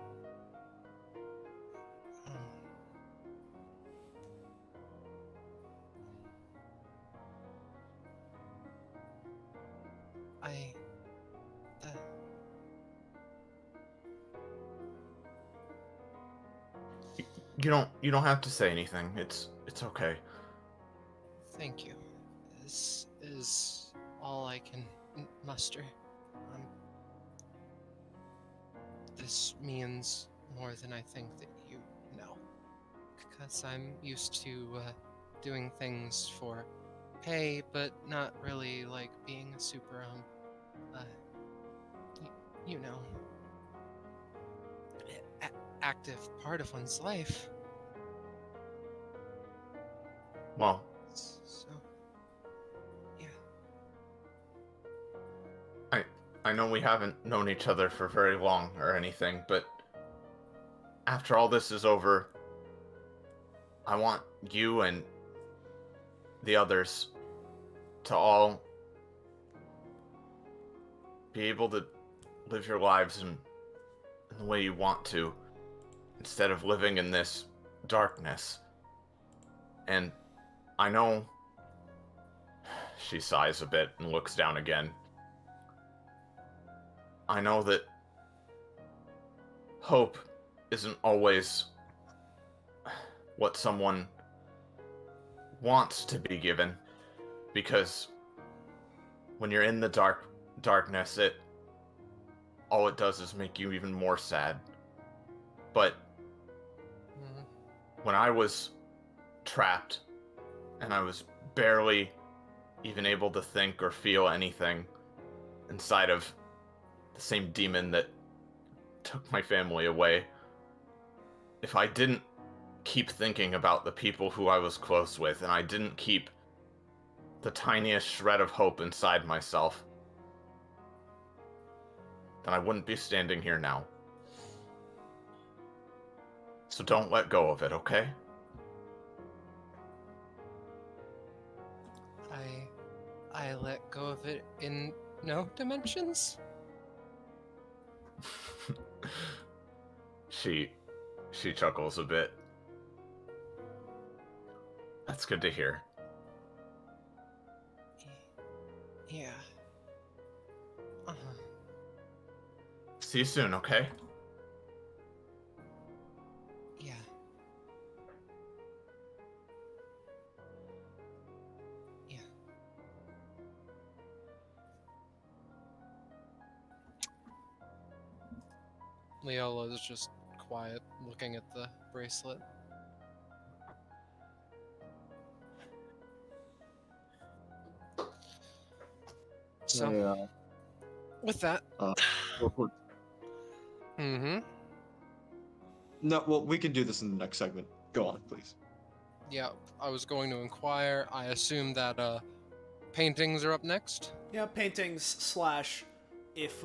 You don't have to say anything. It's okay. Thank you. This is all I can muster. This means more than I think that you know. Because I'm used to doing things for pay, but not really like being a super, you know, active part of one's life. Well, So, yeah. I know we haven't known each other for very long or anything, but after all this is over, I want you and the others to all be able to live your lives in the way you want to, instead of living in this darkness. And I know... She sighs a bit and looks down again. I know that hope isn't always what someone wants to be given, because when you're in the darkness, all it does is make you even more sad. But when I was trapped and I was barely even able to think or feel anything inside of the same demon that took my family away, if I didn't keep thinking about the people who I was close with, and I didn't keep the tiniest shred of hope inside myself, then I wouldn't be standing here now. So don't let go of it, okay? I let go of it in no dimensions? She chuckles a bit. That's good to hear. Yeah. See you soon, okay? Yeah. Yeah. Leola is just quiet, looking at the bracelet. So, with that, No, well, we can do this in the next segment. Go on, please. yeah, I was going to inquire. I assume that paintings are up next. Yeah, paintings / if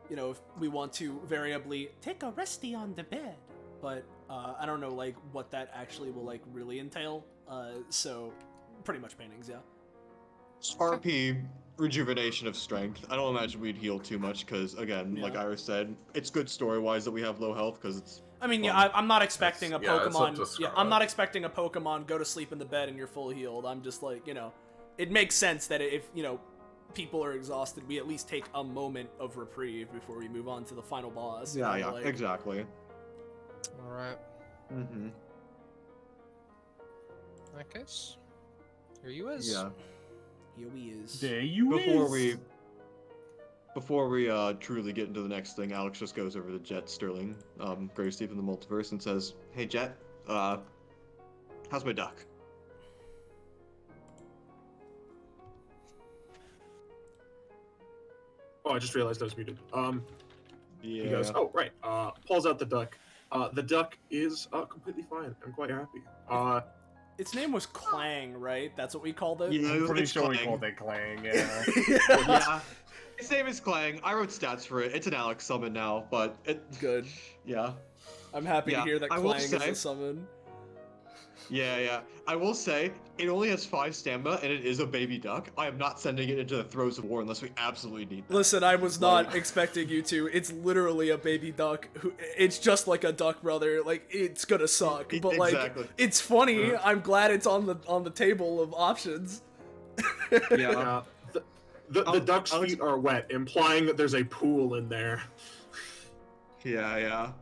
if we want to variably take a resty on the bed, but I don't know like what that actually will like really entail. So pretty much paintings, yeah. RP, rejuvenation of strength. I don't imagine we'd heal too much because, again, like Iris said, it's good story-wise that we have low health because it's. I mean, yeah, I'm not expecting a it's up to Pokemon. Yeah, I'm Scarlet. not expecting a Pokemon go to sleep in the bed and you're full healed. I'm just like, it makes sense that if people are exhausted, we at least take a moment of reprieve before we move on to the final boss. Yeah, like, exactly. All right. Mm-hmm. In that case, here you is. Yeah. Here we is. There you Before we truly get into the next thing, Alex just goes over to Jet Sterling, Gravesteep in the multiverse, and says, "Hey Jet, how's my duck?" Oh, I just realized I was muted. Yeah. He goes, oh, right. Pulls out the duck. The duck is completely fine. I'm quite happy. Its name was Clang, right? That's what we called it? Yeah, I'm pretty it's sure we Clang. called it Clang, yeah. Yeah. Its name is Clang. I wrote stats for it. It's an Alex summon now, but it. Good. Yeah. I'm happy to Yeah, hear that I will Clang is say- a summon. Yeah. I will say, it only has 5 stamina, and it is a baby duck. I am not sending it into the throes of war unless we absolutely need that. Listen, I was not expecting you to. It's literally a baby duck. It's just like a duck, brother. Like, it's gonna suck, but like, Exactly. it's funny. I'm glad it's on the table of options. Yeah. The duck's feet are wet, implying that there's a pool in there. Yeah.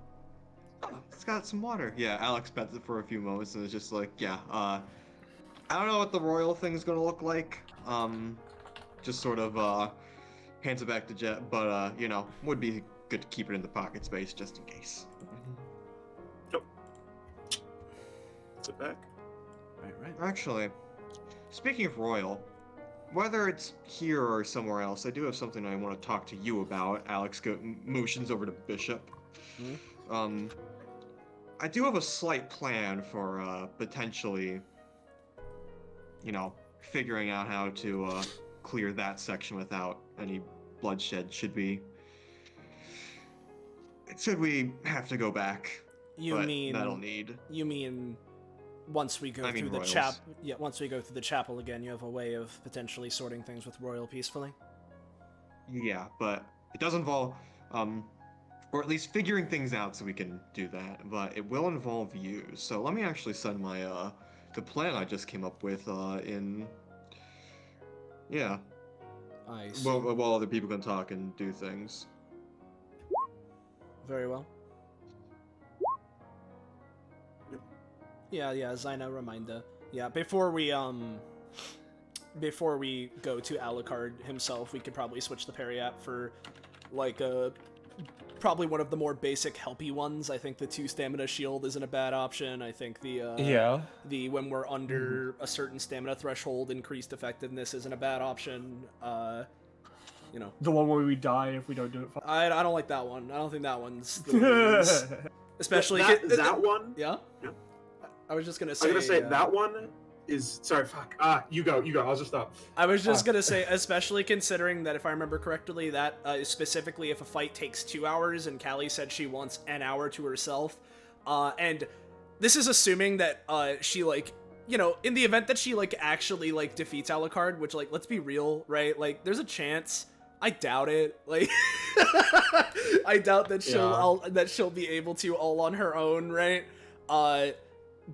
Oh, it's got some water. Yeah, Alex pets it for a few moments and it's just like, I don't know what the royal thing's gonna look like. Just sort of hands it back to Jet, but would be good to keep it in the pocket space just in case. Yep. Sit back. Right. Actually, speaking of royal, whether it's here or somewhere else, I do have something I want to talk to you about. Alex motions over to Bishop. I do have a slight plan for potentially, figuring out how to clear that section without any bloodshed. Should we have to go back? You but mean that'll need. You mean once we go I mean through the royals. once we go through the chapel again, you have a way of potentially sorting things with royal peacefully? Yeah, but it does involve, or at least figuring things out so we can do that. But it will involve you. So let me actually send my the plan I just came up with in. Yeah. I see. While other people can talk and do things. Very well. Yeah, Zyna reminder. Yeah, before we go to Alucard himself, we could probably switch the parry app for like probably one of the more basic helpy ones. I think the 2 stamina shield isn't a bad option. I think the when we're under a certain stamina threshold, increased effectiveness isn't a bad option. You know, the one where we die if we don't do it. I don't like that one. I don't think that one's the especially that one. Yeah. I was just gonna say. I'm gonna say that one is sorry. Fuck. You go. I'll just stop. I was just gonna say, especially considering that if I remember correctly, that specifically if a fight takes 2 hours, and Callie said she wants an hour to herself, and this is assuming that she like, you know, in the event that she like actually like defeats Alucard, which like let's be real, right? Like there's a chance. I doubt it. Like, I doubt that she'll be able to all on her own, right?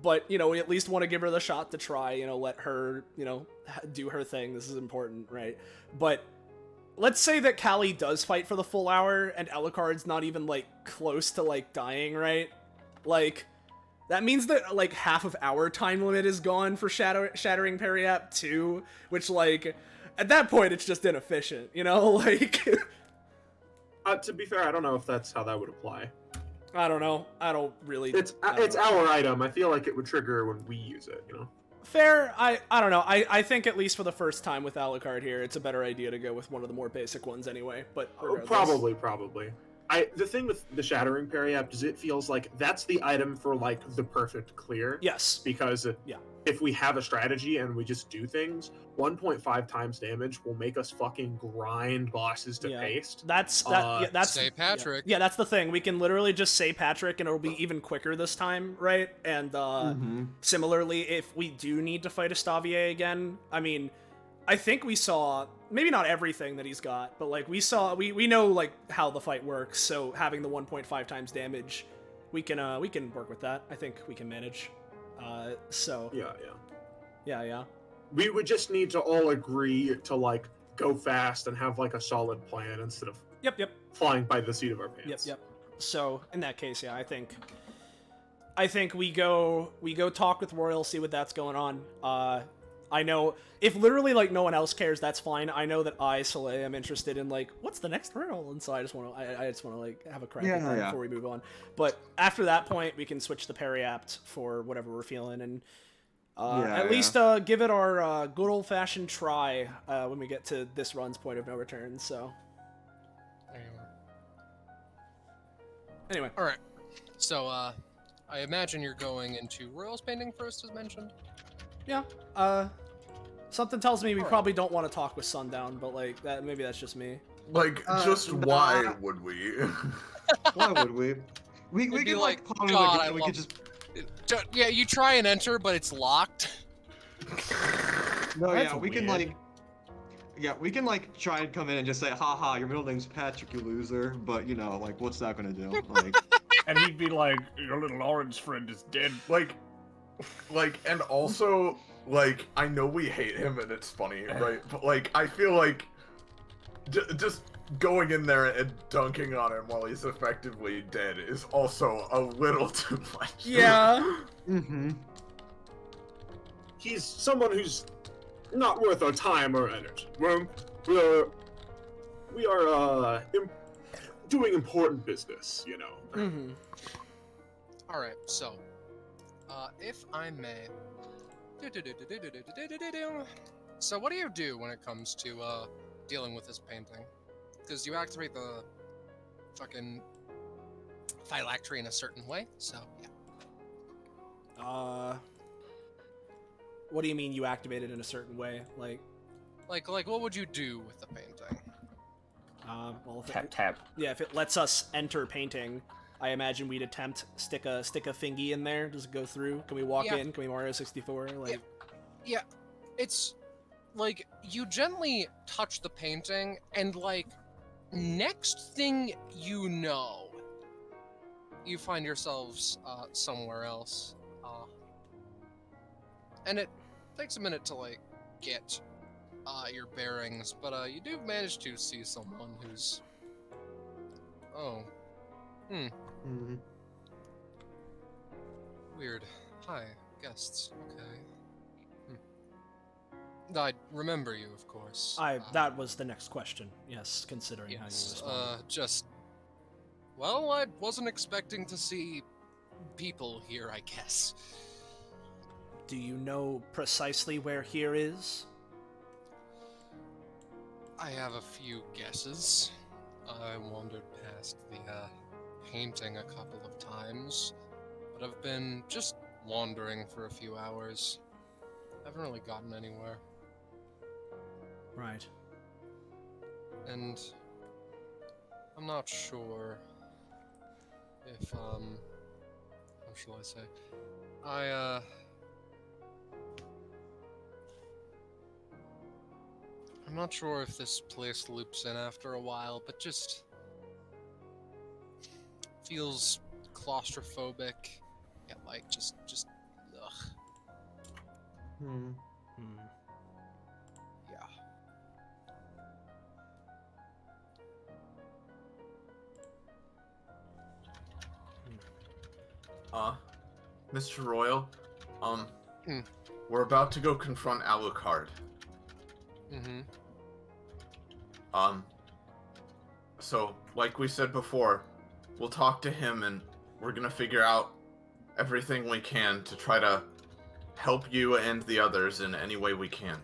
But, you know, we at least want to give her the shot to try, you know, let her, you know, do her thing. This is important, right? But let's say that Callie does fight for the full hour and Alucard's not even, like, close to, like, dying, right? Like, that means that, like, half of our time limit is gone for Shattering Parry App 2, which, like, at that point, it's just inefficient, you know? Like... To be fair, I don't know if that's how that would apply. I don't know. I don't really... It's our item. I feel like it would trigger when we use it, you know? Fair. I don't know. I think at least for the first time with Alucard here, it's a better idea to go with one of the more basic ones anyway, but regardless. Probably. The thing with the Shattering Parry app is it feels like that's the item for, like, the perfect clear. Yes. Because if we have a strategy and we just do things, 1.5 times damage will make us fucking grind bosses to paste. That's say Patrick. Yeah, that's the thing. We can literally just say Patrick and it'll be even quicker this time, right? And similarly, if we do need to fight Estavier again, I mean, I think we saw maybe not everything that he's got, but like we know like how the fight works, so having the 1.5 times damage, we can work with that. I think we can manage. So yeah. We would just need to all agree to like go fast and have like a solid plan instead of flying by the seat of our pants. Yep. So in that case, yeah, I think we go talk with Royal, see what that's going on. I know if literally like no one else cares, that's fine. I know that Soleil, am interested in like what's the next hurdle, and so I just want to like have a crack at that before we move on. But after that point, we can switch the parry apt for whatever we're feeling, and at least give it our good old fashioned try when we get to this run's point of no return. So anyway, all right. So I imagine you're going into Royal's painting first, as mentioned. Yeah, something tells me we probably don't want to talk with Sundown, but like that, maybe that's just me. Like, just why would we? Why would we? We could like God, we could just. Yeah, you try and enter, but it's locked. No, yeah, we can like. Yeah, we can like try and come in and just say, haha, your middle name's Patrick, you loser. But you know, like, what's that gonna do? Like. And he'd be like, your little orange friend is dead. Like, and also, like, I know we hate him and it's funny, right? But, like, I feel like just going in there and dunking on him while he's effectively dead is also a little too much. Yeah. He's someone who's not worth our time or energy. We are doing important business, you know. All right, so. If I may. So what do you do when it comes to dealing with this painting? Because you activate the fucking phylactery in a certain way, so yeah. What do you mean you activate it in a certain way? Like what would you do with the painting? Well, tap. Yeah, if it lets us enter painting, I imagine we'd attempt stick a thingy in there. Does it go through? Can we walk in? Can we Mario 64? Like, yeah. It's like you gently touch the painting, and like next thing you know, you find yourselves somewhere else, and it takes a minute to like get your bearings, but you do manage to see someone who's Mm-hmm. weird. Hi. Guests, okay. I remember you, of course. That was the next question. Yes, considering how you responded. Well, I wasn't expecting to see people here, I guess. Do you know precisely where here is? I have a few guesses. I wandered past the painting a couple of times, but I've been just wandering for a few hours. I haven't really gotten anywhere. Right. And I'm not sure if, how shall I say? I'm not sure if this place loops in after a while, but just feels claustrophobic. Yeah, like just ugh. Yeah. Mr. Royal, Hmm. we're about to go confront Alucard. Mm-hmm. So, like we said before, we'll talk to him and we're gonna figure out everything we can to try to help you and the others in any way we can.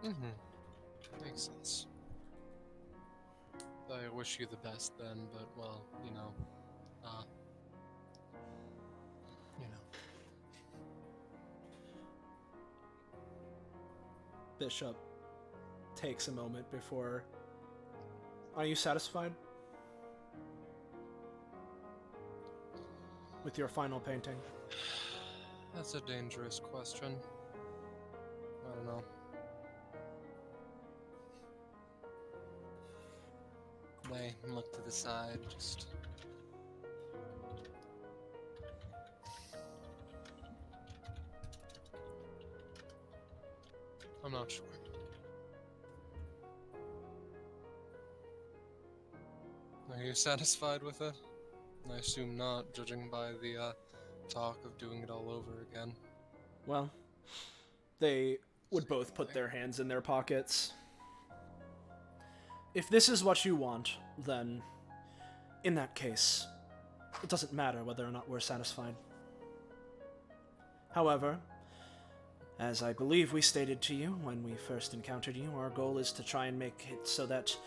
Mm-hmm. Makes sense. I wish you the best then, but, well, you know. Bishop takes a moment before... Are you satisfied with your final painting? That's a dangerous question. I don't know. They look to the side, just... I'm not sure. Are you satisfied with it? I assume not, judging by the talk of doing it all over again. Well, they would both put their hands in their pockets. If this is what you want, then in that case, it doesn't matter whether or not we're satisfied. However, as I believe we stated to you when we first encountered you, our goal is to try and make it so that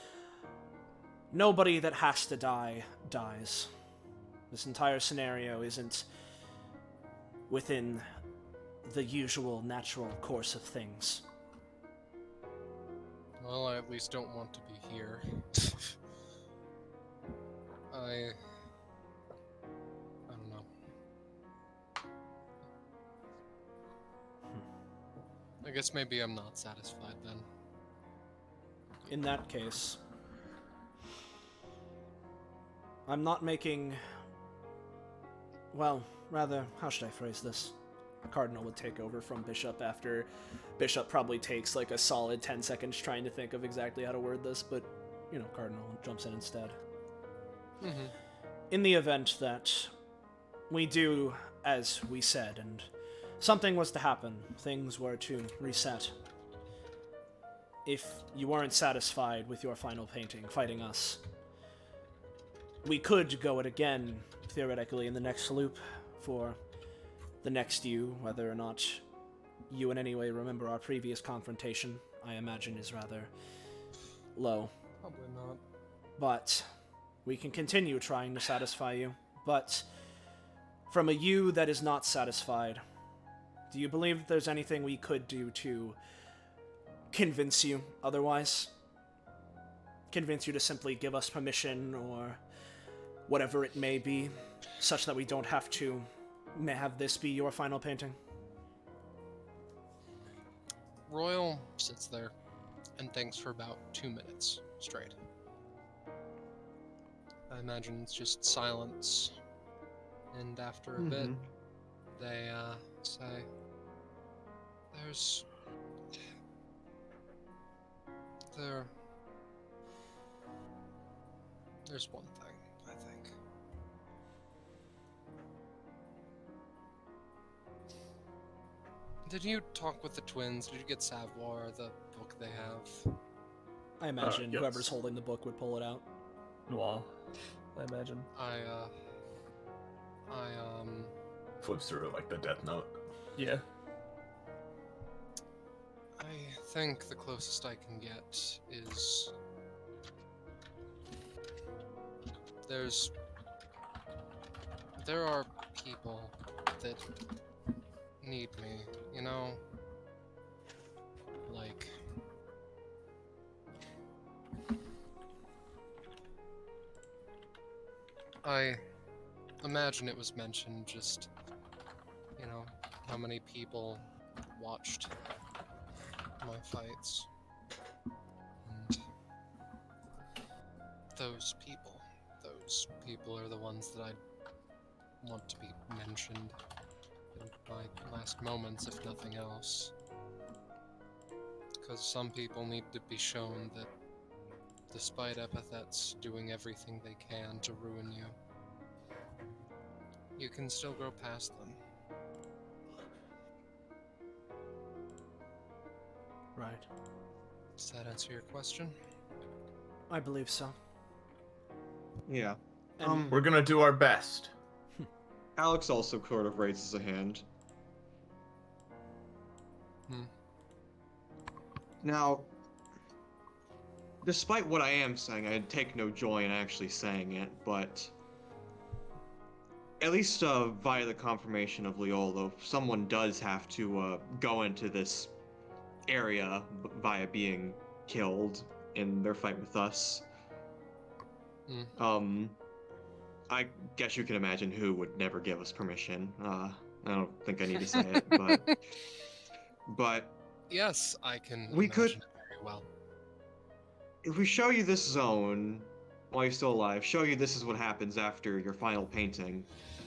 nobody that has to die, dies. This entire scenario isn't within the usual natural course of things. Well, I at least don't want to be here. I don't know. I guess maybe I'm not satisfied then. In that case, I'm not making... Well, rather, how should I phrase this? Cardinal would take over from Bishop after Bishop probably takes like a solid 10 seconds trying to think of exactly how to word this, but, you know, Cardinal jumps in instead. Mm-hmm. In the event that we do as we said, and something was to happen, things were to reset. If you weren't satisfied with your final painting, fighting us, we could go it again, theoretically, in the next loop for the next you. Whether or not you in any way remember our previous confrontation, I imagine is rather low. Probably not. But we can continue trying to satisfy you. But from a you that is not satisfied, do you believe that there's anything we could do to convince you otherwise? Convince you to simply give us permission or whatever it may be, such that we don't have to have this be your final painting? Royal sits there and thinks for about 2 minutes straight. I imagine it's just silence, and after a bit, they say, there's one thing, I think. Did you talk with the twins? Did you get Savoir, the book they have? I imagine yes. whoever's holding the book would pull it out. Noir, I imagine. I Flips through it like the Death Note. Yeah. I think the closest I can get is there are people that need me, you know? Like, I imagine it was mentioned just, you know, how many people watched my fights. And those people are the ones that I want to be mentioned in my last moments, if nothing else. Because some people need to be shown that despite epithets doing everything they can to ruin you, you can still grow past them. Right. Does that answer your question? I believe so. Yeah. And We're gonna do our best. Alex also sort of raises a hand. Now, despite what I am saying, I take no joy in actually saying it, but at least via the confirmation of Leolo, someone does have to go into this area via being killed in their fight with us. I guess you can imagine who would never give us permission. I don't think I need to say it, but Yes, I can We imagine could- it very well. if we show you this zone while you're still alive, show you this is what happens after your final painting,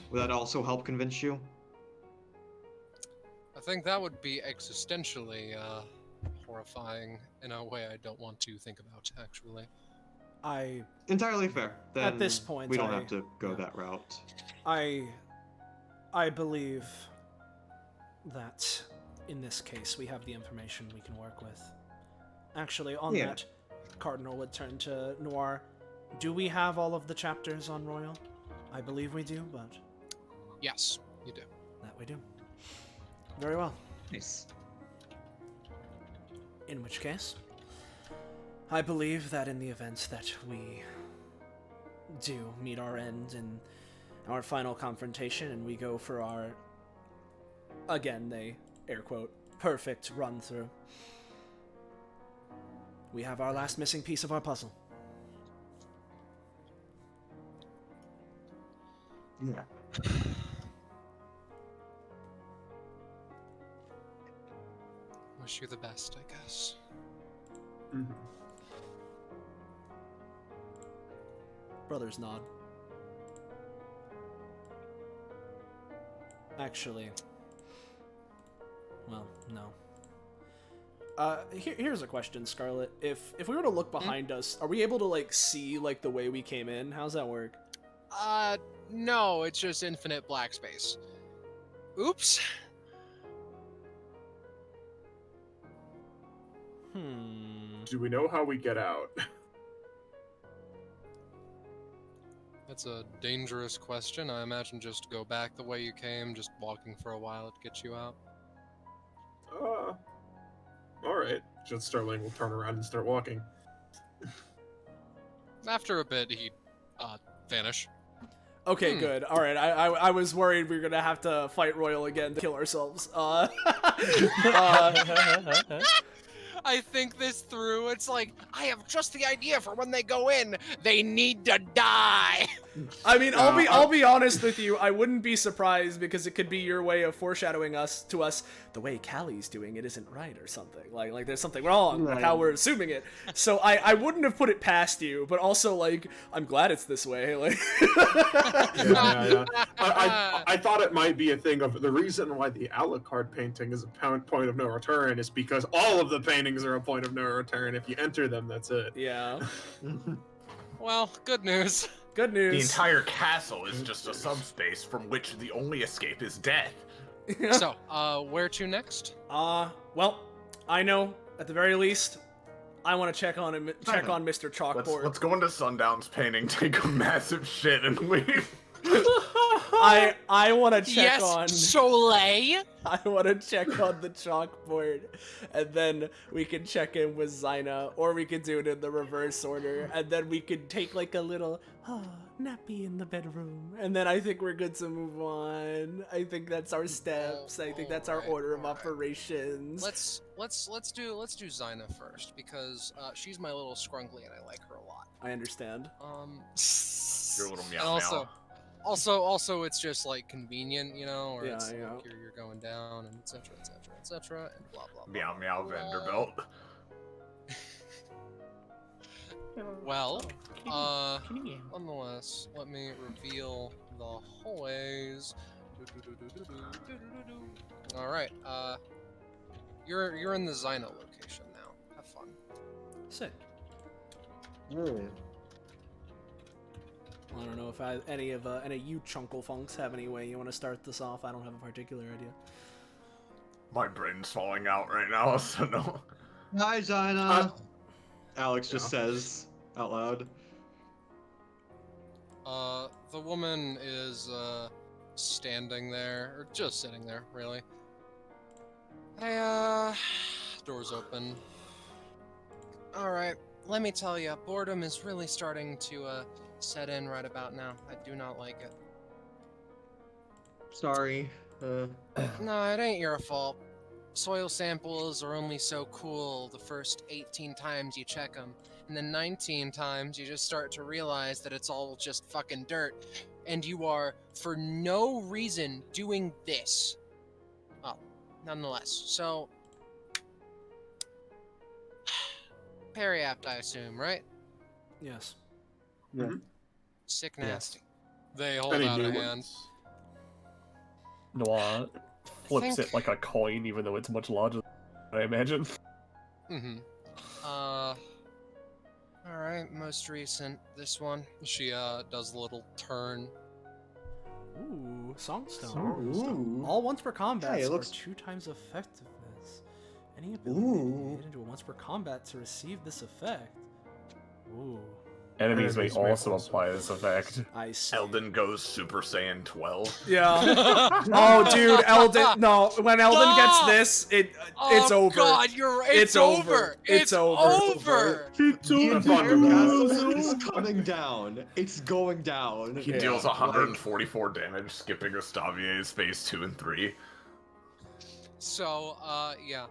would that also help convince you? I think that would be existentially horrifying in a way I don't want to think about, actually. I Entirely fair. Then At this point, we don't I- have to go yeah. that route. I believe that in this case we have the information we can work with. Actually, on Yeah. that, Cardinal would turn to Noir. Do we have all of the chapters on Royal? I believe we do, but Yes, you do. that we do. Very well. Nice. In which case, I believe that in the event that we do meet our end in our final confrontation and we go for our, again, they air quote, perfect run through, we have our last missing piece of our puzzle. Yeah. Wish you the best, I guess. Mhm. Brothers nod. Actually, well, no. Here's a question, Scarlet. If we were to look behind us, are we able to like see like the way we came in? How's that work? No, it's just infinite black space. Oops. Do we know how we get out? That's a dangerous question. I imagine just go back the way you came, just walking for a while to get you out. Alright. Just Sterling will turn around and start walking. After a bit, he'd vanish. Okay, good. All right. I was worried we were gonna have to fight Royal again to kill ourselves. I think this through. It's like, I have just the idea for when they go in. They need to die. I mean, I'll be honest with you. I wouldn't be surprised because it could be your way of foreshadowing to us the way Callie's doing it isn't right or something. Like there's something wrong with how we're assuming it. So I wouldn't have put it past you, but also like I'm glad it's this way. Like Yeah. I thought it might be a thing of the reason why the Alucard painting is a point of no return is because all of the paintings are a point of no return. If you enter them, that's it. Yeah. Well, good news. Good news. The entire castle is just a subspace from which the only escape is death. So, where to next? Well, I know at the very least, I want to check on Mr. Chalkboard. Let's go into Sundown's painting, take a massive shit, and leave. I want to check on Soleil. I want to check on the chalkboard, and then we can check in with Zyna, or we could do it in the reverse order, and then we could take like a little nappy in the bedroom, and then I think we're good to move on. I think that's our steps. I think that's our order of operations. Let's do Zyna first because she's my little scrunkly and I like her a lot. I understand. Your little meow meow. Also, it's just like convenient, you know, or it's yeah. like you're going down and etc. and blah blah. Meow meow Vanderbilt. Well, nonetheless, let me reveal the hallways. All right, you're in the Zyna location now. Have fun. Sick. I don't know if any of you chunkle funks have any way you want to start this off. I don't have a particular idea. My brain's falling out right now, so no. Hi, Zyna. Alex just says out loud. The woman is standing there, or just sitting there, really. Hey, doors open. All right, let me tell you, boredom is really starting to set in right about now. I do not like it. Sorry. No, it ain't your fault. Soil samples are only so cool the first 18 times you check them, and then 19 times you just start to realize that it's all just fucking dirt, and you are, for no reason, doing this. Well, nonetheless, so... Periapt, I assume, right? Yes. Yeah. Sick nasty. They hold out a hand. Noir flips it like a coin, even though it's much larger than I imagine. Mm-hmm. Alright, most recent. This one. She, does a little turn. Ooh, Songstone. Ooh. All once per combat Hey, it looks... are 2 times effectiveness. Any ability hit into a once per combat to receive this effect. Ooh. Enemies may also apply this effect. I see. Elden goes Super Saiyan 12. Yeah. Oh, dude, Elden. No, when Elden gets this, it's over. God, you're right. It's over. It's over. The entire castle is coming down. It's going down. He deals 144 damage, skipping Gustavier's phase 2 and 3. So, yeah.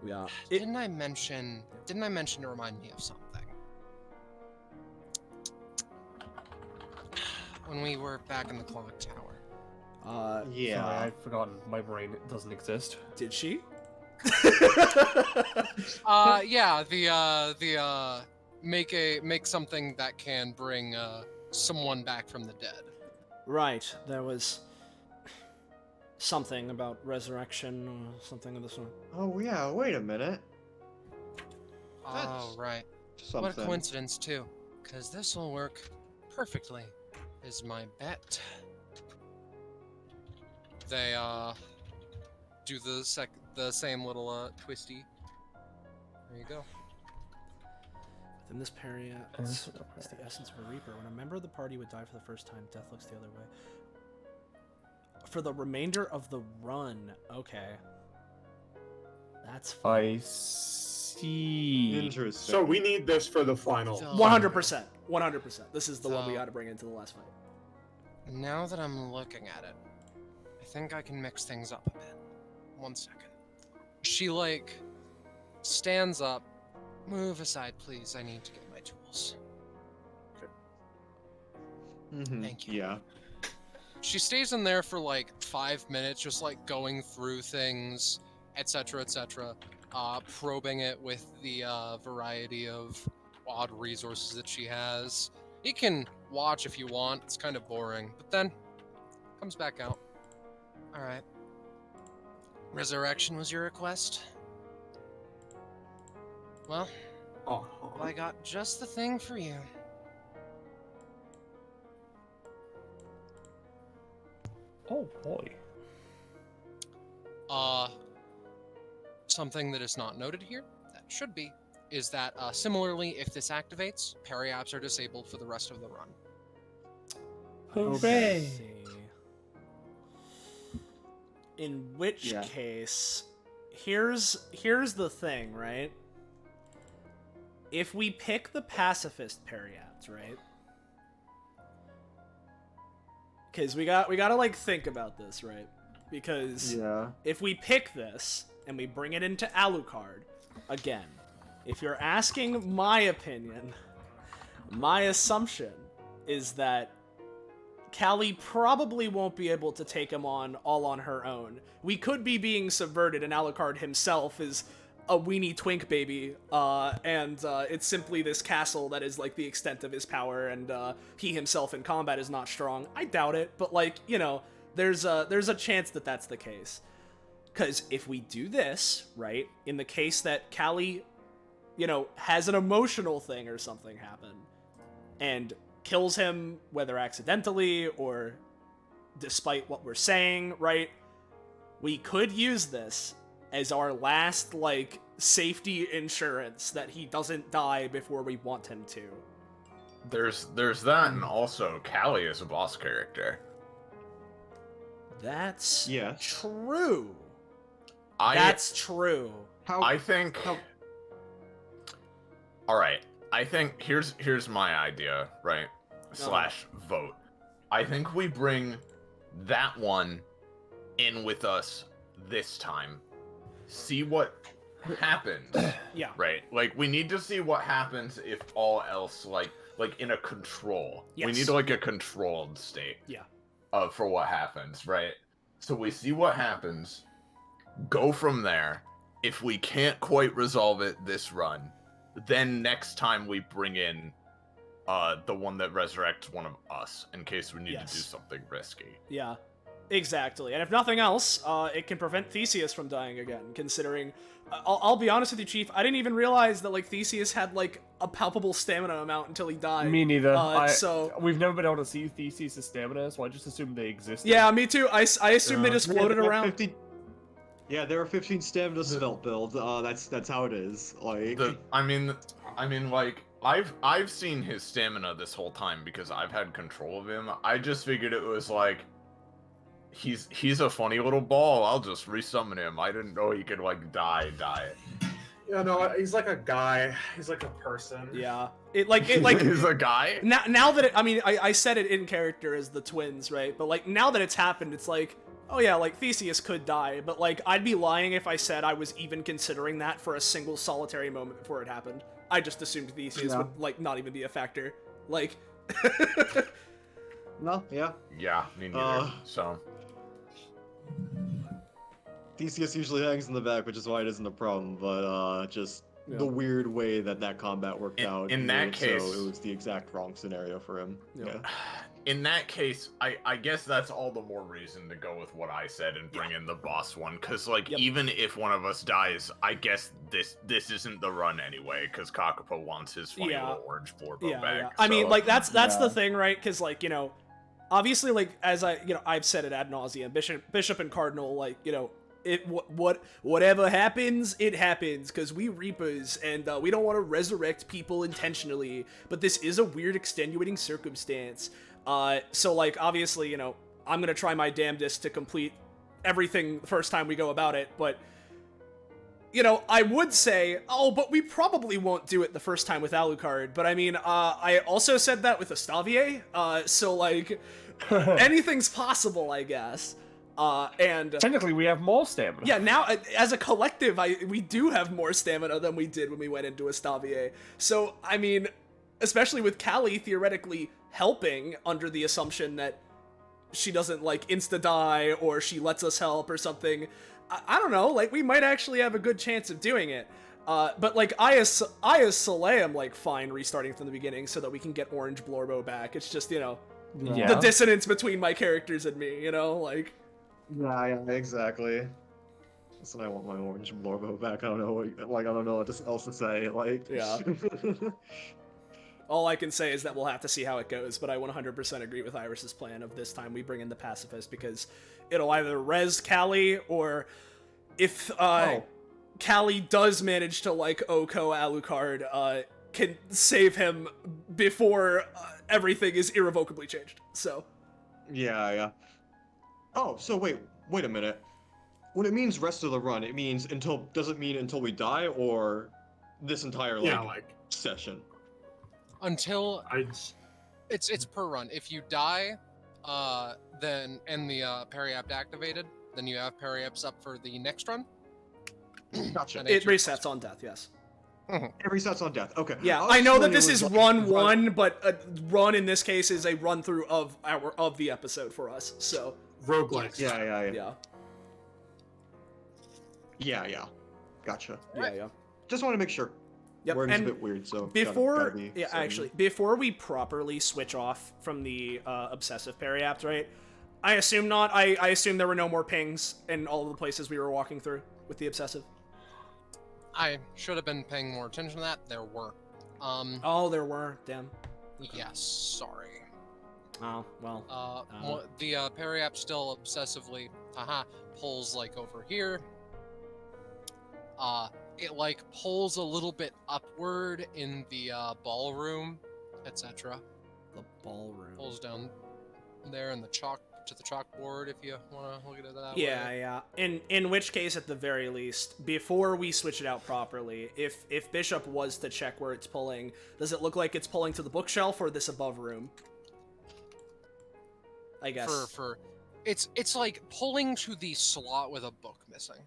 Yeah. Didn't I mention to remind me of something? When we were back in the clock tower. Yeah. Sorry, I've forgotten. My brain doesn't exist. Did she? Yeah, make something that can bring someone back from the dead. Right. There was something about resurrection or something of the sort. Oh yeah. Wait a minute. Oh right. Something. What a coincidence too, because this will work perfectly. Is my bet. They do the same little twisty. There you go. Within this period, it's the essence of a reaper. When a member of the party would die for the first time, death looks the other way. For the remainder of the run, okay. That's fine. I see. Interesting. So we need this for the final. 100%. 100%. This is the one we got to bring into the last fight. Now that I'm looking at it, I think I can mix things up a bit. 1 second. She, like, stands up. Move aside, please. I need to get my tools. Thank you. Yeah. She stays in there for, like, 5 minutes, just, like, going through things, etc., probing it with the variety of odd resources that she has. You can watch if you want. It's kind of boring, but then comes back out. All right. Resurrection was your request? Well, I got just the thing for you. Oh boy. Something that is not noted here, that should be, is that similarly, if this activates, parry apps are disabled for the rest of the run. Hooray! In which Yeah. case, here's the thing, right? If we pick the pacifist parryats, right? Because we gotta like think about this, right? Because if we pick this and we bring it into Alucard, again, if you're asking my opinion, my assumption is that Callie probably won't be able to take him on all on her own. We could be being subverted, and Alucard himself is a weenie twink baby, and it's simply this castle that is like the extent of his power, and he himself in combat is not strong. I doubt it, but like, you know, there's a chance that that's the case. Because if we do this, right, in the case that Callie, you know, has an emotional thing or something happen, and kills him, whether accidentally or despite what we're saying, right, we could use this as our last, like, safety insurance that he doesn't die before we want him to. There's that, and also Callie is a boss character. That's Yeah. true. That's true. I think... Alright, I think here's my idea, right? Slash vote. I think we bring that one in with us this time. See what happens. Yeah. Right? Like, we need to see what happens if all else, like in a control. Yes. We need, like, a controlled state. Yeah. For what happens, right? So we see what happens, go from there. If we can't quite resolve it this run, then next time we bring in the one that resurrects one of us, in case we need to do something risky. Yeah, exactly. And if nothing else, it can prevent Theseus from dying again, considering... I'll be honest with you, Chief, I didn't even realize that, like, Theseus had, like, a palpable stamina amount until he died. Me neither. So we've never been able to see Theseus' stamina, so I just assumed they existed. yeah, me too. I assumed they just floated around. 50... Yeah, there are 15 stamina spell build. That's how it is. Like, I mean, like, I've seen his stamina this whole time because I've had control of him. I just figured it was like, he's a funny little ball. I'll just resummon him. I didn't know he could like die. Yeah, no, he's like a guy. He's like a person. Yeah. It like he's a guy. Now that I said it in character as the twins, right? But like now that it's happened, it's like, oh yeah, like Theseus could die, but like I'd be lying if I said I was even considering that for a single solitary moment before it happened. I just assumed Theseus would like not even be a factor. Like no, yeah. Yeah, me neither. So Theseus usually hangs in the back, which is why it isn't a problem, but just the weird way that combat worked out. In that case, so it was the exact wrong scenario for him. Yeah. In that case, I guess that's all the more reason to go with what I said and bring in the boss one, because like even if one of us dies, I guess this isn't the run anyway, because Kakapo wants his funny little orange Blorbo back. Yeah. I mean, like that's the thing, right? Because like, you know, obviously, like as I've said it ad nauseum, Bishop and Cardinal, like, you know, whatever happens, it happens, because we Reapers, and we don't want to resurrect people intentionally, but this is a weird extenuating circumstance. So like, obviously, you know, I'm gonna try my damnedest to complete everything the first time we go about it, but, you know, I would say, oh, but we probably won't do it the first time with Alucard, but I mean, I also said that with Estavier, so like, anything's possible, I guess. And technically we have more stamina. Yeah, now as a collective, we do have more stamina than we did when we went into Estavier. So I mean, especially with Callie theoretically helping under the assumption that she doesn't like insta die or she lets us help or something. I don't know. Like we might actually have a good chance of doing it. But like I as Soleil, I'm like fine restarting from the beginning so that we can get Orange Blorbo back. It's just, you know, the dissonance between my characters and me. You know, like. Yeah, exactly. That's what I want my Orange Blorbo back. I don't know what else to say. Like, yeah. All I can say is that we'll have to see how it goes, but I 100% agree with Iris's plan of this time we bring in the pacifist, because it'll either res Callie or if Callie does manage to like Oko Alucard, can save him before everything is irrevocably changed. So. Yeah. Oh, so wait a minute. When it means rest of the run, it means does it mean until we die, or this entire session? Until it's per run. If you die, then and the periapt activated, then you have periapts up for the next run. Gotcha. It resets on death, yes. It resets on death. Okay. Yeah, I know that this is run 1, but run in this case is a run through of the episode for us. So roguelike. Yeah. Gotcha. Yeah. Just want to make sure. Yep. Wording's And a bit weird, so before before we properly switch off from the obsessive periapt, right? I assume not. I assume there were no more pings in all of the places we were walking through with the obsessive. I should have been paying more attention to that. There were. Oh, there were. Damn. Okay. Yes. Sorry. Oh well. The periapt still obsessively, pulls like over here. It like pulls a little bit upward in the ballroom, etc. The ballroom. Pulls down there in the chalkboard, if you want to look at it that way. Yeah. In which case, at the very least, before we switch it out properly, if Bishop was to check where it's pulling, does it look like it's pulling to the bookshelf or this above room? I guess. It's like pulling to the slot with a book missing.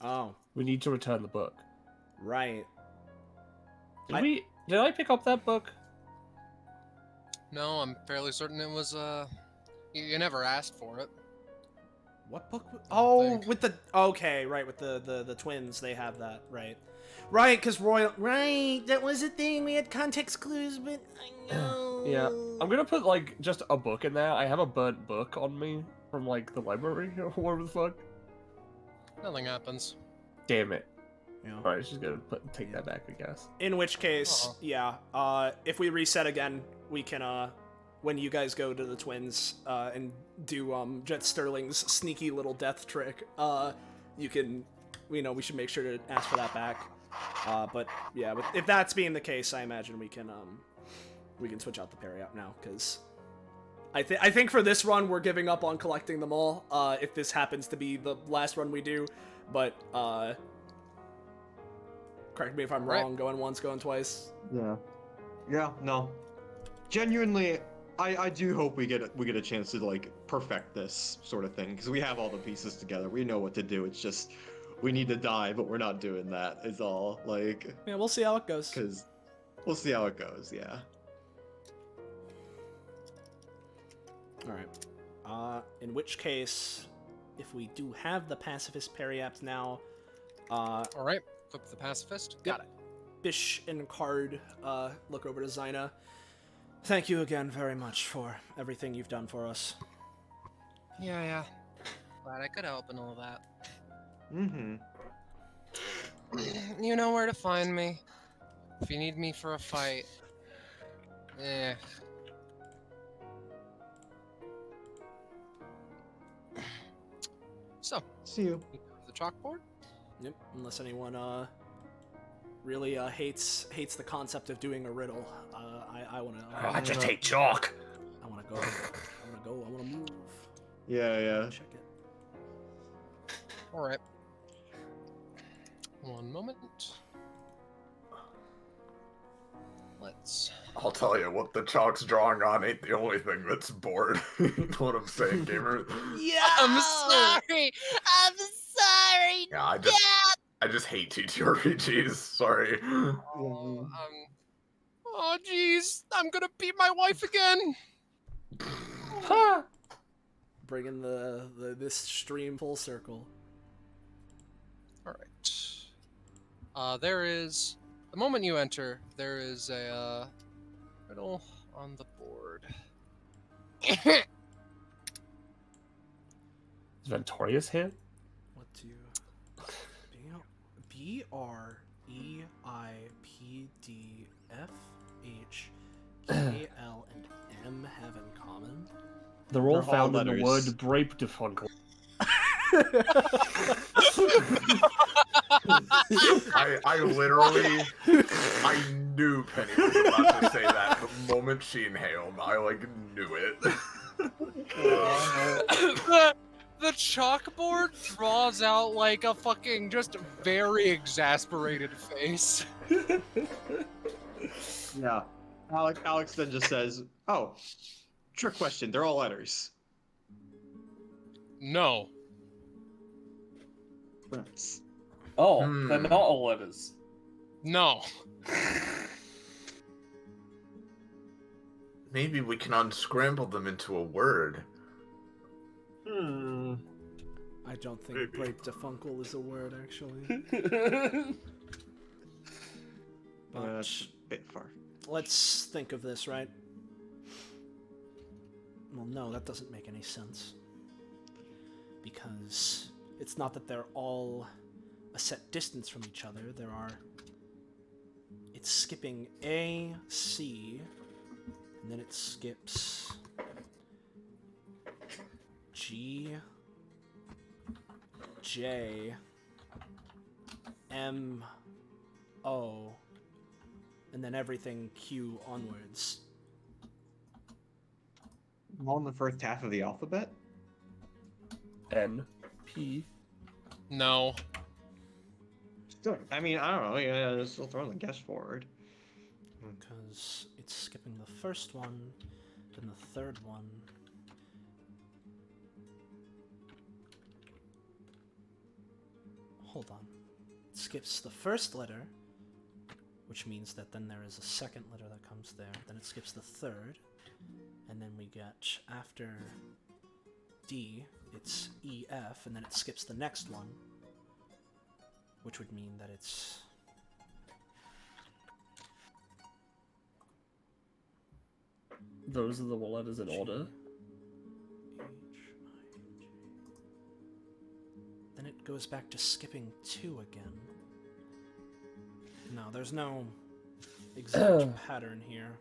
Oh. We need to return the book. Right. Did I pick up that book? No, I'm fairly certain it was, you never asked for it. What book? Oh, with the... Okay, right, with the twins, they have that, right. Right, because Royal... Right, that was a thing, we had context clues, but I know... Yeah, I'm gonna put, like, just a book in there. I have a burnt book on me from, like, the library or whatever the fuck. Nothing happens. Damn it. Yeah. Alright, she's gonna take that back, I guess. In which case, yeah, if we reset again, we can, when you guys go to the twins, and do, Jet Sterling's sneaky little death trick, you can, we should make sure to ask for that back. But, yeah, if that's being the case, I imagine we can switch out the periapt now, because I think for this run, we're giving up on collecting them all, if this happens to be the last run we do, but, correct me if I'm wrong, going once, going twice. Yeah, no. Genuinely, I do hope we get a chance to, like, perfect this sort of thing, because we have all the pieces together. We know what to do. It's just, we need to die, but we're not doing that, is all. Like... Yeah, we'll see how it goes. Because we'll see how it goes, yeah. Alright. In which case, if we do have the pacifist periapt now, Alright, flip the pacifist. Got it. Bish and Card, look over to Zyna. Thank you again very much for everything you've done for us. Yeah. Glad I could help and all that. Mm-hmm. You know where to find me. If you need me for a fight. So, see you. The chalkboard? Yep, unless anyone, really, hates the concept of doing a riddle. I wanna... I just hate chalk! I wanna go. I wanna move. Yeah. Check it. Alright. One moment. Let's... I'll tell you, what the chalk's drawing on ain't the only thing that's bored. You know what I'm saying, gamer? Yeah! I'm sorry! Yeah, I just hate TTRPGs, sorry. Oh, jeez. I'm gonna beat my wife again! Bringing this stream full circle. Alright. There is... The moment you enter, there is a, riddle on the board. Is Ventorius here? What do you... B-R-E-I-P-D-F-H-K-L and M have in common? They're all found in the letters. word Brape Defungal. I literally, I knew Penny was about to say that the moment she inhaled. I like knew it. The chalkboard draws out like a fucking just very exasperated face. Yeah. Alex then just says, "Oh, trick question. They're all letters." No. That's... Oh, they're not all letters. No. Maybe we can unscramble them into a word. I don't think Maybe. Grape Defunkel is a word, actually. But That's a bit far. let's think of this, right? Well, no, that doesn't make any sense. Because it's not that they're all a set distance from each other. It's skipping A, C, and then it skips G, J, M, O, and then everything Q onwards. All in the first half of the alphabet? N, P. No. I mean, I don't know. Yeah, still throwing the guess forward. Because it's skipping the first one, then the third one. Hold on. It skips the first letter, which means that then there is a second letter that comes there. Then it skips the third, and then we get after D, it's E, F, and then it skips the next one, which would mean that it's Those are the letters in order. Then it goes back to skipping 2 again. No, there's no exact pattern here.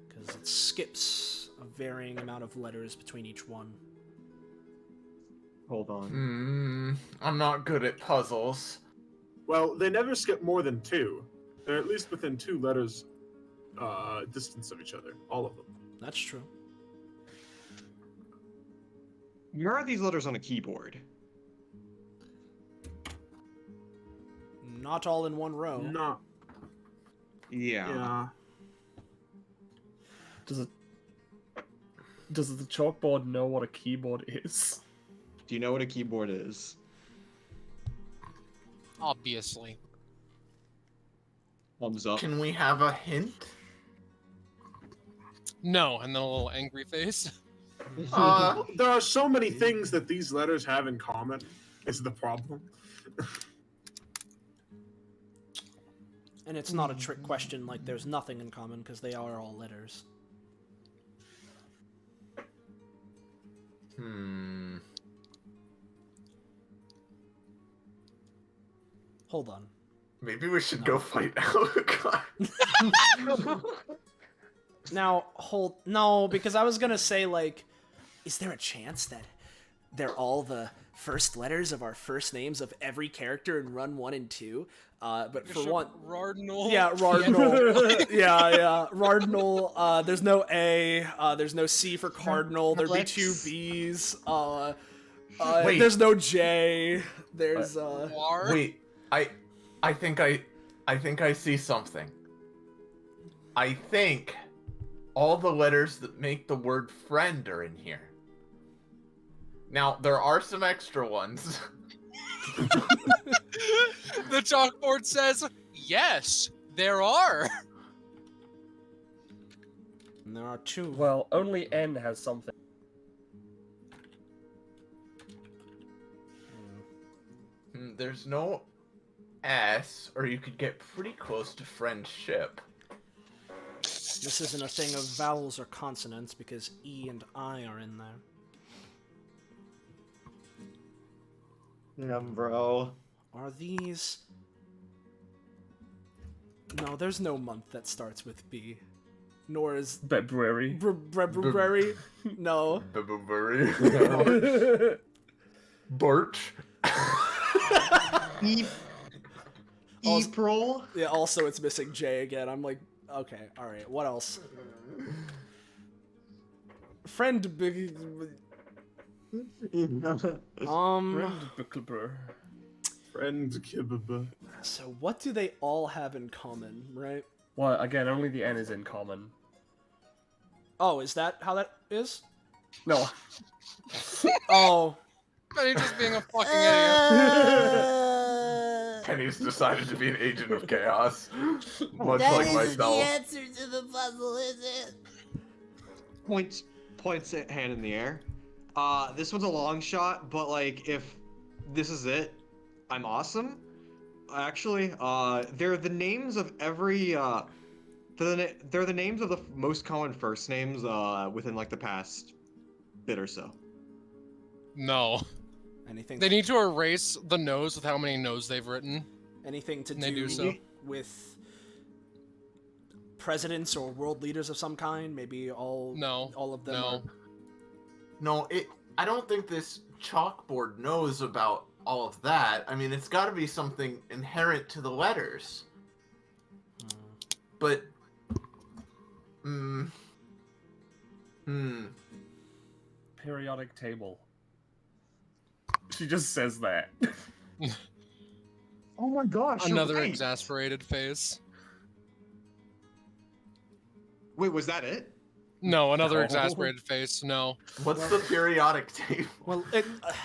Because it skips a varying amount of letters between each one. Hold on. I'm not good at puzzles. Well, they never skip more than 2. They're at least within 2 letters distance of each other. All of them. That's true. Where are these letters on a keyboard? Not all in one row. Not. Yeah. Yeah. Does the chalkboard know what a keyboard is? Do you know what a keyboard is? Obviously. Thumbs up. Can we have a hint? No, and then a little angry face. There are so many things that these letters have in common. Is the problem? And it's not a trick question, like there's nothing in common, because they are all letters. Hold on. Maybe we should go fight Alec. Now, no, because I was gonna say, like, is there a chance that they're all the first letters of our first names of every character in run 1 and 2? But for one... Rardnal. Yeah, Rardnal. yeah. Rardnal. There's no A. There's no C for Cardinal. There'd be 2 B's. Wait. There's no J. There's, War. Wait, I think I see something. I think all the letters that make the word friend are in here. Now, there are some extra ones. The chalkboard says, yes, there are. And there are 2. Well, only N has something. There's no S, or you could get pretty close to friendship. This isn't a thing of vowels or consonants, because E and I are in there. Yeah, bro. Are these... No, there's no month that starts with B. nor is February. February. No. February. Birch. April. Yeah, also it's missing J again. I'm like, okay, alright, what else? Friend big Friend kibba. So what do they all have in common, right? Well, again, only the N is in common. Oh, is that how that is? No. Oh. Penny just being a fucking idiot. Penny's decided to be an agent of chaos. Much That like isn't myself. the answer to the puzzle, is it? Points it hand in the air. This one's a long shot, but like if this is it, I'm awesome. Actually, they're the names of every they're the names of the most common first names within like the past bit or so. No. Anything They need to erase the nose with how many no's they've written. anything to They do do so. with presidents or world leaders of some kind? Maybe all of them No. are... No, I don't think this chalkboard knows about all of that. I mean, it's got to be something inherent to the letters. But, Periodic table. She just says that. Oh my gosh! Another exasperated face. Wait, was that it? No, another No. exasperated face. No. what's the periodic table? Well,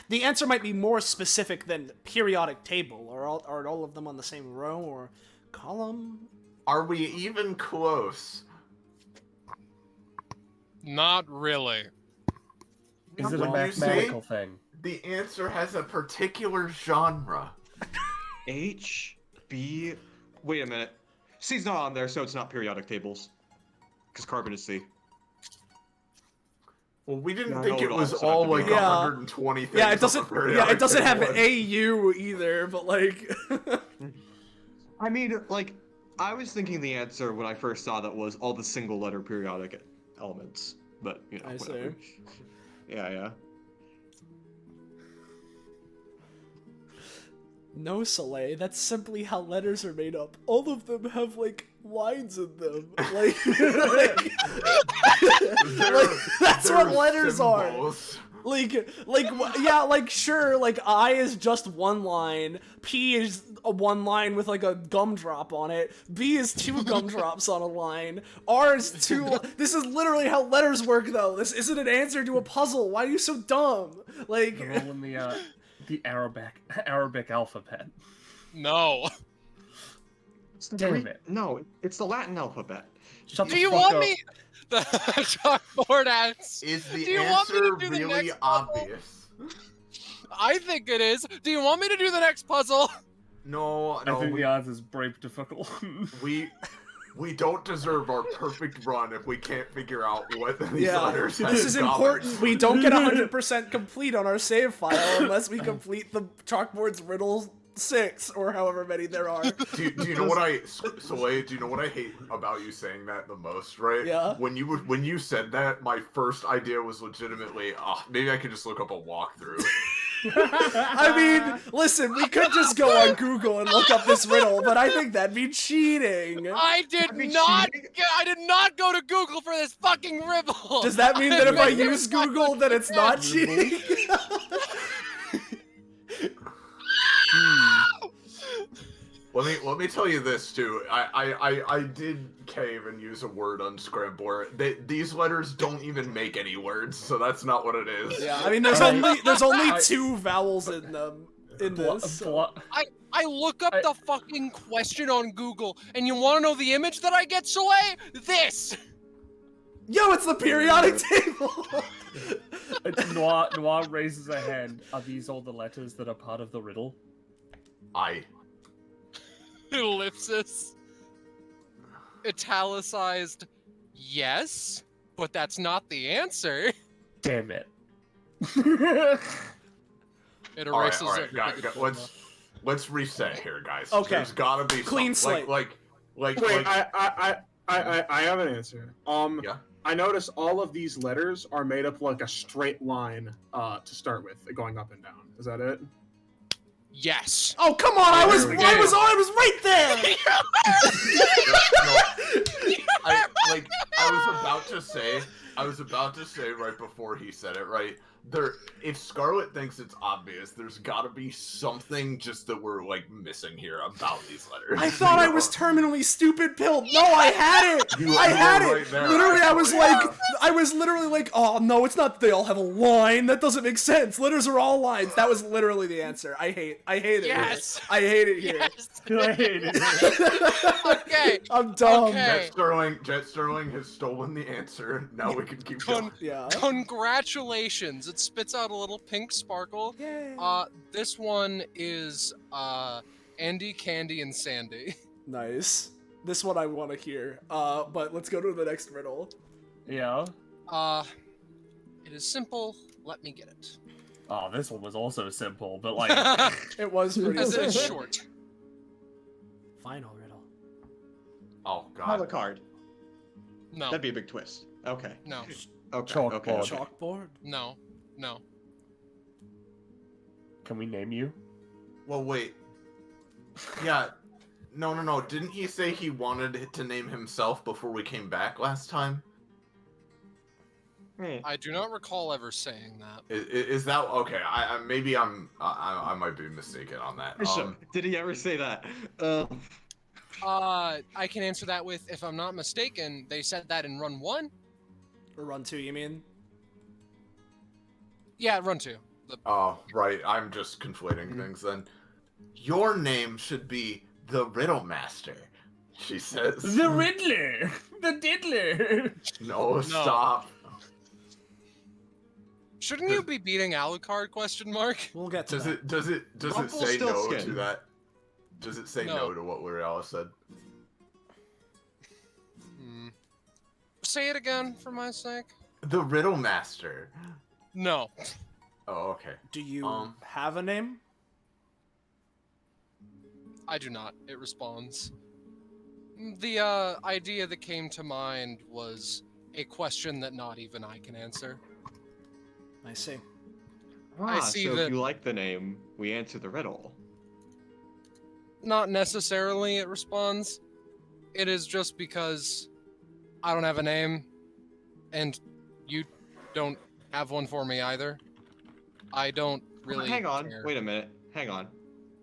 the answer might be more specific than periodic table. Are all of them on the same row or column? Are we even close? Not really. Is it a When you say- mathematical thing? The answer has a particular genre. H, B. Wait a minute. C's not on there, so it's not periodic tables. Because carbon is C. Well, we didn't No, think no, it it was also all have to be like on. 120 things. Yeah, it on doesn't. the Yeah, periodic it doesn't have table. AU either. But like, I mean, like, I was thinking the answer when I first saw that was all the single letter periodic elements. But, you know, I see. whatever. Yeah. no, Soleil. That's simply how letters are made up. All of them have like lines in them. Like, that's They're what letters symbols. yeah, like sure, like I is just one line, P is a one line with like a gumdrop on it, B is two gumdrops on a line, R is two. This is literally how letters work, though. This isn't an answer to a puzzle. Why are you so dumb? Like, They're all in the Arabic alphabet. No. Damn it. No, it's the Latin alphabet. Shut Do the you fuck want up. me? The chalkboard asks. Is Do the you want me answer to do the really next puzzle? obvious? I think it is. Do you want me to do the next puzzle? No, I think the odds is brave difficult. we don't deserve our perfect run if we can't figure out what these yeah, letters have this is in common. important. We don't get 100% complete on our save file unless we complete the chalkboard's riddle 6 or however many there are. Do you know what Soleil, do you know what I hate about you saying that the most, right? Yeah. When you said that, my first idea was legitimately, maybe I could just look up a walkthrough. I mean, listen, we could just go on Google and look up this riddle, but I think that'd be cheating. I did not go to Google for this fucking riddle. Does that mean that if I use Google, that it's not cheating? Let me tell you this too. I did cave and use a word unscrambler. These letters don't even make any words, so that's not what it is. Yeah, I mean, there's only 2 vowels in them in this. So. I look up the fucking question on Google, and you want to know the image that I get, Soleil? This. Yo, it's the periodic table. Noir raises a hand. Are these all the letters that are part of the riddle? Ellipsis. Italicized. Yes, but that's not the answer. Damn it. It All erases right, it. let's reset here, guys. Okay. There's gotta be Clean something. slate. Like Wait, I I have an answer. Yeah. I notice all of these letters are made up like a straight line to start with, going up and down. Is that it? Yes. Oh, come on! I was right there. I was about to say right before he said it, right? If Scarlet thinks it's obvious, there's got to be something just that we're like missing here about these letters. I thought I was terminally stupid pilled. No, I had it. I had it. Right there, literally, actually. I was literally like, oh no, it's not. They all have a line. That doesn't make sense. Letters are all lines. That was literally the answer. I hate it. Yes. Here. I hate it here. Yes. I hate it. Okay. I'm dumb. Okay. Jet Sterling has stolen the answer. Now we can keep going. Yeah. Congratulations! It spits out a little pink sparkle. Yay. This one is Andy, Candy, and Sandy. Nice. This one I want to hear. But let's go to the next riddle. Yeah. It is simple. Let me get it. Oh, this one was also simple, but like, It was pretty As it's simple. short. Final riddle. Oh Call the god. card. No. That'd be a big twist. Okay. No. Okay. Chalkboard. Okay. Okay. Chalkboard. No. No. can we name you? Well, wait. Yeah. No. Didn't he say he wanted to name himself before we came back last time? I do not recall ever saying that. Is that okay? Maybe I might be mistaken on that. Did he ever say that? I can answer that with, if I'm not mistaken, they said that in run 1. Or run 2, you mean? Yeah, run 2. Oh, right. I'm just conflating things then. Your name should be the Riddle Master, she says. The Riddler! The Diddler! No, stop. Shouldn't you be beating Alucard? Question mark. We'll get to that. Does it say no Rumpelstiltskin. to that? Does it say no to what L'Oreal said? Say it again for my sake. The Riddle Master. No. Oh, okay. Do you have a name? I do not. It responds. The idea that came to mind was a question that not even I can answer. I see. I see so that- if you like the name, we answer the riddle. Not necessarily, it responds. It is just because I don't have a name, and you don't have one for me either. I don't really Hang on. care. Wait a minute. Hang on.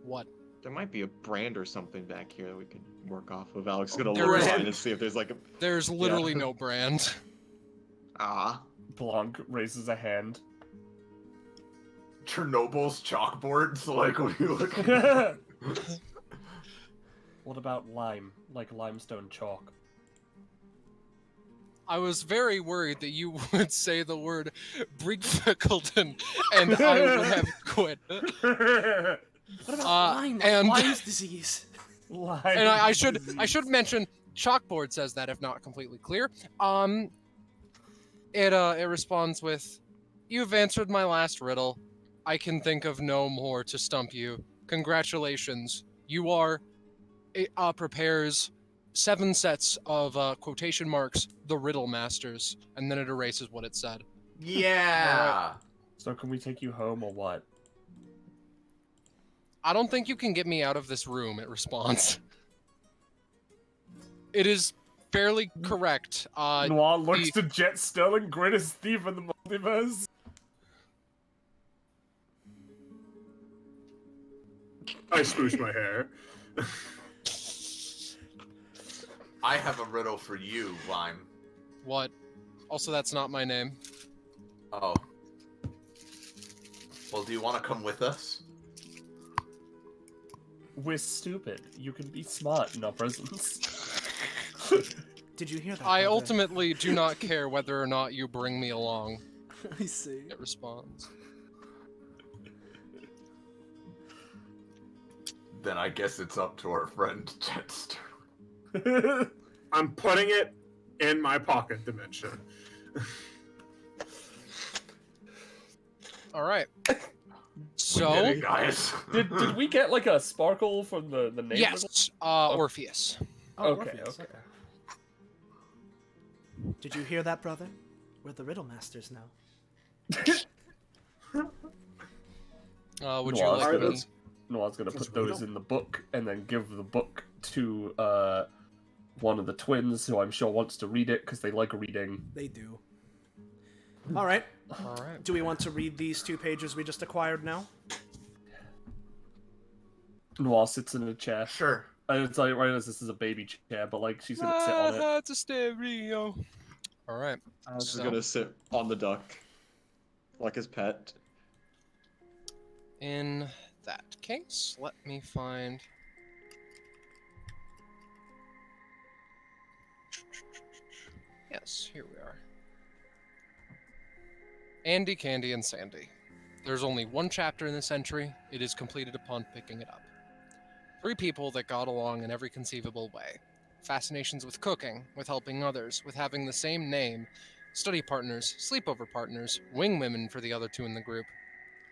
What? There might be a brand or something back here that we can work off of. Alex is gonna There look is. online and see if there's like a... There's literally no brand. Ah. Blanc raises a hand. Chernobyl's chalkboards? Like, what are you looking What about lime? Like limestone chalk? I was very worried that you would say the word Brigfickelton, and I would have quit. What about Lyme? and- Lyme's disease. Lime. And I should mention, Chalkboard says that, if not completely clear. It responds with, "You've answered my last riddle. I can think of no more to stump you. Congratulations. You are prepares 7 sets of quotation marks, the Riddle Masters," and then it erases what it said. Yeah. So can we take you home or what? I don't think you can get me out of this room, it responds. It is fairly correct. Noir looks to Jet Sterling, greatest thief in the multiverse. I smoosh my hair. I have a riddle for you, Lime. What? Also, that's not my name. Oh. Well, do you want to come with us? We're stupid. You can be smart in our presence. Did you hear that? I Heather? ultimately do not care whether or not you bring me along, I see. it responds. Then I guess it's up to our friend Jet Sterling. I'm putting it in my pocket dimension. Alright. We did So, it, guys. Did we get like a sparkle from the name? yes, Orpheus. Oh, Okay, Orpheus, okay. Did you hear that, brother? We're the riddle masters now. Would you like me? Noah's gonna put those riddle? in the book and then give the book to one of the twins, who I'm sure wants to read it because they like reading. They do. All right. All right. Do we want to read these 2 pages we just acquired now? Noah sits in a chair. Sure. I tell you right as this is a baby chair, but like she's gonna sit on it. That's a stereo. All right. Alex is gonna sit on the duck, like his pet. In that case, let me find. Yes, here we are. Andy, Candy, and Sandy. There's only one chapter in this entry. It is completed upon picking it up. 3 people that got along in every conceivable way. Fascinations with cooking, with helping others, with having the same name, study partners, sleepover partners, wing women for the other 2 in the group.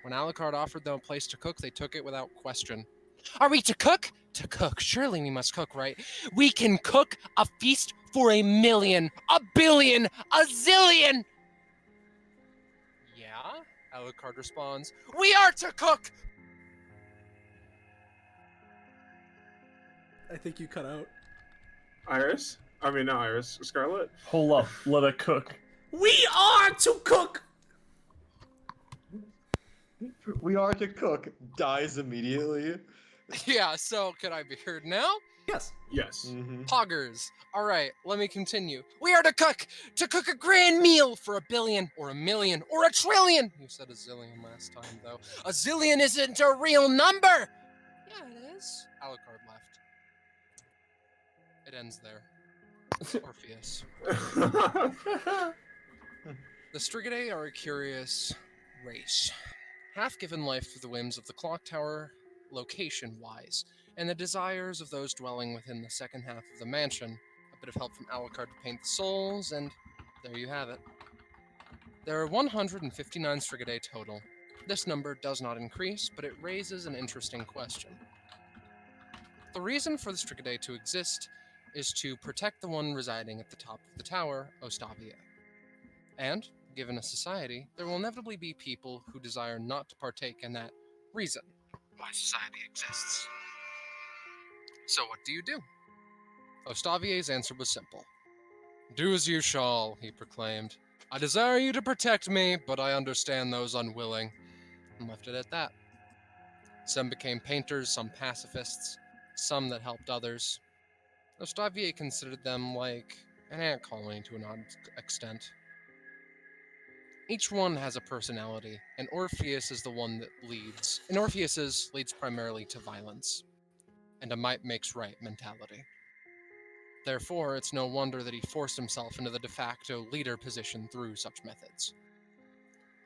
When Alucard offered them a place to cook, they took it without question. Are we to cook? To cook. Surely we must cook, right? We can cook a feast for 1 million, 1 billion, 1 zillion! Yeah? Alucard responds, we are to cook! I think you cut out. Iris? I mean, not Iris. Scarlet? Hold up, let her cook. We are to cook! We are to cook. Dies immediately. Yeah, so can I be heard now? Yes. Yes. Poggers. Alright, let me continue. We are to cook a grand meal for 1 billion, or 1 million, or 1 trillion! You said 1 zillion last time, though. 1 zillion isn't a real number! Yeah, it is. Alucard left. It ends there. Orpheus. The Strigidae are a curious race. Half given life through the whims of the clock tower, location-wise, and the desires of those dwelling within the second half of the mansion. A bit of help from Alucard to paint the souls, and there you have it. There are 159 Strigidae total. This number does not increase, but it raises an interesting question. The reason for the Strigidae to exist is to protect the one residing at the top of the tower, Ostavia. And, given a society, there will inevitably be people who desire not to partake in that reason why society exists. So what do you do? Ostavier's answer was simple. Do as you shall, he proclaimed. I desire you to protect me, but I understand those unwilling. And left it at that. Some became painters, some pacifists, some that helped others. Ostavier considered them like an ant colony to an odd extent. Each one has a personality, and Orpheus is the one that leads. And Orpheus's leads primarily to violence, and a might makes right mentality. Therefore, it's no wonder that he forced himself into the de facto leader position through such methods.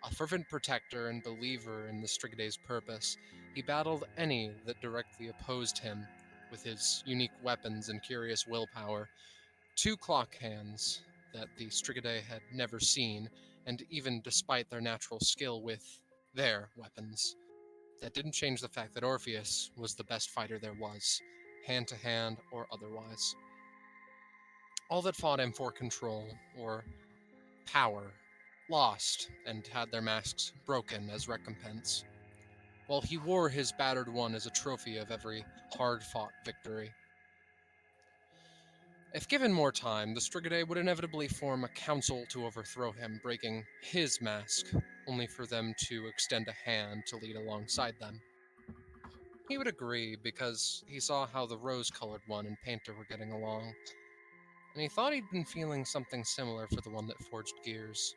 A fervent protector and believer in the Strigidae's purpose, he battled any that directly opposed him with his unique weapons and curious willpower. 2 clock hands that the Strigidae had never seen, and even despite their natural skill with their weapons, that didn't change the fact that Orpheus was the best fighter there was, hand-to-hand or otherwise. All that fought him for control, or power, lost and had their masks broken as recompense, while he wore his battered one as a trophy of every hard-fought victory. If given more time, the Strigidae would inevitably form a council to overthrow him, breaking his mask, only for them to extend a hand to lead alongside them. He would agree, because he saw how the rose-colored one and Painter were getting along, and he thought he'd been feeling something similar for the one that forged gears.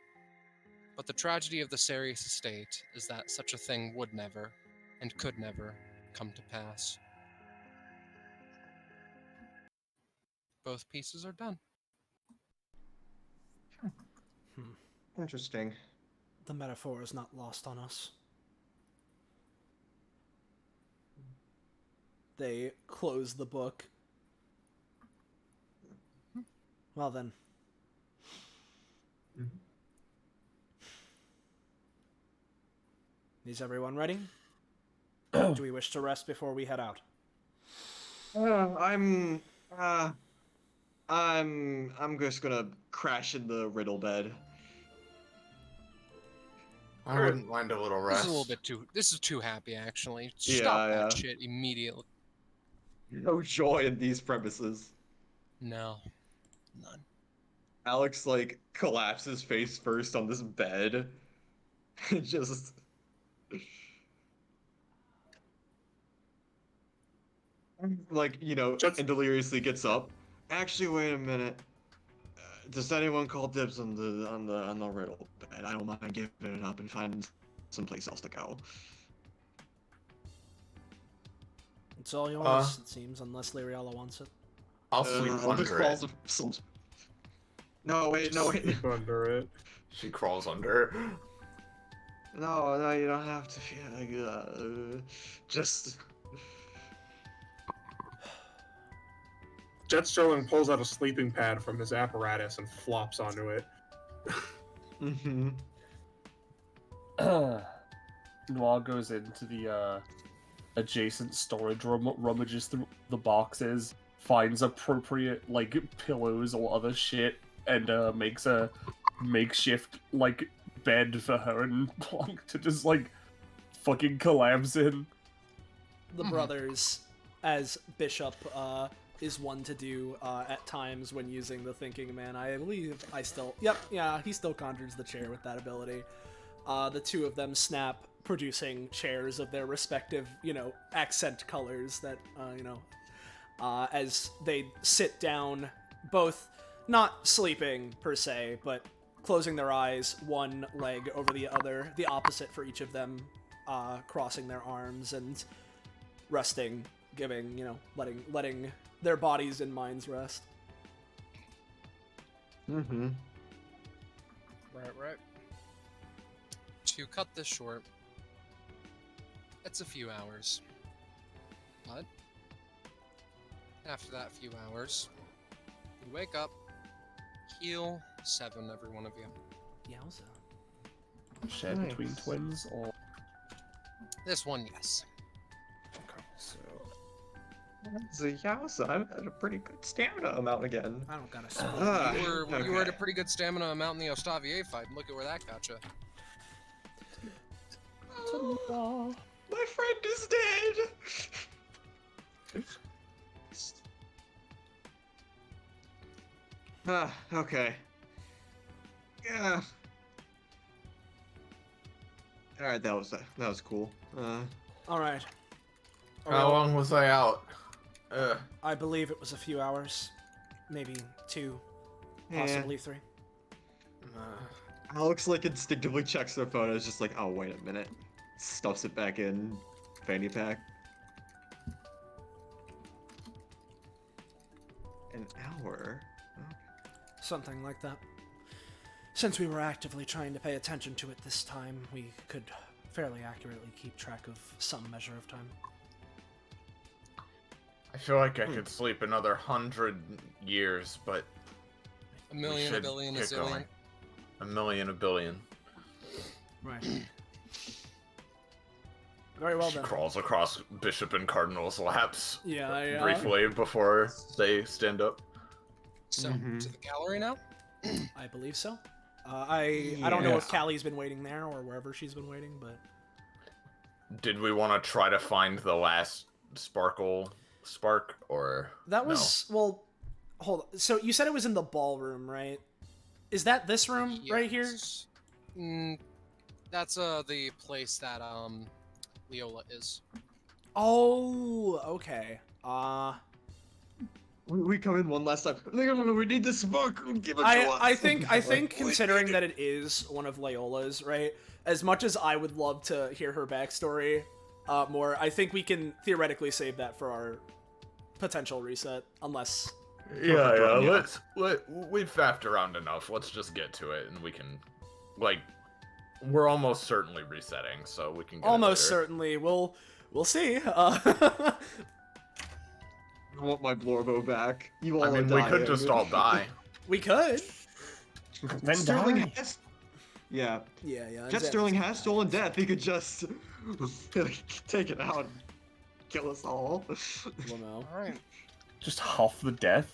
But the tragedy of the Sarius estate is that such a thing would never, and could never, come to pass. Both pieces are done. Interesting. The metaphor is not lost on us. They close the book. Well then. Is everyone ready? Do we wish to rest before we head out? I'm I'm just gonna crash in the riddle bed. I wouldn't mind a little This rest. is a little bit too. This is too happy, actually. Yeah, Stop that yeah. shit immediately. No joy in these premises. No, none. Alex like collapses face first on this bed. Just like, you know, and deliriously gets up. Actually, wait a minute. Does anyone call dibs on the riddle bed? I don't mind giving it up and finding someplace else to go. It's all yours, it seems, unless Liriala wants it. I'll sleep under it. No, wait, no, wait. Sleep under it. She crawls under. No, no, you don't have to feel like just. Jet Sterling pulls out a sleeping pad from his apparatus and flops onto it. Mm-hmm. Noir goes into the adjacent storage room, rummages through the boxes, finds appropriate like pillows or other shit, and makes a makeshift like bed for her and Plonk to just like fucking collapse in. The brothers, as Bishop is one to do at times when using the Thinking Man. I believe he still conjures the chair with that ability. The two of them snap, producing chairs of their respective, accent colors that, as they sit down, both not sleeping per se, but closing their eyes, one leg over the other, the opposite for each of them, crossing their arms and resting, giving, letting their bodies and minds rest. Mm-hmm. Right. To cut this short, it's a few hours. But after that few hours, you wake up, heal 7, every one of you. Yowza. Shared between twins, or This one, yes. okay, so I'm at a pretty good stamina amount again. I don't gotta split. You were at a pretty good stamina amount in the Ostavier fight, and look at where that got you. Oh, my friend is dead. Okay. Yeah. All right, that was cool. All right. How long was I out? I believe it was a few hours, maybe 2, possibly 3. Alex like instinctively checks their phone. It's just like, oh wait a minute, stuffs it back in fanny pack. An hour. Something like that. Since we were actively trying to pay attention to it this time, we could fairly accurately keep track of some measure of time. I feel like I could sleep another 100 years, but A million, a billion, a zillion. A million, a billion. Right. Very well She then. crawls across Bishop and Cardinal's laps briefly before they stand up. So, to the gallery now? I believe so. I don't know if Callie's been waiting there or wherever she's been waiting, but... Did we want to try to find the last spark, or... That was... No? Well, hold on. So you said it was in the ballroom, right? Is that this room right here? That's the place that Leola is. Oh, okay. We come in one last time. We need this book. Give it to us. I think considering that it is one of Leola's, right? As much as I would love to hear her backstory more, I think we can theoretically save that for our potential reset, unless... Yeah, we've faffed around enough. Let's just get to it, and we can, we're almost certainly resetting, so we can get almost certainly. We'll see. I want my Blorbo back. You all are dying. We could just all die. We could. Then Sterling die. has... Yeah. Yeah. Jet Sterling has stolen death. He could just take it out and kill us all. Well, no. Alright. Just huff the death.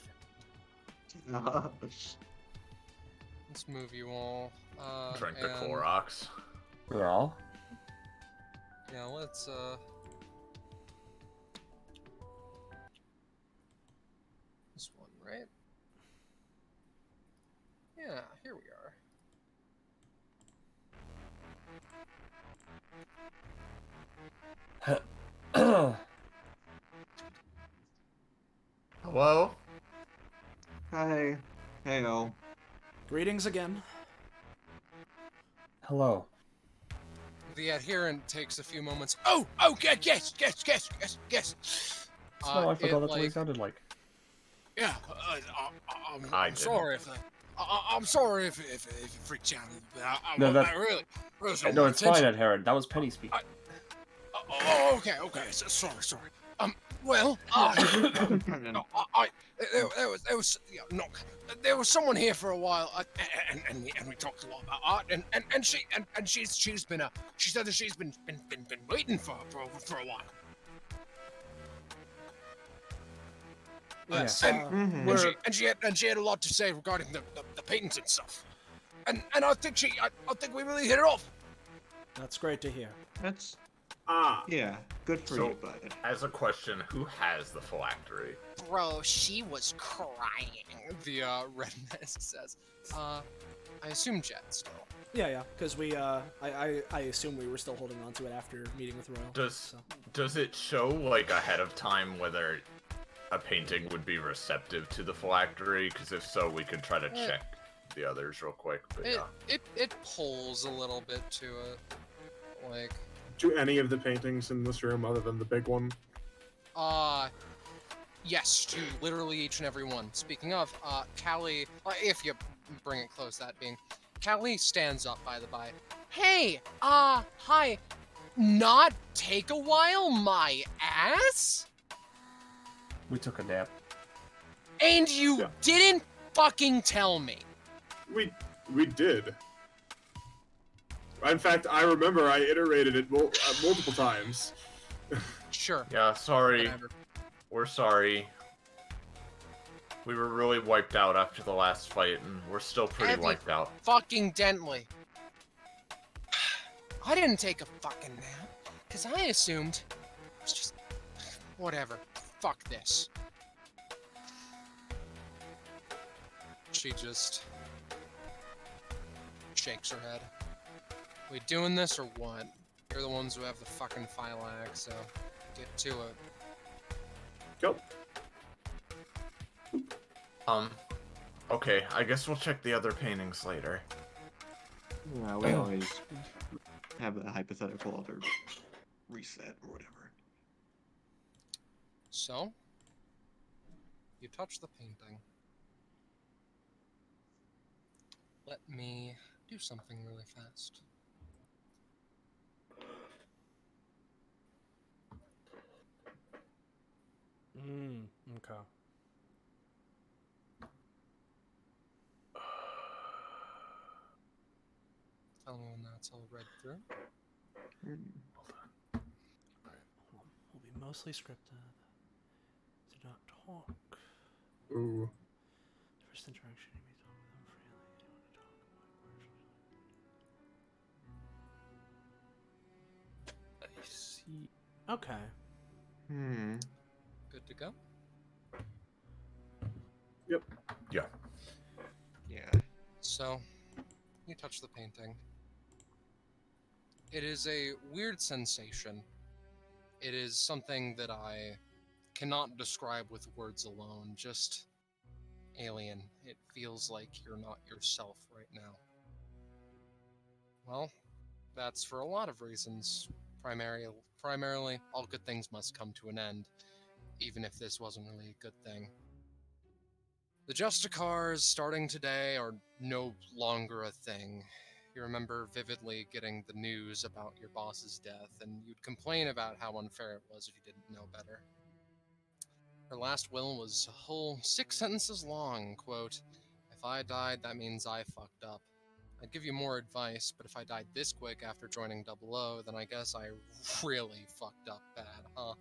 Let's move you all. Drink the and- Clorox. Well, Yeah, let's this one, right? Yeah, here we are. Hello? Hey. Hey, no. Greetings again. hello. The adherent takes a few moments. Oh, yes. No, I forgot that's what he like, sounded like. yeah, I I'm didn't. sorry if I'm sorry if it freaked you out a little bit. No, that- I really don't No, want it's fine, attention. adherent. That was Penny speaking. Okay. So, sorry. Well, there was someone here for a while, and we talked a lot about art, and she said that she's been waiting for a while. Yes. And she had a lot to say regarding the paintings and stuff, and I think we really hit it off. That's great to hear. That's Ah, yeah, good for So- you, bud. As a question, who has the phylactery? Bro, she was crying. The red mask says, I assume Jet still. Yeah, because we, I assume we were still holding on to it after meeting with Royal. Does it show like ahead of time whether a painting would be receptive to the phylactery? Because if so, we could try to check the others real quick. But yeah. It pulls a little bit to it, like. do any of the paintings in this room, other than the big one? Yes, to literally each and every one. Speaking of, Callie, if you bring it close, that being, Callie stands up, by the by. Hey, hi. Not take a while, my ass? We took a nap. And you Yeah. didn't fucking tell me. We did. In fact, I remember I iterated it multiple times. Sure. Yeah, sorry. Whatever. We're sorry. We were really wiped out after the last fight, and we're still pretty Every- wiped out. Fucking Dentley. I didn't take a fucking nap, because I assumed it was just... Whatever. Fuck this. She just... shakes her head. We doing this or what? You're the ones who have the fucking phylax, so get to it. Go. Okay, I guess we'll check the other paintings later. Yeah, we always have a hypothetical other reset or whatever. So, you touch the painting. Let me do something really fast. Okay. Tell me when that's all read through. Alright, hold on. We'll be mostly scripted. Do not talk. Ooh. First interaction, you may talk with them freely. You want to talk about I see. Okay. Good to go? Yeah. Yeah. So, you touch the painting. It is a weird sensation. It is something that I cannot describe with words alone, just alien. It feels like you're not yourself right now. Well, that's for a lot of reasons. Primarily, all good things must come to an end, even if this wasn't really a good thing. The Justicars, starting today, are no longer a thing. You remember vividly getting the news about your boss's death, and you'd complain about how unfair it was if you didn't know better. Her last will was a whole 6 sentences long, quote, "If I died, that means I fucked up. I'd give you more advice, but if I died this quick after joining 00, then I guess I really fucked up bad, huh?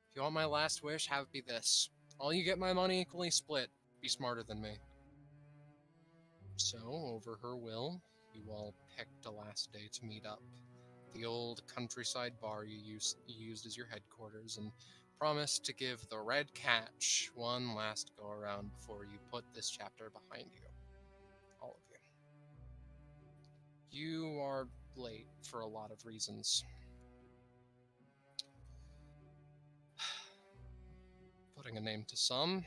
If you want my last wish, have it be this. All you get my money equally split. be smarter than me. So, over her will, you all picked a last day to meet up. The old countryside bar you used as your headquarters, and promised to give the Red Catch one last go-around before you put this chapter behind you. All of you. You are late for a lot of reasons. Putting a name to some.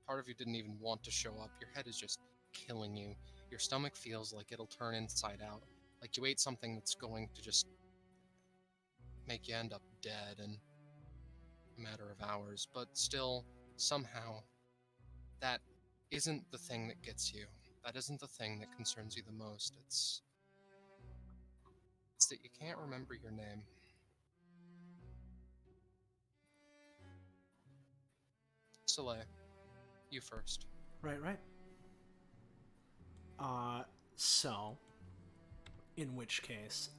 Part of you didn't even want to show up. Your head is just killing you. Your stomach feels like it'll turn inside out. Like you ate something that's going to just make you end up dead in a matter of hours. But still, somehow, that isn't the thing that gets you. That isn't the thing that concerns you the most. It's that you can't remember your name. Soleil, you first. Right. So, in which case,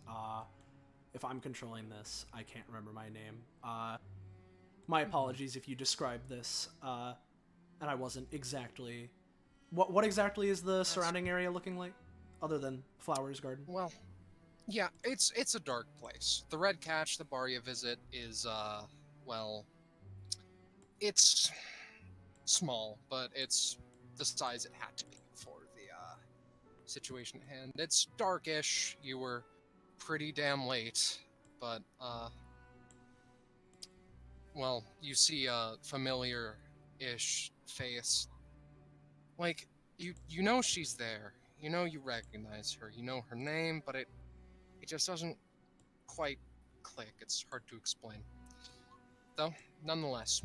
if I'm controlling this, I can't remember my name. My apologies if you described this, and I wasn't exactly... What exactly is the surrounding area looking like, other than Flowers Garden? Well, yeah, it's a dark place. The Red Catch, the bar you visit, is, well, it's small, but it's the size it had to be for the, situation at hand. It's darkish, you were pretty damn late, but, well, you see a familiar-ish face. Like, you know she's there. You know you recognize her. You know her name, but it just doesn't quite click. It's hard to explain. Though, nonetheless,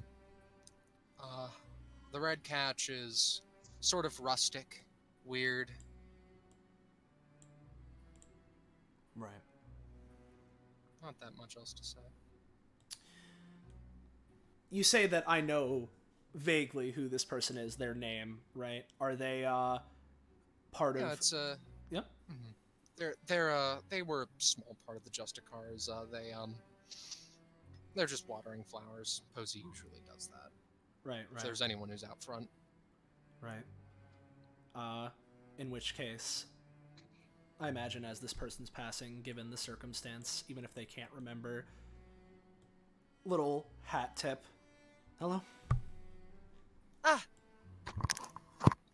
the Red Catch is sort of rustic, weird. Right. Not that much else to say. You say that I know vaguely who this person is, their name, right? Are they, part of... Yeah, it's, Yep. Mm-hmm. They were a small part of the Justicars. They're just watering flowers. Posey usually does that. Right. If there's anyone who's out front. Right. In which case, I imagine as this person's passing, given the circumstance, even if they can't remember, little hat tip. Hello? Ah!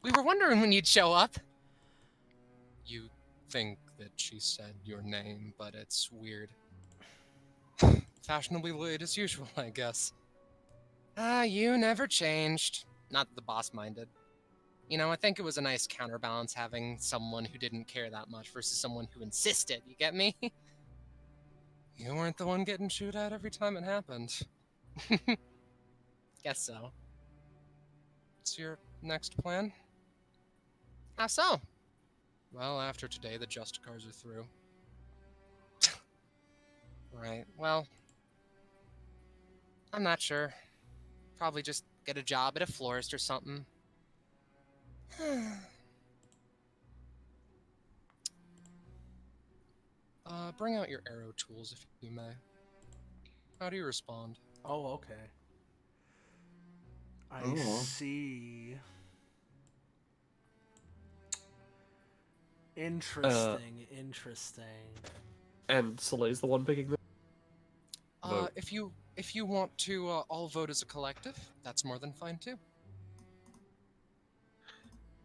We were wondering when you'd show up. You think that she said your name, but it's weird. Fashionably late as usual, I guess. You never changed. Not that the boss minded. You know, I think it was a nice counterbalance having someone who didn't care that much versus someone who insisted, you get me? You weren't the one getting chewed at every time it happened. Guess so. What's your next plan? How so? Well, after today, the Justicars are through. Right, well, I'm not sure. Probably just get a job at a florist or something. Bring out your arrow tools if you may. How do you respond? Oh, okay. I see. Interesting. And Soleil's the one picking them? Vote. If you want to all vote as a collective, that's more than fine too.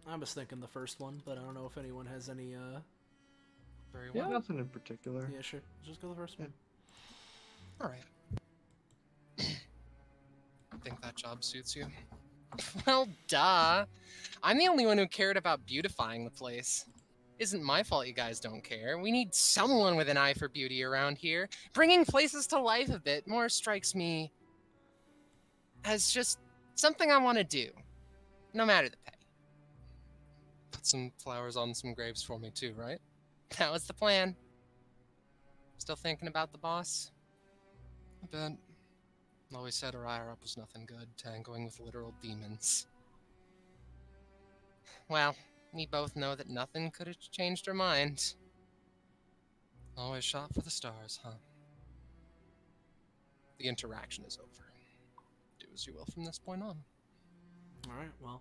I was thinking the first one, but I don't know if anyone has any, Very Yeah, well. nothing in particular. Yeah, sure. Just go the first one. Alright. I think that job suits you. Well, duh. I'm the only one who cared about beautifying the place. Isn't my fault you guys don't care. We need someone with an eye for beauty around here. Bringing places to life a bit more strikes me as just something I want to do, no matter the pay. Put some flowers on some graves for me too, right? That was the plan. Still thinking about the boss? I bet. Always said her higher up was nothing good, tangoing with literal demons. Well, we both know that nothing could have changed her mind. Always shot for the stars, huh? The interaction is over. Do as you will from this point on. Alright, well,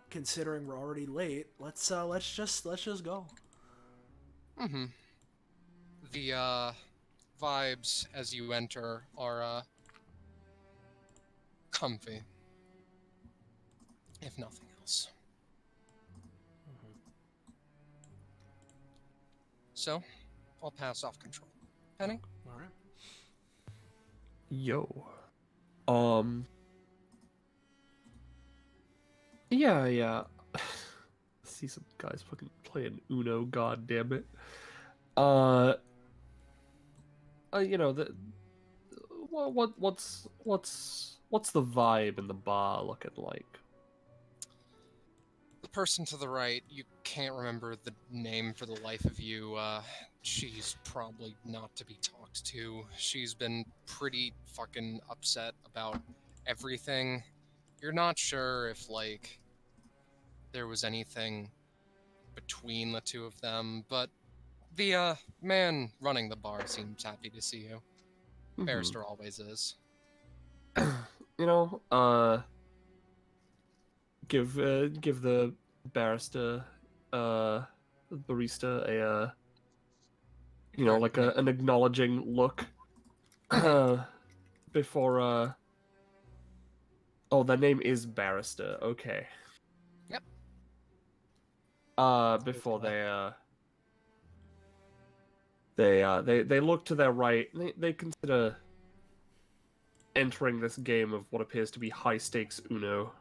considering we're already late, let's just go. Mm-hmm. The vibes as you enter are comfy, if nothing else. So, I'll pass off control. Penny? All right. Yo. Yeah. See some guys fucking playing Uno, god damn it. You know, what's the vibe in the bar looking like? The person to the right, you can't remember the name for the life of you. She's probably not to be talked to. She's been pretty fucking upset about everything. You're not sure if, like, there was anything between the two of them, but the man running the bar seems happy to see you. Barrister always is. You know, give the barrister, barista a, you know, like an acknowledging look, before, oh, their name is Barrister, okay. Yep. Before they look to their right, they consider entering this game of what appears to be high stakes Uno.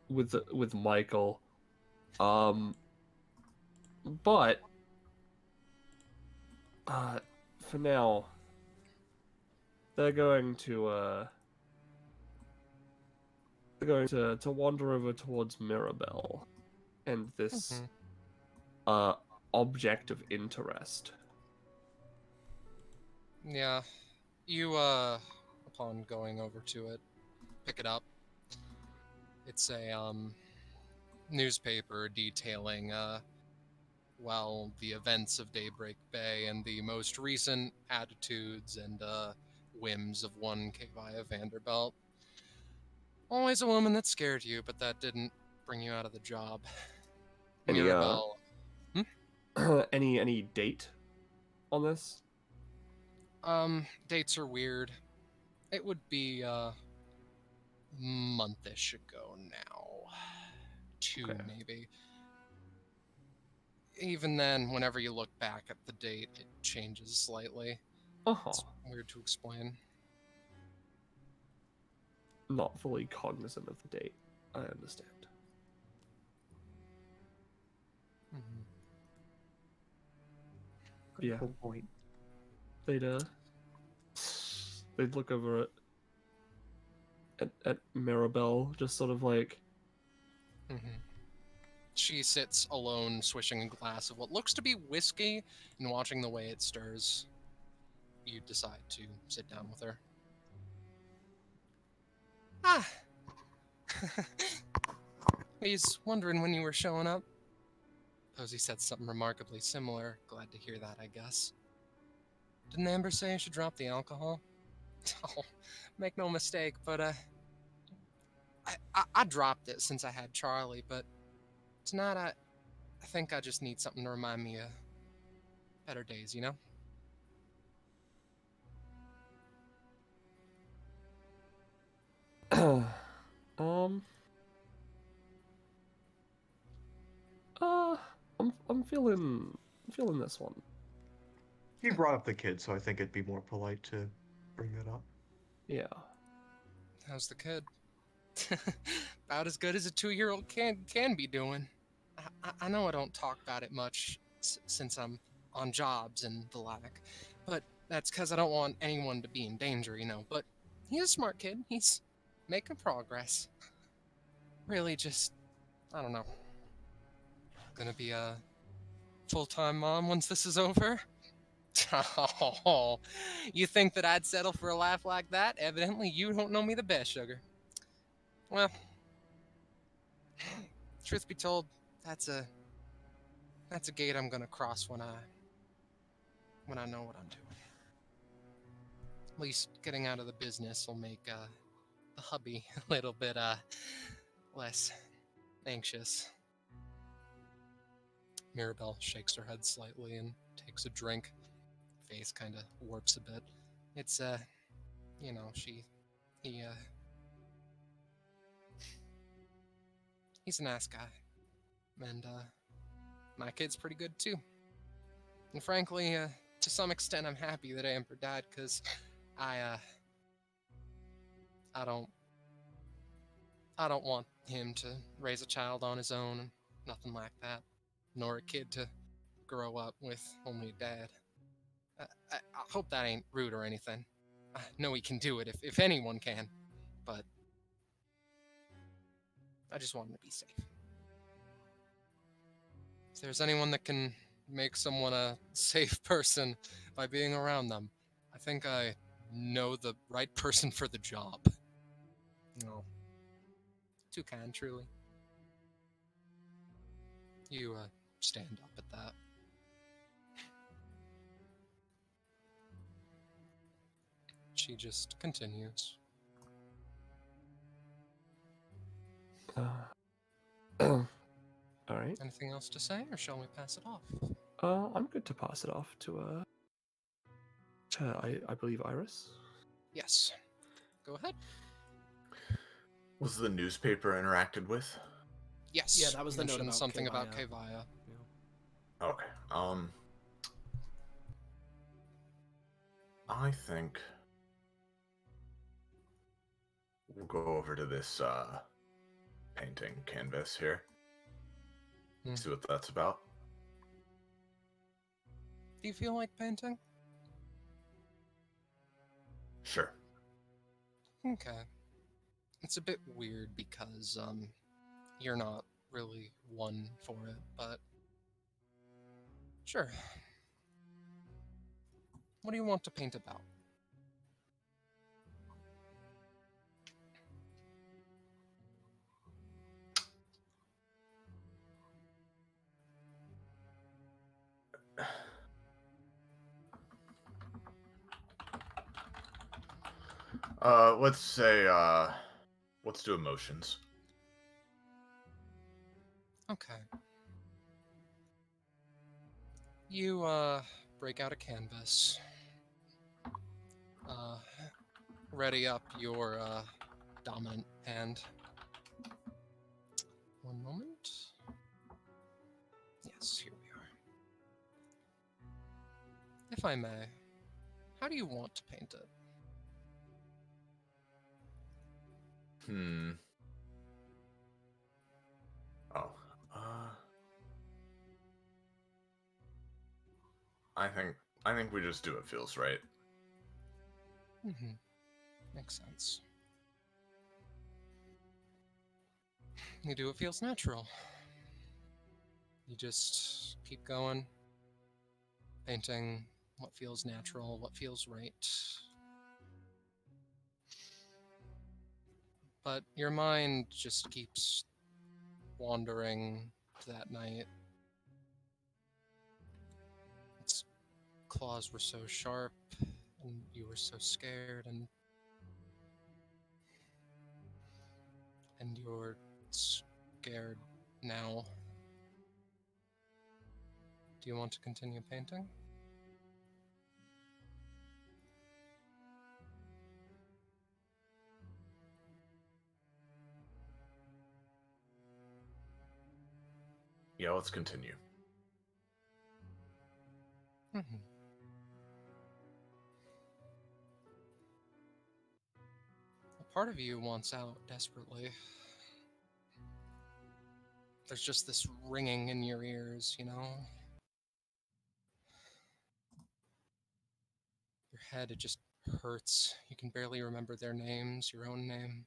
With Michael. But for now, they're going to wander over towards Mirabelle and this object of interest. Yeah. You, upon going over to it, pick it up. It's a, newspaper detailing, well, the events of Daybreak Bay and the most recent attitudes and, whims of one Kevia Vanderbilt. Always a woman that scared you, but that didn't bring you out of the job. Any, Mirabelle. any date on this? Dates are weird. It would be, month-ish ago now. 2, maybe. Even then, whenever you look back at the date, it changes slightly. It's weird to explain. Not fully cognizant of the date. I understand. Yeah. Good point. They'd look over at Mirabelle, just sort of like. She sits alone, swishing a glass of what looks to be whiskey, and watching the way it stirs. You decide to sit down with her. Ah! He's wondering when you were showing up. Posey said something remarkably similar. Glad to hear that, I guess. Didn't Amber say I should drop the alcohol? Oh, make no mistake, but, I dropped it since I had Charlie, but tonight I think I just need something to remind me of better days, you know? I'm feeling this one. You brought up the kid, so I think it'd be more polite to bring that up. Yeah. How's the kid? About as good as a 2-year-old can be doing. I know I don't talk about it much since I'm on jobs and the like, but that's because I don't want anyone to be in danger, you know. But he's a smart kid. He's making progress. Really just, I don't know. Gonna be a full-time mom once this is over? Oh, you think that I'd settle for a life like that? Evidently, you don't know me the best, sugar. Well, truth be told, that's a gate I'm gonna cross when I know what I'm doing. At least getting out of the business will make the hubby a little bit less anxious. Mirabelle shakes her head slightly and takes a drink. Face kind of warps a bit. It's you know, he's an ass guy. And my kid's pretty good too. And frankly, to some extent I'm happy that Amber died, because I don't want him to raise a child on his own, nothing like that. Nor a kid to grow up with only a dad. I hope that ain't rude or anything. I know he can do it if anyone can, but I just want him to be safe. If there's anyone that can make someone a safe person by being around them, I think I know the right person for the job. No. Too kind, truly. You, stand up at that. She just continues. All right. Anything else to say, or shall we pass it off? I'm good to pass it off to I believe Iris. Yes. Go ahead. Was the newspaper interacted with? Yes. Yeah, that was the note mentioned about something Kevaya. about Kevaya. Okay. I think we'll go over to this painting canvas here. See what that's about. Do you feel like painting? Sure. Okay. It's a bit weird because, you're not really one for it, but sure. What do you want to paint about? Let's say, let's do emotions. Okay. You, break out a canvas. Ready up your, dominant hand. One moment. Yes, here we are. If I may, how do you want to paint it? Oh, I think we just do what feels right. Mm-hmm. Makes sense. You do what feels natural. You just keep going, painting what feels natural, what feels right. But your mind just keeps wandering to that night. Its claws were so sharp, and you were so scared, and you're scared now. Do you want to continue painting? Yeah, let's continue. Mm-hmm. A part of you wants out desperately. There's just this ringing in your ears, you know? Your head, it just hurts. You can barely remember their names, your own name.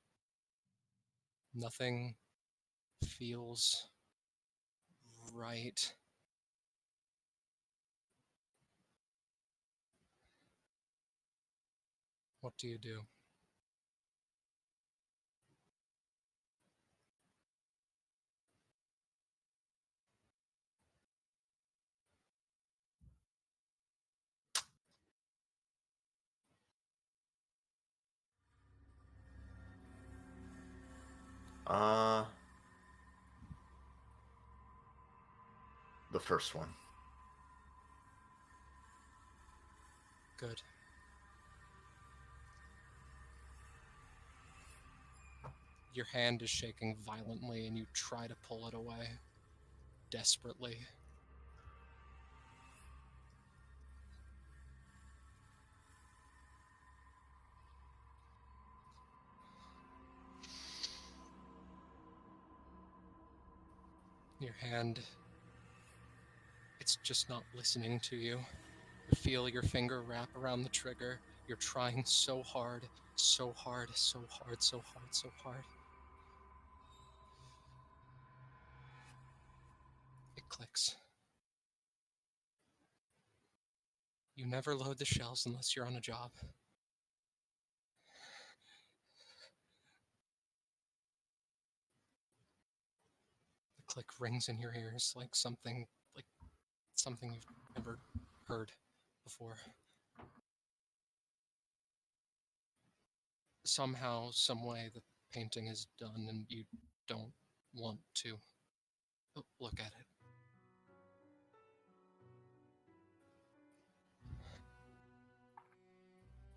Nothing feels right. What do you do? Uh, the first one. Good. Your hand is shaking violently and you try to pull it away. Desperately. Your hand, it's just not listening to you. You feel your finger wrap around the trigger. You're trying so hard, so hard, so hard, so hard, so hard. It clicks. You never load the shells unless you're on a job. The click rings in your ears like something you've never heard before. Somehow, some way, the painting is done and you don't want to look at it.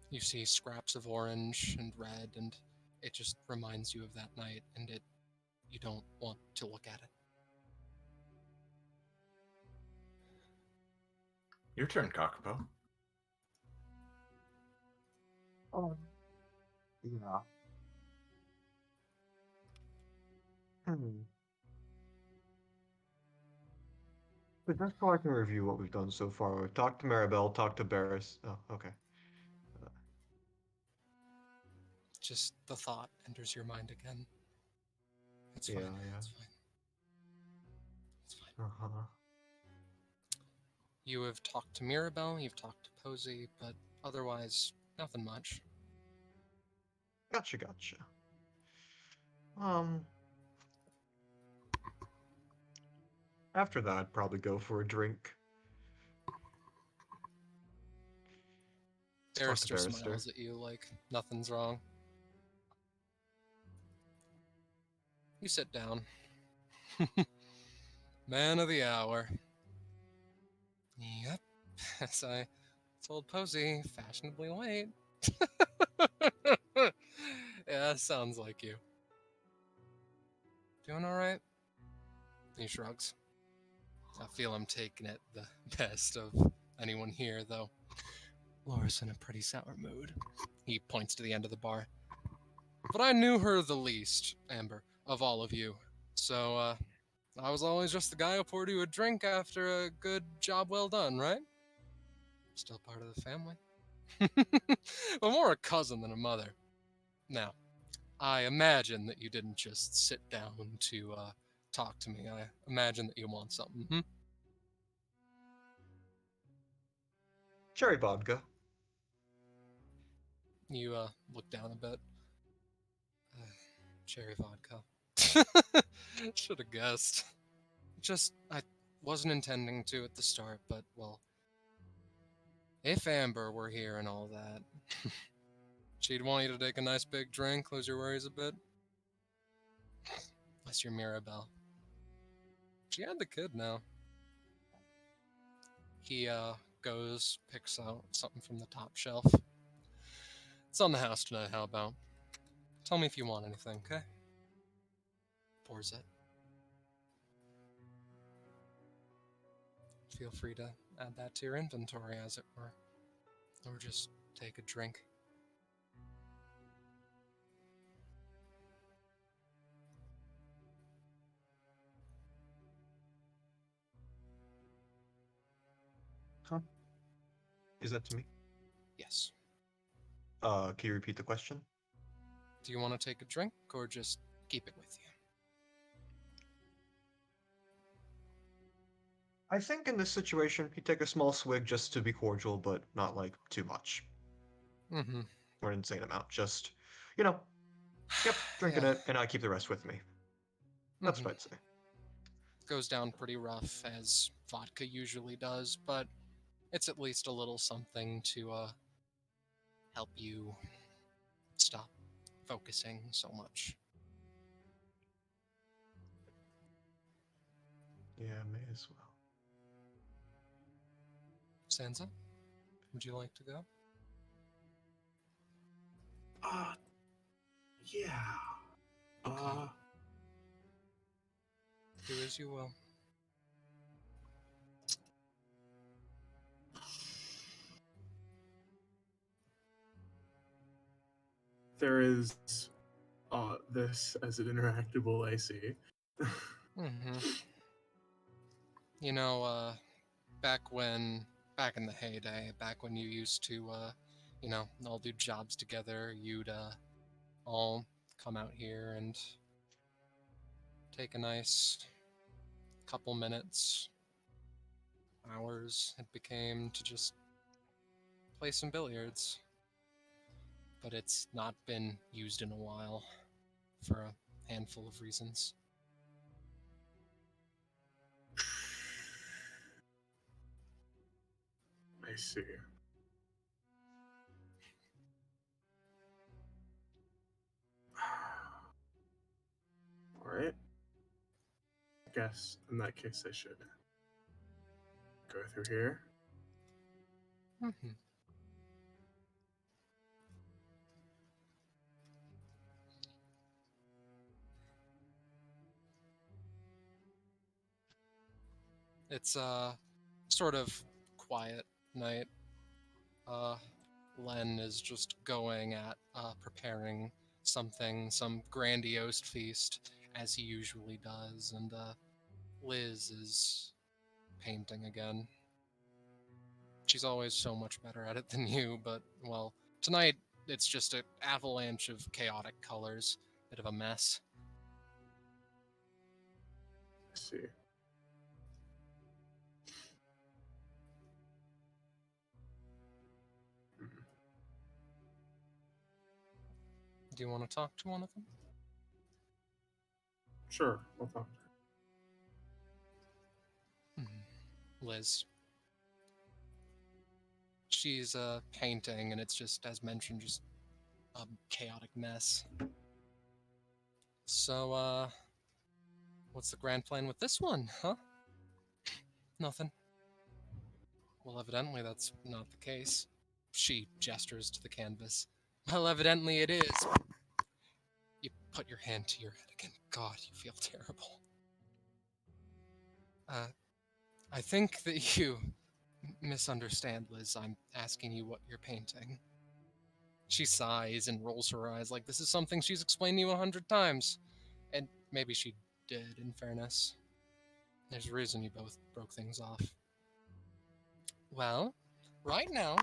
You see scraps of orange and red, and it just reminds you of that night, and you don't want to look at it. Your turn, Kakapo. Oh. Yeah. But just so I can review what we've done so far. We've talked to Maribel, talked to Barris. Oh, okay. Just the thought enters your mind again. It's fine. Yeah. It's fine. It's fine. Uh-huh. You have talked to Mirabelle, you've talked to Posey, but otherwise, nothing much. Gotcha. After that, I'd probably go for a drink. Barrister smiles at you like nothing's wrong. You sit down. Man of the hour. Yep, as I told Posey, fashionably late. Yeah, sounds like you. Doing alright? He shrugs. I feel I'm taking it the best of anyone here, though. Laura's in a pretty sour mood. He points to the end of the bar. But I knew her the least, Amber, of all of you. So, I was always just the guy who poured you a drink after a good job well done, right? Still part of the family. But more a cousin than a mother. Now, I imagine that you didn't just sit down to talk to me. I imagine that you want something. Cherry vodka. You look down a bit. Cherry vodka. Should have guessed. I wasn't intending to at the start, but, well, if Amber were here and all that, she'd want you to take a nice big drink, lose your worries a bit. Unless you're Mirabelle. She had the kid now. He goes, picks out something from the top shelf. It's on the house tonight, how about? Tell me if you want anything, okay? Pours it. Feel free to add that to your inventory, as it were. Or just take a drink. Huh? Is that to me? Yes. Can you repeat the question? Do you want to take a drink, or just keep it with you? I think in this situation, you take a small swig just to be cordial, but not, like, too much. Mm-hmm. Or an insane amount. Just, yep, drinking it, and I keep the rest with me. That's what I'd say. Goes down pretty rough, as vodka usually does, but it's at least a little something to help you stop focusing so much. Yeah, may as well. Sansa, would you like to go? Yeah. Okay. Do as you will. There is this as an interactable AC. Mm-hmm. You know, back in the heyday, back when you used to, all do jobs together, you'd, all come out here and take a nice couple minutes, hours, it became to just play some billiards. But it's not been used in a while for a handful of reasons. I see. Alright. I guess in that case I should go through here. Mm-hmm. It's a sort of quiet night. Len is just going at preparing something, some grandiose feast, as he usually does, and Liz is painting again. She's always so much better at it than you, but, well, tonight it's just an avalanche of chaotic colors. Bit of a mess. I see. Do you want to talk to one of them? Sure, I'll talk to her. Liz. She's painting, and it's just, as mentioned, just a chaotic mess. So, what's the grand plan with this one, huh? Nothing. Well, evidently that's not the case. She gestures to the canvas. Well, evidently it is. You put your hand to your head again. God, you feel terrible. I think that you misunderstand, Liz. I'm asking you what you're painting. She sighs and rolls her eyes like this is something she's explained to you 100 times. And maybe she did, in fairness. There's a reason you both broke things off. Well, right now,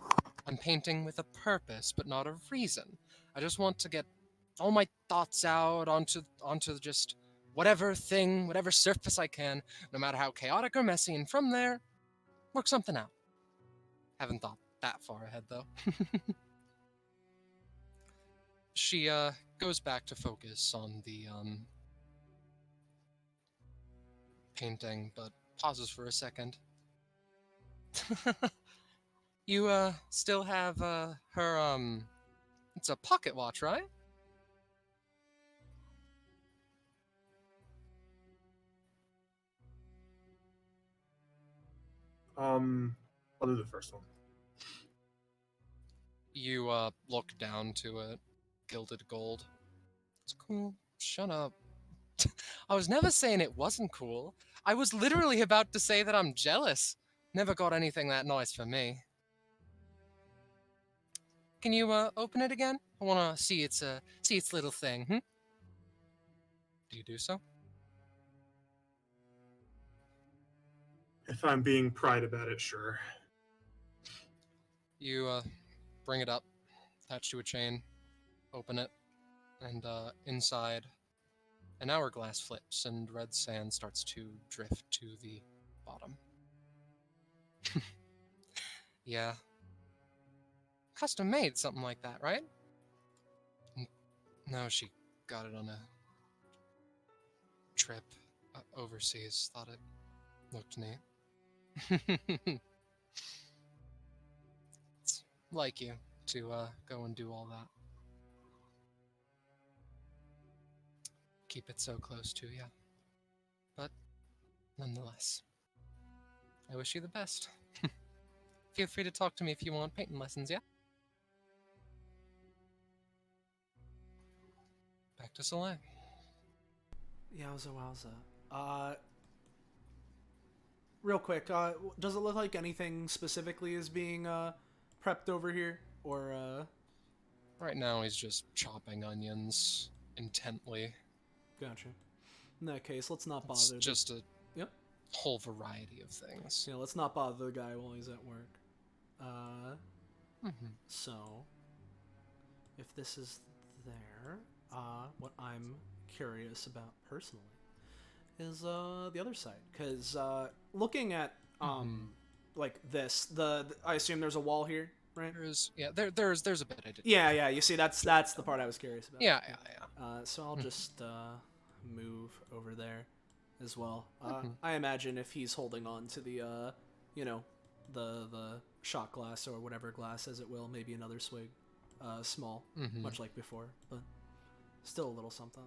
I'm painting with a purpose, but not a reason. I just want to get all my thoughts out onto just whatever thing, whatever surface I can, no matter how chaotic or messy, and from there, work something out. Haven't thought that far ahead, though. She goes back to focus on the painting, but pauses for a second. You still have her it's a pocket watch, right? I'll do the first one. You look down to it, gilded gold. It's cool. Shut up. I was never saying it wasn't cool. I was literally about to say that I'm jealous. Never got anything that nice for me. Can you open it again? I want to see its little thing. Do you do so? If I'm being pried about it, sure. You bring it up, attach to a chain, open it, and inside, an hourglass flips and red sand starts to drift to the bottom. Yeah. Custom made, something like that, right? No, she got it on a trip overseas. Thought it looked neat. It's like you to go and do all that. Keep it so close to you. But nonetheless, I wish you the best. Feel free to talk to me if you want painting lessons, yeah? Back to Soleil. Yowza wowza. Real quick, does it look like anything specifically is being prepped over here? Or, Right now he's just chopping onions intently. Gotcha. In that case, let's not It's bother. just a Yep. whole variety of things. Yeah, let's not bother the guy while he's at work. Mm-hmm. So, if this is there, what I'm curious about personally is the other side, because looking at like this, I assume there's a wall here, right? There's a bit I did. Yeah. You see, that's the part I was curious about. Yeah. So I'll just move over there as well. I imagine if he's holding on to the the shot glass or whatever glass as it will, maybe another swig, small, much like before, but still a little something.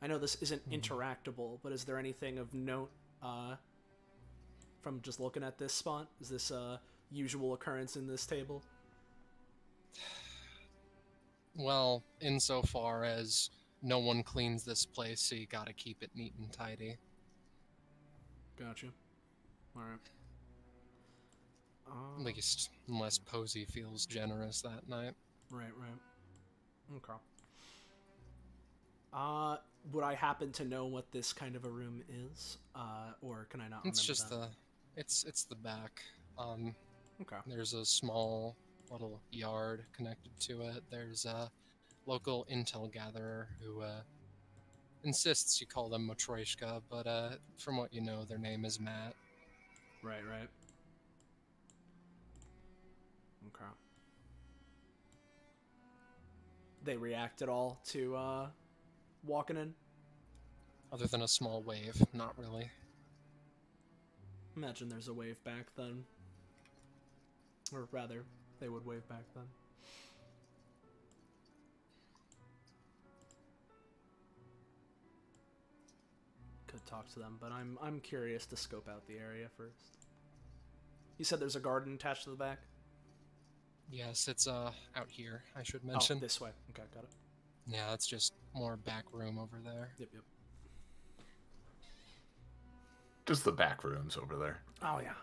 I know this isn't interactable, but is there anything of note from just looking at this spot? Is this a usual occurrence in this table? Well, insofar as no one cleans this place, so you gotta keep it neat and tidy. Gotcha. Alright. At least, unless Posey feels generous that night. Right. Okay. Would I happen to know what this kind of a room is? Or can I not remember It's just that? it's the back. Okay. There's a small little yard connected to it. There's a local intel gatherer who insists you call them Matryoshka, but from what you know, their name is Matt. Right. Okay. They react at all to walking in? Other than a small wave, not really. Imagine there's a wave back then. Or rather, they would wave back then. Could talk to them, but I'm curious to scope out the area first. You said there's a garden attached to the back? Yes, it's out here, I should mention. Oh, this way. Okay, got it. Yeah, it's just more back room over there. Yep. Just the back rooms over there. Oh yeah.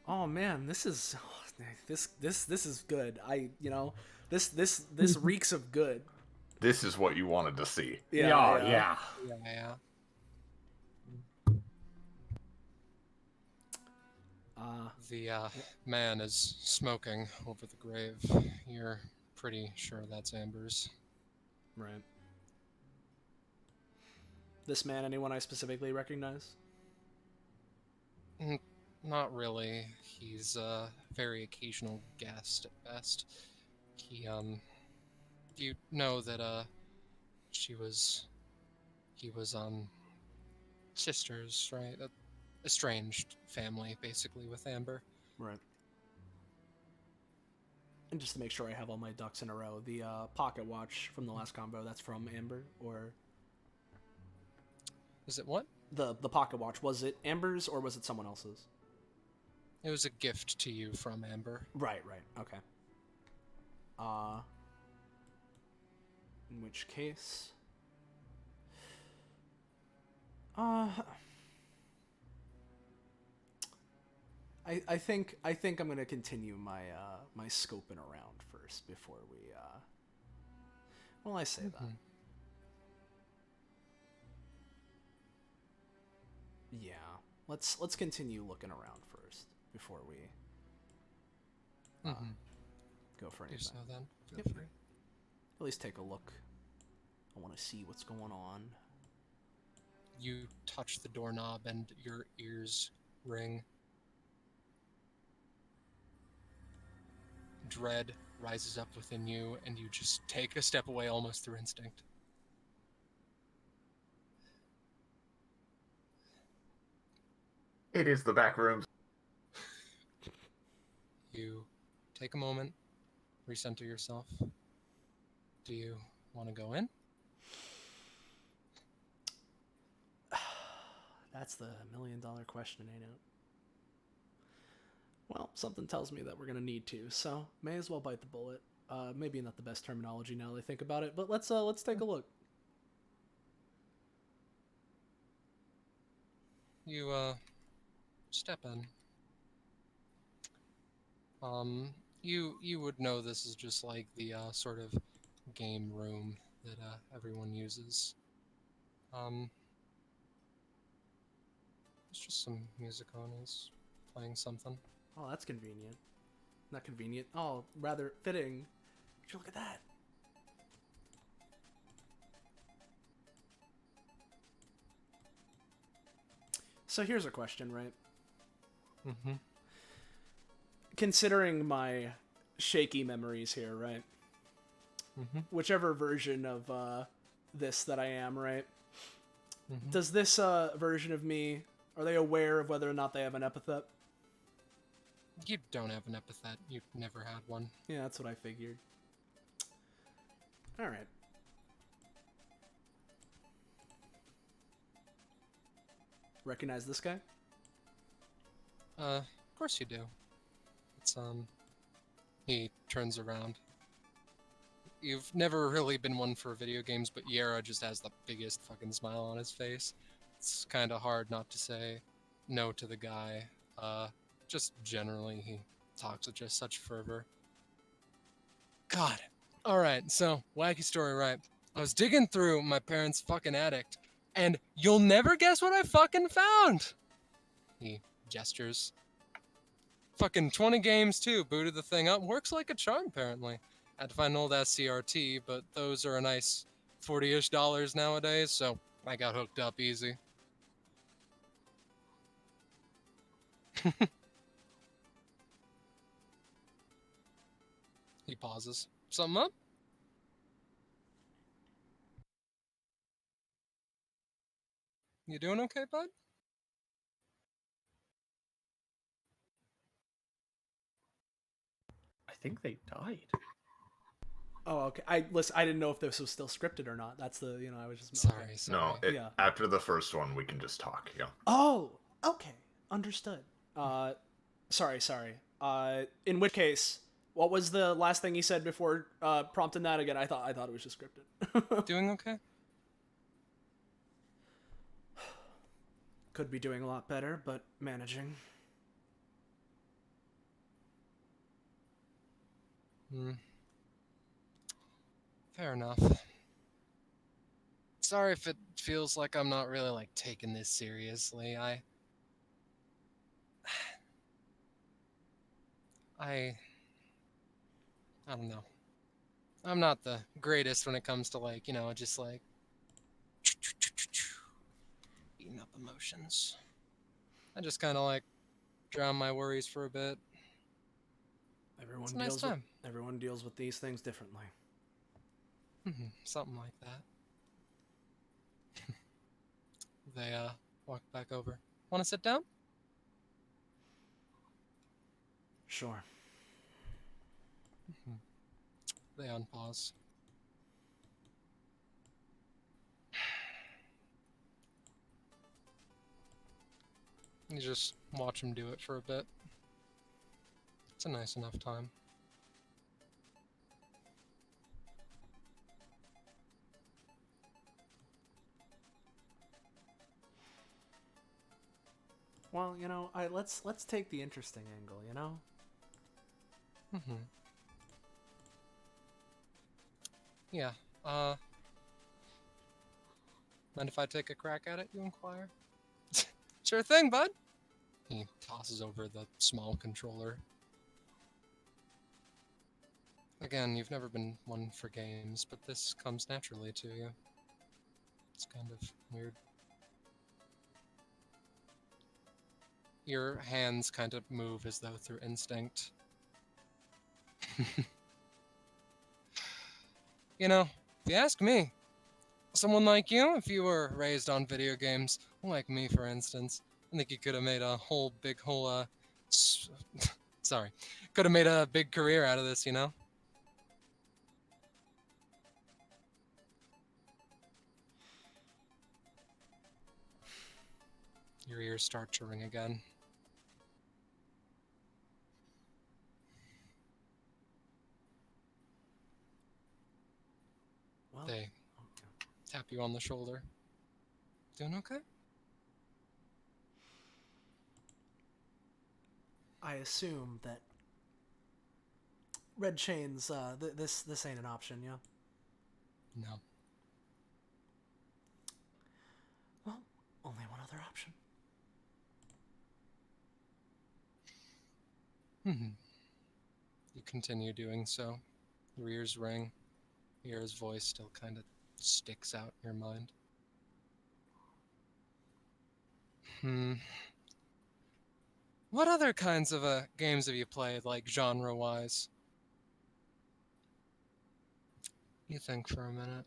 Oh man, this is good. This reeks of good. This is what you wanted to see. Yeah. The man is smoking over the grave. You're pretty sure that's Amber's. Right. This man, anyone I specifically recognize? Not really. He's a very occasional guest at best. You know that he was sisters, right? A estranged family, basically, with Amber. Right. And just to make sure I have all my ducks in a row, the pocket watch from the last combo, that's from Amber, or... Is it what? The pocket watch, was it Amber's or was it someone else's? It was a gift to you from Amber. Right, okay. In which case... I think I'm gonna continue my my scoping around first before we well, I say that. Yeah, let's continue looking around first before we go for anything. Do so then. Feel Yep. free. At least take a look. I want to see what's going on. You touch the doorknob and your ears ring. Dread rises up within you, and you just take a step away almost through instinct. It is the back rooms. You take a moment, recenter yourself. Do you Want to go in? That's the $1,000,000 question, ain't it? Well, something tells me that we're gonna need to, so may as well bite the bullet. Maybe not the best terminology now that I think about it, but let's take a look. You step in. You would know this is just like the sort of game room that everyone uses. There's just some music on. He's playing something. Oh, that's convenient. Not convenient. Oh, rather fitting. Would you look at that? So here's a question, right? Mm-hmm. Considering my shaky memories here, right? Mm-hmm. Whichever version of this that I am, right? Mm-hmm. Does this version of me, are they aware of whether or not they have an epithet? You don't have an epithet. You've never had one. Yeah, that's what I figured. All right. Recognize this guy? Of course you do. It's, he turns around. You've never really been one for video games, but Yera just has the biggest fucking smile on his face. It's kind of hard not to say no to the guy. Just generally, he talks with just such fervor. God. Alright, so, wacky story, right? I was digging through my parents' fucking attic, and you'll never guess what I fucking found! He gestures. Fucking 20 games, too. Booted the thing up. Works like a charm, apparently. Had to find an old ass CRT, but those are a nice $40-ish nowadays, so I got hooked up easy. He pauses. Something up? You doing okay, bud? I think they died. Oh, okay. I didn't know if this was still scripted or not. That's the, I was just... Sorry, okay. sorry. No, Yeah. after the first one, we can just talk, yeah. Oh, okay. Understood. Sorry. In which case, what was the last thing he said before prompting that again? I thought it was just scripted. Doing okay? Could be doing a lot better, but managing. Fair enough. Sorry if it feels like I'm not really, like, taking this seriously. I don't know. I'm not the greatest when it comes to, like, just, like, beating up emotions. I just kind of, like, drown my worries for a bit. It's a nice time. Everyone deals with these things differently. Something like that. They, walk back over. Want to sit down? Sure. They unpause. You just watch him do it for a bit. It's a nice enough time. Well, let's take the interesting angle, Yeah, mind if I take a crack at it, you inquire? Sure thing, bud! He tosses over the small controller. Again, you've never been one for games, but this comes naturally to you. It's kind of weird. Your hands kind of move as though through instinct. If you ask me, someone like you, if you were raised on video games, like me for instance, I think you could have made a sorry, could have made a big career out of this, Your ears start to ring again. Well, They tap you on the shoulder. Doing okay? I assume that red chains. This ain't an option, yeah. No. Well, only one other option. You continue doing so. Your ears ring. You hear his voice still kind of sticks out in your mind. What other kinds of games have you played, like genre-wise? You think for a minute.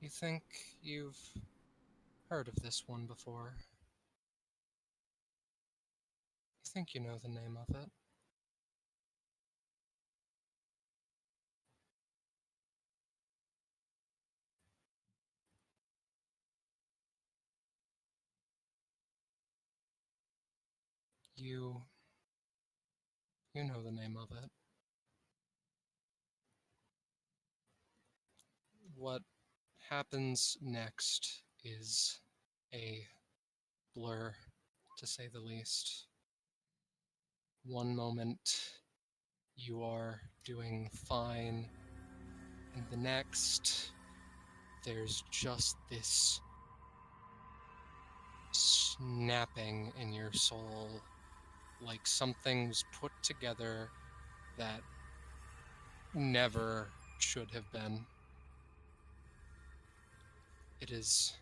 You think you've heard of this one before. You think you know the name of it. You know the name of it. What happens next is a blur, to say the least. One moment you are doing fine, and the next there's just this snapping in your soul, like something's put together that never should have been. It is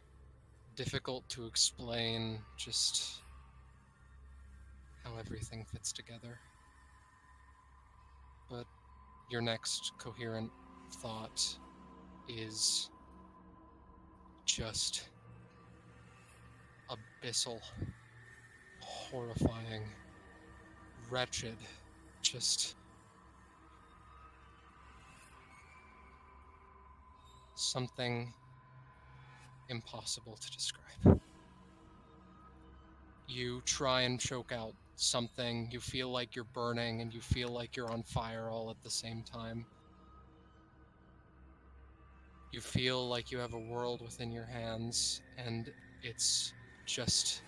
difficult to explain just how everything fits together. But your next coherent thought is just abyssal, horrifying, wretched, just something impossible to describe. You try and choke out something, you feel like you're burning and you feel like you're on fire all at the same time. You feel like you have a world within your hands and it's just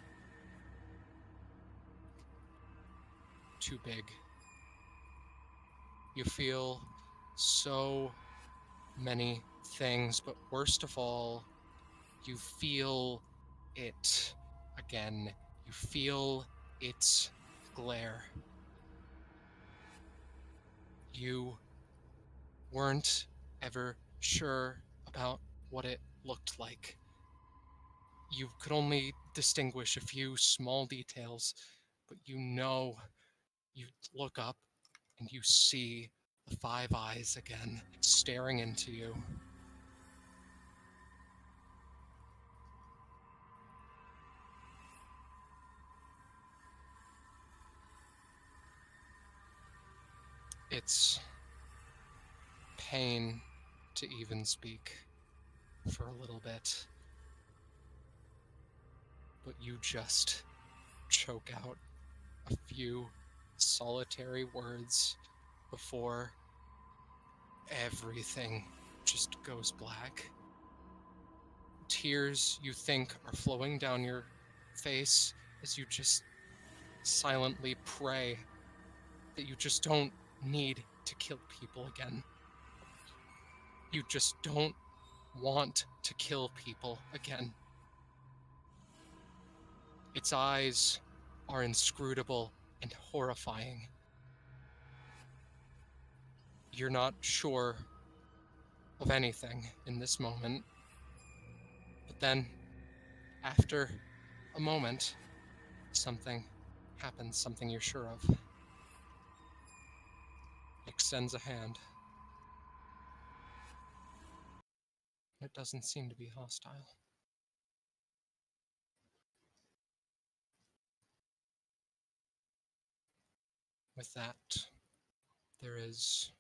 too big. You feel so many things, but worst of all, you feel it again. You feel its glare. You weren't ever sure about what it looked like. You could only distinguish a few small details, but you look up and you see the five eyes again staring into you. It's pain to even speak for a little bit, but you just choke out a few solitary words before everything just goes black. Tears you think are flowing down your face as you just silently pray that you just don't need to kill people again. You just don't want to kill people again. Its eyes are inscrutable and horrifying. You're not sure of anything in this moment. But then, after a moment, something happens, something you're sure of. It extends a hand. It doesn't seem to be hostile. With that, there is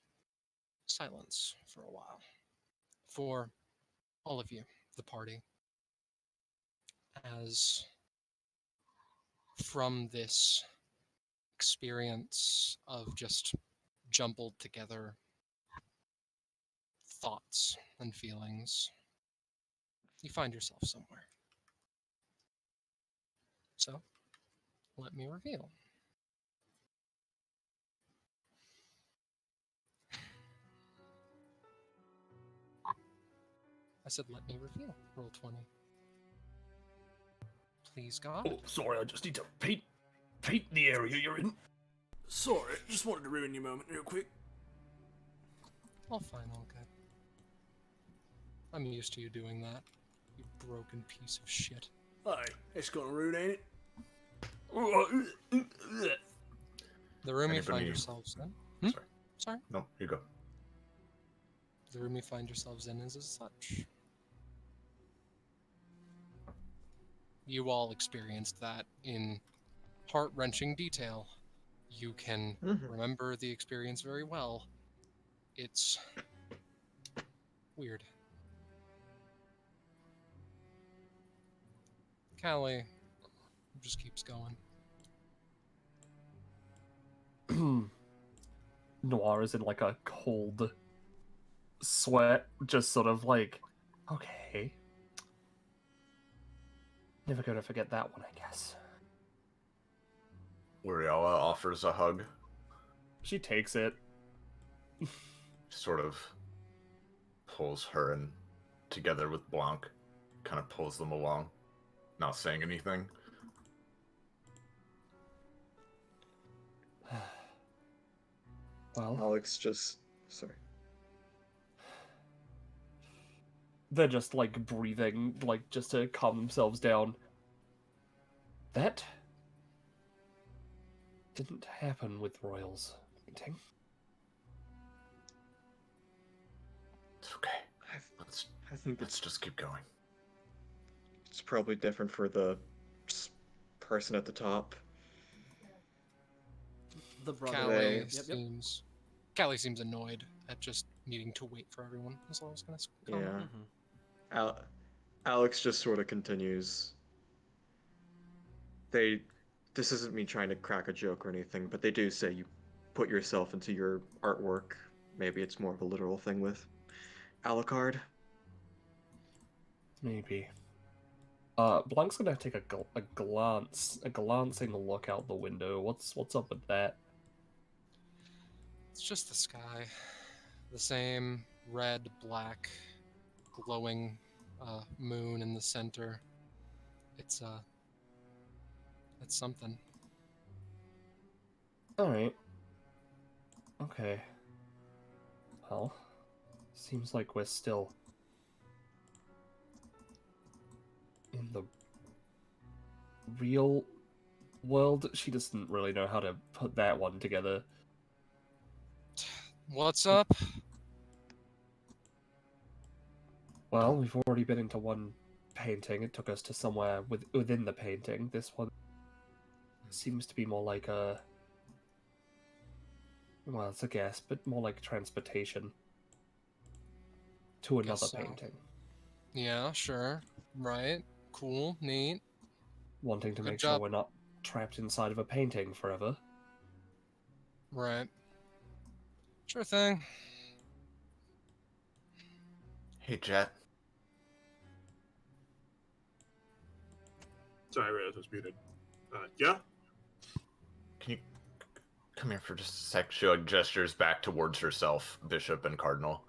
silence for a while. For all of you, the party. As from this experience of just jumbled together thoughts and feelings, you find yourself somewhere. So, let me reveal. I said, let me reveal. Roll 20. Please, God. Oh, sorry, I just need to paint the area you're in. Sorry, just wanted to ruin your moment real quick. All fine, all good. I'm used to you doing that, you broken piece of shit. Hey, it's gonna ruin, ain't it? The room you Anybody- find yourselves in. Sorry. Sorry? No, you go. The room you find yourselves in is as such. You all experienced that in heart-wrenching detail. You can remember the experience very well. It's weird. Callie just keeps going. Noir is in like a cold sweat, just sort of like, okay. Never gonna forget that one, I guess. Uriella offers a hug, She takes it. sort of pulls her in together with Blanc, kind of pulls them along, not saying anything. Well, Alex just... Sorry. they're just like breathing, like just to calm themselves down. That didn't happen with Royal's painting. It's okay. I think Let's just keep going. it's probably different for the person at the top. The brother. Callie Yep, yep. seems... Callie seems annoyed at just needing to wait for everyone. That's all I was gonna comment. Yeah. Alex just sort of continues. This isn't me trying to crack a joke or anything, but they do say you put yourself into your artwork. Maybe it's more of a literal thing with Alucard. Maybe. Blank's gonna take a glancing look out the window. What's up with that? It's just the sky. The same red, black, glowing moon in the center. It's something. Alright. Okay. Well, seems like we're still in the real world. She doesn't really know how to put that one together. What's up? Well, we've already been into one painting. It took us to somewhere within the painting. This one seems to be more like a... Well, it's a guess, but more like transportation to another Guess so. painting. Yeah, sure. Right. Cool. Neat. Wanting to Good make job. sure we're not trapped inside of a painting forever. Right. Sure thing. Hey, Jet. Sorry, I realized I was muted. Yeah? Can you come here for just a sec? She like gestures back towards herself, Bishop and Cardinal.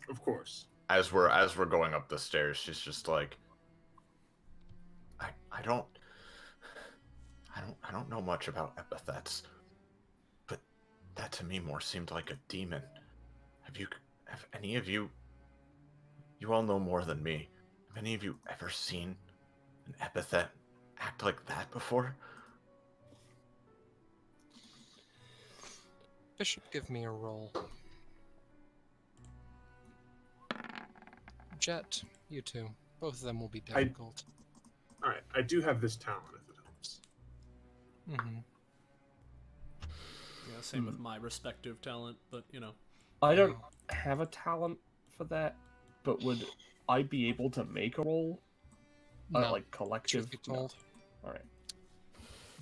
Of course. As we're going up the stairs, she's just like, I don't know much about epithets, but that to me more seemed like a demon. Have any of you all know more than me? Have any of you ever seen an epithet act like that before? Bishop, give me a roll. Jet, you two. Both of them will be difficult. Alright, I do have this talent if it helps. Mm-hmm. Yeah, same with my respective talent, but you know. I don't have a talent for that, but would I be able to make a roll? No. Like collective? Truth be told. No. Alright.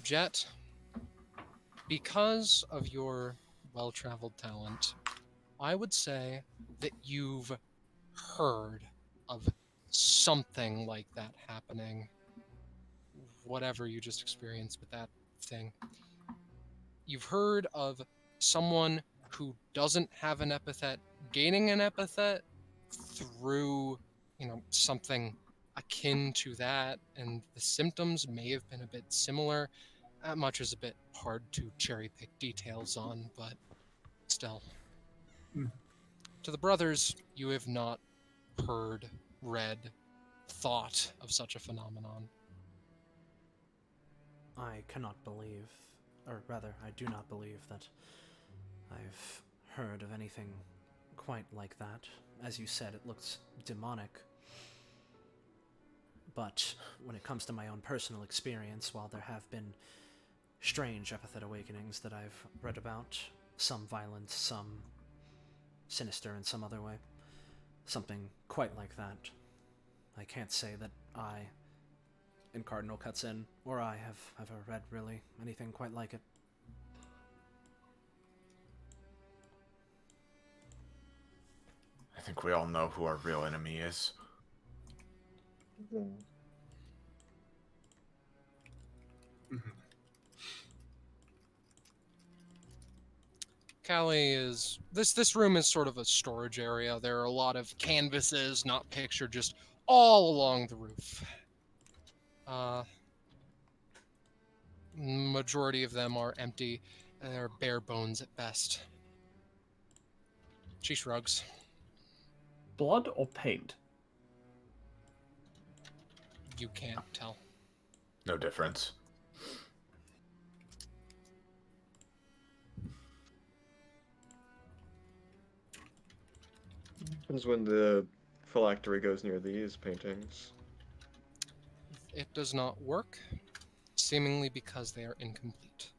Jet, because of your well-traveled talent, I would say that you've heard of something like that happening. Whatever you just experienced with that thing. You've heard of someone who doesn't have an epithet gaining an epithet through, something akin to that, and the symptoms may have been a bit similar. That much is a bit hard to cherry pick details on, but still. To the brothers, you have not heard, read, thought of such a phenomenon. I cannot believe, or rather, I do not believe that I've heard of anything quite like that. As you said, it looks demonic. But when it comes to my own personal experience, while there have been strange epithet awakenings that I've read about, some violent, some sinister in some other way, something quite like that, I can't say that I, and Cardinal cuts in, or I have ever read really anything quite like it. I think we all know who our real enemy is. Callie is... This room is sort of a storage area. There are a lot of canvases, not pictured, just all along the roof. Majority of them are empty. They're bare bones at best. She shrugs. Blood or paint? You can't tell. No difference. Happens when the phylactery goes near these paintings. It does not work, seemingly because they are incomplete.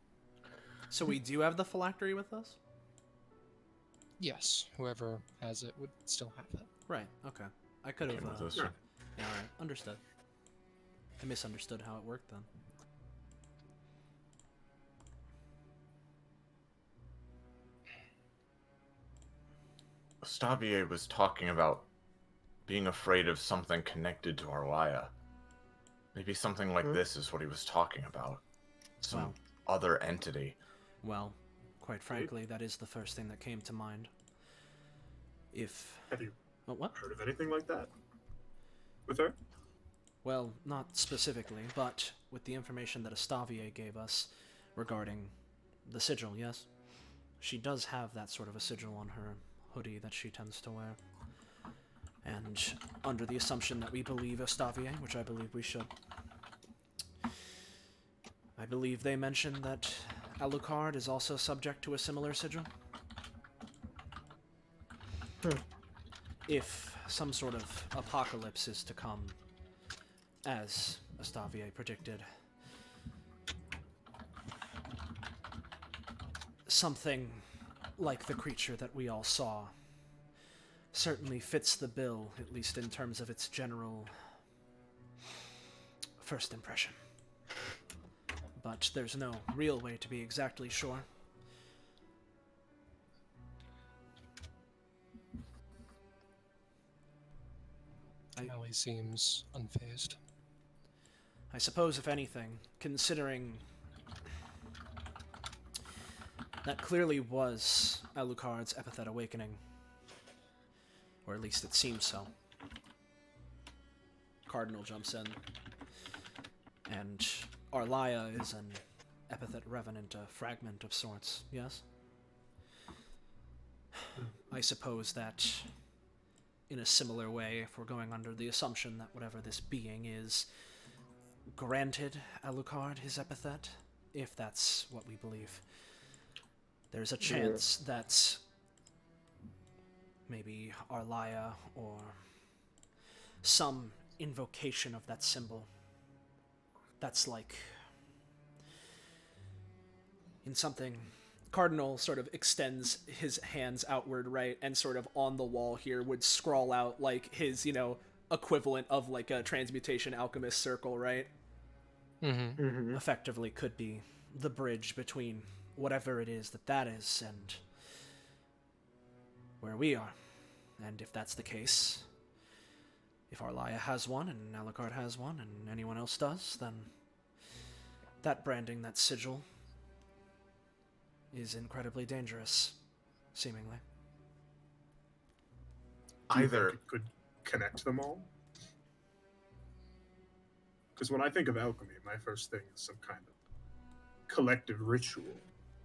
So we do have the phylactery with us? Yes, whoever has it would still have it. Right, okay. I could have... Came with those. Yeah, alright. Understood. I misunderstood how it worked then. Stavier was talking about being afraid of something connected to Arlaya. Maybe something like this is what he was talking about. Some other entity. Well, quite frankly, that is the first thing that came to mind. If... Have you what? heard of anything like that? With her? Well, not specifically, but with the information that Estavier gave us regarding the sigil, yes? She does have that sort of a sigil on her hoodie that she tends to wear. And under the assumption that we believe Estavier, which I believe we should, I believe they mentioned that Alucard is also subject to a similar sigil. If some sort of apocalypse is to come, as Estavier predicted, something like the creature that we all saw certainly fits the bill, at least in terms of its general first impression. But there's no real way to be exactly sure. Callie seems unfazed. I suppose, if anything, considering that clearly was Alucard's epithet awakening, or at least it seems so. Cardinal jumps in, and Arlaya is an epithet revenant, a fragment of sorts, yes? I suppose that, in a similar way, if we're going under the assumption that whatever this being is granted Alucard his epithet, if that's what we believe, there's a chance that maybe Arlaya or some invocation of that symbol that's like in something. Cardinal sort of extends his hands outward, right, and sort of on the wall here would scrawl out like his, equivalent of like a transmutation alchemist circle, right? effectively could be the bridge between whatever it is that is and where we are. And if that's the case, if Arlaia has one and Alucard has one and anyone else does, then that branding, that sigil, is incredibly dangerous, seemingly. Do you think it could connect them all? Because when I think of alchemy, my first thing is some kind of collective ritual,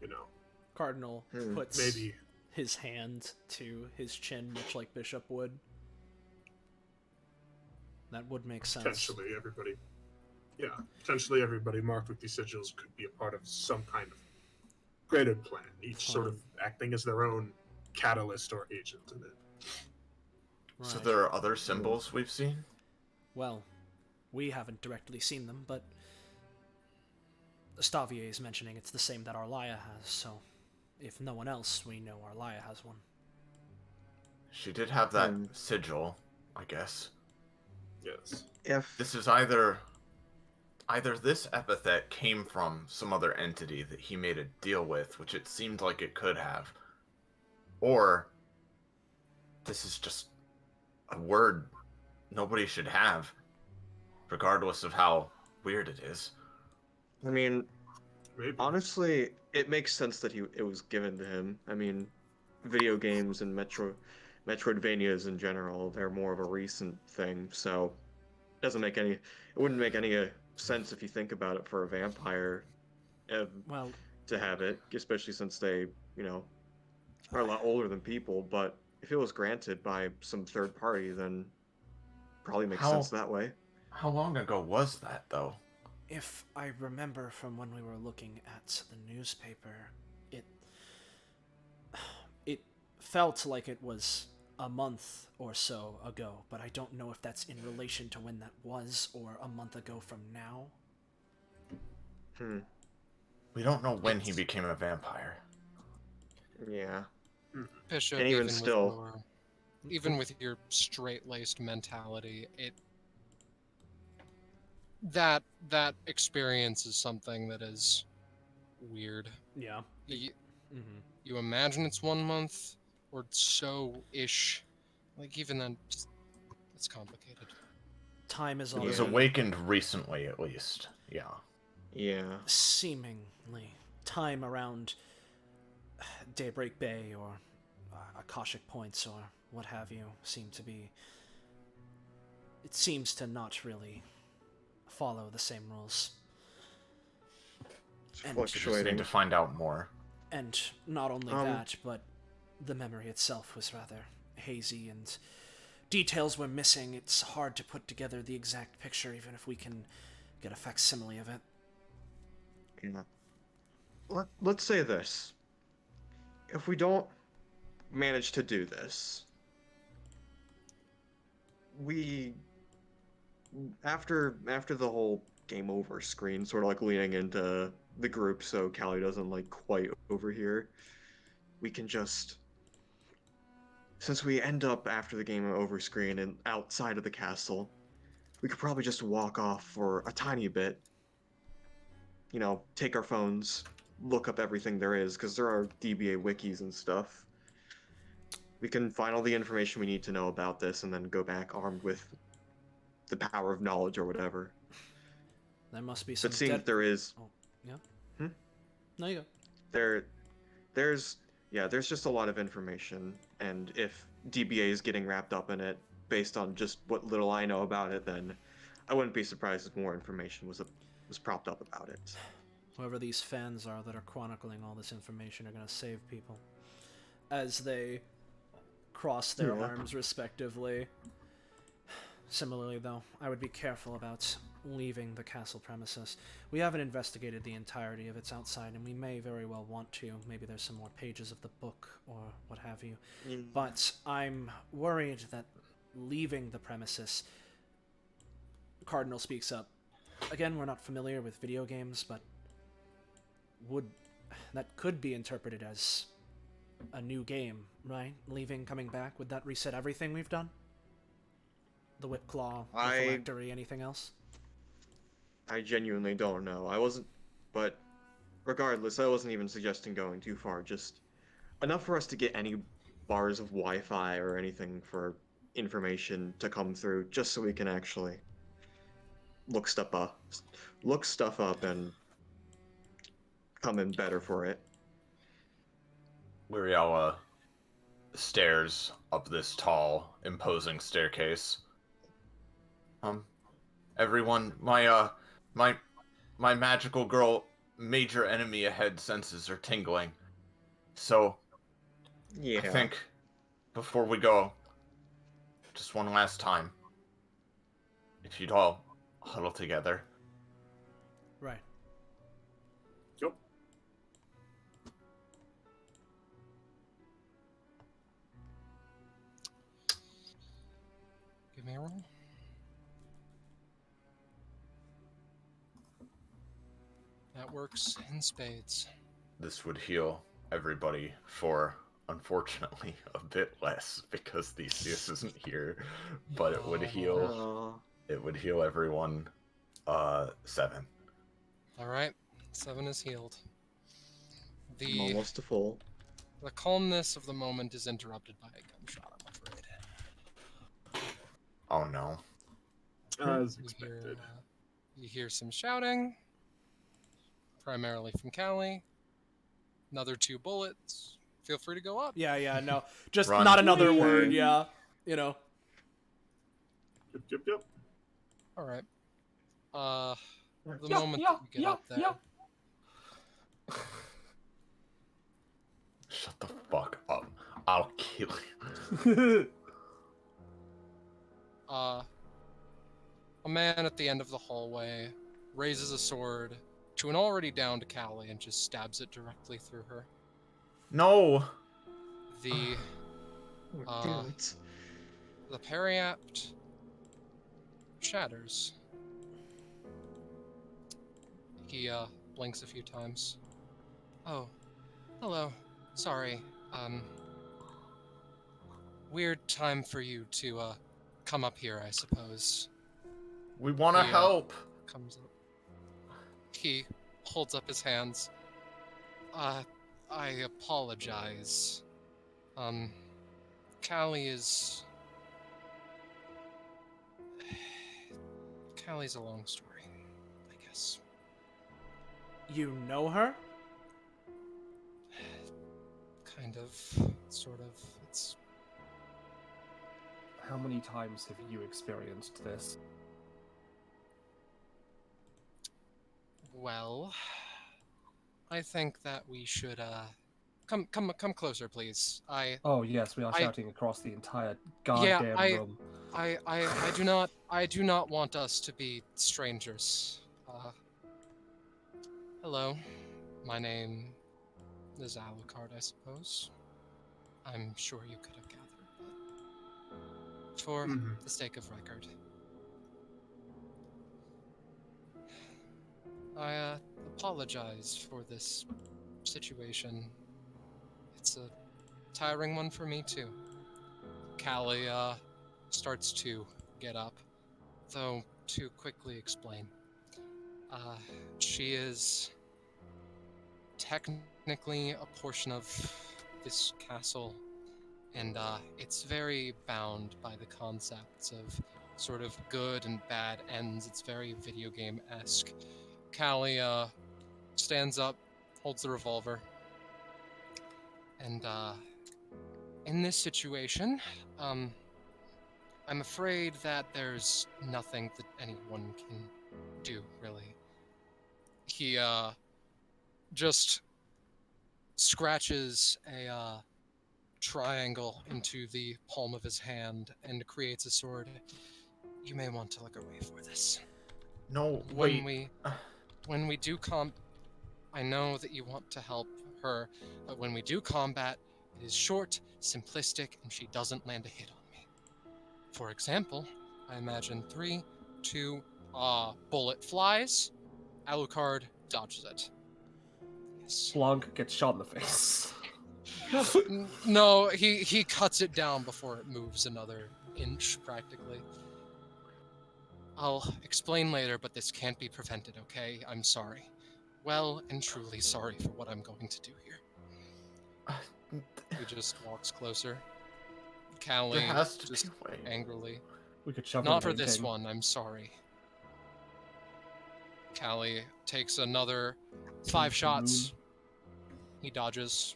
you know? Cardinal puts maybe his hand to his chin, much like Bishop would. That would make sense. Potentially everybody marked with these sigils could be a part of some kind of greater plan, each sort of acting as their own catalyst or agent in it. Right. So there are other symbols we've seen? Well, we haven't directly seen them, but Stavier is mentioning it's the same that Arlaia has, so if no one else, we know Arlaia has one. She did have that sigil, I guess. Yes. If This is either this epithet came from some other entity that he made a deal with, which it seemed like it could have, or this is just a word nobody should have, regardless of how weird it is. I mean, Maybe. honestly, it makes sense that it was given to him. I mean, video games and Metroidvanias in general, they're more of a recent thing, so it wouldn't make any sense if you think about it for a vampire Well, to have it, especially since they, are a lot older than people, but if it was granted by some third party, then probably makes sense that way. How long ago was that, though? if I remember from when we were looking at the newspaper, it felt like it was a month or so ago, but I don't know if that's in relation to when that was or a month ago from now. We don't know when he became a vampire. Yeah. Bishop, And even still, even with your straight-laced mentality, that experience is something that is weird. Yeah. You imagine it's 1 month or so-ish. Like, even then, it's complicated. Time is He all was awakened recently, at least. Yeah. Yeah. Seemingly. Time around Daybreak Bay or Akashic Points or what have you seem to be... It seems to not really follow the same rules. It's We just fluctuating. need to find out more. And not only that, but the memory itself was rather hazy and details were missing. It's hard to put together the exact picture, even if we can get a facsimile of it. Yeah. Let's say this. If we don't manage to do this, after the whole game over screen, sort of like leaning into the group so Callie doesn't like quite overhear, we can just, since we end up after the game over screen and outside of the castle, we could probably just walk off for a tiny bit, take our phones, look up everything there is, because there are DBA wikis and stuff. We can find all the information we need to know about this and then go back armed with the power of knowledge or whatever. There must be some... But seeing that there is... Oh, yeah? No, you go. There's just a lot of information, and if DBA is getting wrapped up in it based on just what little I know about it, then I wouldn't be surprised if more information was propped up about it. Whoever these fans are that are chronicling all this information are going to save people. As they cross their arms respectively. Similarly, though, I would be careful about leaving the castle premises. We haven't investigated the entirety of its outside, and we may very well want to. Maybe there's some more pages of the book, or what have you. But I'm worried that leaving the premises... Cardinal speaks up. Again, we're not familiar with video games, but that could be interpreted as a new game, right? Leaving, coming back, would that reset everything we've done? The Whip Claw, the Phylactery, anything else? I genuinely don't know. I wasn't, but regardless, I wasn't even suggesting going too far. Just enough for us to get any bars of Wi-Fi or anything for information to come through, just so we can actually look stuff up, and come in better for it. Liriala stares up this tall, imposing staircase. Everyone, my magical girl major enemy ahead senses are tingling. So, Yeah. I think, before we go, just one last time, if you'd all huddle together. Right. Yep. Give me a roll. That works in spades. This would heal everybody for, unfortunately, a bit less because Theseus isn't here, but it would heal. It would heal everyone. 7. All right, 7 is healed. I'm almost to full. The calmness of the moment is interrupted by a gunshot, I'm afraid. Oh no. As expected. You hear some shouting, primarily from Callie. Another 2 bullets. Feel free to go up. Yeah, no. Just Run. not another word, yeah. You know. Yep. All right. The moment that you get up there. Shut the fuck up. I'll kill you. A man at the end of the hallway raises a sword to an already downed Callie and just stabs it directly through her. No! The periapt shatters. He blinks a few times. Oh, hello. Sorry. Weird time for you to come up here, I suppose. We want to help. Comes up. He holds up his hands. I apologize. Callie's a long story, I guess. You know her? Kind of, sort of. It's... How many times have you experienced this? Well, I think that we should, come closer, please. Oh yes, we are shouting across the entire goddamn room. I do not want us to be strangers. Hello, my name is Alucard, I suppose. I'm sure you could have gathered, but for the sake of record, I apologize for this situation. It's a tiring one for me too. Callie starts to get up, though to quickly explain. She is technically a portion of this castle, and it's very bound by the concepts of sort of good and bad ends. It's very video game-esque. Callie stands up, holds the revolver, and in this situation, I'm afraid that there's nothing that anyone can do, really. He just scratches a triangle into the palm of his hand and creates a sword. You may want to look away for this. No, When wait. when we do I know that you want to help her, but when we do combat, it is short, simplistic, and she doesn't land a hit on me. For example, I imagine 3, 2, bullet flies, Alucard dodges it. Yes. Blanc gets shot in the face. No, he cuts it down before it moves another inch, practically. I'll explain later, but this can't be prevented, okay? I'm sorry. Well and truly sorry for what I'm going to do here. He just walks closer. Callie There has to just be a way. angrily. We could shove Not her for this painting. one, I'm sorry. Callie takes another 5 shots. He dodges,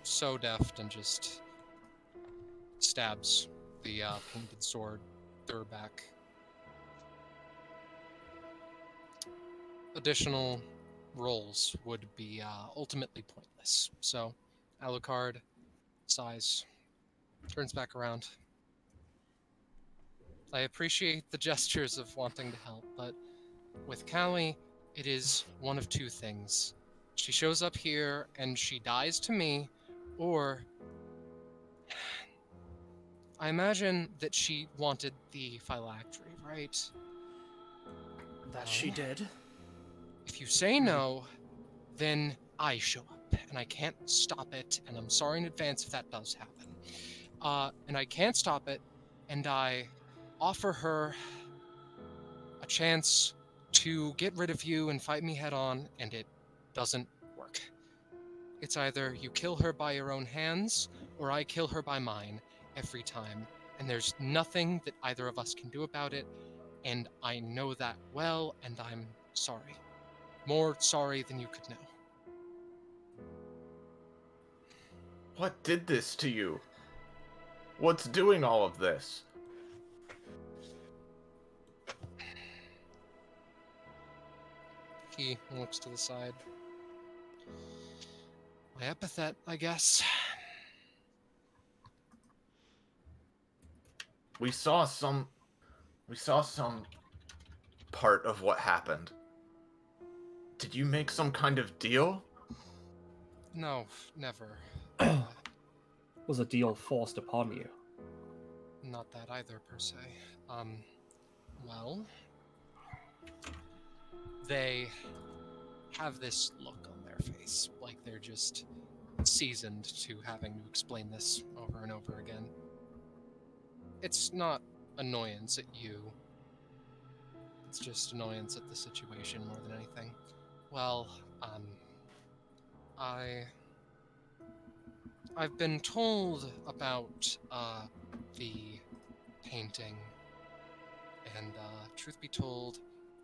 so deft, and just stabs the painted sword through her back. Additional rolls would be ultimately pointless. So, Alucard sighs, turns back around. I appreciate the gestures of wanting to help, but with Callie, it is one of two things. She shows up here and she dies to me, or I imagine that she wanted the phylactery, right? That she did. If you say no, then I show up, and I can't stop it, and I'm sorry in advance if that does happen. And I can't stop it, and I offer her a chance to get rid of you and fight me head on, and it doesn't work. It's either you kill her by your own hands, or I kill her by mine every time, and there's nothing that either of us can do about it, and I know that well, and I'm sorry. More sorry than you could know. What did this to you? What's doing all of this? He looks to the side. My epithet, I guess. We saw some part of what happened. Did you make some kind of deal? No, never. Was a deal forced upon you? Not that either, per se. Well, they have this look on their face, like they're just seasoned to having to explain this over and over again. It's not annoyance at you. It's just annoyance at the situation more than anything. Well, I've been told about, the painting, and, truth be told,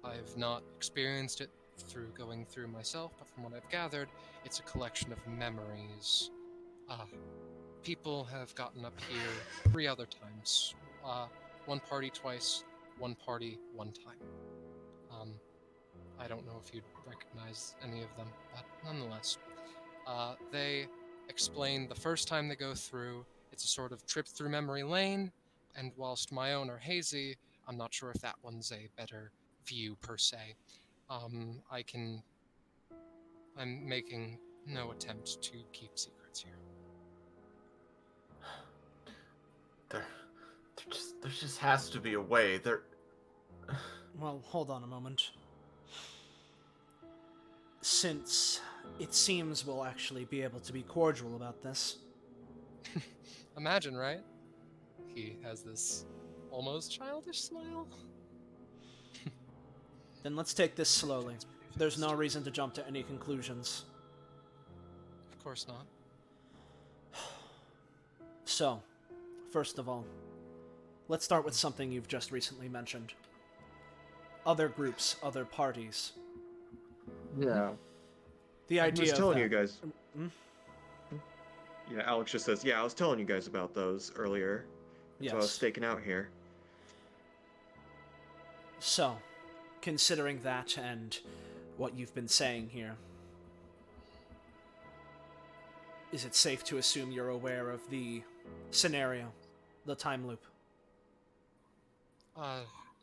I've not experienced it through going through myself, but from what I've gathered, it's a collection of memories. People have gotten up here 3 other times. One party twice, one party one time. I don't know if you'd recognize any of them, but nonetheless. They explain the first time they go through, it's a sort of trip through memory lane, and whilst my own are hazy, I'm not sure if that one's a better view per se. I'm making no attempt to keep secrets here. There just has to be a way. Well, hold on a moment. Since it seems we'll actually be able to be cordial about this. Imagine, right? He has this almost childish smile. Then let's take this slowly. There's no reason to jump to any conclusions. Of course not. So, first of all, let's start with something you've just recently mentioned. Other groups, other parties. Yeah. The idea I was telling of you that. guys. Yeah, Alex just says, yeah, I was telling you guys about those earlier. Yes. So I was staking out here. So, considering that and what you've been saying here, is it safe to assume you're aware of the scenario, the time loop?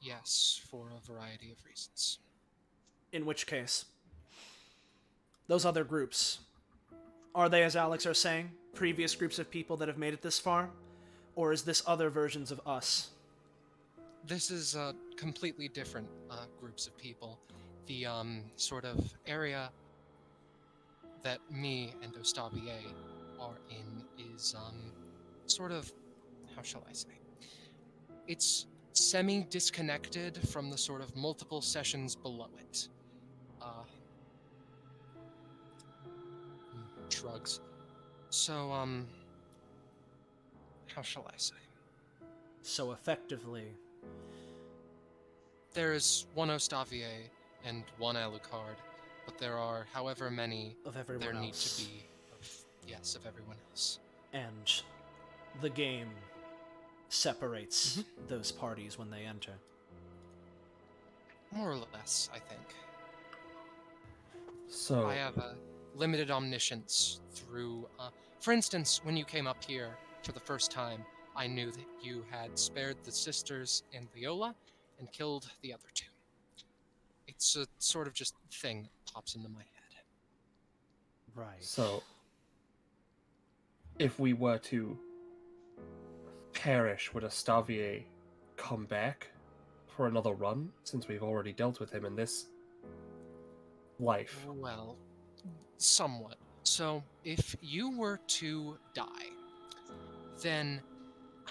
Yes, for a variety of reasons. In which case, those other groups, are they, as Alex are saying, previous groups of people that have made it this far? Or is this other versions of us? This is completely different groups of people. The sort of area that me and Ostavier are in is sort of, how shall I say? It's semi-disconnected from the sort of multiple sessions below it. Shrugs. So, how shall I say? So effectively, there is one Ostavier and one Alucard, but there are however many of everyone there else. need to be of everyone else. And the game separates those parties when they enter. More or less, I think. So I have a limited omniscience through, for instance, when you came up here for the first time, I knew that you had spared the sisters and Leola and killed the other two. It's a sort of just thing that pops into my head. Right. So, if we were to perish, would Ostavier come back for another run, since we've already dealt with him in this life? Well, somewhat. So, if you were to die, then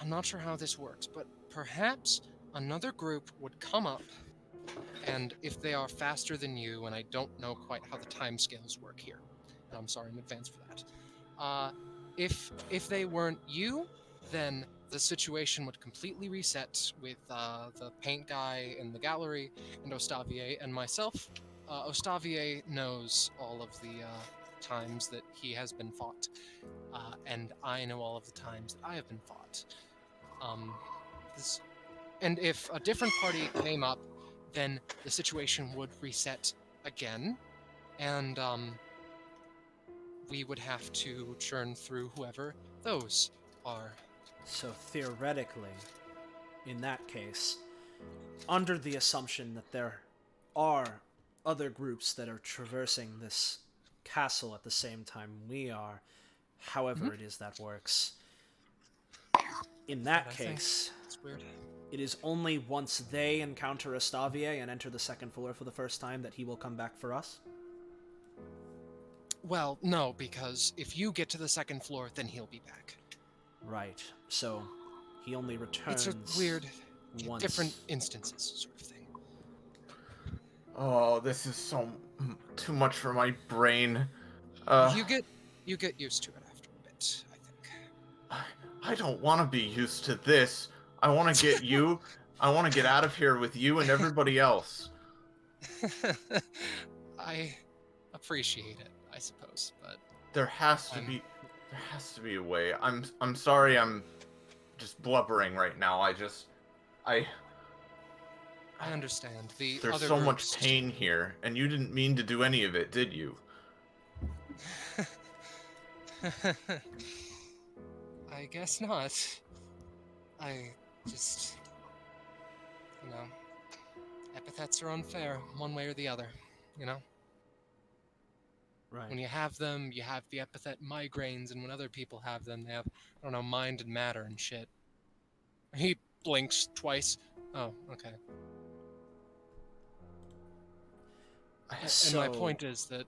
I'm not sure how this works, but perhaps another group would come up, and if they are faster than you, and I don't know quite how the timescales work here, and I'm sorry in advance for that. If they weren't you, then the situation would completely reset with the paint guy in the gallery and Ostavier and myself. Ostavier knows all of the times that he has been fought, and I know all of the times that I have been fought. And if a different party came up, then the situation would reset again, and we would have to churn through whoever those are. So theoretically, in that case, under the assumption that there are other groups that are traversing this castle at the same time we are, however it is that works, in that case, it's weird. It is only once they encounter Ostavier and enter the second floor for the first time that he will come back for us? Well, no, because if you get to the second floor, then he'll be back. Right. So he only returns. It's a weird, once. different instances sort of thing. Oh, this is so too much for my brain. You get used to it after a bit, I think. I don't want to be used to this. I want to get you. I want to get out of here with you and everybody else. I appreciate it, I suppose, but there has to be a way. I'm sorry. I'm just blubbering right now. I understand. There's so much pain here, and you didn't mean to do any of it, did you? I guess not. I just, epithets are unfair, one way or the other, Right. When you have them, you have the epithet migraines, and when other people have them, they have, mind and matter and shit. He blinks twice. Oh, okay. And my point is that,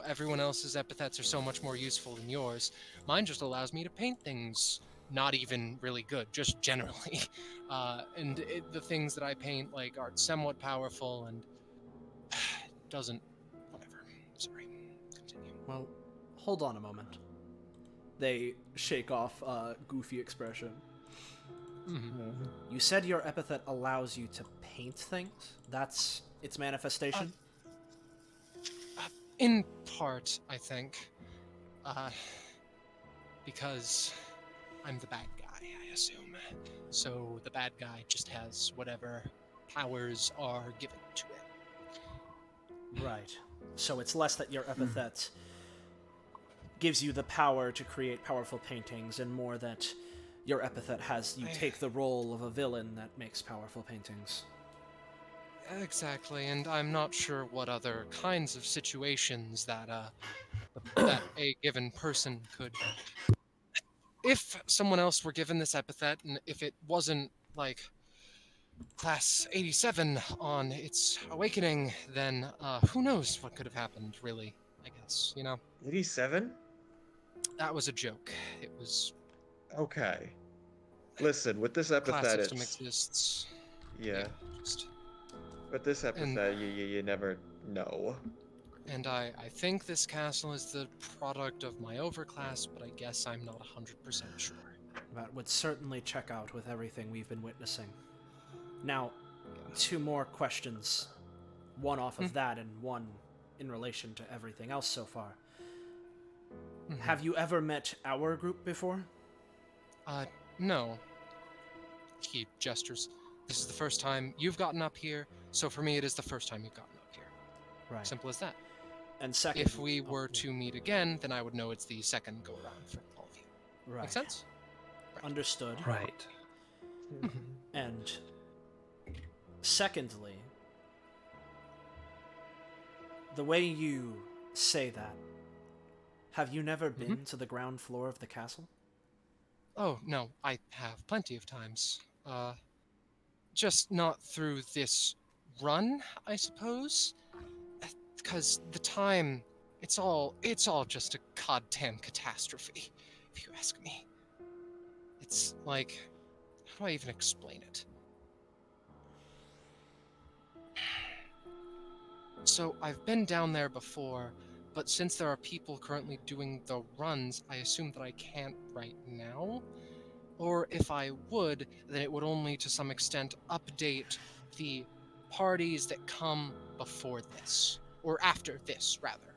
everyone else's epithets are so much more useful than yours. Mine just allows me to paint things not even really good, just generally. And the things that I paint, are somewhat powerful and doesn't... Whatever. Sorry. Continue. Well, hold on a moment. They shake off a goofy expression. Mm-hmm. You said your epithet allows you to paint things? That's its manifestation? In part, I think. Because I'm the bad guy, I assume. So the bad guy just has whatever powers are given to it. Right. So it's less that your epithet gives you the power to create powerful paintings, and more that your epithet has you take the role of a villain that makes powerful paintings. Exactly, and I'm not sure what other kinds of situations that that a given person could... If someone else were given this epithet, and if it wasn't, class 87 on its awakening, then who knows what could have happened, really, I guess, 87? That was a joke. It was... Okay. Listen, with this class epithet, system it's exists. yeah. Just, With this epithet, you never know. and I think this castle is the product of my overclass, but I guess I'm not 100% sure. That would certainly check out with everything we've been witnessing. Now, 2 more questions. One off of that and one in relation to everything else so far. Have you ever met our group before? No. He gestures. This is the first time you've gotten up here, so for me it is the first time you've gotten up here. Right. Simple as that. And second, If we were to meet again, then I would know it's the second go-around for all of you. Right. Make sense? Right. Understood. Right. And secondly, the way you say that, have you never been to the ground floor of the castle? Oh, no, I have plenty of times. Just not through this run, I suppose. Because the time, it's all just a goddamn catastrophe, if you ask me. It's like, how do I even explain it? So, I've been down there before, but since there are people currently doing the runs, I assume that I can't right now. Or if I would, then it would only to some extent update the parties that come before this. Or after this, rather.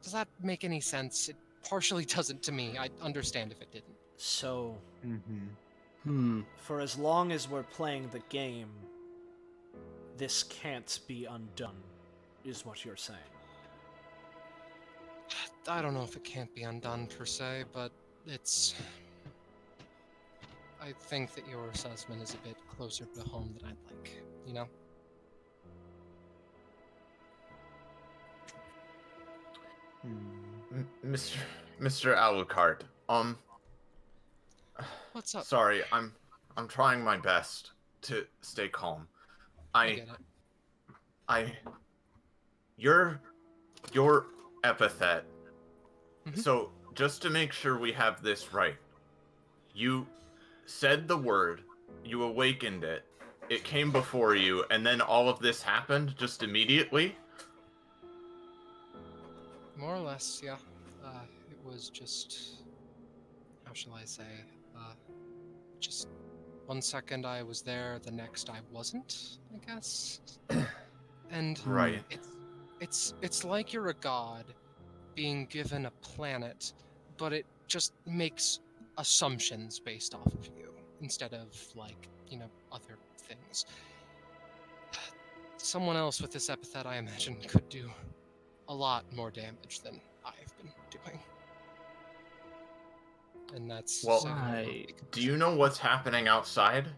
Does that make any sense? It partially doesn't to me. I'd understand if it didn't. So, Hmm. for as long as we're playing the game, this can't be undone, is what you're saying. I don't know if it can't be undone per se, but it's... I think that your assessment is a bit closer to home than I'd like, you know? Mr. Alucard, What's up? sorry, I'm trying my best to stay calm. I get it. Your epithet. So, just to make sure we have this right, you said the word, you awakened it, it came before you, and then all of this happened just immediately? More or less, yeah. It was just... How shall I say? Just 1 second I was there, the next I wasn't, I guess. And Right. It's like you're a god being given a planet, but it just makes assumptions based off of you instead of, like, you know, other things. Someone else with this epithet, I imagine, could do a lot more damage than I've been doing. And that's... Well, saying do you know what's happening outside?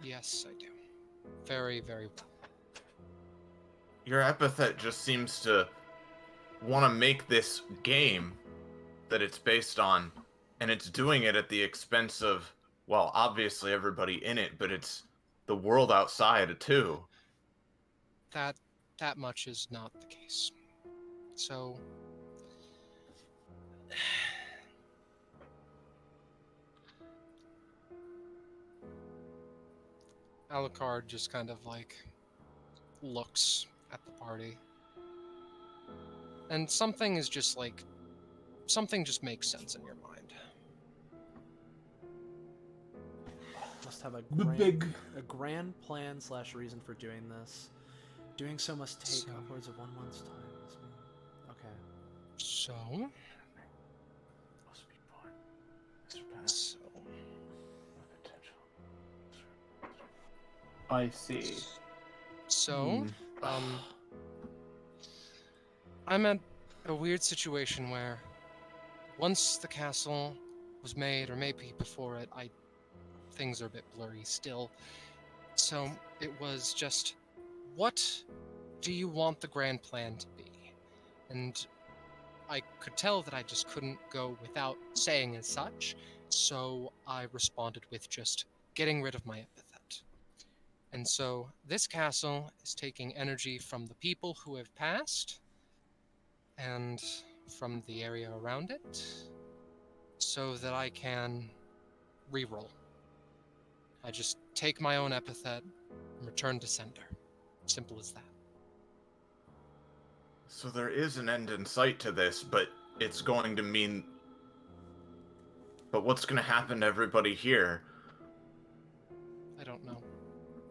Yes, I do. Very, very well. Your epithet just seems to want to make this game that it's based on, and it's doing it at the expense of, well, obviously everybody in it, but it's the world outside too. That much is not the case. So... Alucard just kind of, like, looks at the party. And something is just, like... Something just makes sense in your mind. Must have a grand plan / reason for doing this. Doing so must take upwards of 1 month's time. Okay. So... So... I see. So, I'm at a weird situation where once the castle was made, or maybe before it, things are a bit blurry still. So it was just, what do you want the grand plan to be? And I could tell that I just couldn't go without saying as such, so I responded with just getting rid of my epithet. And so this castle is taking energy from the people who have passed, and from the area around it, so that I can reroll. I just take my own epithet and return to sender. Simple as that. So there is an end in sight to this, but it's going to mean... But what's going to happen to everybody here? I don't know.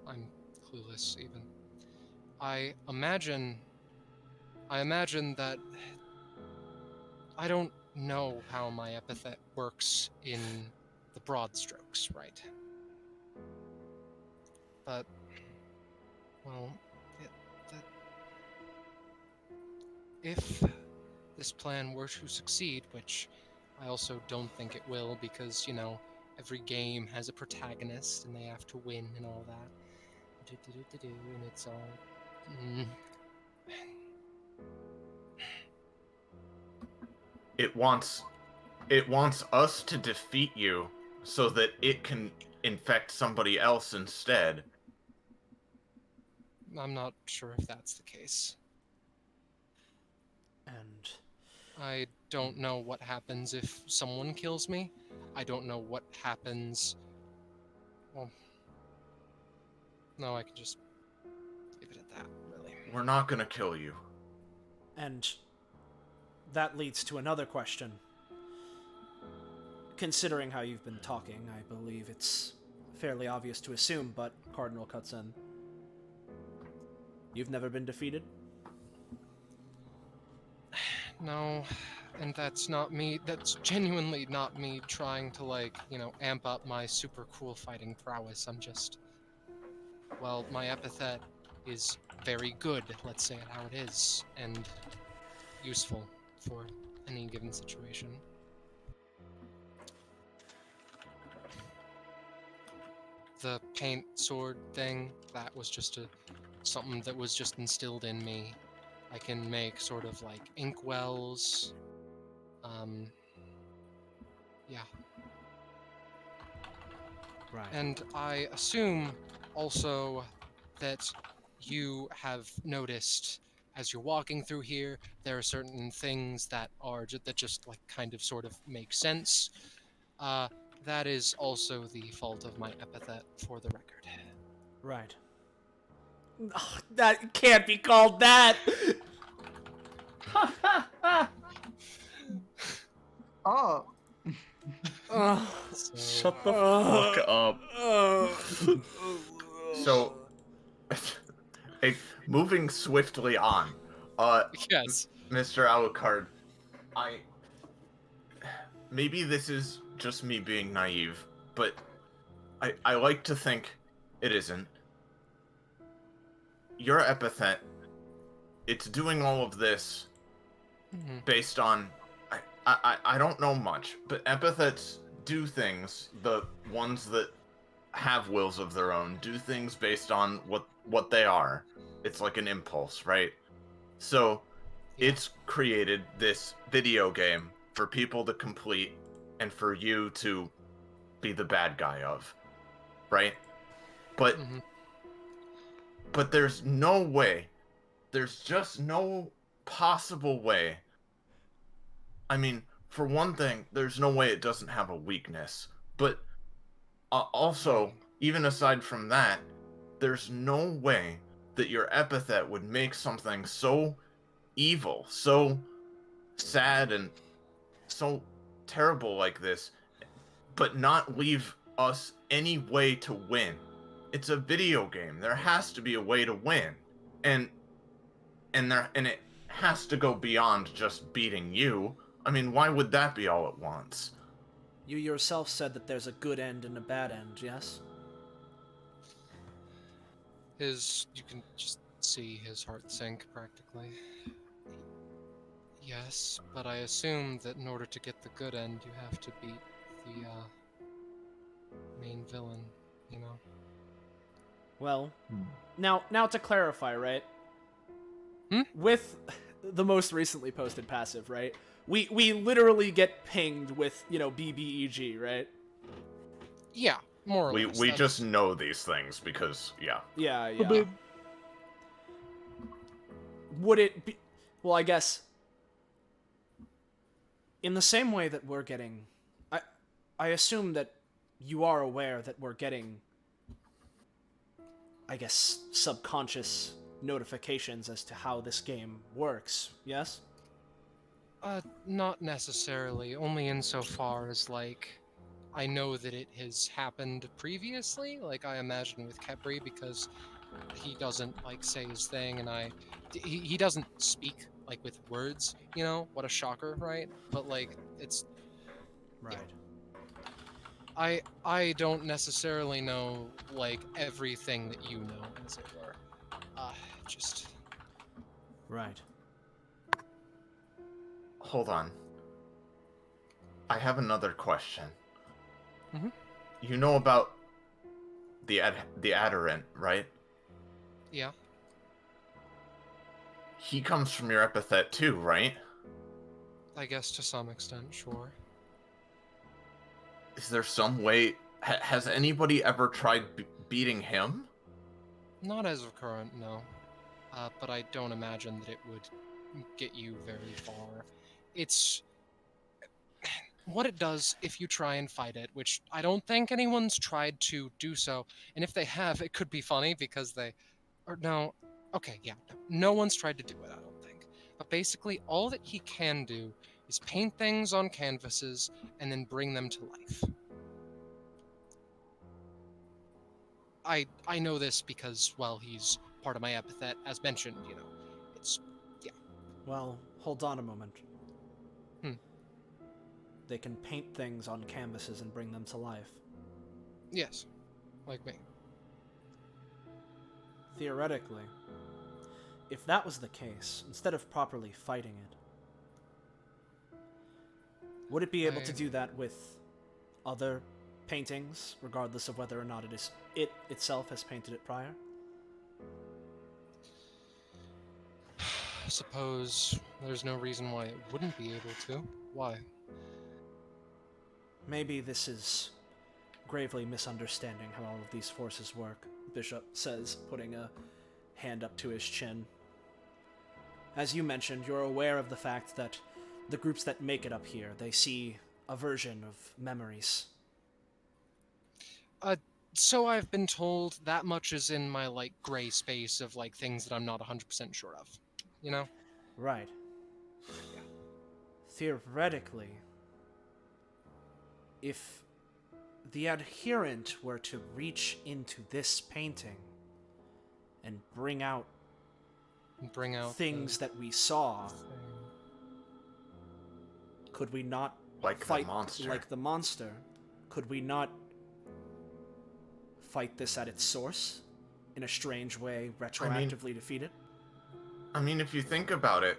I'm clueless, even. I imagine that I don't know how my epithet works in the broad strokes, right? But, well, if this plan were to succeed, which I also don't think it will, because, you know, every game has a protagonist and they have to win and all that. And it's all... It wants us to defeat you so that it can infect somebody else instead. I'm not sure if that's the case. And I don't know what happens if someone kills me. I don't know what happens... Well... No, I can just leave it at that, really. We're not gonna kill you. And that leads to another question. Considering how you've been talking, I believe it's fairly obvious to assume, but Cardinal cuts in. You've never been defeated? No, and that's not me. That's genuinely not me trying to, like, you know, amp up my super cool fighting prowess. I'm just... Well, my epithet is very good, let's say it how it is, and useful for any given situation. The paint sword thing, that was just something that was just instilled in me. I can make sort of like inkwells. Yeah. Right. And I assume also that you have noticed as you're walking through here, there are certain things that are that just like kind of sort of make sense. That is also the fault of my epithet, for the record. Right. Ugh, that can't be called that! Oh. Shut the fuck up. So, moving swiftly on. Yes. Mr. Alucard, maybe this is just me being naive, but I like to think it isn't. Your epithet, it's doing all of this based on... I don't know much, but epithets do things, the ones that have wills of their own, do things based on what they are. It's like an impulse, right? So, it's created this video game for people to complete and for you to be the bad guy of, right? But but there's no way, there's just no possible way. I mean, for one thing, there's no way it doesn't have a weakness, but also, even aside from that, there's no way that your epithet would make something so evil, so sad, and so terrible like this, but not leave us any way to win. It's a video game. There has to be a way to win, and it has to go beyond just beating you. I mean, why would that be all it wants? You yourself said that there's a good end and a bad end, yes? You can just see his heart sink, practically. Yes, but I assume that in order to get the good end, you have to beat the, main villain, you know? Well, now to clarify, right? Hmm? With the most recently posted passive, right? We literally get pinged with, you know, BBEG, right? Yeah, more or less. We just know these things because, yeah. Yeah. Would it be... Well, I guess... In the same way that we're getting I assume that you are aware that we're getting, I guess, subconscious notifications as to how this game works, yes? Not necessarily, only insofar as, like, I know that it has happened previously, like I imagine with Kebri, because he doesn't, like, say his thing, and he doesn't speak, like, with words, you know? What a shocker, right? But, like, it's... Right. I don't necessarily know, like, everything that you know, as it were. Just... Right. Hold on. I have another question. Mhm. You know about the adherent, right? Yeah. He comes from your epithet too, right? I guess to some extent, sure. Is there some way... has anybody ever tried beating him? Not as of current, no. But I don't imagine that it would get you very far. It's... what it does if you try and fight it, which I don't think anyone's tried to do so, and if they have, it could be funny because they... or no... okay, yeah, no one's tried to do it, I don't think. But basically, all that he can do is paint things on canvases and then bring them to life. I know this because, well, he's part of my epithet, as mentioned, you know. It's... yeah. Well, hold on a moment. Hmm. They can paint things on canvases and bring them to life. Yes, like me. Theoretically, if that was the case, instead of properly fighting it, would it be able to do that with other paintings, regardless of whether or not it itself has painted it prior? I suppose there's no reason why it wouldn't be able to. Why? Maybe this is gravely misunderstanding how all of these forces work, Bishop says, putting a hand up to his chin. As you mentioned, you're aware of the fact that the groups that make it up here, they see a version of memories. So I've been told. That much is in my, like, gray space of, like, things that I'm not 100% sure of. You know? Right. Yeah. Theoretically, if the adherent were to reach into this painting and bring out things that we saw, could we not fight like the monster? Could we not fight this at its source? In a strange way, retroactively defeat it? I mean, if you think about it,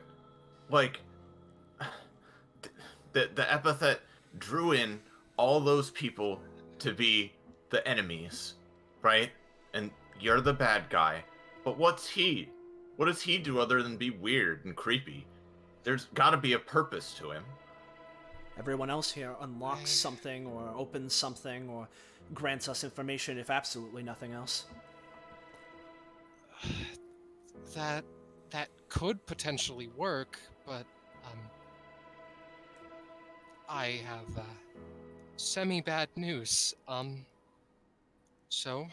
like, the epithet drew in all those people to be the enemies, right? And you're the bad guy. But what's he? What does he do other than be weird and creepy? There's gotta be a purpose to him. Everyone else here unlocks something or opens something or grants us information, if absolutely nothing else. That could potentially work, but I have semi-bad news. So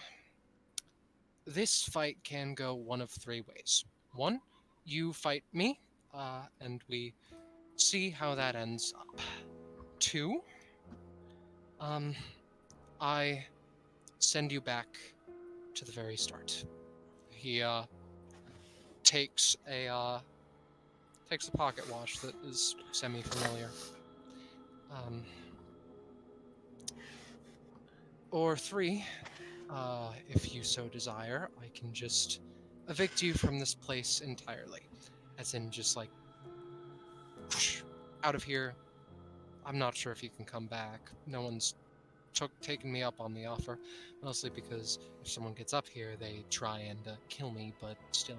this fight can go one of three ways. One, you fight me, and we see how that ends up. Two, I send you back to the very start. He takes a pocket watch that is semi-familiar. Or three, if you so desire, I can just evict you from this place entirely. As in, just like, whoosh, out of here. I'm not sure if you can come back. No one's taken me up on the offer, mostly because if someone gets up here, they try and kill me, but still,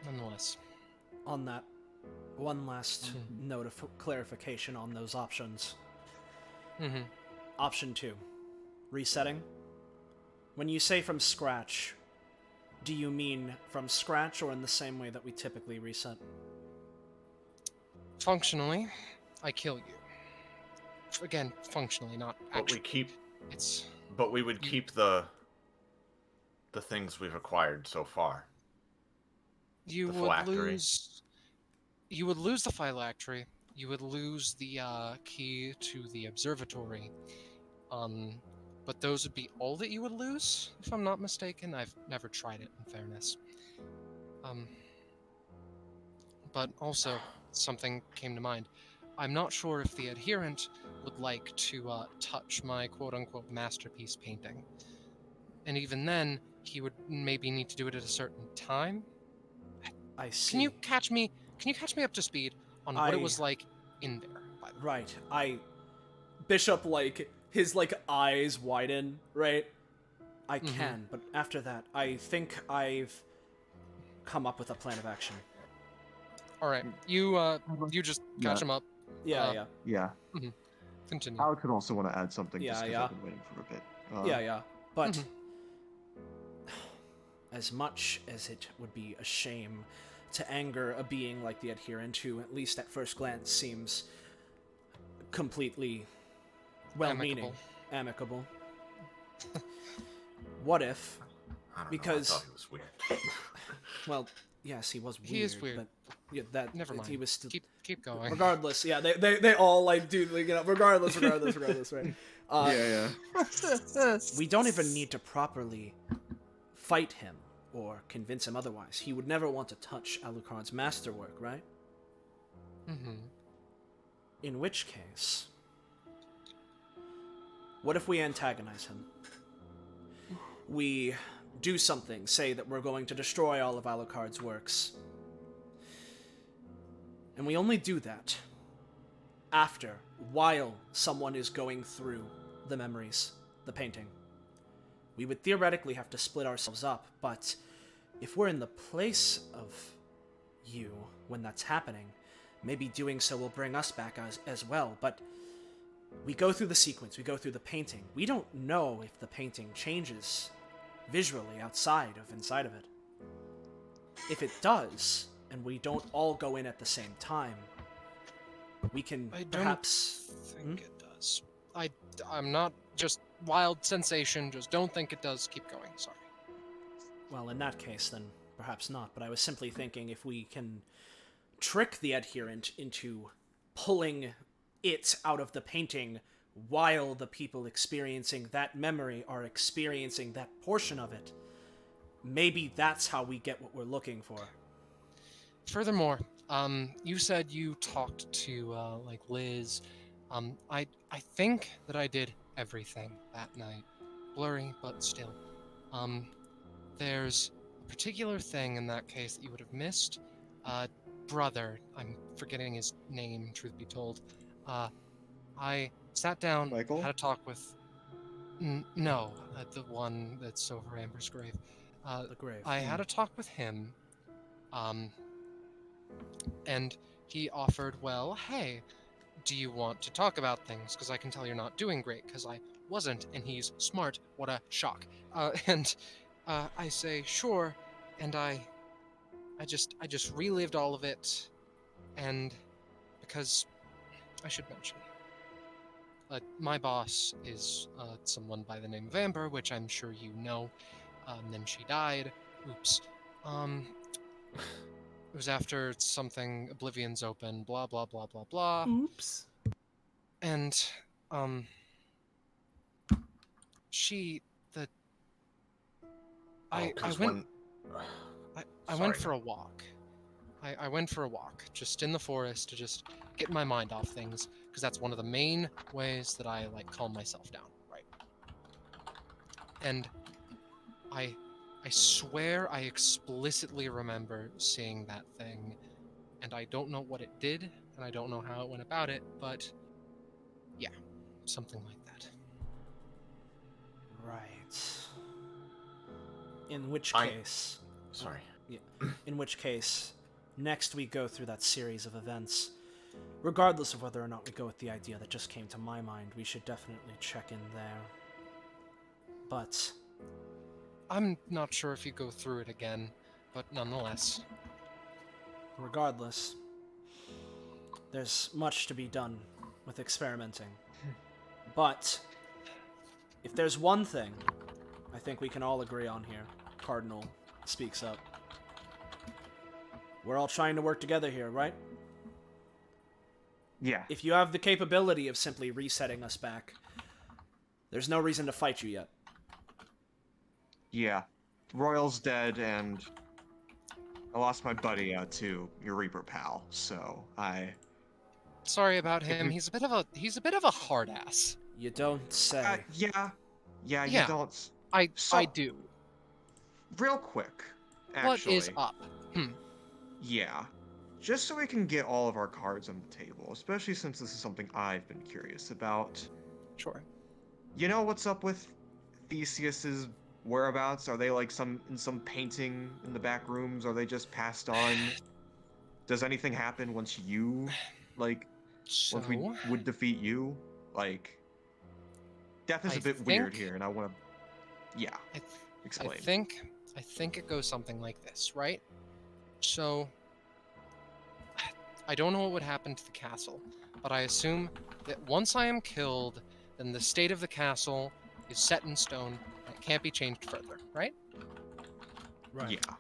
nonetheless. On that, one last note of clarification on those options. Option 2, resetting. When you say from scratch, do you mean from scratch or in the same way that we typically reset? Functionally, I kill you. again, functionally, not But actually. we would keep the things we've acquired so far. You The would phylactery. lose. You would lose the phylactery. You would lose the key to the observatory. But those would be all that you would lose, if I'm not mistaken. I've never tried it, in fairness. But also, something came to mind. I'm not sure if the adherent would like to touch my quote-unquote masterpiece painting. And even then, he would maybe need to do it at a certain time. I see. Can you catch me up to speed on what it was like in there? By the way? Right. Bishop, like, his, like, eyes widen, right? I can, but after that, I think I've come up with a plan of action. All right, you just catch him up. Yeah. Continue. Alex would also want to add something Yeah, just because yeah. I've been waiting for a bit. Yeah. But as much as it would be a shame to anger a being like the adherent, who at least at first glance seems completely well-meaning, amicable. What if? I don't Because know, I thought he was weird. well, yes, he was weird. He is weird. But yeah, that Never mind. he was still. Keep going. Regardless, yeah, they all like do, like, you know, regardless, right? We don't even need to properly fight him or convince him otherwise. He would never want to touch Alucard's masterwork, right? In which case, what if we antagonize him? We do something, say that we're going to destroy all of Alucard's works. And we only do that while someone is going through the memories, the painting. We would theoretically have to split ourselves up, but if we're in the place of you when that's happening, maybe doing so will bring us back as well. But we go through the sequence, we go through the painting. We don't know if the painting changes visually inside of it. If it does, and we don't all go in at the same time, we can perhaps... I don't think it does. I'm not just wild sensation, just don't think it does. Keep going, sorry. Well, in that case, then perhaps not, but I was simply thinking if we can trick the adherent into pulling it out of the painting while the people experiencing that memory are experiencing that portion of it, maybe that's how we get what we're looking for. Furthermore, you said you talked to, like, Liz. I think that I did everything that night. Blurry, but still. There's a particular thing in that case that you would have missed. Brother, I'm forgetting his name, truth be told. I sat down, Michael? had a talk with... No, the one that's over Amber's grave. The grave. I had a talk with him, and he offered, well, hey, do you want to talk about things? Because I can tell you're not doing great, because I wasn't, and he's smart. What a shock. And I say, sure, and I just relived all of it, and because I should mention, my boss is someone by the name of Amber, which I'm sure you know. Then she died. Oops. It was after something, Oblivion's open, blah, blah, blah, blah, blah. Oops. And, I went for a walk. I went for a walk, just in the forest, to just get my mind off things, because that's one of the main ways that I, like, calm myself down, right? And I swear I explicitly remember seeing that thing, and I don't know what it did, and I don't know how it went about it, but yeah, something like that. Right. In which case... Sorry. Yeah. In which case, next we go through that series of events. Regardless of whether or not we go with the idea that just came to my mind, we should definitely check in there. But... I'm not sure if you go through it again, but nonetheless. Regardless, there's much to be done with experimenting. But if there's one thing I think we can all agree on here, Cardinal speaks up. We're all trying to work together here, right? Yeah. If you have the capability of simply resetting us back, there's no reason to fight you yet. Yeah. Royal's dead, and I lost my buddy out too, your Reaper pal. So Sorry about him. He's a bit of a hard ass. You don't say. Yeah. You Yeah. don't. I do. Real quick, actually. What is up? Yeah. Just so we can get all of our cards on the table, especially since this is something I've been curious about. Sure. You know what's up with Theseus's whereabouts? Are they like in some painting in the back rooms? Are they just passed on? Does anything happen once you, once we would defeat you? Death is a bit weird here, and I want to, explain. I think it goes something like this, right? So, I don't know what would happen to the castle, but I assume that once I am killed, then the state of the castle is set in stone and it can't be changed further, right? Right. Yeah.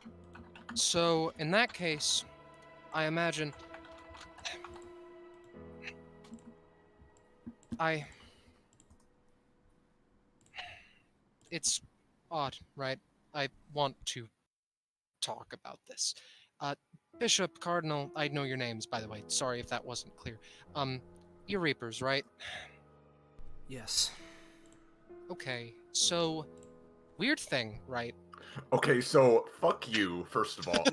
So, in that case, I imagine... It's odd, right? I want to talk about this. Bishop, Cardinal, I know your names, by the way. Sorry if that wasn't clear. You're Reapers, right? Yes. Okay, so, weird thing, right? Okay, so, fuck you, first of all.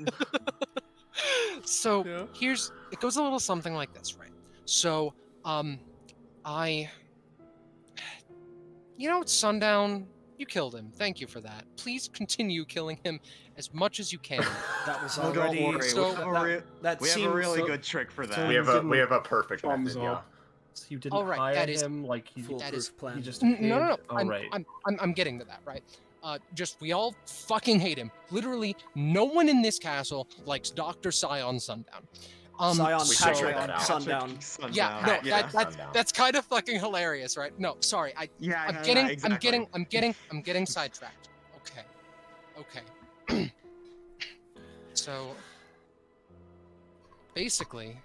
So, Yeah. it goes a little something like this, right? So, Sundown, you killed him. Thank you for that. Please continue killing him as much as you can. That was Oh, already... don't worry. so- we have a really good trick for that. we have a perfect Thumbs method, yeah. up. So you didn't All right, hire that is- him like he Foolproof plan. He just No. hid? Oh, right. I'm getting to that, right? We all fucking hate him. Literally, no one in this castle likes Dr. Scion Sundown. Scion We Patrick figured that out. Sundown. Yeah, no, Sundown. that's kind of fucking hilarious, right? No, sorry, I'm getting sidetracked. Okay. So, basically,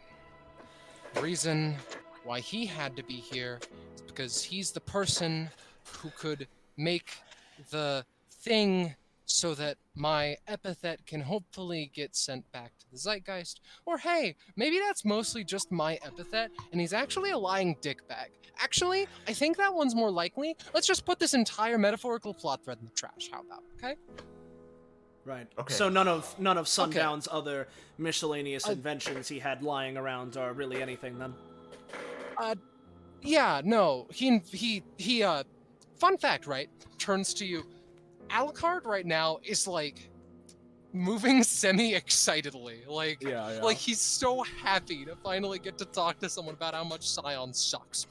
the reason why he had to be here is because he's the person who could make the thing so that my epithet can hopefully get sent back to the zeitgeist. Or hey, maybe that's mostly just my epithet, and he's actually a lying dickbag. Actually, I think that one's more likely. Let's just put this entire metaphorical plot thread in the trash. How about, okay? Right. Okay. So none of Sundown's other miscellaneous inventions he had lying around are really anything then? Yeah, no. He fun fact, right? Turns to you. Alucard right now is moving semi-excitedly. Like he's so happy to finally get to talk to someone about how much Scion sucks.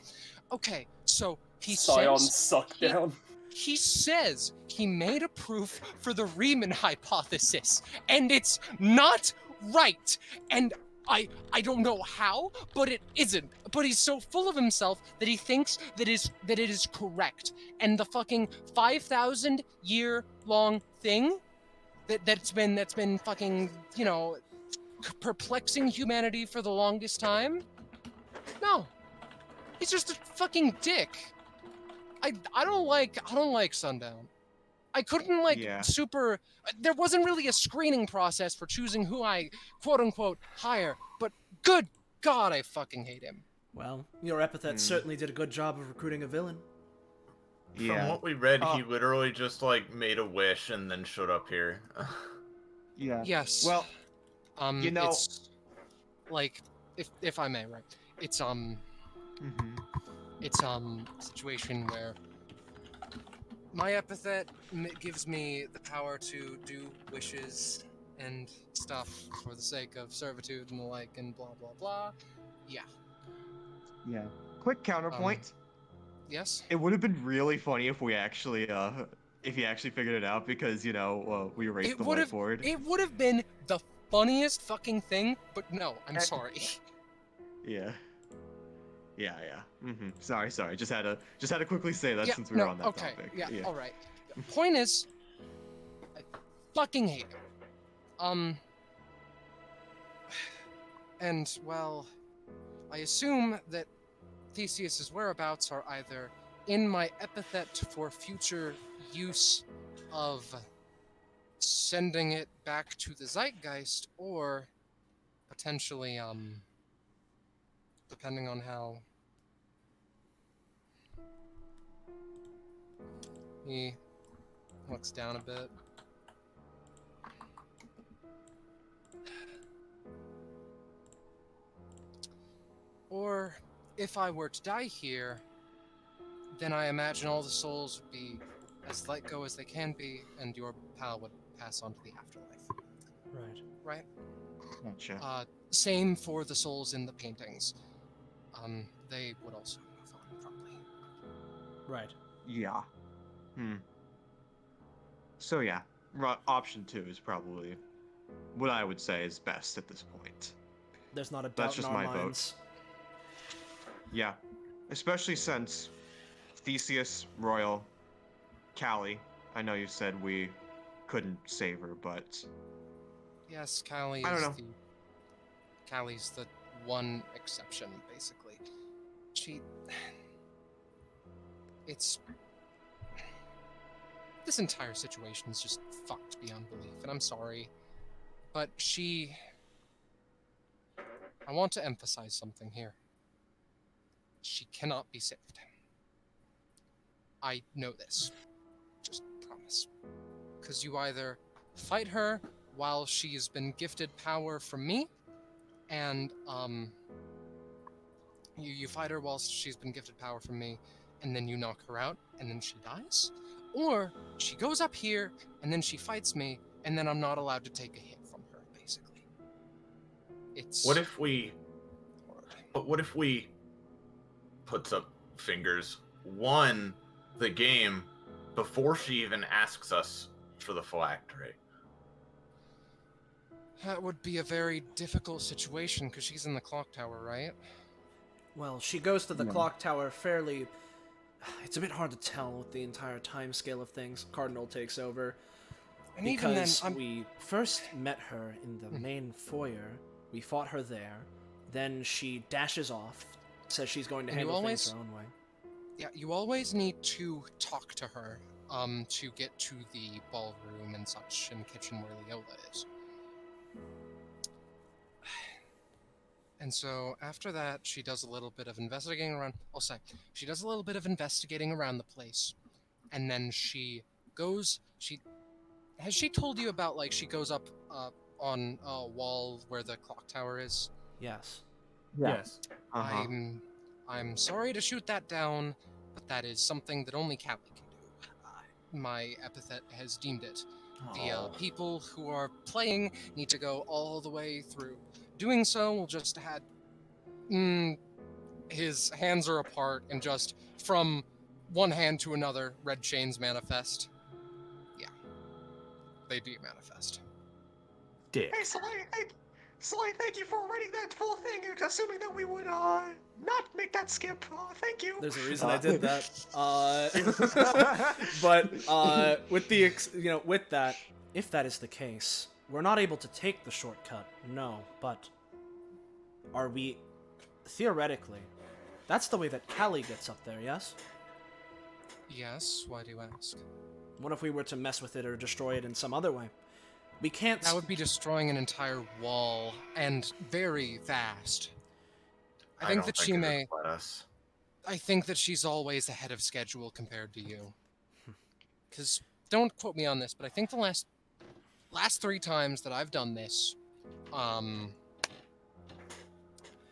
Okay, so Scion suck down. He says he made a proof for the Riemann hypothesis, and it's not right. And I don't know how, but it isn't. But he's so full of himself that he thinks that it is correct. And the fucking 5,000-year-long thing that's been fucking, perplexing humanity for the longest time. No, he's just a fucking dick. I don't like Sundown. I couldn't there wasn't really a screening process for choosing who I quote-unquote hire, but good God, I fucking hate him. Well, your epithet certainly did a good job of recruiting a villain. Yeah. From what we read, he literally just made a wish and then showed up here. Yeah. Yes. Well, it's if I may, right? It's it's a situation where my epithet gives me the power to do wishes and stuff for the sake of servitude and the like and blah blah blah. Yeah. Yeah. Quick counterpoint. Yes. It would have been really funny if we actually, if he actually figured it out, because we erased the whiteboard. It would have been the funniest fucking thing, but no, I'm sorry. Yeah. Yeah. Sorry. Just had to quickly say that Yeah, since we were no, on that okay, topic. yeah, all right. The point is, I fucking hate it. And well, I assume that Theseus's whereabouts are either in my epithet for future use of sending it back to the zeitgeist, or potentially, depending on how he looks down a bit. Or if I were to die here, then I imagine all the souls would be as let go as they can be, and your pal would pass on to the afterlife. Right. Right? Gotcha. Same for the souls in the paintings. They would also move on, probably. Right. Yeah. So yeah, option 2 is probably what I would say is best at this point. There's not a doubt That's in just our my vote. minds. Yeah, especially since Theseus, Royal, Callie. I know you said we couldn't save her, but Yes, Callie I don't is know. Callie's the one exception, basically. This entire situation is just fucked beyond belief, and I'm sorry. But I want to emphasize something here. She cannot be saved. I know this. Just promise. Because you either fight her while she's been gifted power from me, and, you fight her while she's been gifted power from me, and then you knock her out, and then she dies. Or she goes up here, and then she fights me, and then I'm not allowed to take a hit from her, basically. What if we puts up fingers, won the game before she even asks us for the phylactery? That would be a very difficult situation, because she's in the clock tower, right? Well, she goes to the clock tower fairly... It's a bit hard to tell with the entire time scale of things. Cardinal takes over. And even then, Because we first met her in the main foyer. We fought her there. Then she dashes off, says she's going to handle things her own way. Yeah, you always need to talk to her, to get to the ballroom and such, and kitchen where Leola is. And so after that, she does a little bit of investigating around. She does a little bit of investigating around the place, and then she goes. Has she told you about, like, she goes up on a wall where the clock tower is? Yes. Yes. I'm sorry to shoot that down, but that is something that only Callie can do. My epithet has deemed it. The people who are playing need to go all the way through. Doing so will just had his hands are apart, and just from one hand to another, red chains manifest. Yeah, they do manifest. Dick. Hey, Sly, thank you for writing that full thing, assuming that we would not make that skip. Thank you. There's a reason I did that. But with with that, if that is the case, we're not able to take the shortcut. No, but are we? Theoretically, that's the way that Callie gets up there. Yes. Yes. Why do you ask? What if we were to mess with it or destroy it in some other way? We can't. That would be destroying an entire wall, and very fast. I think that she may. I think that she's always ahead of schedule compared to you. Because don't quote me on this, but I think the last 3 times that I've done this,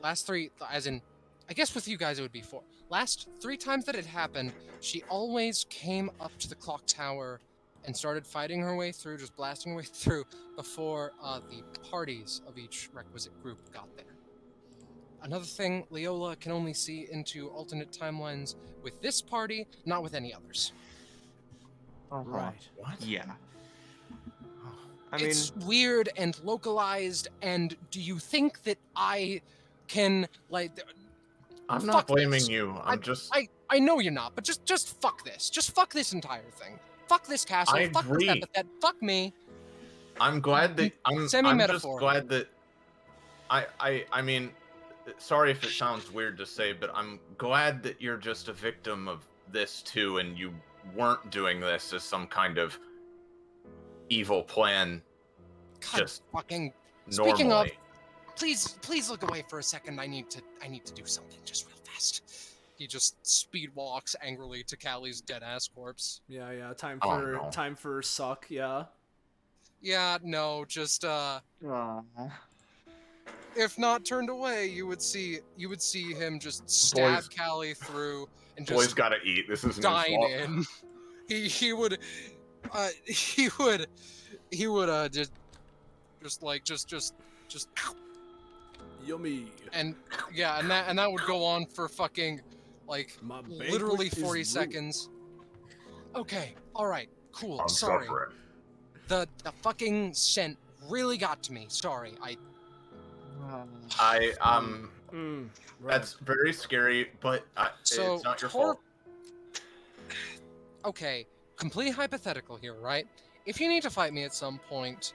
last 3, as in, I guess with you guys it would be 4. Last 3 times that it happened, she always came up to the clock tower and started fighting her way through, just blasting her way through, before the parties of each requisite group got there. Another thing, Leola can only see into alternate timelines with this party, not with any others. Right. What? Yeah. It's weird and localized, and do you think that I can, like... I'm not Fuck blaming this. you. I know you're not, but just fuck this. Just fuck this entire thing. Fuck this castle. I fuck agree. this epithet. Fuck me. I'm glad that I'm just glad that I mean, sorry if it sounds weird to say, but I'm glad that you're just a victim of this too, and you weren't doing this as some kind of evil plan. God, Just fucking. normally. Speaking of, please look away for a second. I need to do something just real fast. He just speed walks angrily to Callie's dead ass corpse. Yeah. Time Oh, for suck. Yeah. Yeah, no, just Aw. if not turned away, you would see him just stab Callie through and just Boy's gotta eat. This isn't his dine fault. in. He would just Yummy. and yeah, and that would go on for fucking like My literally banquet is 40 ruined. seconds. Okay, all right, cool. I'm Sorry. suffering. The fucking scent really got to me. Sorry. Right. That's very scary, but So it's not your fault. Okay, complete hypothetical here, right? If you need to fight me at some point,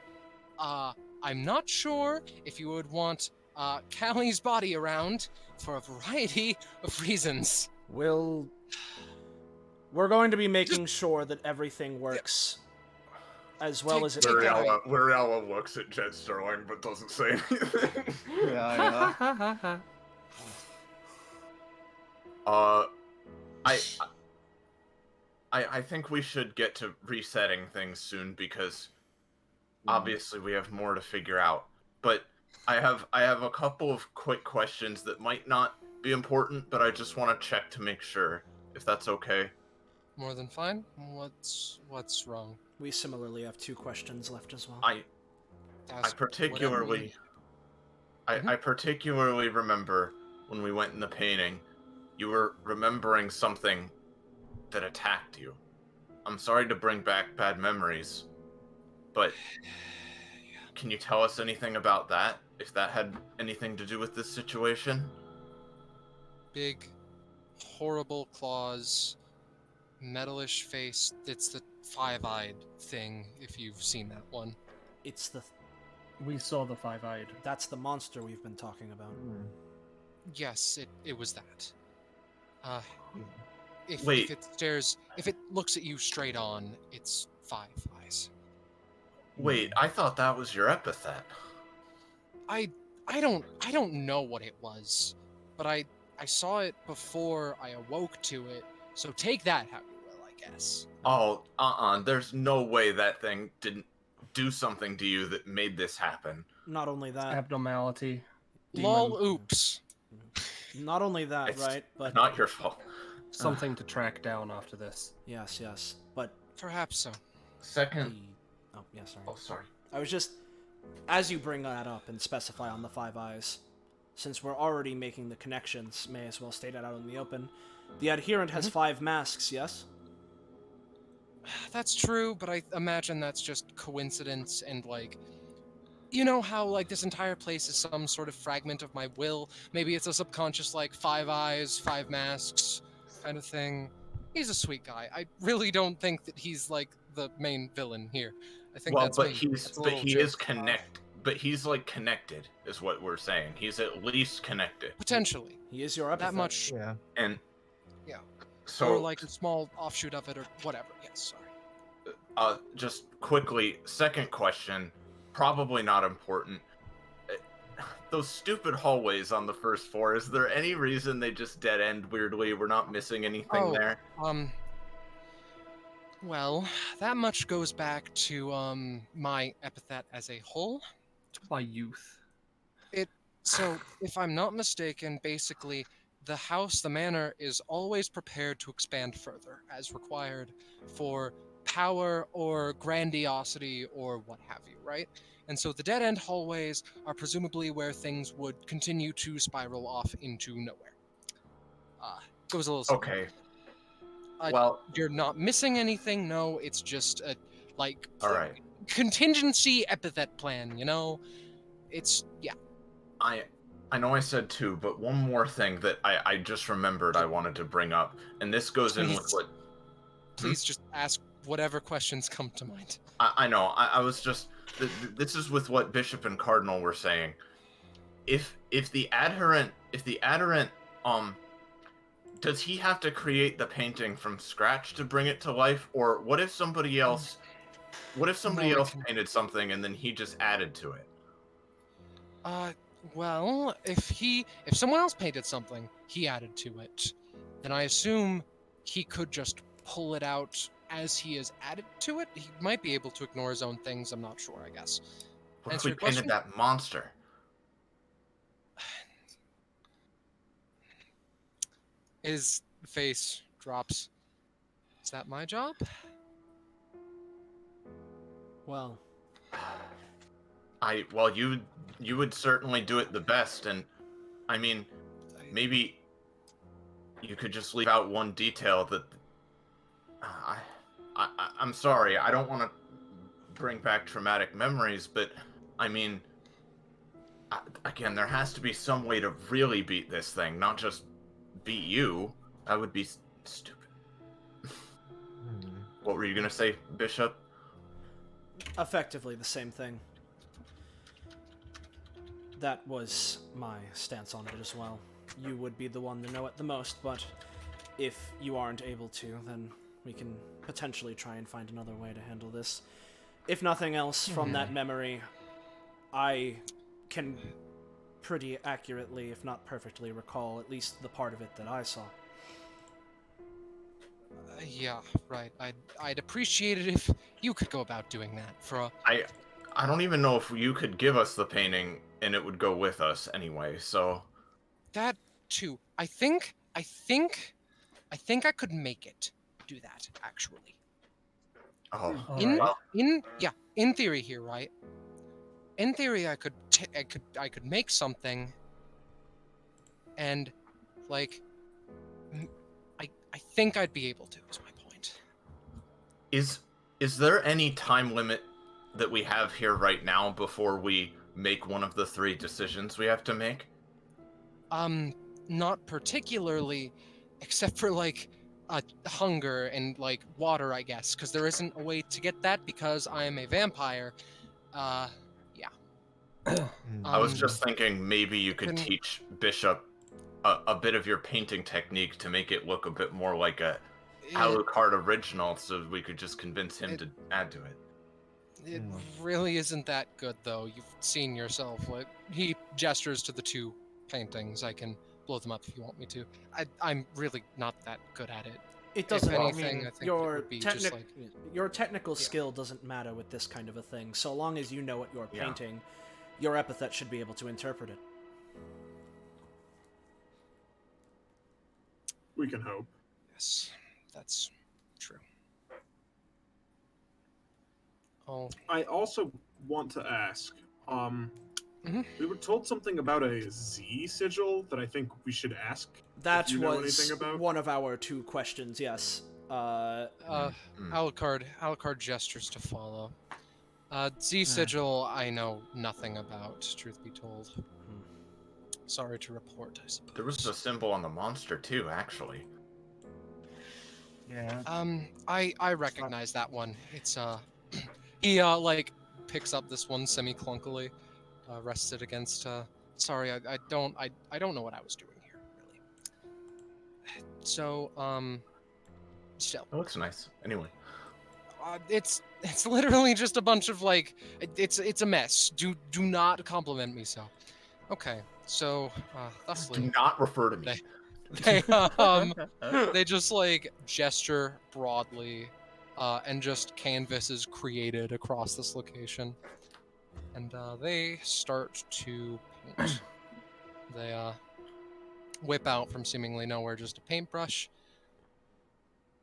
I'm not sure if you would want Callie's body around for a variety of reasons. we're going to be making sure that everything works as well as it Take that. Mariella looks at Jet Sterling but doesn't say anything. Yeah. I think we should get to resetting things soon because obviously we have more to figure out. But I have a couple of quick questions that might not be important, but I just want to check to make sure, if that's okay. More than fine. What's wrong? We similarly have 2 questions left as well. I Ask particularly I particularly remember when we went in the painting, you were remembering something that attacked you. I'm sorry to bring back bad memories, but can you tell us anything about that? If that had anything to do with this situation? Big, horrible claws, metalish face. It's the 5-eyed thing, if you've seen that one. It's We saw the 5-eyed. that's the monster we've been talking about. Yes, it was that. If Wait. if it looks at you straight on, it's 5 eyes. Wait, I thought that was your epithet. I don't know what it was, but I saw it before I awoke to it. So take that how you will, I guess. Oh, there's no way that thing didn't do something to you that made this happen. Not only that, Abnormality. Lol, demon, oops. not only that, It's right? But not your fault. Something to track down after this. yes. But Perhaps so. Second. sorry. Oh, sorry. I was just, as you bring that up and specify on the 5 eyes, since we're already making the connections, may as well state it out in the open. The adherent has 5 masks, yes? That's true, but I imagine that's just coincidence and like, you know how like this entire place is some sort of fragment of my will? Maybe it's a subconscious like 5 eyes, 5 masks kind of thing. He's a sweet guy. I really don't think that he's like the main villain here. I think Well, that's but me. he That's a is connected. But he's like connected, is what we're saying. He's at least connected. potentially He is your epithet. that much, Yeah. And yeah. so, Or like a small offshoot of it or whatever. Yes, sorry. just quickly, second question, probably not important. Those stupid hallways on the first floor, is there any reason they just dead end weirdly? We're not missing anything there? Well, that much goes back to my epithet as a whole. My youth. So, if I'm not mistaken, basically, the house, the manor, is always prepared to expand further as required for power or grandiosity or what have you, right? And so the dead-end hallways are presumably where things would continue to spiral off into nowhere. Goes a little something. Okay. Uh, Well, You're not missing anything, no, it's just a, like, alright. contingency epithet plan, you know? It's, yeah. I I know I said 2, but one more thing that I just remembered I wanted to bring up, and this goes in with what... Please just ask whatever questions come to mind. I know, I was just... This is with what Bishop and Cardinal were saying. If the adherent, does he have to create the painting from scratch to bring it to life, or what if somebody else painted something and then he just added to it? Well, if someone else painted something, he added to it, then I assume he could just pull it out as he has added to it. He might be able to ignore his own things, I'm not sure, I guess. What if we painted that monster? His face drops. Is that my job? Well, Well, you would certainly do it the best, and I mean, maybe you could just leave out one detail that I'm sorry, I don't want to bring back traumatic memories, but I mean, again, there has to be some way to really beat this thing, not just beat you. That would be stupid. What were you gonna say, Bishop? effectively the same thing. That was my stance on it as well. You would be the one to know it the most, but if you aren't able to, then we can potentially try and find another way to handle this. If nothing else, from that memory, I can pretty accurately, if not perfectly, recall at least the part of it that I saw. Yeah, right. I'd appreciate it if you could go about doing that for a... I don't even know if you could give us the painting and it would go with us anyway, so... That, too. I think I could make it do that, actually. Oh, In theory here, right? In theory, I could make something, and, like, I think I'd be able to, is my point. Is there any time limit that we have here right now before we make one of the 3 decisions we have to make? Not particularly, except for, like, hunger and, like, water, I guess, because there isn't a way to get that because I am a vampire. Yeah. I was just thinking maybe you could teach Bishop a bit of your painting technique to make it look a bit more like a Alucard original, so we could just convince him to add to it. It really isn't that good, though. You've seen yourself. Like, he gestures to the 2 paintings. I can blow them up if you want me to. I'm really not that good at it. It doesn't. If anything, I think your it would be just like... your technical skill doesn't matter with this kind of a thing. So long as you know what you're painting, your epithet should be able to interpret it. We can hope. Yes, that's true. Oh. I also want to ask, we were told something about a Z sigil that I think we should ask. That if you know was anything about. one of our 2 questions, yes. Alucard gestures to follow. Z sigil, I know nothing about, truth be told. Sorry to report, I suppose. There was a symbol on the monster too, actually. Yeah. I recognize that one. It's he like picks up this one semi-clunkily, rests it against. Sorry, I don't know what I was doing here, really. So still. It looks nice. Anyway. It's literally just a bunch of like it's a mess. Do not compliment me so. Okay, so thusly. Do not refer to me. They just like gesture broadly, and just canvas is created across this location, and they start to paint. They whip out from seemingly nowhere just a paintbrush.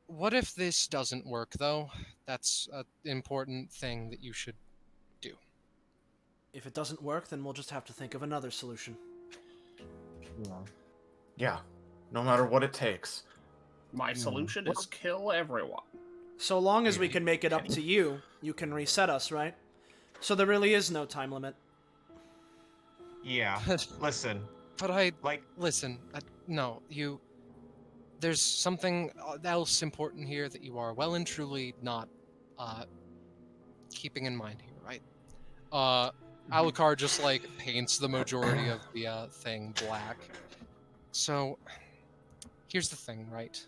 What if this doesn't work, though? That's an important thing that you should do. If it doesn't work, then we'll just have to think of another solution. Yeah, no matter what it takes. My solution is kill everyone. So long as we can make it up to you, you can reset us, right? So there really is no time limit. Yeah. Listen, Listen, no, there's something else important here that you are well and truly not keeping in mind here, right? Alucard just like paints the majority of the thing black. So here's the thing, right?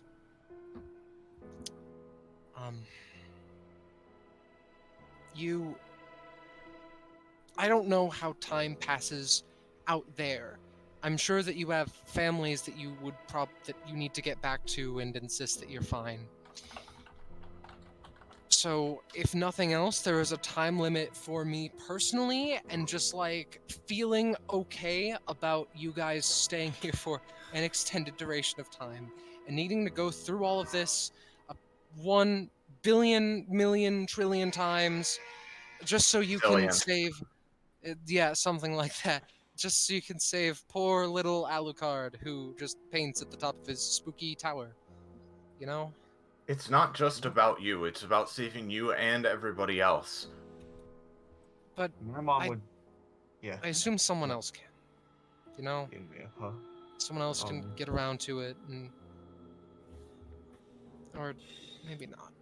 I don't know how time passes out there. I'm sure that you have families that you would that you need to get back to and insist that you're fine. So, if nothing else, there is a time limit for me personally, and just like feeling okay about you guys staying here for an extended duration of time and needing to go through all of this 1 billion, million, trillion times just so you can save, something like that. Just so you can save poor little Alucard who just paints at the top of his spooky tower. You know? It's not just about you, it's about saving you and everybody else. But my mom would... Yeah. I assume someone else can. You know? Huh? Someone else can get around to it, and... Or maybe not.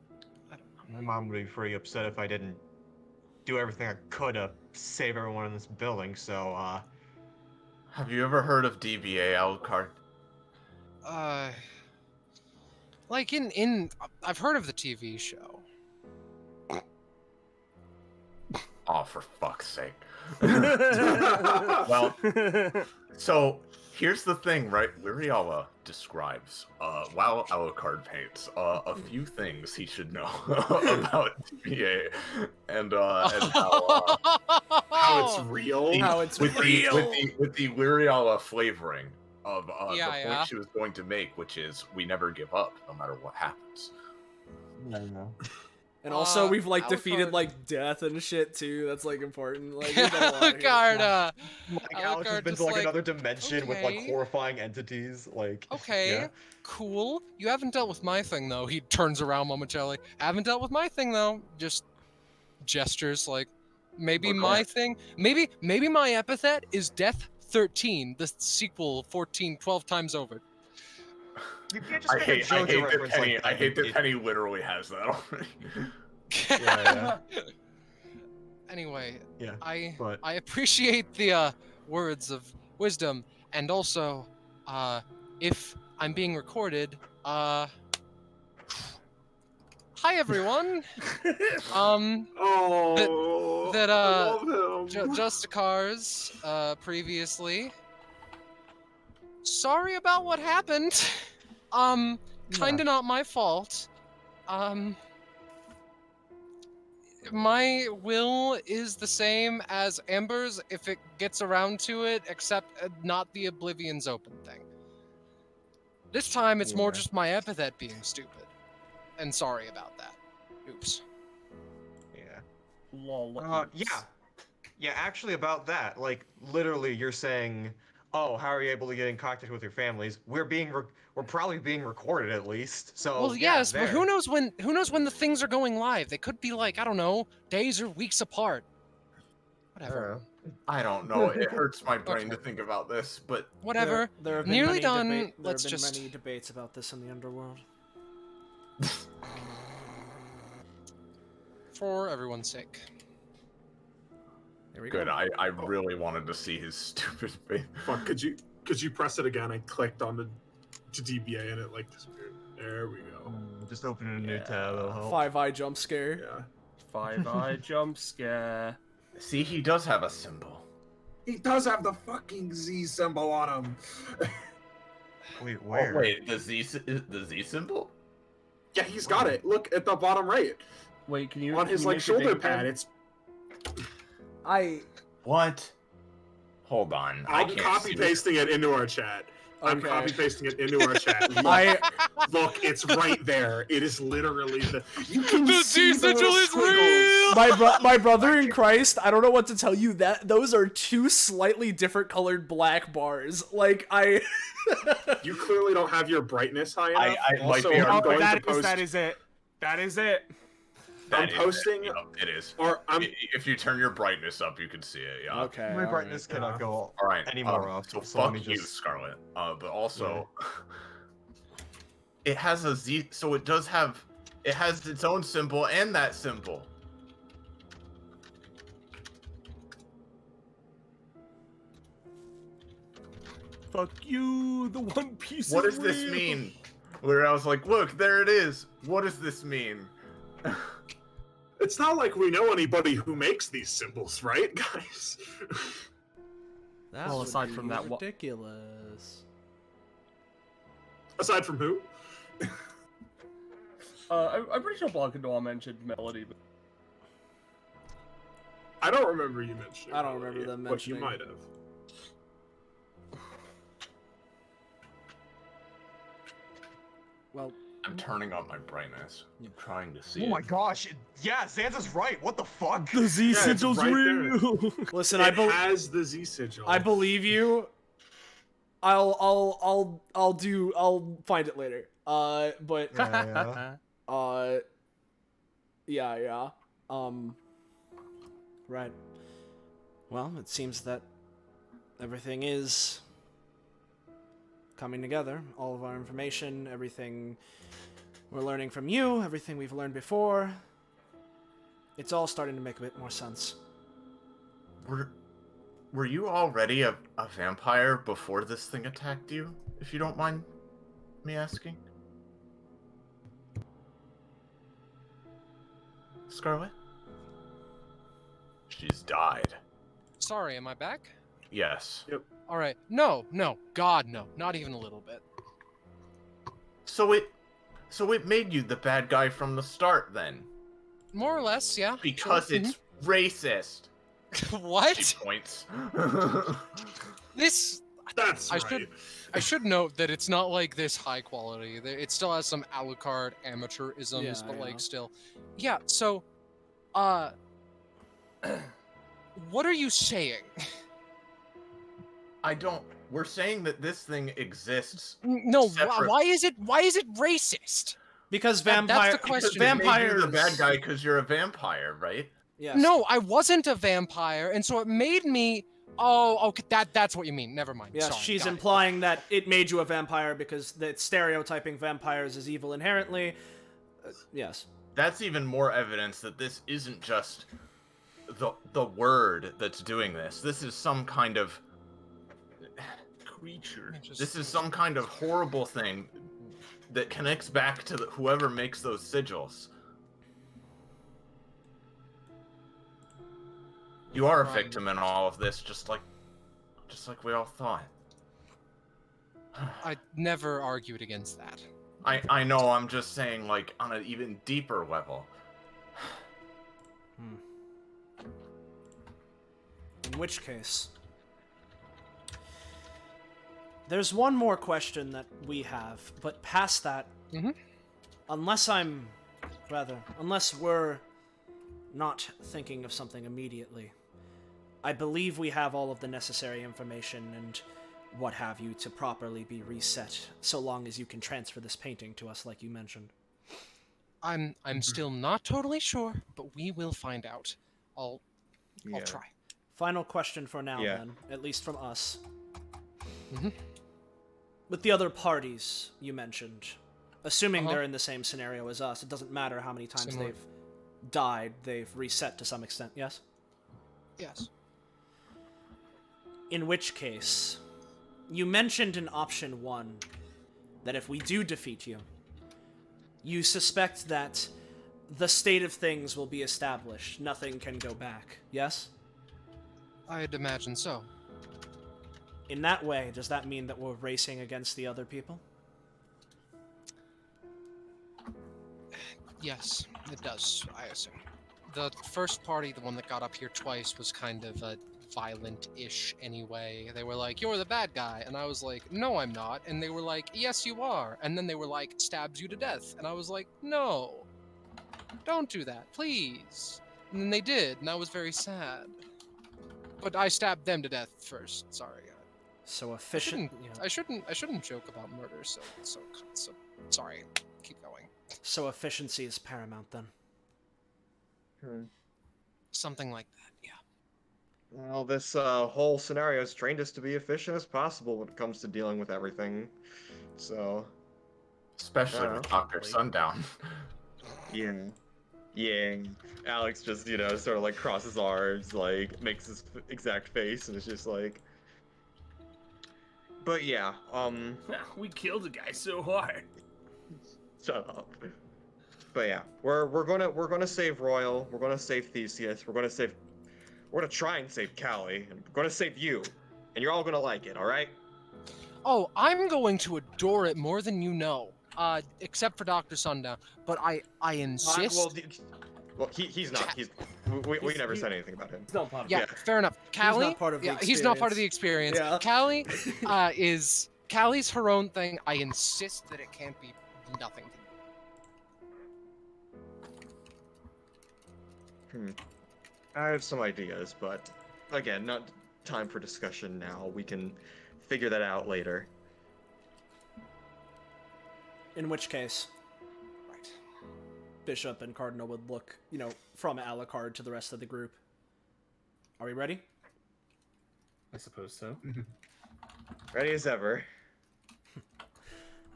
I don't know. My mom would be pretty upset if I didn't do everything I could to save everyone in this building, so, Have you ever heard of DBA, Alucard? Like I've heard of the TV show. Oh, for fuck's sake. Well, so here's the thing, right? Liriala describes, while Alucard paints, a few things he should know about DBA and how it's real. How it's real. With the Liriala flavoring of the point she was going to make, which is we never give up no matter what happens. No. And also, we've like Alucard... defeated like death and shit too. That's like important. Like, Alucard, Alex has been to like another dimension with like horrifying entities. Like, cool. You haven't dealt with my thing though. He turns around momentarily. Haven't dealt with my thing though. Just gestures like maybe my thing. Maybe my epithet is Death 13, the sequel 12 times over. You can't just I hate that Penny literally has that already. Anyway, I appreciate the words of wisdom, and also, if I'm being recorded, hi everyone. Just Cars, previously. Sorry about what happened. Kinda not my fault. My will is the same as Amber's if it gets around to it, except not the Oblivion's Open thing. This time it's more just my epithet being stupid. And sorry about that. Oops. Yeah, actually about that, like, literally you're saying, oh, how are you able to get in contact with your families? We're probably being recorded at least. So well, yes, but who knows when the things are going live? They could be like, I don't know, days or weeks apart. Whatever. I don't know. It hurts my brain to think about this, but whatever. There have been nearly done. There have been many debates about this in the underworld. For everyone's sake. There we Good. go. I really wanted to see his stupid face. Fuck, could you press it again? I clicked on to DBA and it like disappeared. There we go. Just open a new tab. It'll help. 5-eye jump scare. Yeah. 5-eye jump scare. See, he does have a symbol. He does have the fucking Z symbol on him. Wait, where? Oh, wait, the Z symbol? Yeah, he's got it. Look at the bottom right. Wait, can you on his like shoulder pad? It's. What? Hold on. I'm copy pasting it into our chat. I'm copy pasting it into our chat. Look, it's right there. It is literally the. You can see the sigil is real. My brother in Christ, I don't know what to tell you. That those are two slightly different colored black bars. Like You clearly don't have your brightness high enough. I might be. That is it. That is it. I'm posting. It is. Or If you turn your brightness up, you can see it. Yeah. Okay. My all brightness right. cannot go All right. any more up. So let fuck me you, just- Scarlet. But also, it has a Z. So it does have. It has its own symbol and that symbol. Fuck you, the One Piece. What is does this real. mean? Where I was like, look, there it is. What does this mean? it's not like we know anybody who makes these symbols, right, guys? That Well, would aside be from that, ridiculous. Aside from who? I'm pretty sure Blankendoll mentioned Melody, but I don't remember you mentioning. I don't remember them But you mentioning. might have. Well, I'm turning up my brightness. I'm trying to see. Oh my gosh! Yeah, Xanza's right. What the fuck? the Z Yeah, it's sigil's right real. listen, It has the Z sigil. I believe you. I'll find it later. But yeah. Right. Well, it seems that everything is coming together. All of our information, everything we're learning from you, everything we've learned before. It's all starting to make a bit more sense. Were you already a vampire before this thing attacked you? If you don't mind me asking. Scarlet? She's died. Sorry, am I back? Yes. All right. No, God, no, not even a little bit. So it made you the bad guy from the start then? More or less, yeah. Because sure. it's racist. What? She points. This. That's I right. I should note that it's not like this high quality. It still has some a la carte amateurisms, Yeah, but yeah. like still. Yeah. So, what are you saying? We're saying that this thing exists. No. Separate- Why is it racist? Because That's vampire the question. vampires. You're the bad guy because you're a vampire, right? Yes. No, I wasn't a vampire, and so it made me. Oh, okay. That's what you mean. Never mind. Yes, Sorry, she's got it. implying that it made you a vampire because it's stereotyping vampires as evil inherently. Yes. That's even more evidence that this isn't just the word that's doing this. This is some kind of creature. This is some kind of horrible thing that connects back to whoever makes those sigils. You are a victim in all of this, just like we all thought. I never argued against that. I know, I'm just saying, like, on an even deeper level. In which case, there's one more question that we have, but past that, unless we're not thinking of something immediately, I believe we have all of the necessary information and what have you to properly be reset, so long as you can transfer this painting to us like you mentioned. I'm still not totally sure, but we will find out. I'll try. Final question for now, Yeah. then, at least from us. Mhm. With the other parties you mentioned, assuming Uh-huh. they're in the same scenario as us, it doesn't matter how many times Similar. they've died, they've reset to some extent, yes? Yes. In which case, you mentioned in option 1 that if we do defeat you, you suspect that the state of things will be established. Nothing can go back, yes? I'd imagine so. In that way, does that mean that we're racing against the other people? Yes, it does, I assume. The first party, the one that got up here twice, was kind of violent-ish anyway. They were like, "You're the bad guy," and I was like, "No, I'm not." And they were like, "Yes, you are." And then they were like, "Stabs you to death." And I was like, "No, don't do that, please." And then they did, and I was very sad. But I stabbed them to death first. Sorry. So efficient. I shouldn't joke about murder. So sorry. Keep going. So efficiency is paramount then. Something like that, yeah. Well, this whole scenario has trained us to be efficient as possible when it comes to dealing with everything. So. Especially with Dr. Sundown. Yeah. Yeah. Alex just, sort of like crosses arms, like makes his exact face, and it's just like. But yeah, We killed a guy so hard. Shut up. But yeah, we're gonna save Royal. We're gonna save Theseus. We're gonna try and save Callie, and we're gonna save you, and you're all gonna like it. All right? Oh, I'm going to adore it more than you know. Except for Dr. Sundown, but I insist. Well, he's not. We never said anything about him. It's not part of Yeah, fair enough. Callie, He's not part of the experience. he's not part of the experience. Yeah. Callie Callie's her own thing. I insist that it can't be nothing. I have some ideas, but again, not time for discussion now. We can figure that out later. In which case, Right. Bishop and Cardinal would look, from Alucard to the rest of the group. Are we ready? I suppose so. Ready as ever.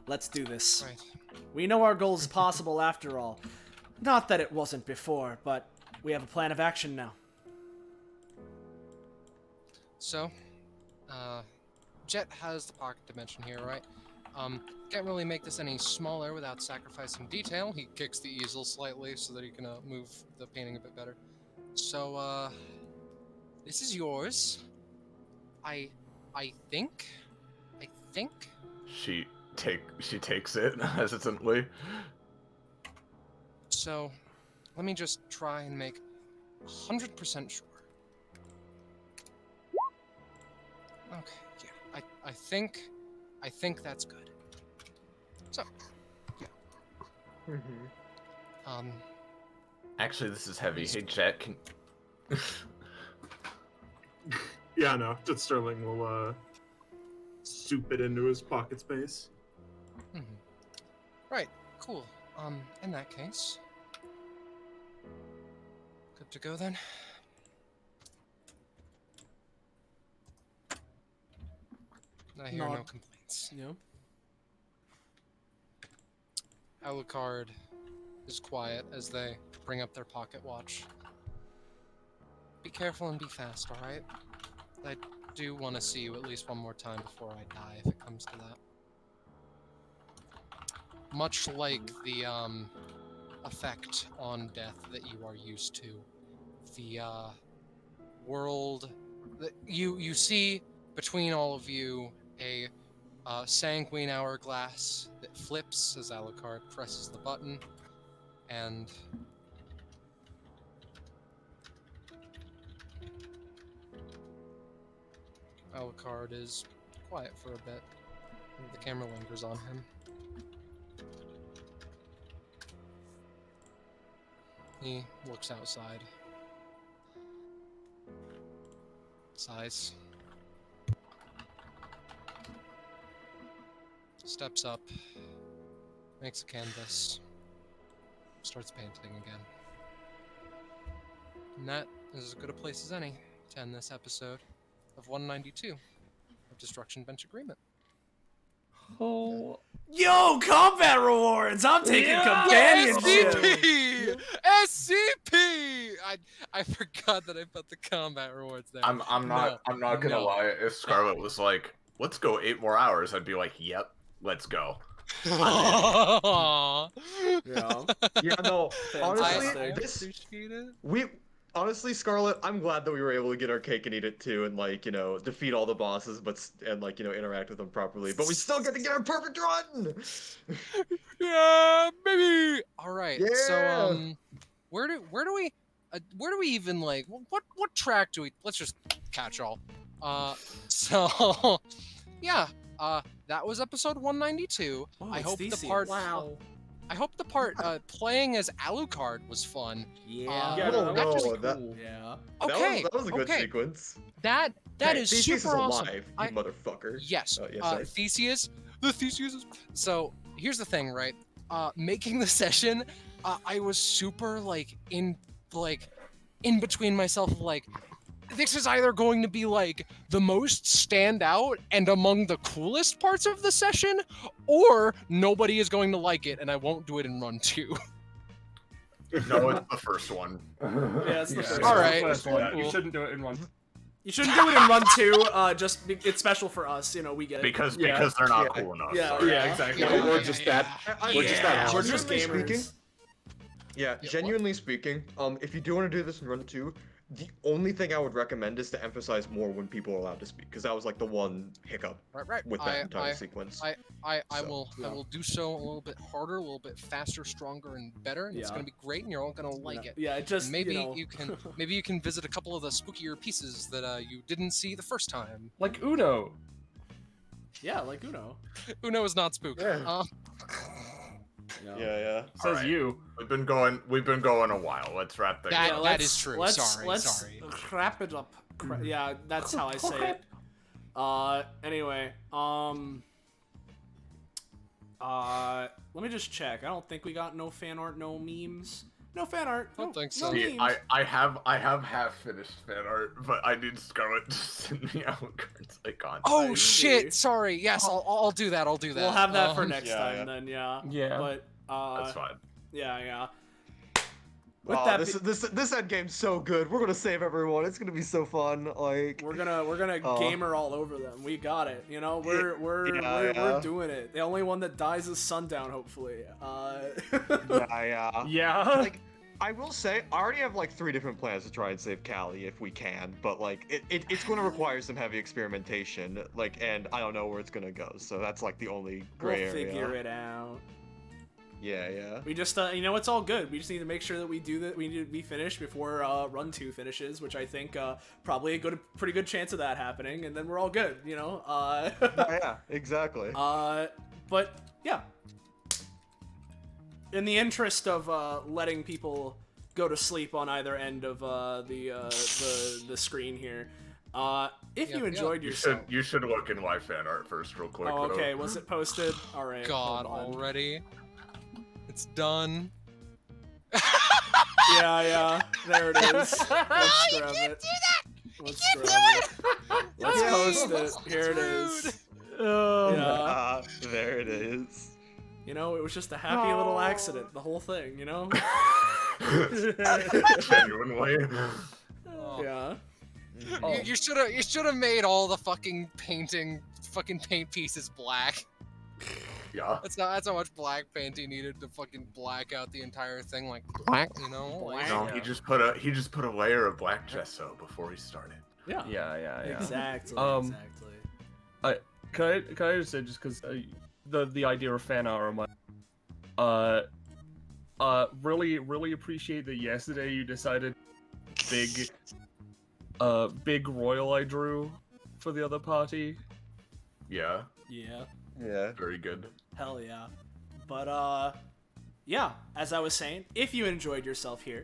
Let's do this. Right. We know our goal is possible after all. Not that it wasn't before, but we have a plan of action now. So, Jet has the pocket dimension here, right? Can't really make this any smaller without sacrificing detail. He kicks the easel slightly so that he can move the painting a bit better. So, this is yours. I think. She takes it hesitantly. So, let me just try and make 100% sure. Okay, yeah, I think that's good. So, yeah. Actually, this is heavy. Hey, Jet, can... Yeah, no, just Sterling will soup it into his pocket space. Right, cool. In that case, good to go then. I hear no complaints. Yeah. Alucard is quiet as they bring up their pocket watch. Be careful and be fast, alright? I do want to see you at least one more time before I die, if it comes to that. Much like the, effect on death that you are used to. The, world... that you see between all of you a sanguine hourglass that flips as Alucard presses the button, and Alucard is quiet for a bit. The camera lingers on him. He looks outside. Sighs. Steps up. Makes a canvas. Starts painting again. And that is as good a place as any to end this episode of 192 of Destruction Bench Agreement. Oh. Yo, combat rewards! I'm taking companionship! SCP! SCP! I forgot that I put the combat rewards there. I'm not gonna lie. If Scarlet was like, "Let's go 8 more hours," I'd be like, "Yep, let's go." Aww. Yeah. Yeah, no. Honestly, Fantastic. honestly, Scarlet, I'm glad that we were able to get our cake and eat it too, and defeat all the bosses, and interact with them properly. But we still get to get our perfect run. Yeah, baby. All right. Yeah. So where do we even what track do we? Let's just catch all. So yeah. That was episode 192. Oh, I it's hope Theseus. the part. Wow. I hope the part playing as Alucard was fun. Yeah. Yeah, Oh, that was no, cool. that- Yeah. Okay. That was a good okay. sequence. That Hey, is Theseus super is awesome. alive, you motherfucker. Yes. Yes, sorry. Theseus. The Theseus is... So, here's the thing, right? Making the session, I was super, like in between myself of like, this is either going to be like the most standout and among the coolest parts of the session, or nobody is going to like it and I won't do it in run 2. No, it's the first one. Yeah, it's the first All one. right. First one. Yeah, You Cool. shouldn't do it in one. You shouldn't do it in run 2. It's special for us. You know, we get it. Because Yeah. they're not Yeah. cool enough. Yeah, sorry. Yeah, exactly. We're just that. We're just that. We're just Genuinely gamers. speaking, genuinely speaking, if you do want to do this in run 2, the only thing I would recommend is to emphasize more when people are allowed to speak, because that was like the one hiccup Right. with that entire sequence. I So, will do so a little bit harder, a little bit faster, stronger, and better, and it's Yeah. gonna be great, and you're all gonna like it. Yeah, it just Maybe you know. you can visit a couple of the spookier pieces that you didn't see the first time. Like Uno. Yeah, like Uno. Uno is not spooky. Yeah. You know. Yeah. Says Alright. you. We've been going a while. Let's wrap things That- up. that is true. Sorry. Let's wrap it up. Yeah, that's how I say it. Anyway, let me just check. I don't think we got no fan art, no memes. No fan art. I don't think no so. See, memes. I have half finished fan art, but I need Scarlet to send me Alucard's icon. Oh I shit! see. Sorry. Yes, I'll do that. I'll do that. We'll have that for next yeah, time yeah. then. Yeah. Yeah. But That's fine. yeah. With Oh, that, this end game's so good. We're gonna save everyone. It's gonna be so fun. Like we're gonna gamer all over them. We got it. You know, we're yeah. doing it. The only one that dies is Sundown, hopefully. yeah. Yeah. Like I will say, I already have like 3 different plans to try and save Callie if we can, but like it's going to require some heavy experimentation. Like, and I don't know where it's gonna go. So that's like the only gray We'll area. figure it out. Yeah. We just, you know, it's all good. We just need to make sure that we do that. We need to be finished before run 2 finishes, which I think probably pretty good chance of that happening, and then we're all good. You know. Yeah, exactly. But yeah. In the interest of letting people go to sleep on either end of the screen here, if you enjoyed yourself, You should look in my fan art first, real quick. oh, though. okay, was it posted? All right. God, hold on. already. It's done. Yeah, there it is. Let's grab it. Let's grab it. Let's post it. Here it is. Yeah. There it is. You know, it was just a happy little accident, the whole thing, you know? Genuinely. Oh. Yeah. You should have made all the fucking paint pieces black. Yeah. That's how much black paint he needed to fucking black out the entire thing, like black, you know? Like, No, he just put a layer of black gesso before he started. Yeah. Yeah. Exactly. Exactly. Can I just say, just because the idea of fan art reminds really appreciate that yesterday you decided big royal I drew for the other party. Yeah. Yeah. Yeah. Very good. Hell yeah. But, yeah, as I was saying, if you enjoyed yourself here,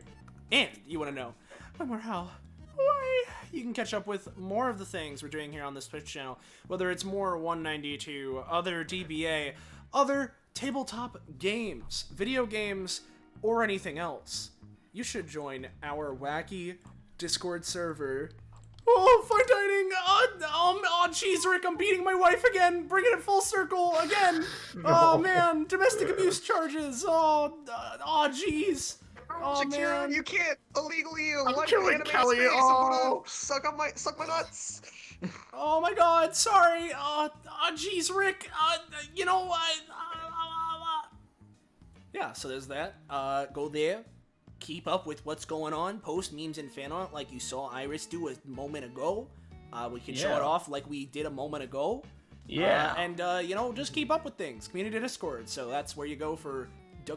and you want to know when or how, why, you can catch up with more of the things we're doing here on this Twitch channel, whether it's more 192, other DBA, other tabletop games, video games, or anything else. You should join our wacky Discord server. Oh, fine dining! Oh, jeez, Rick, I'm beating my wife again! Bringing it full circle again! Oh, man, domestic abuse charges! Oh, jeez! Oh, man! You can't illegally I'm killing Kelly! Oh! Suck my nuts! Oh my god, sorry! Jeez, Rick! You know, yeah, so there's that. Go there. Keep up with what's going on. Post memes and fan art like you saw Iris do a moment ago. We can show it off like we did a moment ago. Yeah. And, you know, just keep up with things. Community Discord. So that's where you go for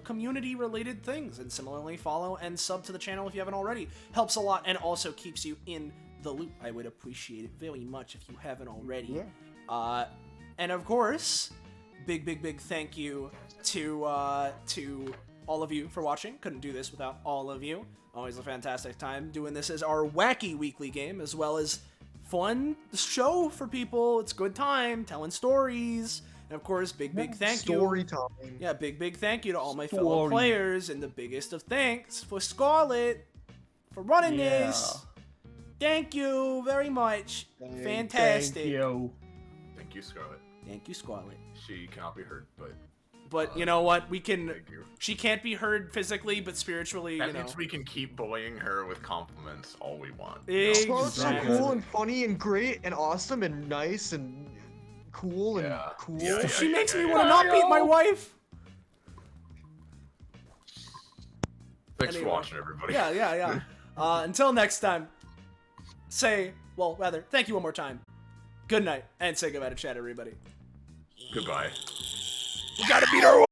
community-related things. And similarly, follow and sub to the channel if you haven't already. Helps a lot and also keeps you in the loop. I would appreciate it very much if you haven't already. Yeah. And of course, big thank you to all of you for watching. Couldn't do this without all of you. Always a fantastic time doing this as our wacky weekly game, as well as fun show for people. It's good time telling stories. And of course, big thank you. Story time. Yeah, big thank you to all my fellow players, and the biggest of thanks for Scarlet. for running this. Thank you very much. Fantastic. Thank you. Thank you, Scarlet. Thank you, Scarlet. She cannot be heard, but you know what? We can. thank you. She can't be heard physically, but spiritually, That you know. means we can keep bullying her with compliments all we want. Scarlet's so Exactly. cool and funny and great and awesome and nice and cool and Yeah. cool. Yeah, She makes me yeah. want to not beat my wife. Thanks Anyway. for watching, everybody. Yeah. Until next time, thank you one more time. Good night, and say goodbye to chat, everybody. Goodbye. We gotta beat our wife!